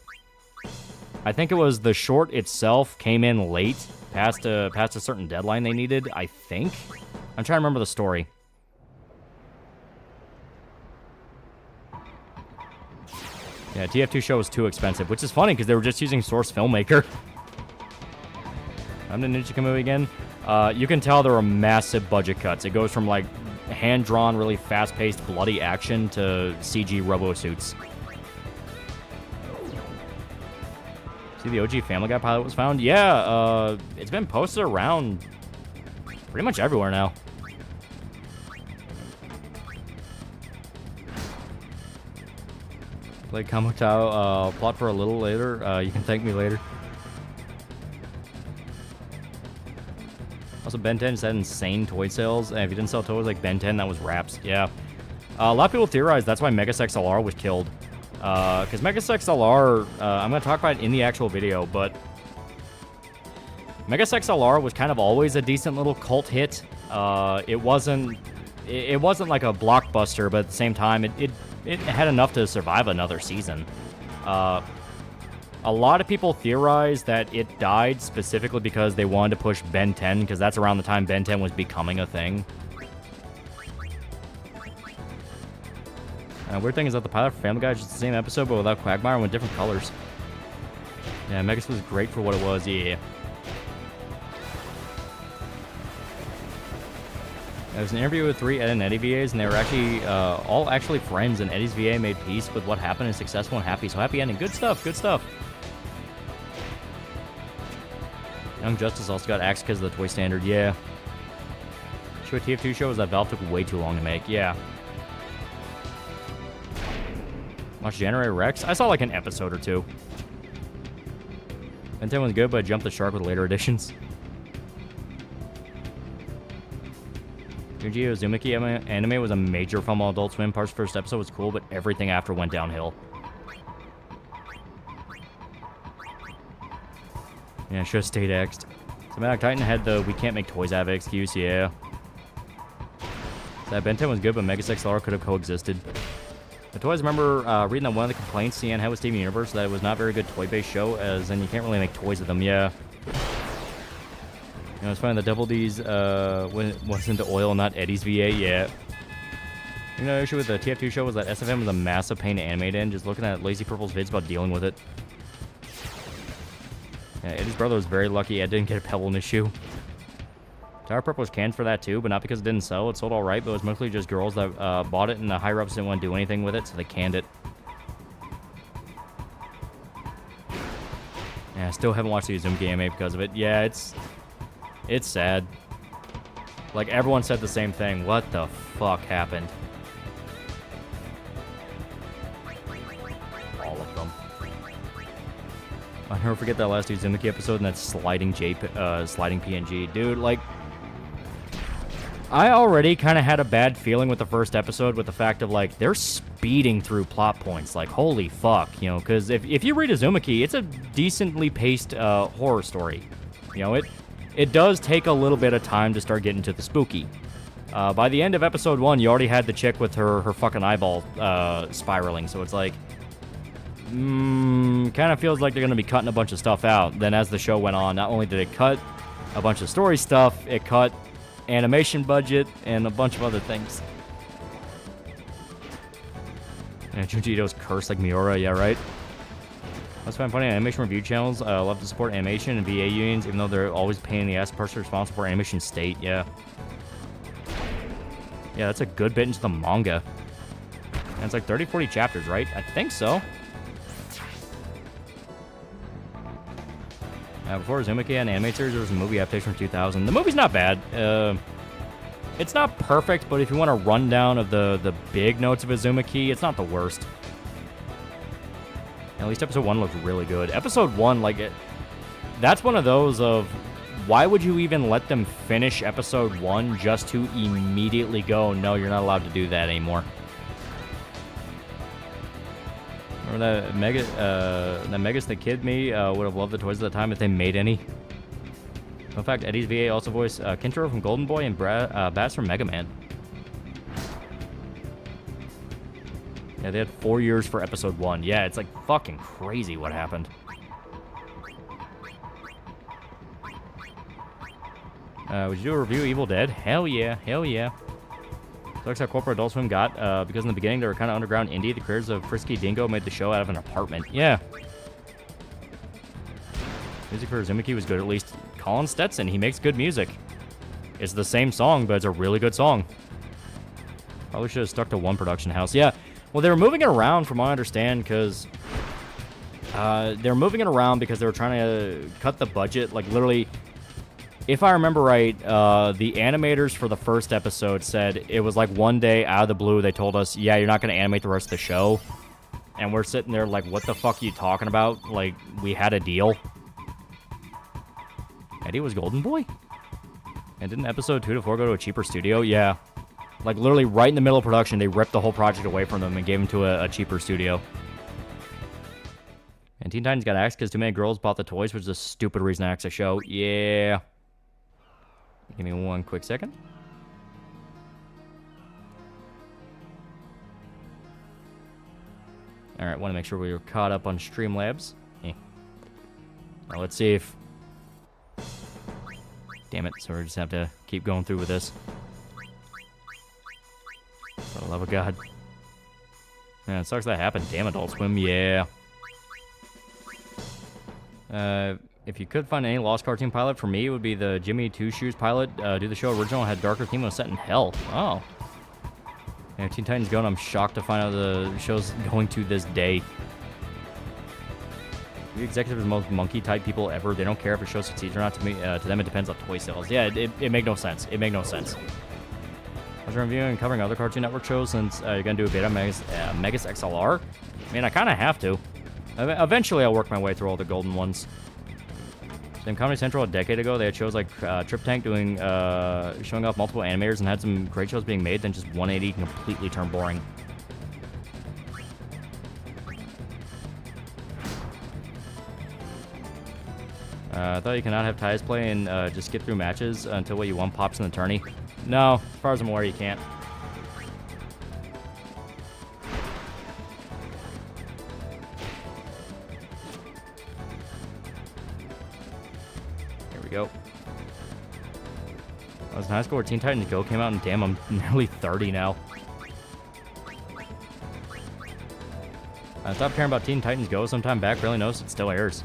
I think it was the short itself came in late, past a certain deadline they needed, I think. I'm trying to remember the story. Yeah, TF2 show was too expensive, which is funny because they were just using Source Filmmaker. I'm the Ninja Kamui again. You can tell there were massive budget cuts. It goes from like hand-drawn, really fast-paced, bloody action to CG robo-suits. See, the OG Family Guy pilot was found? Yeah, it's been posted around pretty much everywhere now. Play Kamotao, plot for a little later. You can thank me later. Also, Ben 10 just had insane toy sales. And if you didn't sell toys like Ben 10, that was wraps. Yeah. A lot of people theorize that's why Megasex LR was killed. Because Megasex LR, I'm going to talk about it in the actual video, but Megas XLR was kind of always a decent little cult hit. It wasn't like a blockbuster, but at the same time, it had enough to survive another season. A lot of people theorize that it died specifically because they wanted to push Ben 10, because that's around the time Ben 10 was becoming a thing. Weird thing is that the pilot for Family Guy is just the same episode, but without Quagmire and with different colors. Yeah, Megas was great for what it was, yeah. There was an interview with 3 Ed and Eddie VAs, and they were actually all actually friends, and Eddie's VA made peace with what happened and is successful and happy. So happy ending. Good stuff, good stuff. Young Justice also got axed because of the toy standard, yeah. Show a TF2 show was that Valve took way too long to make, yeah. Watch Generator Rex? I saw like an episode or 2. Ben 10 was good, but I jumped the shark with later editions. Junji Uzumaki anime was a major from Adult Swim. Parts first episode was cool, but everything after went downhill. Yeah, should have stayed X'd. Semantic Titan had the we can't make toys out of excuse, yeah. That Ben 10 was good, but Megas XLR could have coexisted. The toys, remember reading that one of the complaints CN had with Steven Universe, that it was not a very good toy-based show, as in you can't really make toys of them, yeah. You know, it's funny, the Double D's was into oil, not Eddie's VA, yeah. You know, the issue with the TF2 show was that SFM was a massive pain to animate in, just looking at Lazy Purple's vids about dealing with it. Yeah, Eddie's brother was very lucky Ed didn't get a pebble in his shoe. Tower Purple was canned for that too, but not because it didn't sell. It sold alright, but it was mostly just girls that bought it, and the higher-ups didn't want to do anything with it, so they canned it. Yeah, I still haven't watched the Uzumaki anime because of it. Yeah, it's sad. Like, everyone said the same thing. What the fuck happened? All of them. I'll never forget that last Uzumaki episode and that sliding PNG. Dude, like, I already kind of had a bad feeling with the first episode with the fact of, like, they're speeding through plot points. Like, holy fuck, you know, because if you read Uzumaki, it's a decently paced horror story. You know, it does take a little bit of time to start getting to the spooky. By the end of episode 1, you already had the chick with her fucking eyeball spiraling, so it's like, kind of feels like they're going to be cutting a bunch of stuff out. Then as the show went on, not only did it cut a bunch of story stuff, it cut animation budget and a bunch of other things. And Junji Ito's cursed like Miura, yeah, right? That's fine. Funny, animation review channels love to support animation and VA unions, even though they're always a pain in the ass. Person responsible for animation state, yeah. Yeah, that's a good bit into the manga. And it's like 30-40 chapters, right? I think so. Before Uzumaki had an anime series, there was a movie adaptation from 2000. The movie's not bad. It's not perfect, but if you want a rundown of the big notes of Uzumaki, it's not the worst. At least episode 1 looked really good. Episode 1, like, that's one of those of, why would you even let them finish episode 1 just to immediately go, no, you're not allowed to do that anymore? Remember that Megas the Kid me would have loved the toys at the time if they made any. In fact, Eddie's VA also voiced Kintaro from Golden Boy and Bats from Mega Man. Yeah, they had 4 years for episode 1. Yeah, it's like fucking crazy what happened. Would you do a review of Evil Dead? Hell yeah, hell yeah. So that's how corporate Adult Swim got, because in the beginning they were kind of underground indie. The creators of Frisky Dingo made the show out of an apartment. Yeah. Music for Uzumaki was good, at least. Colin Stetson, he makes good music. It's the same song, but it's a really good song. Probably should have stuck to one production house. Yeah, well, they were moving it around from what I understand, because they were moving it around because they were trying to cut the budget. Like, literally, if I remember right, the animators for the first episode said it was like one day out of the blue they told us, yeah, you're not going to animate the rest of the show. And we're sitting there like, what the fuck are you talking about? Like, we had a deal. Eddie was Golden Boy? And didn't episode 2 to 4 go to a cheaper studio? Yeah. Like, literally right in the middle of production, they ripped the whole project away from them and gave them to a cheaper studio. And Teen Titans got axed because too many girls bought the toys, which is a stupid reason to axe a show. Yeah. Give me one quick second. Alright, want to make sure we were caught up on Streamlabs. Now let's see if... Damn it, so we just have to keep going through with this. For the love of God. Man, it sucks that happened. Damn, Adult Swim, yeah. If you could find any lost cartoon pilot, for me, it would be the Jimmy Two Shoes pilot. Do the show original had darker theme and was set in hell. Oh. Yeah, Teen Titans Go, and I'm shocked to find out the show's going to this day. The executives are the most monkey-type people ever. They don't care if a show succeeds or not. To me, to them, it depends on toy sales. Yeah, it make no sense. It make no sense. I was reviewing and covering other Cartoon Network shows since you're going to do a bit on Megas XLR. I mean, I kind of have to. Eventually, I'll work my way through all the golden ones. Same Comedy Central a decade ago, they had shows like Trip Tank doing, showing off multiple animators and had some great shows being made, then just 180 completely turned boring. I thought you cannot have ties play and just skip through matches until what you want pops in the tourney. No, as far as I'm aware, you can't. Here we go. I was in high school where Teen Titans Go came out, and damn, I'm nearly 30 now. I stopped caring about Teen Titans Go sometime back, really noticed it still airs.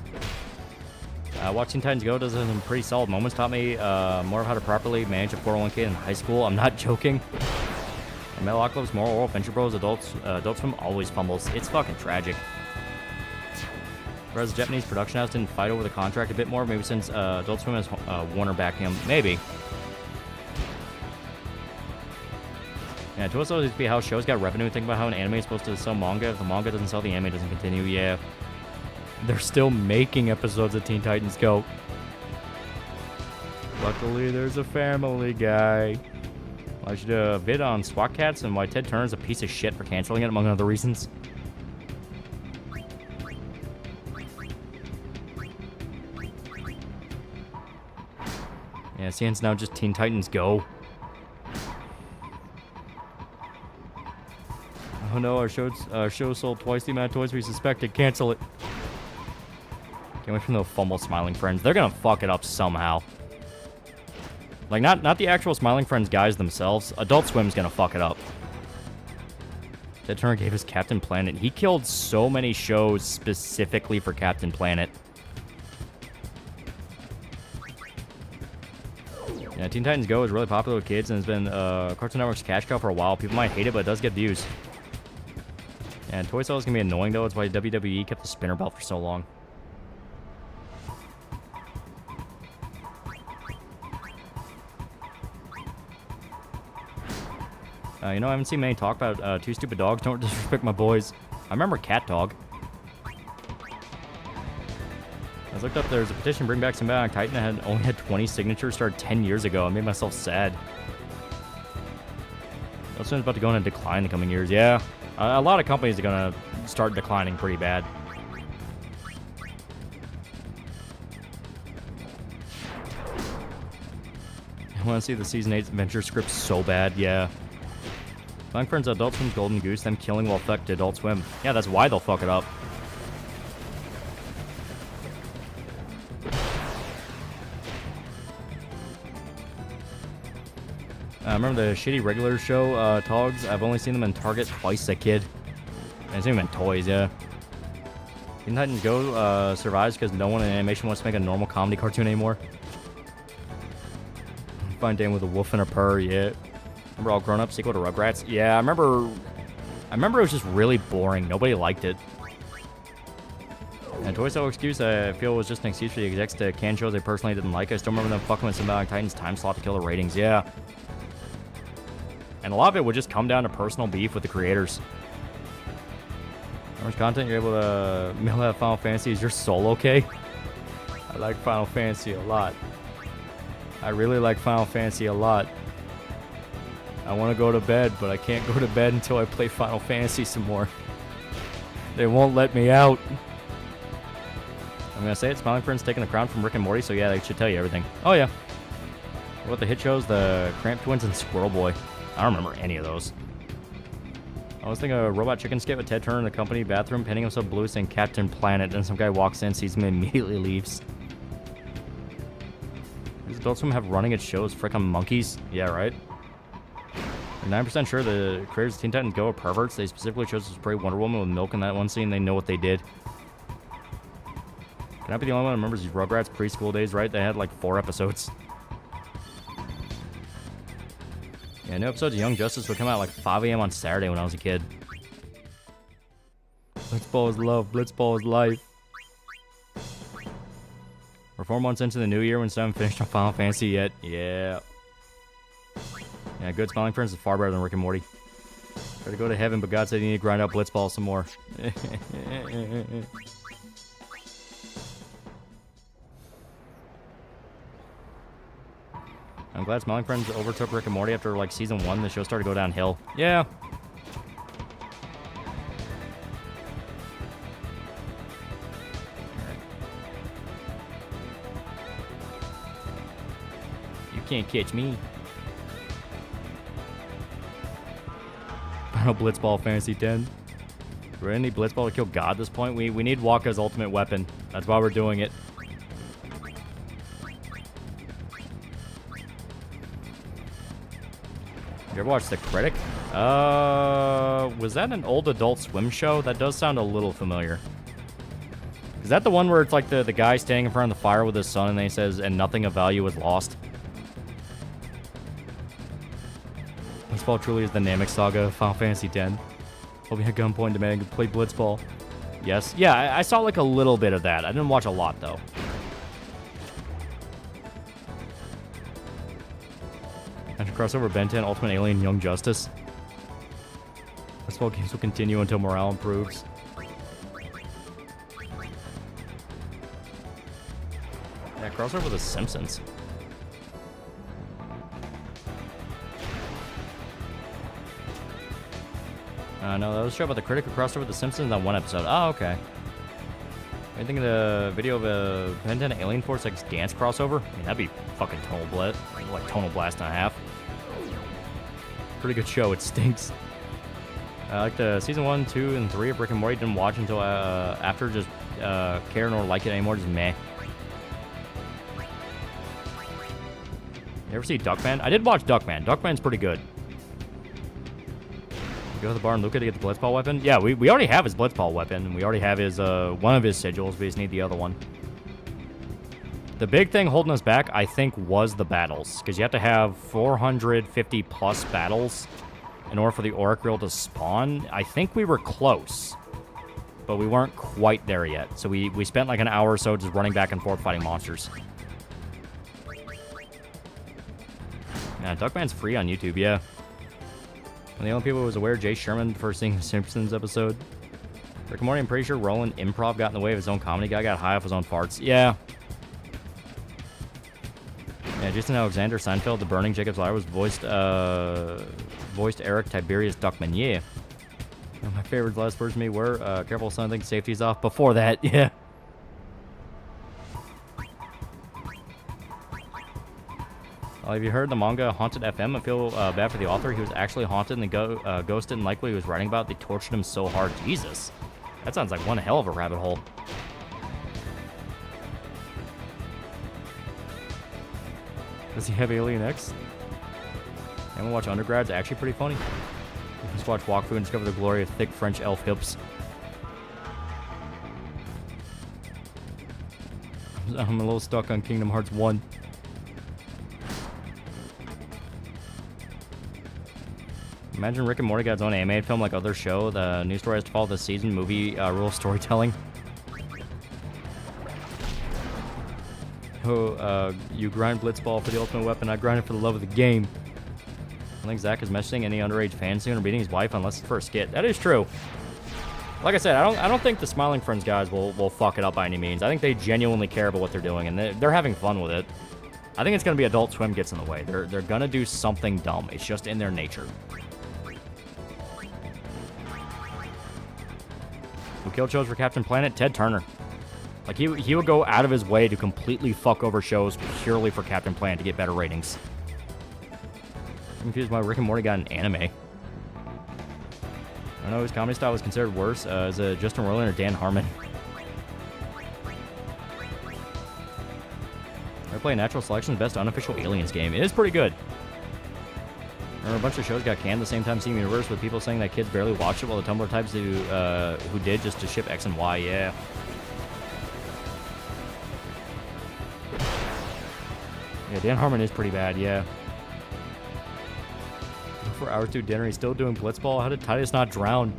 Watching Titans Go does some pretty solid moments. Taught me more of how to properly manage a 401k in high school. I'm not joking. And Metalocalypse, Moral World, Venture Bros, Adult Swim always fumbles. It's fucking tragic. Whereas the Japanese production house didn't fight over the contract a bit more, maybe since Adult Swim has Warner backing him. Maybe. Yeah, to us, it used to be how shows got revenue. Think about how an anime is supposed to sell manga. If the manga doesn't sell, the anime doesn't continue. Yeah. They're still making episodes of Teen Titans Go. Luckily, there's a Family Guy. I should do a vid on SWAT Cats and why Ted Turner's a piece of shit for canceling it, among other reasons. Yeah, CN's now just Teen Titans Go. Oh no, our show sold twice the amount of toys we suspected. Cancel it. Can't wait for the fumble Smiling Friends. They're gonna fuck it up somehow. Like, not the actual Smiling Friends guys themselves. Adult Swim's gonna fuck it up. Ted Turner gave us Captain Planet. He killed so many shows specifically for Captain Planet. Yeah, Teen Titans Go is really popular with kids and has been Cartoon Network's cash cow for a while. People might hate it, but it does get views. And toy sales can be annoying, though. It's why WWE kept the spinner belt for so long. You know, I haven't seen many talk about Two Stupid Dogs. Don't disrespect my boys. I remember Cat Dog. I was looked up, there's a petition to bring back Symbiotic Titan that only had 20 signatures, started 10 years ago. I made myself sad. This one's about to go in a decline in the coming years. Yeah, a lot of companies are going to start declining pretty bad. I want to see the Season 8 Adventure script so bad, yeah. Smiling Friends, Adult Swim's Golden Goose, them killing will affect Adult Swim. Yeah, that's why they'll fuck it up. I remember the shitty regular show, Togs. I've only seen them in Target twice as a kid. And I've seen them in toys, yeah. Teen Titans Go survives because no one in animation wants to make a normal comedy cartoon anymore. Find Dan with a wolf and a purr, yeah. Remember All Grown Up, sequel to Rugrats? Yeah, I remember it was just really boring. Nobody liked it. And Toy Sale excuse, I feel, was just an excuse for the execs to can shows they personally didn't like. I still remember them fucking with Symbiotic Titans time slot to kill the ratings, yeah. And a lot of it would just come down to personal beef with the creators. How much content you're able to mail out Final Fantasy? Is your soul okay? I like Final Fantasy a lot. I really like Final Fantasy a lot. I want to go to bed, but I can't go to bed until I play Final Fantasy some more. They won't let me out. I'm gonna say it. Smiling Friends taking the crown from Rick and Morty, so yeah, they should tell you everything. Oh yeah. What about the hit shows? The Cramp Twins and Squirrel Boy. I don't remember any of those. I was thinking of a Robot Chicken skit with Ted Turner in the company bathroom, painting himself blue, saying Captain Planet, and some guy walks in, sees him, and immediately leaves. These Adult Swim have running its shows, frickin' monkeys. Yeah, right? I'm 9% sure the creators of Teen Titans Go are perverts. They specifically chose to spray Wonder Woman with milk in that one scene. They know what they did. Can I be the only one that remembers these Rugrats preschool days, right? They had like 4 episodes. Yeah, new episodes of Young Justice would come out like 5 a.m. on Saturday when I was a kid. Blitzball is love. Blitzball is life. We're 4 months into the new year when still haven't finished on Final Fantasy yet. Yeah. Yeah, good. Smiling Friends is far better than Rick and Morty. Try to go to heaven, but God said you need to grind out Blitzball some more. I'm glad Smiling Friends overtook Rick and Morty after like season 1. The show started to go downhill. Yeah. You can't catch me. Final Blitzball Fantasy 10. Do we need Blitzball to kill God at this point? We need Waka's ultimate weapon. That's why we're doing it. You ever watched The Critic? Was that an old Adult Swim show? That does sound a little familiar. Is that the one where it's like the guy standing in front of the fire with his son and then he says, and nothing of value was lost? Blitzball truly is the Namek Saga of Final Fantasy X. Holding a gunpoint demanding to play Blitzball. Yes. Yeah, I saw like a little bit of that. I didn't watch a lot, though. After crossover Ben 10, Ultimate Alien, Young Justice. Blitzball games will continue until morale improves. Yeah, crossover with The Simpsons. No, that was a show about the Critic who crossed over with The Simpsons on one episode. Oh, okay. I think of the video of a Ben 10 Alien Force X dance crossover. I mean, that'd be fucking Tonal Blast. Like Tonal Blast and a half. Pretty good show. It stinks. I like the season 1, 2, and 3 of Rick and Morty. Didn't watch until after. Just care nor like it anymore. Just meh. You ever see Duckman? I did watch Duckman. Duckman's pretty good. Go to the bar and Luca to get the Blitzball weapon? Yeah, we already have his Blitzball weapon. We already have his one of his sigils. We just need the other one. The big thing holding us back, I think, was the battles. Because you have to have 450 plus battles in order for the Auric Reel to spawn. I think we were close. But we weren't quite there yet. So we spent like an hour or so just running back and forth fighting monsters. Yeah, Duckman's free on YouTube, yeah. And the only people who was aware, Jay Sherman, for seeing the Simpsons episode. Rick and Morty, I'm pretty sure Roland Improv got in the way of his own comedy. Guy got high off his own farts. Yeah. Yeah, Jason Alexander, Seinfeld, The Burning, Jacob's Ladder was voiced Eric Tiberius Duckman. Yeah. One of my favorite last words to me were, careful son, I think safety's off. Before that, yeah. Have you heard the manga Haunted FM? I feel bad for the author. He was actually haunted, and the ghost didn't like what he was writing about. They tortured him so hard. Jesus. That sounds like one hell of a rabbit hole. Does he have Alien X? I'm gonna watch Undergrad's actually pretty funny. Just watch Wakfu and discover the glory of thick French elf hips. I'm a little stuck on Kingdom Hearts 1. Imagine Rick and Morty got its own animated film like other show. The news story has to follow the season movie rule of storytelling. Oh, you grind Blitzball for the ultimate weapon. I grind it for the love of the game. I think Zach is messaging any underage fan soon or beating his wife unless it's for a skit. That is true. Like I said, I don't think the Smiling Friends guys will fuck it up by any means. I think they genuinely care about what they're doing, and they're having fun with it. I think it's going to be Adult Swim gets in the way. They're going to do something dumb. It's just in their nature. Who killed shows for Captain Planet? Ted Turner. Like, he would go out of his way to completely fuck over shows purely for Captain Planet to get better ratings. I'm confused why Rick and Morty got an anime. I don't know, his comedy style was considered worse as Justin Roiland or Dan Harmon. I play Natural Selection's best unofficial Aliens game. It is pretty good. Remember, a bunch of shows got canned at the same time Steam Universe with people saying that kids barely watched it while the Tumblr types who did just to ship X and Y. Yeah. Yeah, Dan Harmon is pretty bad, yeah. 4 hours to dinner, he's still doing Blitzball. How did Titus not drown?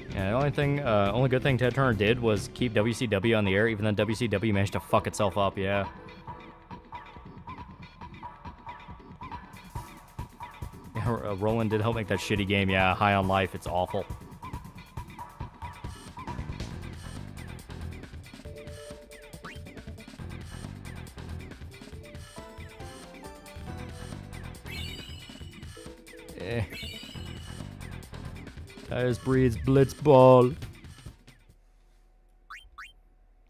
Yeah, the only good thing Ted Turner did was keep WCW on the air, even though WCW managed to fuck itself up, yeah. Roland did help make that shitty game, yeah. High on Life, it's awful. Titus breeds Blitzball.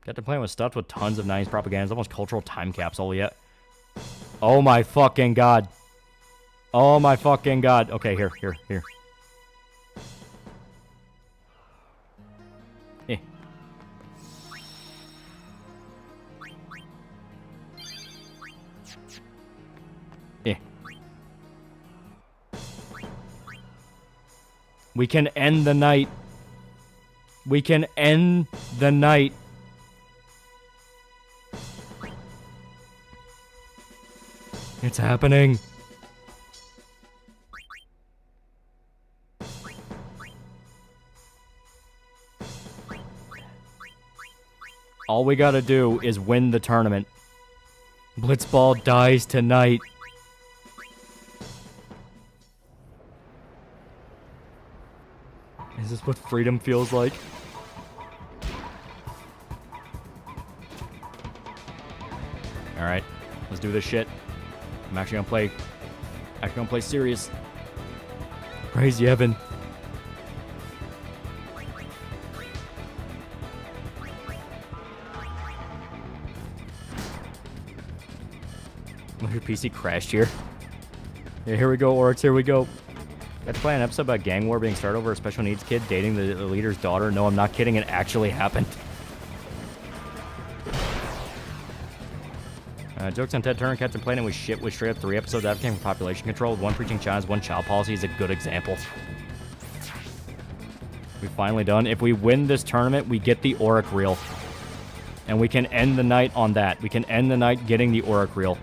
Captain Planet was stuffed with tons of 90s propaganda. It's almost cultural time capsule yet. Oh my fucking god. Oh my fucking god. Okay, here. Eh. Eh. We can end the night. We can end the night. It's happening. All we gotta do is win the tournament. Blitzball dies tonight. Is this what freedom feels like? Alright, let's do this shit. I'm actually gonna play serious. Praise Yevon. Look, your PC crashed here. Yeah, here we go, Oryx, here we go. Let's play an episode about gang war being started over a special needs kid dating the leader's daughter. No, I'm not kidding, it actually happened. Jokes on Ted Turner, Captain Planet was shit with straight up 3 episodes advocating for population control, with one preaching China's one child policy is a good example. We've finally done. If we win this tournament, we get the Auric Reel. And we can end the night on that. We can end the night getting the Auric Reel.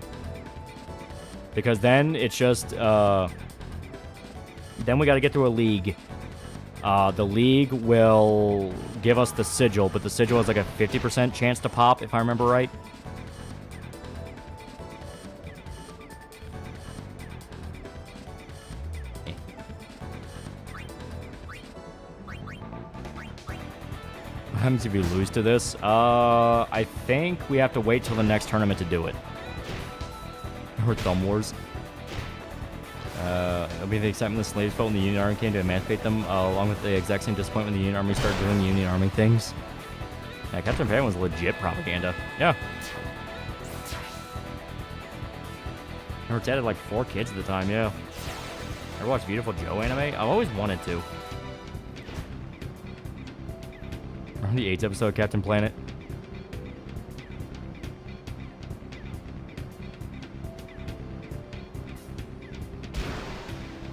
Because then it's just, then we gotta get through a league. The league will give us the sigil, but the sigil has like a 50% chance to pop, if I remember right. What happens if you lose to this? I think we have to wait till the next tournament to do it. Or Thumb Wars. It'll be the excitement the slaves felt when the Union Army came to emancipate them, along with the exact same disappointment when the Union Army started doing Union Army things. Yeah, Captain Planet was legit propaganda. Yeah. Remember, Ted had like 4 kids at the time, yeah. Ever watched Beautiful Joe anime? I've always wanted to. On the 8th episode of Captain Planet.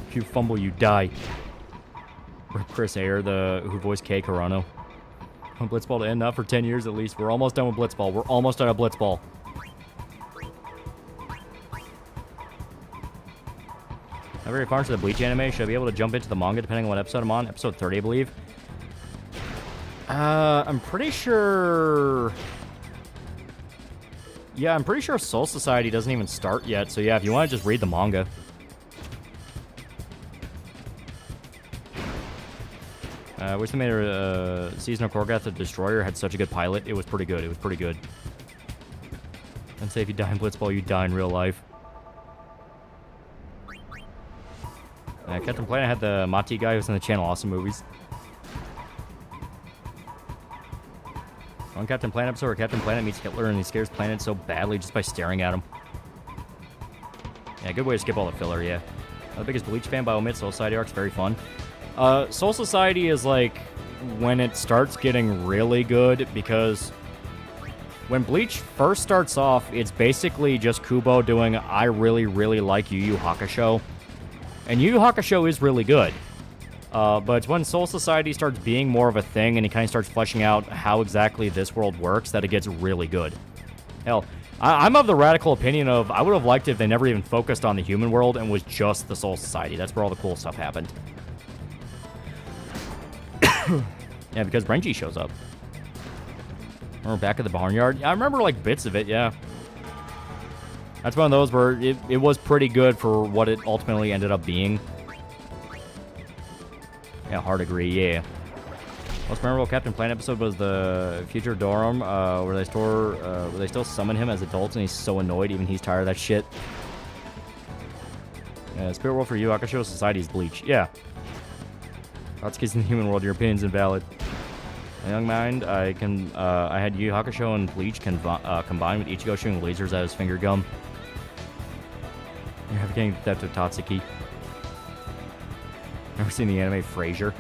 If you fumble, you die. Or Chris Ayer, who voiced Kei Carano. I want Blitzball to end up for 10 years at least. We're almost done with Blitzball. We're almost done with Blitzball. I'm very far into the Bleach anime. Should I be able to jump into the manga depending on what episode I'm on? Episode 30, I believe. I'm pretty sure... Yeah, I'm pretty sure Soul Society doesn't even start yet. So yeah, if you want to just read the manga. I wish they made a season of Korgoth the Destroyer had such a good pilot. It was pretty good. It was pretty good. And say if you die in Blitzball, you die in real life. Captain Planet had the Mati guy who was in the Channel Awesome movies. One Captain Planet episode where Captain Planet meets Hitler and he scares Planet so badly just by staring at him. Yeah, good way to skip all the filler, yeah. I'm the biggest Bleach fan by omit. Soul Society arc's very fun. Soul Society is like when it starts getting really good, because when Bleach first starts off, it's basically just Kubo doing I really, really like Yu Yu Hakusho. And Yu Yu Hakusho is really good. But it's when Soul Society starts being more of a thing and he kind of starts fleshing out how exactly this world works that it gets really good. Hell, I'm of the radical opinion of I would have liked it if they never even focused on the human world and was just the Soul Society. That's where all the cool stuff happened. Yeah, because Renji shows up. Remember back at the barnyard? Yeah, I remember like bits of it, yeah. That's one of those where it was pretty good for what it ultimately ended up being. Yeah, hard agree, yeah. Most memorable Captain Planet episode was the Future Dorm, where they still summon him as adults and he's so annoyed, even he's tired of that shit. Spirit World for you, Hakusho Society is Bleach. Yeah. Atsuki's in the human world, your opinion's invalid. My young mind, I had Yu Yu Hakusho and Bleach combined with Ichigo shooting lasers at his finger gum. You're getting the theft of Tatsuki. Never seen the anime Frasier?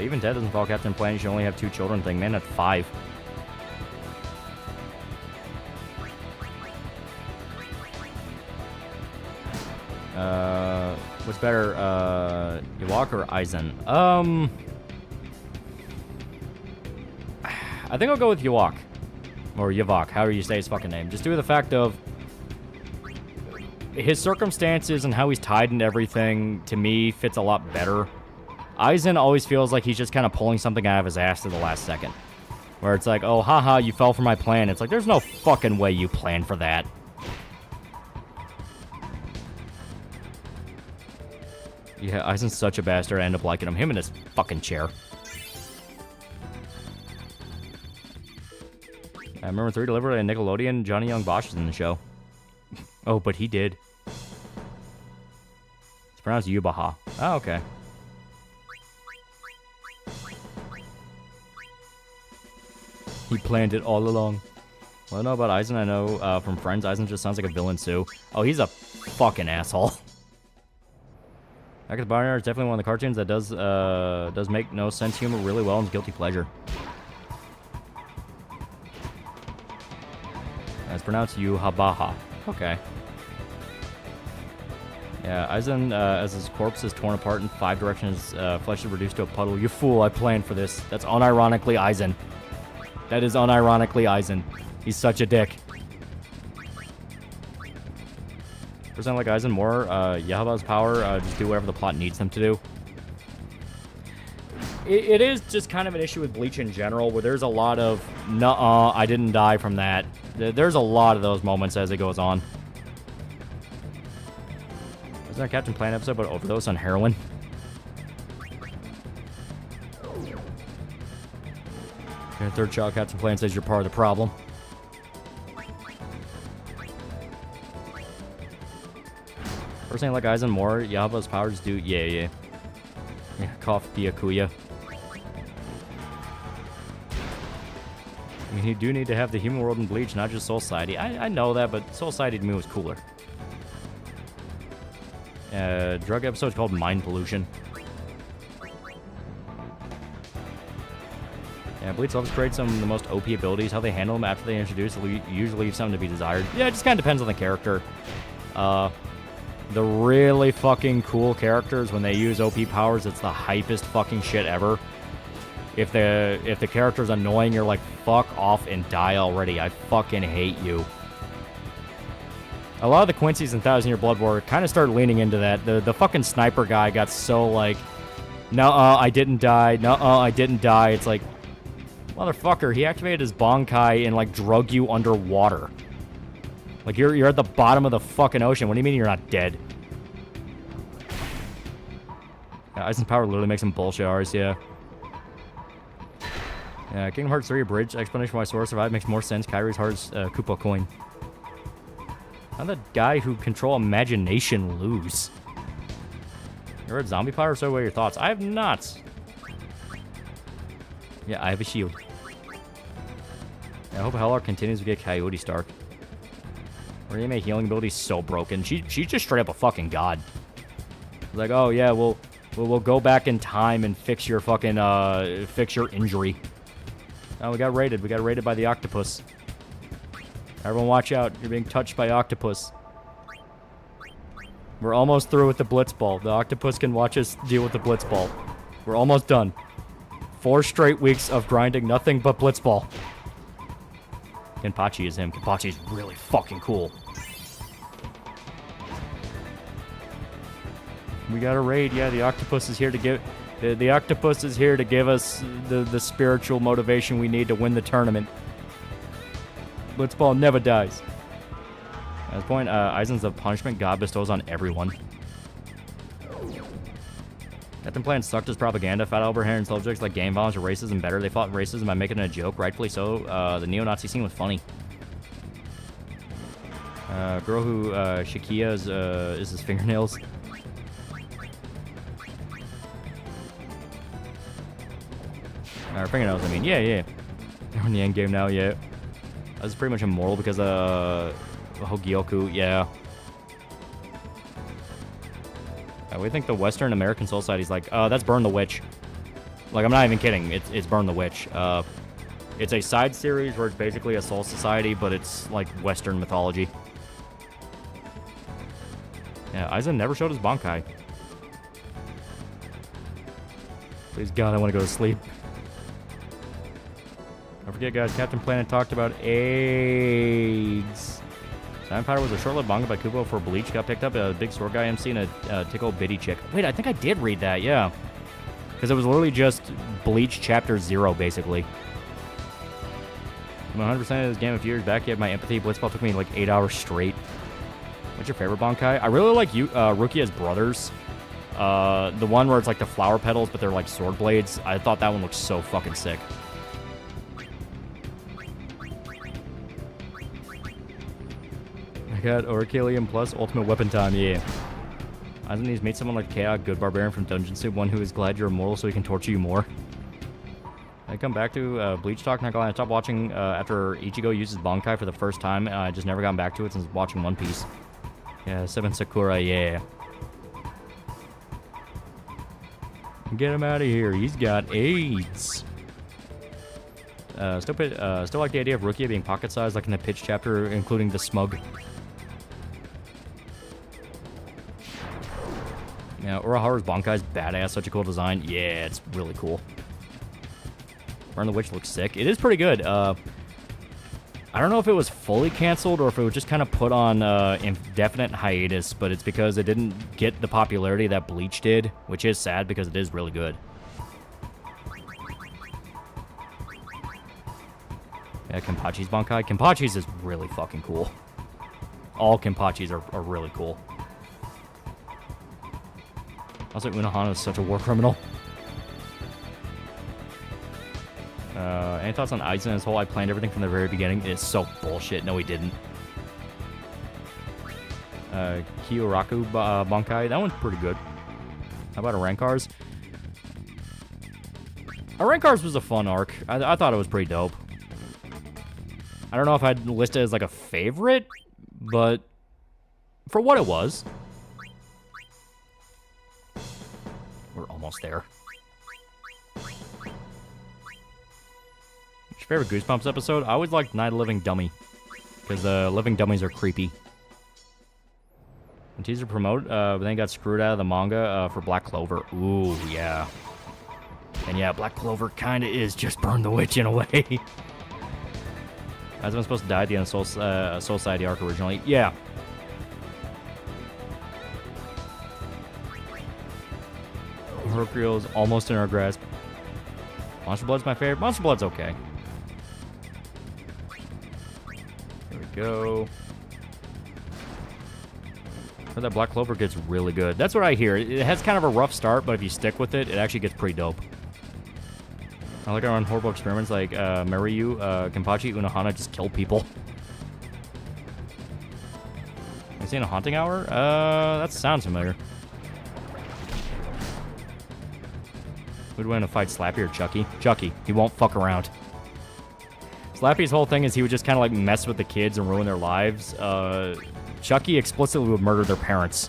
Even Ted doesn't follow Captain Planet. You should only have 2 children thing. Man, that's 5. What's better, Yawak or Aizen? I think I'll go with Yawak. Or Yavak, however you say his fucking name. Just due to the fact of his circumstances and how he's tied into everything, to me, fits a lot better. Aizen always feels like he's just kind of pulling something out of his ass to the last second. Where it's like, oh, haha, you fell for my plan. It's like, there's no fucking way you planned for that. Yeah, Aizen's such a bastard. I end up liking him. Him in his fucking chair. I remember 3 delivered at Nickelodeon. Johnny Young Bosch is in the show. Oh, but he did. It's pronounced Yubaha. Oh, okay. He planned it all along. Well, I know about Aizen. I know from Friends, Aizen just sounds like a villain, too. Oh, he's a fucking asshole. Back at the Barnyard is definitely one of the cartoons that does make no sense humor really well and is guilty pleasure. It's pronounced Yuhabaha. Okay. Yeah, Aizen, as his corpse is torn apart in 5 directions, flesh is reduced to a puddle. You fool, I planned for this. That's unironically Aizen. That is unironically Aizen. He's such a dick. Percent like Aizen more, Yahaba's power, just do whatever the plot needs them to do. It is just kind of an issue with Bleach in general, where there's a lot of, nuh-uh, I didn't die from that. There's a lot of those moments as it goes on. Isn't there a Captain Planet episode about overdose on heroin? Your 3rd child, Captain Planet says you're part of the problem. Personally, like Aizen more, Yahaba's powers do, yeah. Cough Byakuya. I mean, you do need to have the human world in Bleach, not just Soul Society. I know that, but Soul Society to me was cooler. Drug episode called Mind Pollution. Yeah, Bleach loves to create some of the most OP abilities. How they handle them after they introduce usually leave something to be desired. Yeah, it just kind of depends on the character. The really fucking cool characters, when they use OP powers, it's the hypest fucking shit ever. If the character's annoying, you're like, fuck off and die already. I fucking hate you. A lot of the Quincy's in 1,000 Year Blood War kind of started leaning into that. The fucking sniper guy got so like, nuh-uh, I didn't die. Nuh-uh, I didn't die. It's like, motherfucker, he activated his Bonkai and like drug you underwater. Like, you're at the bottom of the fucking ocean. What do you mean you're not dead? Yeah, Aizen's power literally makes him bullshit ours, yeah. Kingdom Hearts 3 Bridge, explanation why Sora survived makes more sense. Kyrie's heart is Koopa coin. How did the guy who control imagination lose? You read Zombie Power? So what are your thoughts? I have not. Yeah, I have a shield. I hope Hellar continues to get Coyote Stark. Where you make healing ability so broken. She's just straight up a fucking god. Like, oh yeah, we'll go back in time and fix your fucking fix your injury. Oh, we got raided. We got raided by the octopus. Everyone watch out. You're being touched by octopus. We're almost through with the Blitzball. The octopus can watch us deal with the Blitzball. We're almost done. 4 straight weeks of grinding nothing but Blitzball. Kenpachi is him. Kenpachi is really fucking cool. We got a raid. Yeah, the octopus is here to give... The octopus is here to give us the spiritual motivation we need to win the tournament. Blitzball never dies. At this point, Aizen's the punishment God bestows on everyone. Captain Plan sucked as propaganda. Fat Albert Heron subjects like game violence or racism better. They fought racism by making it a joke, rightfully so. The neo-Nazi scene was funny. Girl who Shakia is his fingernails. Her fingernails, I mean. Yeah. They're in the end game now, yeah. That's pretty much immoral because Hogyoku, yeah. We think the Western American Soul Society's like, that's Burn the Witch. Like, I'm not even kidding. It's Burn the Witch. It's a side series where it's basically a Soul Society, but it's like Western mythology. Yeah, Aizen never showed his Bankai. Please God, I want to go to sleep. Don't forget, guys, Captain Planet talked about AIDS. Vampire was a short-lived manga by Kubo for Bleach. Got picked up a big sword guy MC and a tickle bitty chick. Wait, I think I did read that, yeah. Because it was literally just Bleach Chapter 0, basically. I'm 100% of this game a few years back. You have my empathy. Blitzball took me like 8 hours straight. What's your favorite Bankai? I really like Rukia's brothers. The one where it's like the flower petals, but they're like sword blades. I thought that one looked so fucking sick. I got Orichallium plus Ultimate Weapon Time, yeah. Aizen needs to meet someone like Chaos, good barbarian from Dungeon Soup, one who is glad you're immortal so he can torture you more. I come back to Bleach Talk, not gonna lie, I stopped watching after Ichigo uses Bankai for the first time. I just never gotten back to it since watching One Piece. Yeah, 7 Sakura, yeah. Get him out of here, he's got AIDS. Still like the idea of Rukia being pocket-sized like in the Pitch chapter, including the smug. Yeah, Uraharu's Bankai's badass, such a cool design. Yeah, it's really cool. Burn the Witch looks sick. It is pretty good. I don't know if it was fully canceled or if it was just kind of put on indefinite hiatus, but it's because it didn't get the popularity that Bleach did, which is sad because it is really good. Yeah, Kenpachi's Bankai. Kenpachi's is really fucking cool. All Kenpachis are really cool. Also, Unohana is such a war criminal. Any thoughts on Aizen as whole? I planned everything from the very beginning. It's so bullshit. No, he didn't. Kiyoraku Bankai. That one's pretty good. How about Arankars? Arankars was a fun arc. I thought it was pretty dope. I don't know if I'd list it as like a favorite, but for what it was. We're almost there. What's your favorite Goosebumps episode? I always liked Night of the Living Dummy, because living dummies are creepy. And teaser promote, but then got screwed out of the manga for Black Clover. Ooh, yeah. And yeah, Black Clover kind of is just Burn the Witch in a way. As I'm supposed to die at the end of Soul Society arc originally. Yeah. Hercule's almost in our grasp. Monster Blood's my favorite. Monster Blood's okay. There we go. But that Black Clover gets really good. That's what I hear. It has kind of a rough start, but if you stick with it, it actually gets pretty dope. I like I run horrible experiments like Mariyu, Kenpachi, Unohana just kill people. You seen a haunting hour? That sounds familiar. Who'd win a fight, Slappy or Chucky? Chucky. He won't fuck around. Slappy's whole thing is he would just kind of like mess with the kids and ruin their lives. Chucky explicitly would murder their parents.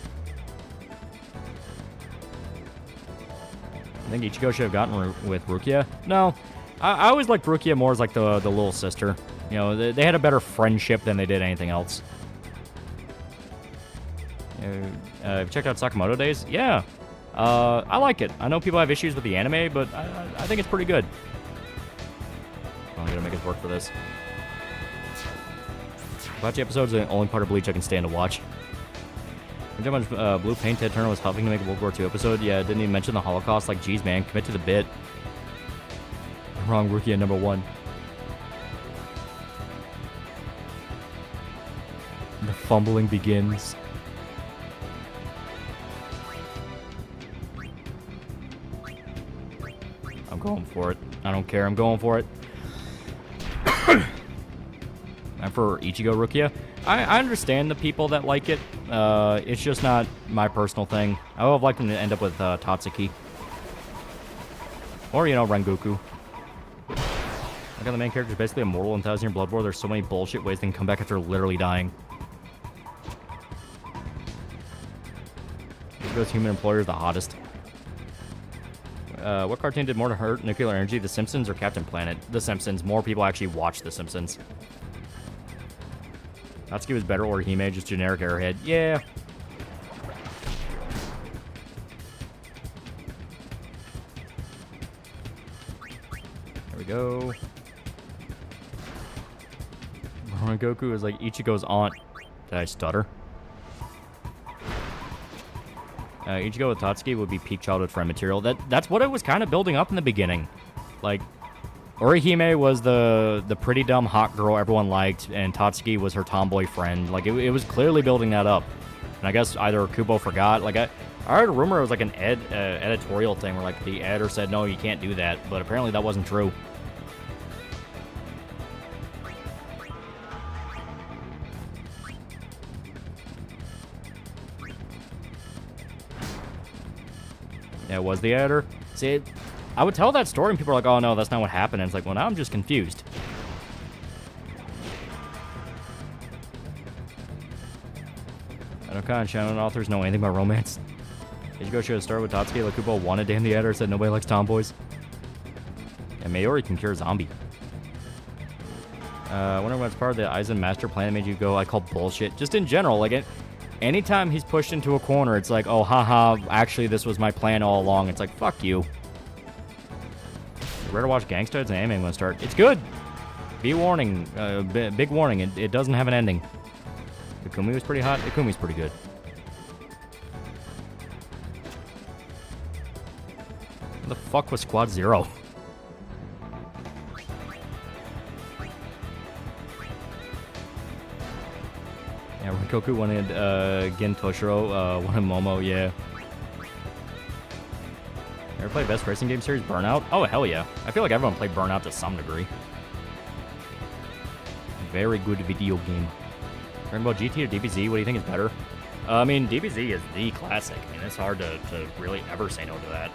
I think Ichigo should have gotten with Rukia. No, I always liked Rukia more as like the little sister. You know, they had a better friendship than they did anything else. Have you checked out Sakamoto Days? Yeah. I like it. I know people have issues with the anime, but I think it's pretty good. I'm gonna make it work for this. Bachi episodes are the only part of Bleach I can stand to watch. How much Blue Paint Ted Turner was helping to make a World War II episode? Yeah, didn't even mention the Holocaust. Like, geez, man, commit to the bit. Wrong, Rookie at number 1. The fumbling begins. I'm going for it. I don't care. I'm going for it. And for Ichigo Rukia, I understand the people that like it. It's just not my personal thing. I would have liked him to end up with Tatsuki. Or, you know, Rengoku. I got the main character is basically immortal in 1,000 Year Blood War. There's so many bullshit ways they can come back after literally dying. Ichigo's human employer is the hottest. What cartoon did more to hurt nuclear energy, The Simpsons or Captain Planet? The Simpsons. More people actually watch The Simpsons. Natsuki was better, or Hime, just generic airhead. Yeah. There we go. Goku is like Ichigo's aunt. Did I stutter? Ichigo with Tatsuki would be peak childhood friend material. That's what it was kind of building up in the beginning. Like, Orihime was the pretty dumb hot girl everyone liked, and Tatsuki was her tomboy friend. Like, it was clearly building that up. And I guess either Kubo forgot. Like, I heard a rumor it was like an editorial thing where, like, the editor said, no, you can't do that. But apparently that wasn't true. Yeah, it was the editor. See, I would tell that story and people are like, oh no, that's not what happened. And it's like, well, now I'm just confused. I don't kind of shonen authors know anything about romance. Ichigo should have started with Tatsuki. Like, Kubo wanted to him. The editor said nobody likes tomboys. And Mayori can cure a zombie. I wonder what's part of the Aizen master plan that made you go, I call bullshit. Just in general, like, anytime he's pushed into a corner, it's like, oh, haha, actually, this was my plan all along. It's like, fuck you. Rare to watch Gangsta. It's an anime I'm going to start. It's good. Be warning. Big warning. It doesn't have an ending. Ikumi was pretty hot. Ikumi's pretty good. What the fuck was Squad Zero? Yeah, Rengoku wanted Gen Toshiro, wanted Momo, yeah. Ever played best racing game series, Burnout? Oh, hell yeah. I feel like everyone played Burnout to some degree. Very good video game. Rainbow GT or DBZ, what do you think is better? I mean, DBZ is the classic. I mean, it's hard to really ever say no to that.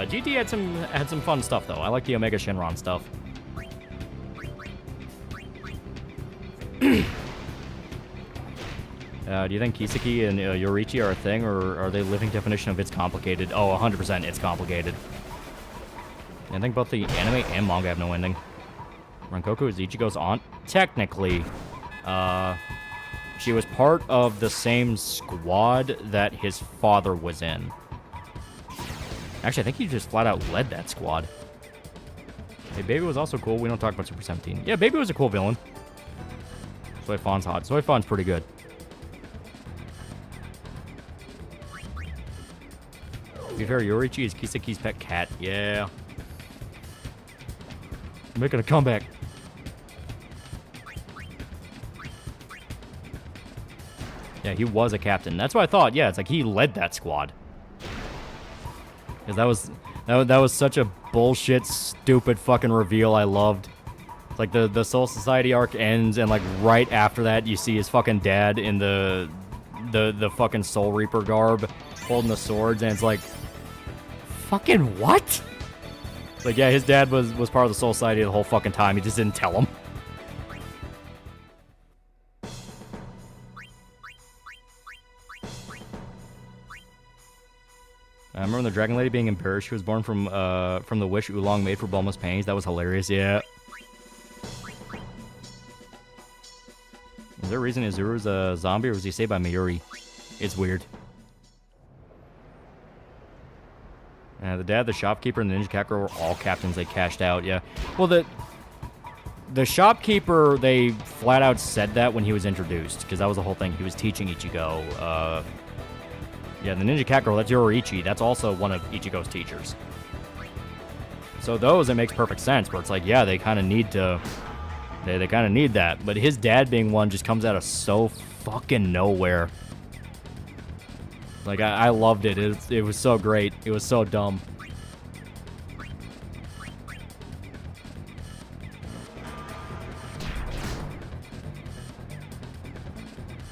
GT had some fun stuff, though. I like the Omega Shenron stuff. Do you think Kiseki and Yoriichi are a thing, or are they living definition of it's complicated? Oh, 100% it's complicated. I think both the anime and manga have no ending. Rengoku is Ichigo's aunt. Technically, she was part of the same squad that his father was in. Actually, I think he just flat out led that squad. Hey, Baby was also cool. We don't talk about Super 17. Yeah, Baby was a cool villain. Soy Fawn's hot. Soy Fawn's pretty good. To be fair, Yoriichi is Kiseki's pet cat. Yeah. Making a comeback. Yeah, he was a captain. That's what I thought. Yeah, it's like he led that squad. Because That was such a bullshit, stupid fucking reveal. I loved. It's like the Soul Society arc ends, and like right after that, you see his fucking dad in the fucking Soul Reaper garb, holding the swords, and it's like, fucking what? It's like, yeah, his dad was part of the Soul Society the whole fucking time. He just didn't tell him. I remember the Dragon Lady being embarrassed. She was born from the wish Oolong made for Bulma's panties. That was hilarious, yeah. Is there a reason Izuru's a zombie, or was he saved by Mayuri? It's weird. The dad, the shopkeeper, and the ninja cat girl were all captains. They cashed out, yeah. Well, the shopkeeper, they flat out said that when he was introduced, because that was the whole thing. He was teaching Ichigo. Yeah, the ninja cat girl, that's Yoriichi. That's also one of Ichigo's teachers. So those, it makes perfect sense, where it's like, yeah, they kind of need to... They kind of need that. But his dad being one just comes out of so fucking nowhere. Like, I loved it. It was so great. It was so dumb.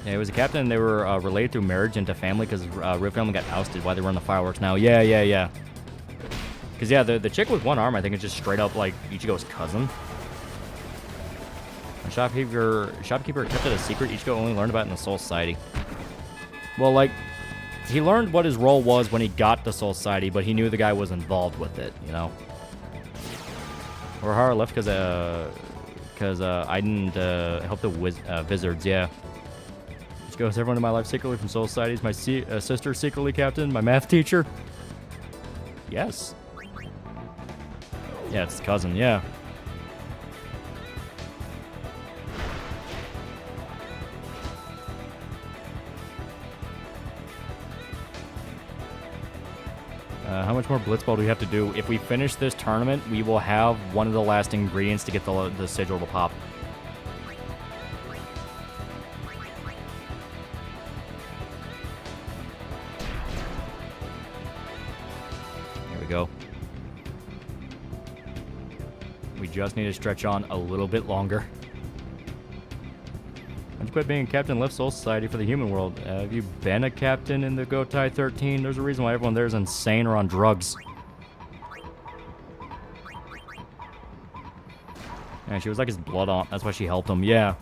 Yeah, he was a captain, and they were related through marriage into family because real family got ousted while they were in the fireworks now. Yeah. Because, yeah, the chick with one arm, I think, is just straight up, like, Ichigo's cousin. The shopkeeper kept it a secret. Ichigo only learned about it in the Soul Society. Well, like, he learned what his role was when he got the Soul Society, but he knew the guy was involved with it, you know? Urahara left because I didn't help the wizards, yeah. Goes everyone in my life secretly from Soul Society is my sister secretly captain, my math teacher. Yes. Yeah, it's the cousin, yeah. How much more Blitzball do we have to do? If we finish this tournament, we will have one of the last ingredients to get the sigil to pop. Go. We just need to stretch on a little bit longer. Why'd you quit being a captain and left Soul Society for the human world? Have you been a captain in the Gotai 13? There's a reason why everyone there is insane or on drugs. And she was like his blood aunt. That's why she helped him. Yeah.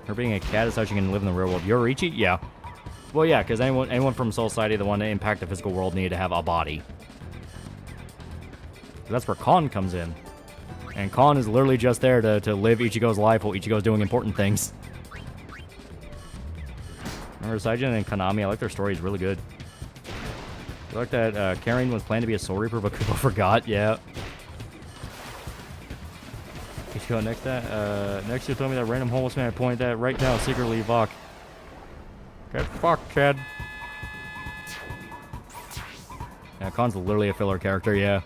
Her being a cat is how she can live in the real world. Yoriichi? Yeah. Well, yeah, because anyone from Soul Society, the one to impact the physical world, needed to have a body. So that's where Kon comes in. And Kon is literally just there to live Ichigo's life while Ichigo's doing important things. Remember Saijin and Kanami? I like their story. It's really good. I like that Karin was planned to be a Soul Reaper, but people forgot. Yeah. Ichigo, next you told me that random homeless man pointed at right now, secretly Vok. Get fucked, kid. Yeah, Kon's literally a filler character, yeah.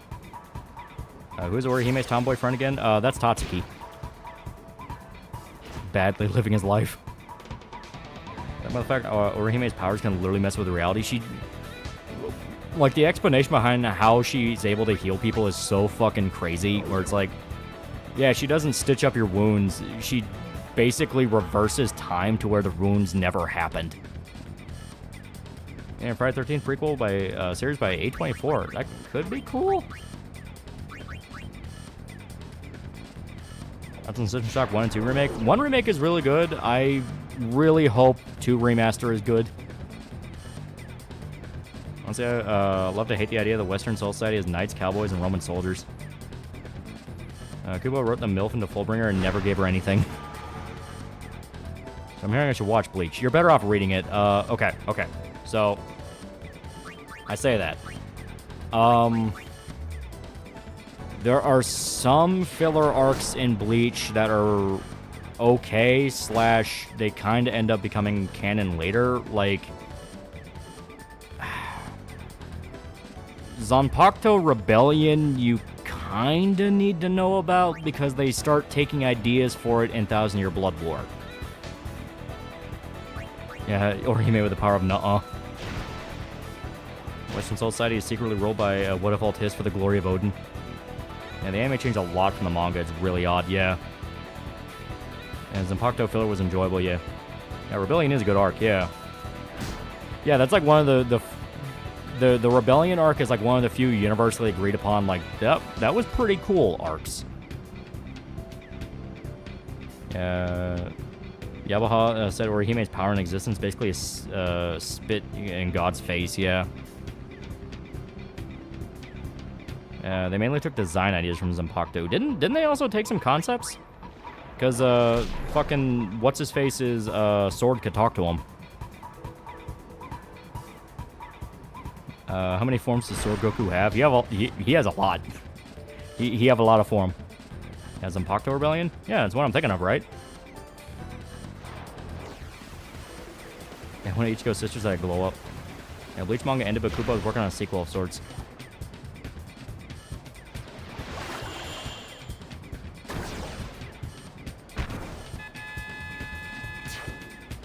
Who's Orihime's tomboy friend again? That's Tatsuki. Badly living his life. That motherfucker, Orihime's powers can literally mess with reality. Like, the explanation behind how she's able to heal people is so fucking crazy, where it's like, yeah, she doesn't stitch up your wounds. She basically reverses time to where the wounds never happened. And Friday 13th prequel by series by A24. That could be cool. That's in System Shock 1 and 2 remake. 1 remake is really good. I really hope 2 remaster is good. Honestly, I love to hate the idea of the Western Soul Society as knights, cowboys, and Roman soldiers. Kubo wrote the MILF into Fullbringer and never gave her anything. So I'm hearing I should watch Bleach. You're better off reading it. Okay. So, I say that. There are some filler arcs in Bleach that are okay, / they kind of end up becoming canon later. Like, Zanpakuto Rebellion, you kind of need to know about because they start taking ideas for it in Thousand Year Blood War. Yeah, Orihime with the power of nuh-uh. Western Soul Society is secretly ruled by what if alt his for the glory of Odin. Yeah, the anime changed a lot from the manga. It's really odd, yeah. And Zanpakuto filler was enjoyable, yeah. Yeah, Rebellion is a good arc, yeah. Yeah, that's like one of the Rebellion arc is like one of the few universally agreed upon, like, that was pretty cool arcs. Yabaha said Orihime's power and existence basically is spit in God's face, yeah. They mainly took design ideas from Zanpakuto. Didn't they also take some concepts? Because fucking what's-his-face's sword could talk to him. How many forms does Sword Goku have? He has a lot. He have a lot of form. Has Zanpakuto Rebellion? Yeah, that's what I'm thinking of, right? Yeah, one of Ichigo's sisters had a glow up. Yeah, Bleach manga ended, but Kubo was working on a sequel of sorts.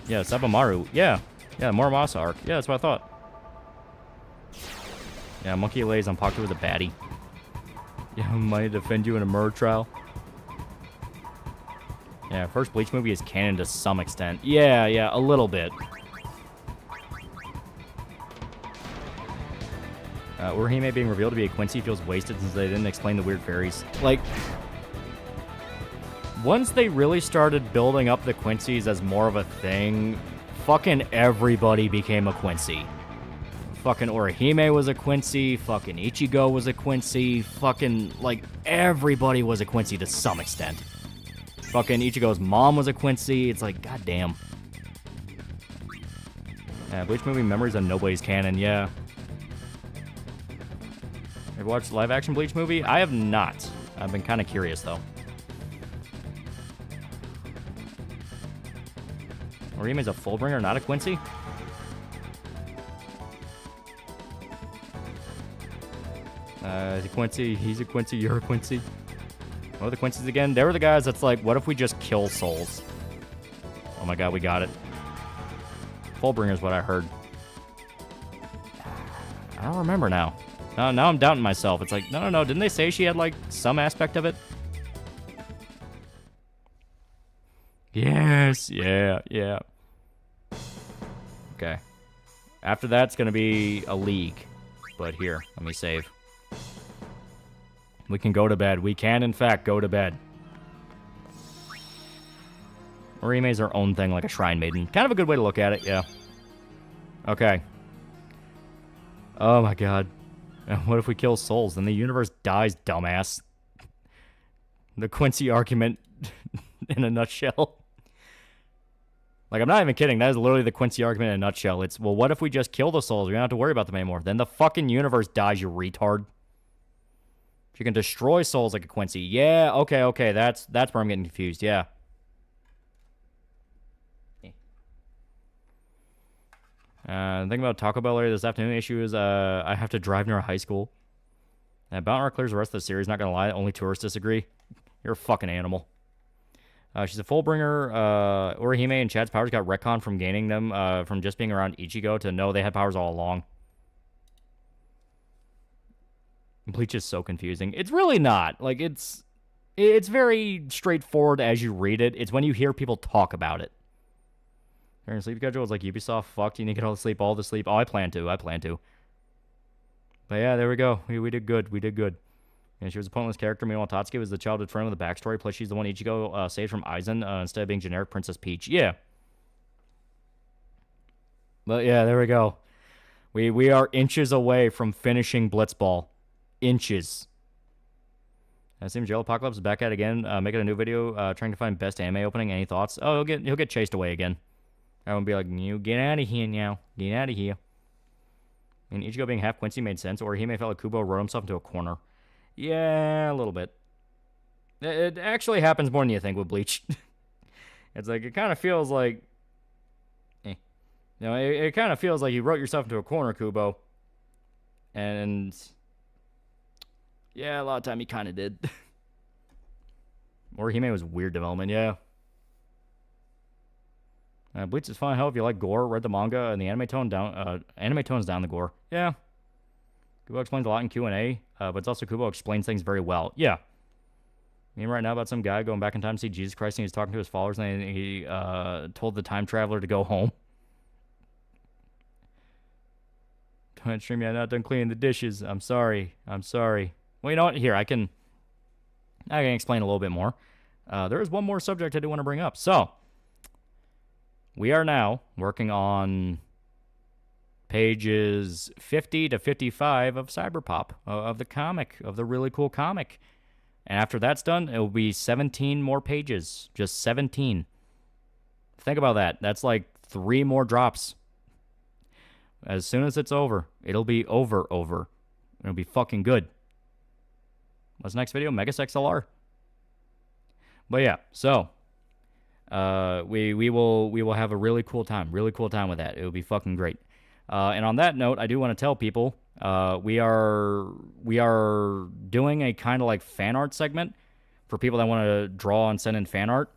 Yeah, Sabamaru. Yeah, Muramasa arc. Yeah, that's what I thought. Yeah, Monkey lays on Zanpakuto was a baddie. Yeah, might defend you in a murder trial. Yeah, first Bleach movie is canon to some extent. Yeah, a little bit. Urahime being revealed to be a Quincy feels wasted since they didn't explain the weird fairies. Like, once they really started building up the Quincy's as more of a thing, fucking everybody became a Quincy. Fucking Orihime was a Quincy, fucking Ichigo was a Quincy, fucking, like, everybody was a Quincy to some extent. Fucking Ichigo's mom was a Quincy, it's like, goddamn. Yeah, Bleach movie memories on nobody's canon, yeah. Have you watched the live-action Bleach movie? I have not. I've been kind of curious, though. Orihime's a Fullbringer, not a Quincy? He's a Quincy, he's a Quincy, you're a Quincy. What are the Quincy's again? They were the guys that's like, what if we just kill souls? Oh my god, we got it. Fullbringer's what I heard. I don't remember now. Now I'm doubting myself. It's like, no. Didn't they say she had, like, some aspect of it? Yes, yeah. Okay. After that's going to be a league. But here, let me save. We can go to bed. We can, in fact, go to bed. Orihime's her own thing, like a shrine maiden. Kind of a good way to look at it, yeah. Okay. Oh my god. What if we kill souls? Then the universe dies, dumbass. The Quincy argument in a nutshell. Like, I'm not even kidding. That is literally the Quincy argument in a nutshell. It's, well, what if we just kill the souls? We don't have to worry about them anymore. Then the fucking universe dies, you retard. You can destroy souls like a Quincy. Yeah, okay. That's where I'm getting confused. Yeah. Thinking about Taco Bell earlier this afternoon. Issue is I have to drive near a high school. Bounty clears the rest of the series. Not gonna lie, only tourists disagree. You're a fucking animal. She's a Fullbringer. Orihime and Chad's powers got retcon from gaining them from just being around Ichigo to know they had powers all along. Bleach is so confusing. It's really not. Like, it's very straightforward as you read it. It's when you hear people talk about it. Her sleep schedule was like Ubisoft fucked. You need to get all the sleep. Oh, I plan to. But yeah, there we go. We did good. And she was a pointless character. Meanwhile, Tatsuki was the childhood friend with a backstory. Plus, she's the one Ichigo saved from Aizen instead of being generic Princess Peach. Yeah. But yeah, there we go. We are inches away from finishing Blitzball. Inches. It seems Jello Apocalypse is back at it again, making a new video, trying to find best anime opening. Any thoughts? Oh, he'll get chased away again. Everyone will be like, you get out of here now. Get out of here. And Ichigo being half Quincy made sense, or he may felt like Kubo wrote himself into a corner. Yeah, a little bit. It actually happens more than you think with Bleach. It's like, it kind of feels like... it kind of feels like you wrote yourself into a corner, Kubo. And... yeah, a lot of time he kind of did. Orihime was weird development, yeah. Bleach is fine. Hell, if you like gore, read the manga and the anime tone's down the gore. Yeah. Kubo explains a lot in Q&A, but it's also Kubo explains things very well. Yeah. I mean, right now about some guy going back in time to see Jesus Christ, and he's talking to his followers, and he told the time traveler to go home. Go ahead, stream. I'm not done cleaning the dishes. I'm sorry. Well, you know what? Here, I can explain a little bit more. There is one more subject I do want to bring up. So, we are now working on pages 50 to 55 of Cyberpop, of the comic, of the really cool comic. And after that's done, it will be 17 more pages. Just 17. Think about that. That's like 3 more drops. As soon as it's over, it'll be over. It'll be fucking good. What's the next video? Megas XLR. But yeah, so we will have a really cool time with that. It will be fucking great. And on that note, I do want to tell people we are doing a kind of like fan art segment for people that want to draw and send in fan art.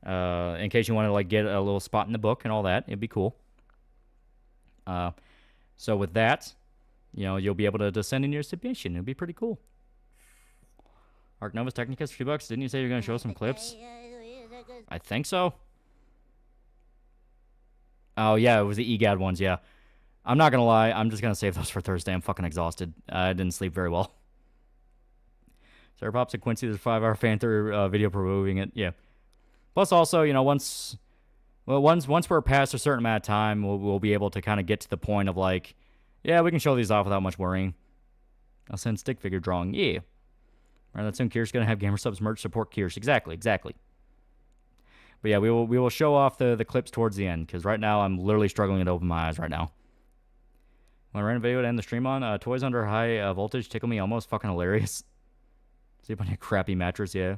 In case you want to like get a little spot in the book and all that, it'd be cool. So with that, you'll be able to send in your submission. It'll be pretty cool. Arc Novus Technicus for $2. Didn't you say you're going to show some clips? I think so. Oh, yeah, it was the EGAD ones, yeah. I'm not going to lie. I'm just going to save those for Thursday. I'm fucking exhausted. I didn't sleep very well. Sarah Pops and Quincy, there's a 5-hour fan through video proving it. Yeah. Plus also, once we're past a certain amount of time, we'll be able to kind of get to the point of like, yeah, we can show these off without much worrying. I'll send stick figure drawing. Yeah. Right, that's soon Kirsch going to have GamerSubs merch support Kirsch. Exactly. But yeah, we will show off the clips towards the end, because right now I'm literally struggling to open my eyes right now. Want a random video to end the stream on? Toys under high voltage tickle me almost. Fucking hilarious. Sleep on your crappy mattress, yeah.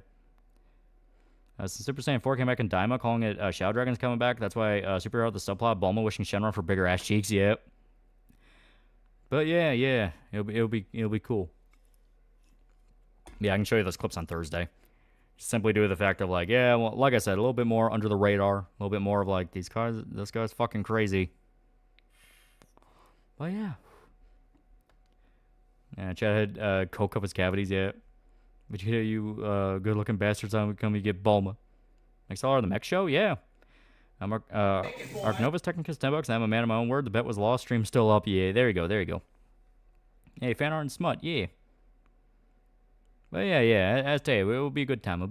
Since Super Saiyan 4 came back in Daima, calling it Shadow Dragon's coming back. That's why Superhero the subplot, Bulma wishing Shenron for bigger ass cheeks, yeah. But yeah, it'll be cool. Yeah, I can show you those clips on Thursday. Simply due to the fact of like, yeah, well, like I said, a little bit more under the radar, a little bit more of like this guy's fucking crazy. But yeah. Yeah, Chad had coke up his cavities, yeah. But you good-looking bastards on come you get Bulma. XLR the Mech Show? Yeah. Arc Novus Technicus $10. I'm a man of my own word. The bet was lost. Stream still up. Yeah, there you go. Hey, fan art and smut. Yeah. But yeah. As to you, it will be a good time. Who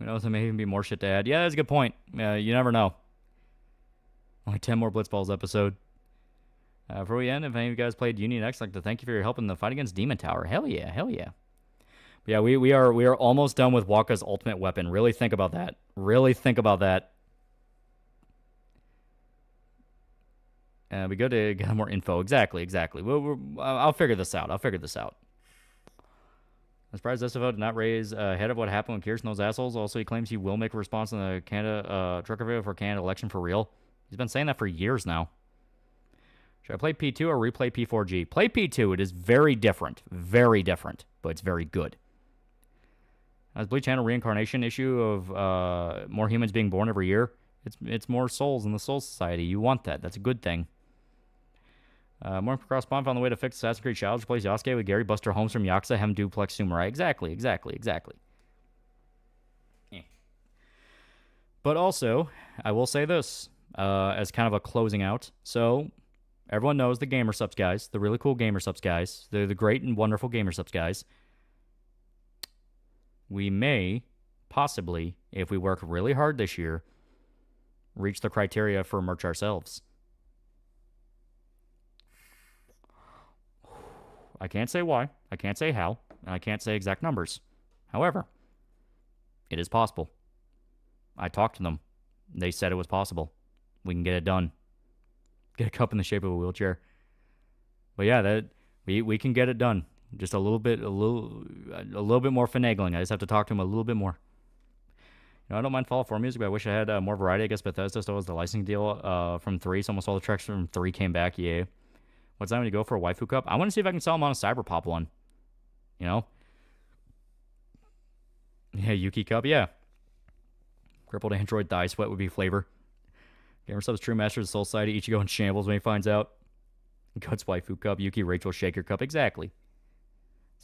knows, there may even be more shit to add. Yeah, that's a good point. You never know. Only 10 more Blitzballs episode. Before we end, if any of you guys played Union X, I'd like to thank you for your help in the fight against Demon Tower. Hell yeah. But yeah, we are almost done with Waka's ultimate weapon. Really think about that. We go to get more info. Exactly. I'll figure this out. I'm surprised SFO did not raise ahead of what happened with Kirsten those assholes. Also, he claims he will make a response in the Canada trucker video for Canada election for real. He's been saying that for years now. Should I play P2 or replay P4G? Play P2. It is very different, but it's very good. As Bleach Channel reincarnation issue of more humans being born every year, it's more souls in the Soul Society. You want that. That's a good thing. More Cross Spawn found the way to fix Assassin's Creed Shadows. Replace Yasuke with Gary Buster Holmes from Yakuza, Hem Duplex Sumarai. Exactly. Yeah. But also, I will say this as kind of a closing out. So, everyone knows the GamerSubs guys, the really cool GamerSubs guys. They're the great and wonderful GamerSubs guys. We may, possibly, if we work really hard this year, reach the criteria for merch ourselves. I can't say why, I can't say how, and I can't say exact numbers. However, it is possible. I talked to them. They said it was possible. We can get it done. Get a cup in the shape of a wheelchair. But yeah, we can get it done. Just a little bit more finagling. I just have to talk to him a little bit more. I don't mind Fallout 4 music, but I wish I had more variety. I guess Bethesda still has the licensing deal from 3, so almost all the tracks from 3 came back. Yeah. What's that when you go for a waifu cup? I want to see if I can sell them on a Cyberpop one. Yeah, Yuki cup, yeah. Crippled Android Thigh Sweat would be flavor. GamerSub's true master of the Soul Society. Ichigo in shambles when he finds out. Guts Waifu Cup, Yuki Rachel Shaker Cup, exactly.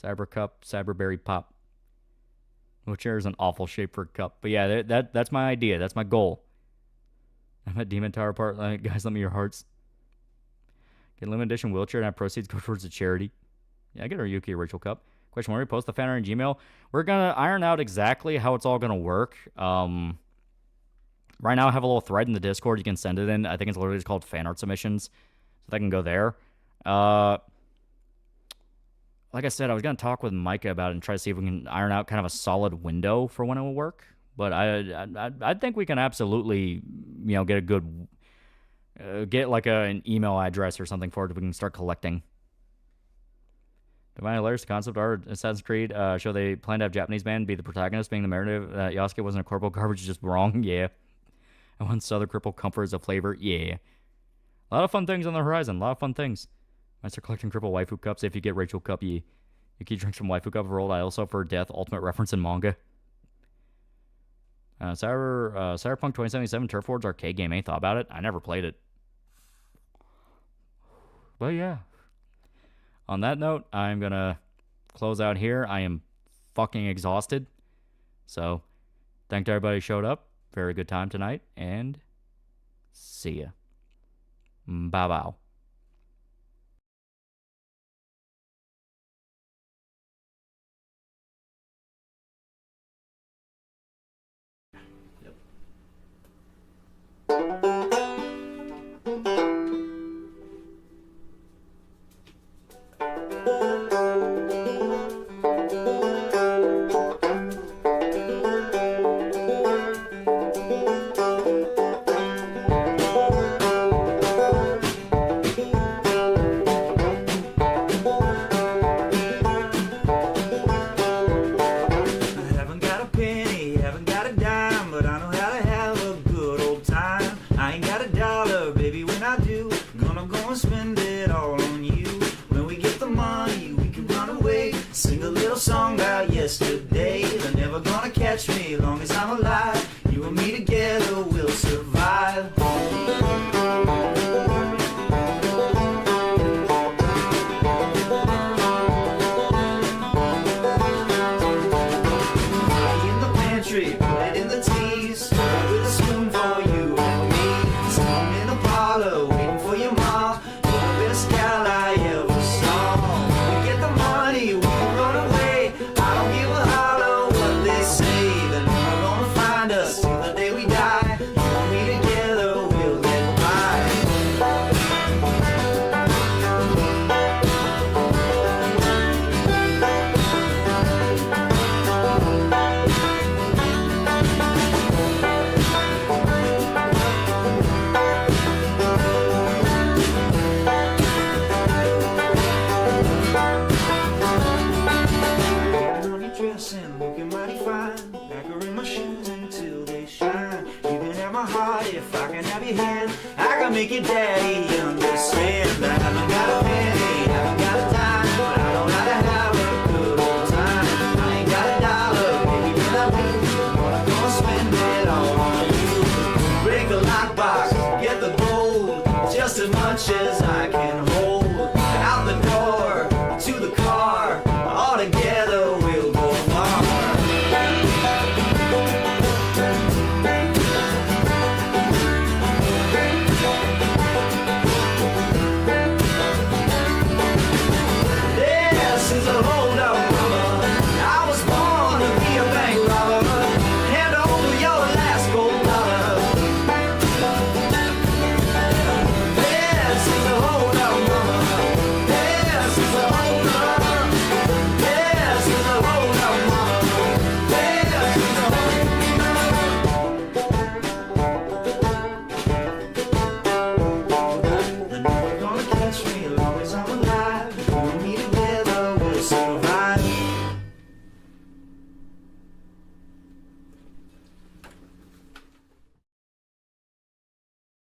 Cyber Cup, Cyberberry Pop. Wheelchair is an awful shape for a cup. But yeah, that's my idea. That's my goal. I'm at Demon Tower Part. Guys, let me your hearts. Get limited edition wheelchair and have proceeds go towards a charity. Yeah, I get our Yuki Rachel Cup. Question, when we post the fan art in Gmail, we're going to iron out exactly how it's all going to work. Right now, I have a little thread in the Discord. You can send it in. I think it's literally just called fan art submissions. So that can go there. Like I said, I was going to talk with Micah about it and try to see if we can iron out kind of a solid window for when it will work. But I think we can absolutely, get a good, get like an email address or something for it. We can start collecting. Divine Hilarious concept art, Assassin's Creed show they plan to have Japanese man be the protagonist, being the narrative that Yasuke wasn't a corporal garbage, just wrong. Yeah. And one Southern Cripple Comfort as a flavor. Yeah. A lot of fun things on the horizon. A lot of fun things. I start collecting Cripple Waifu Cups. If you get Rachel Cup, you keep drinks from Waifu Cup rolled. I also for Death, ultimate reference in manga. Cyberpunk 2077 Turf Wars arcade game. Ain't thought about it. I never played it. But yeah. On that note, I'm going to close out here. I am fucking exhausted. So, thank everybody who showed up. Very good time tonight. And see ya. Bye-bye. Song about yesterday. They're never gonna catch me long as I'm alive. You and me together will survive. In the pantry, put it in the tea, stir with a spoon for you and me. Sitting in the parlor, waiting for your mom. You're the best gal I ever saw. We get the money, we can run away. I don't give a holler what they say. They're never gonna find us till the day we die. You and me together, we'll get by. Dressing, looking mighty fine. Back her in my shoes until they shine. You can have my heart if I can have your hand. I can make your daddy understand that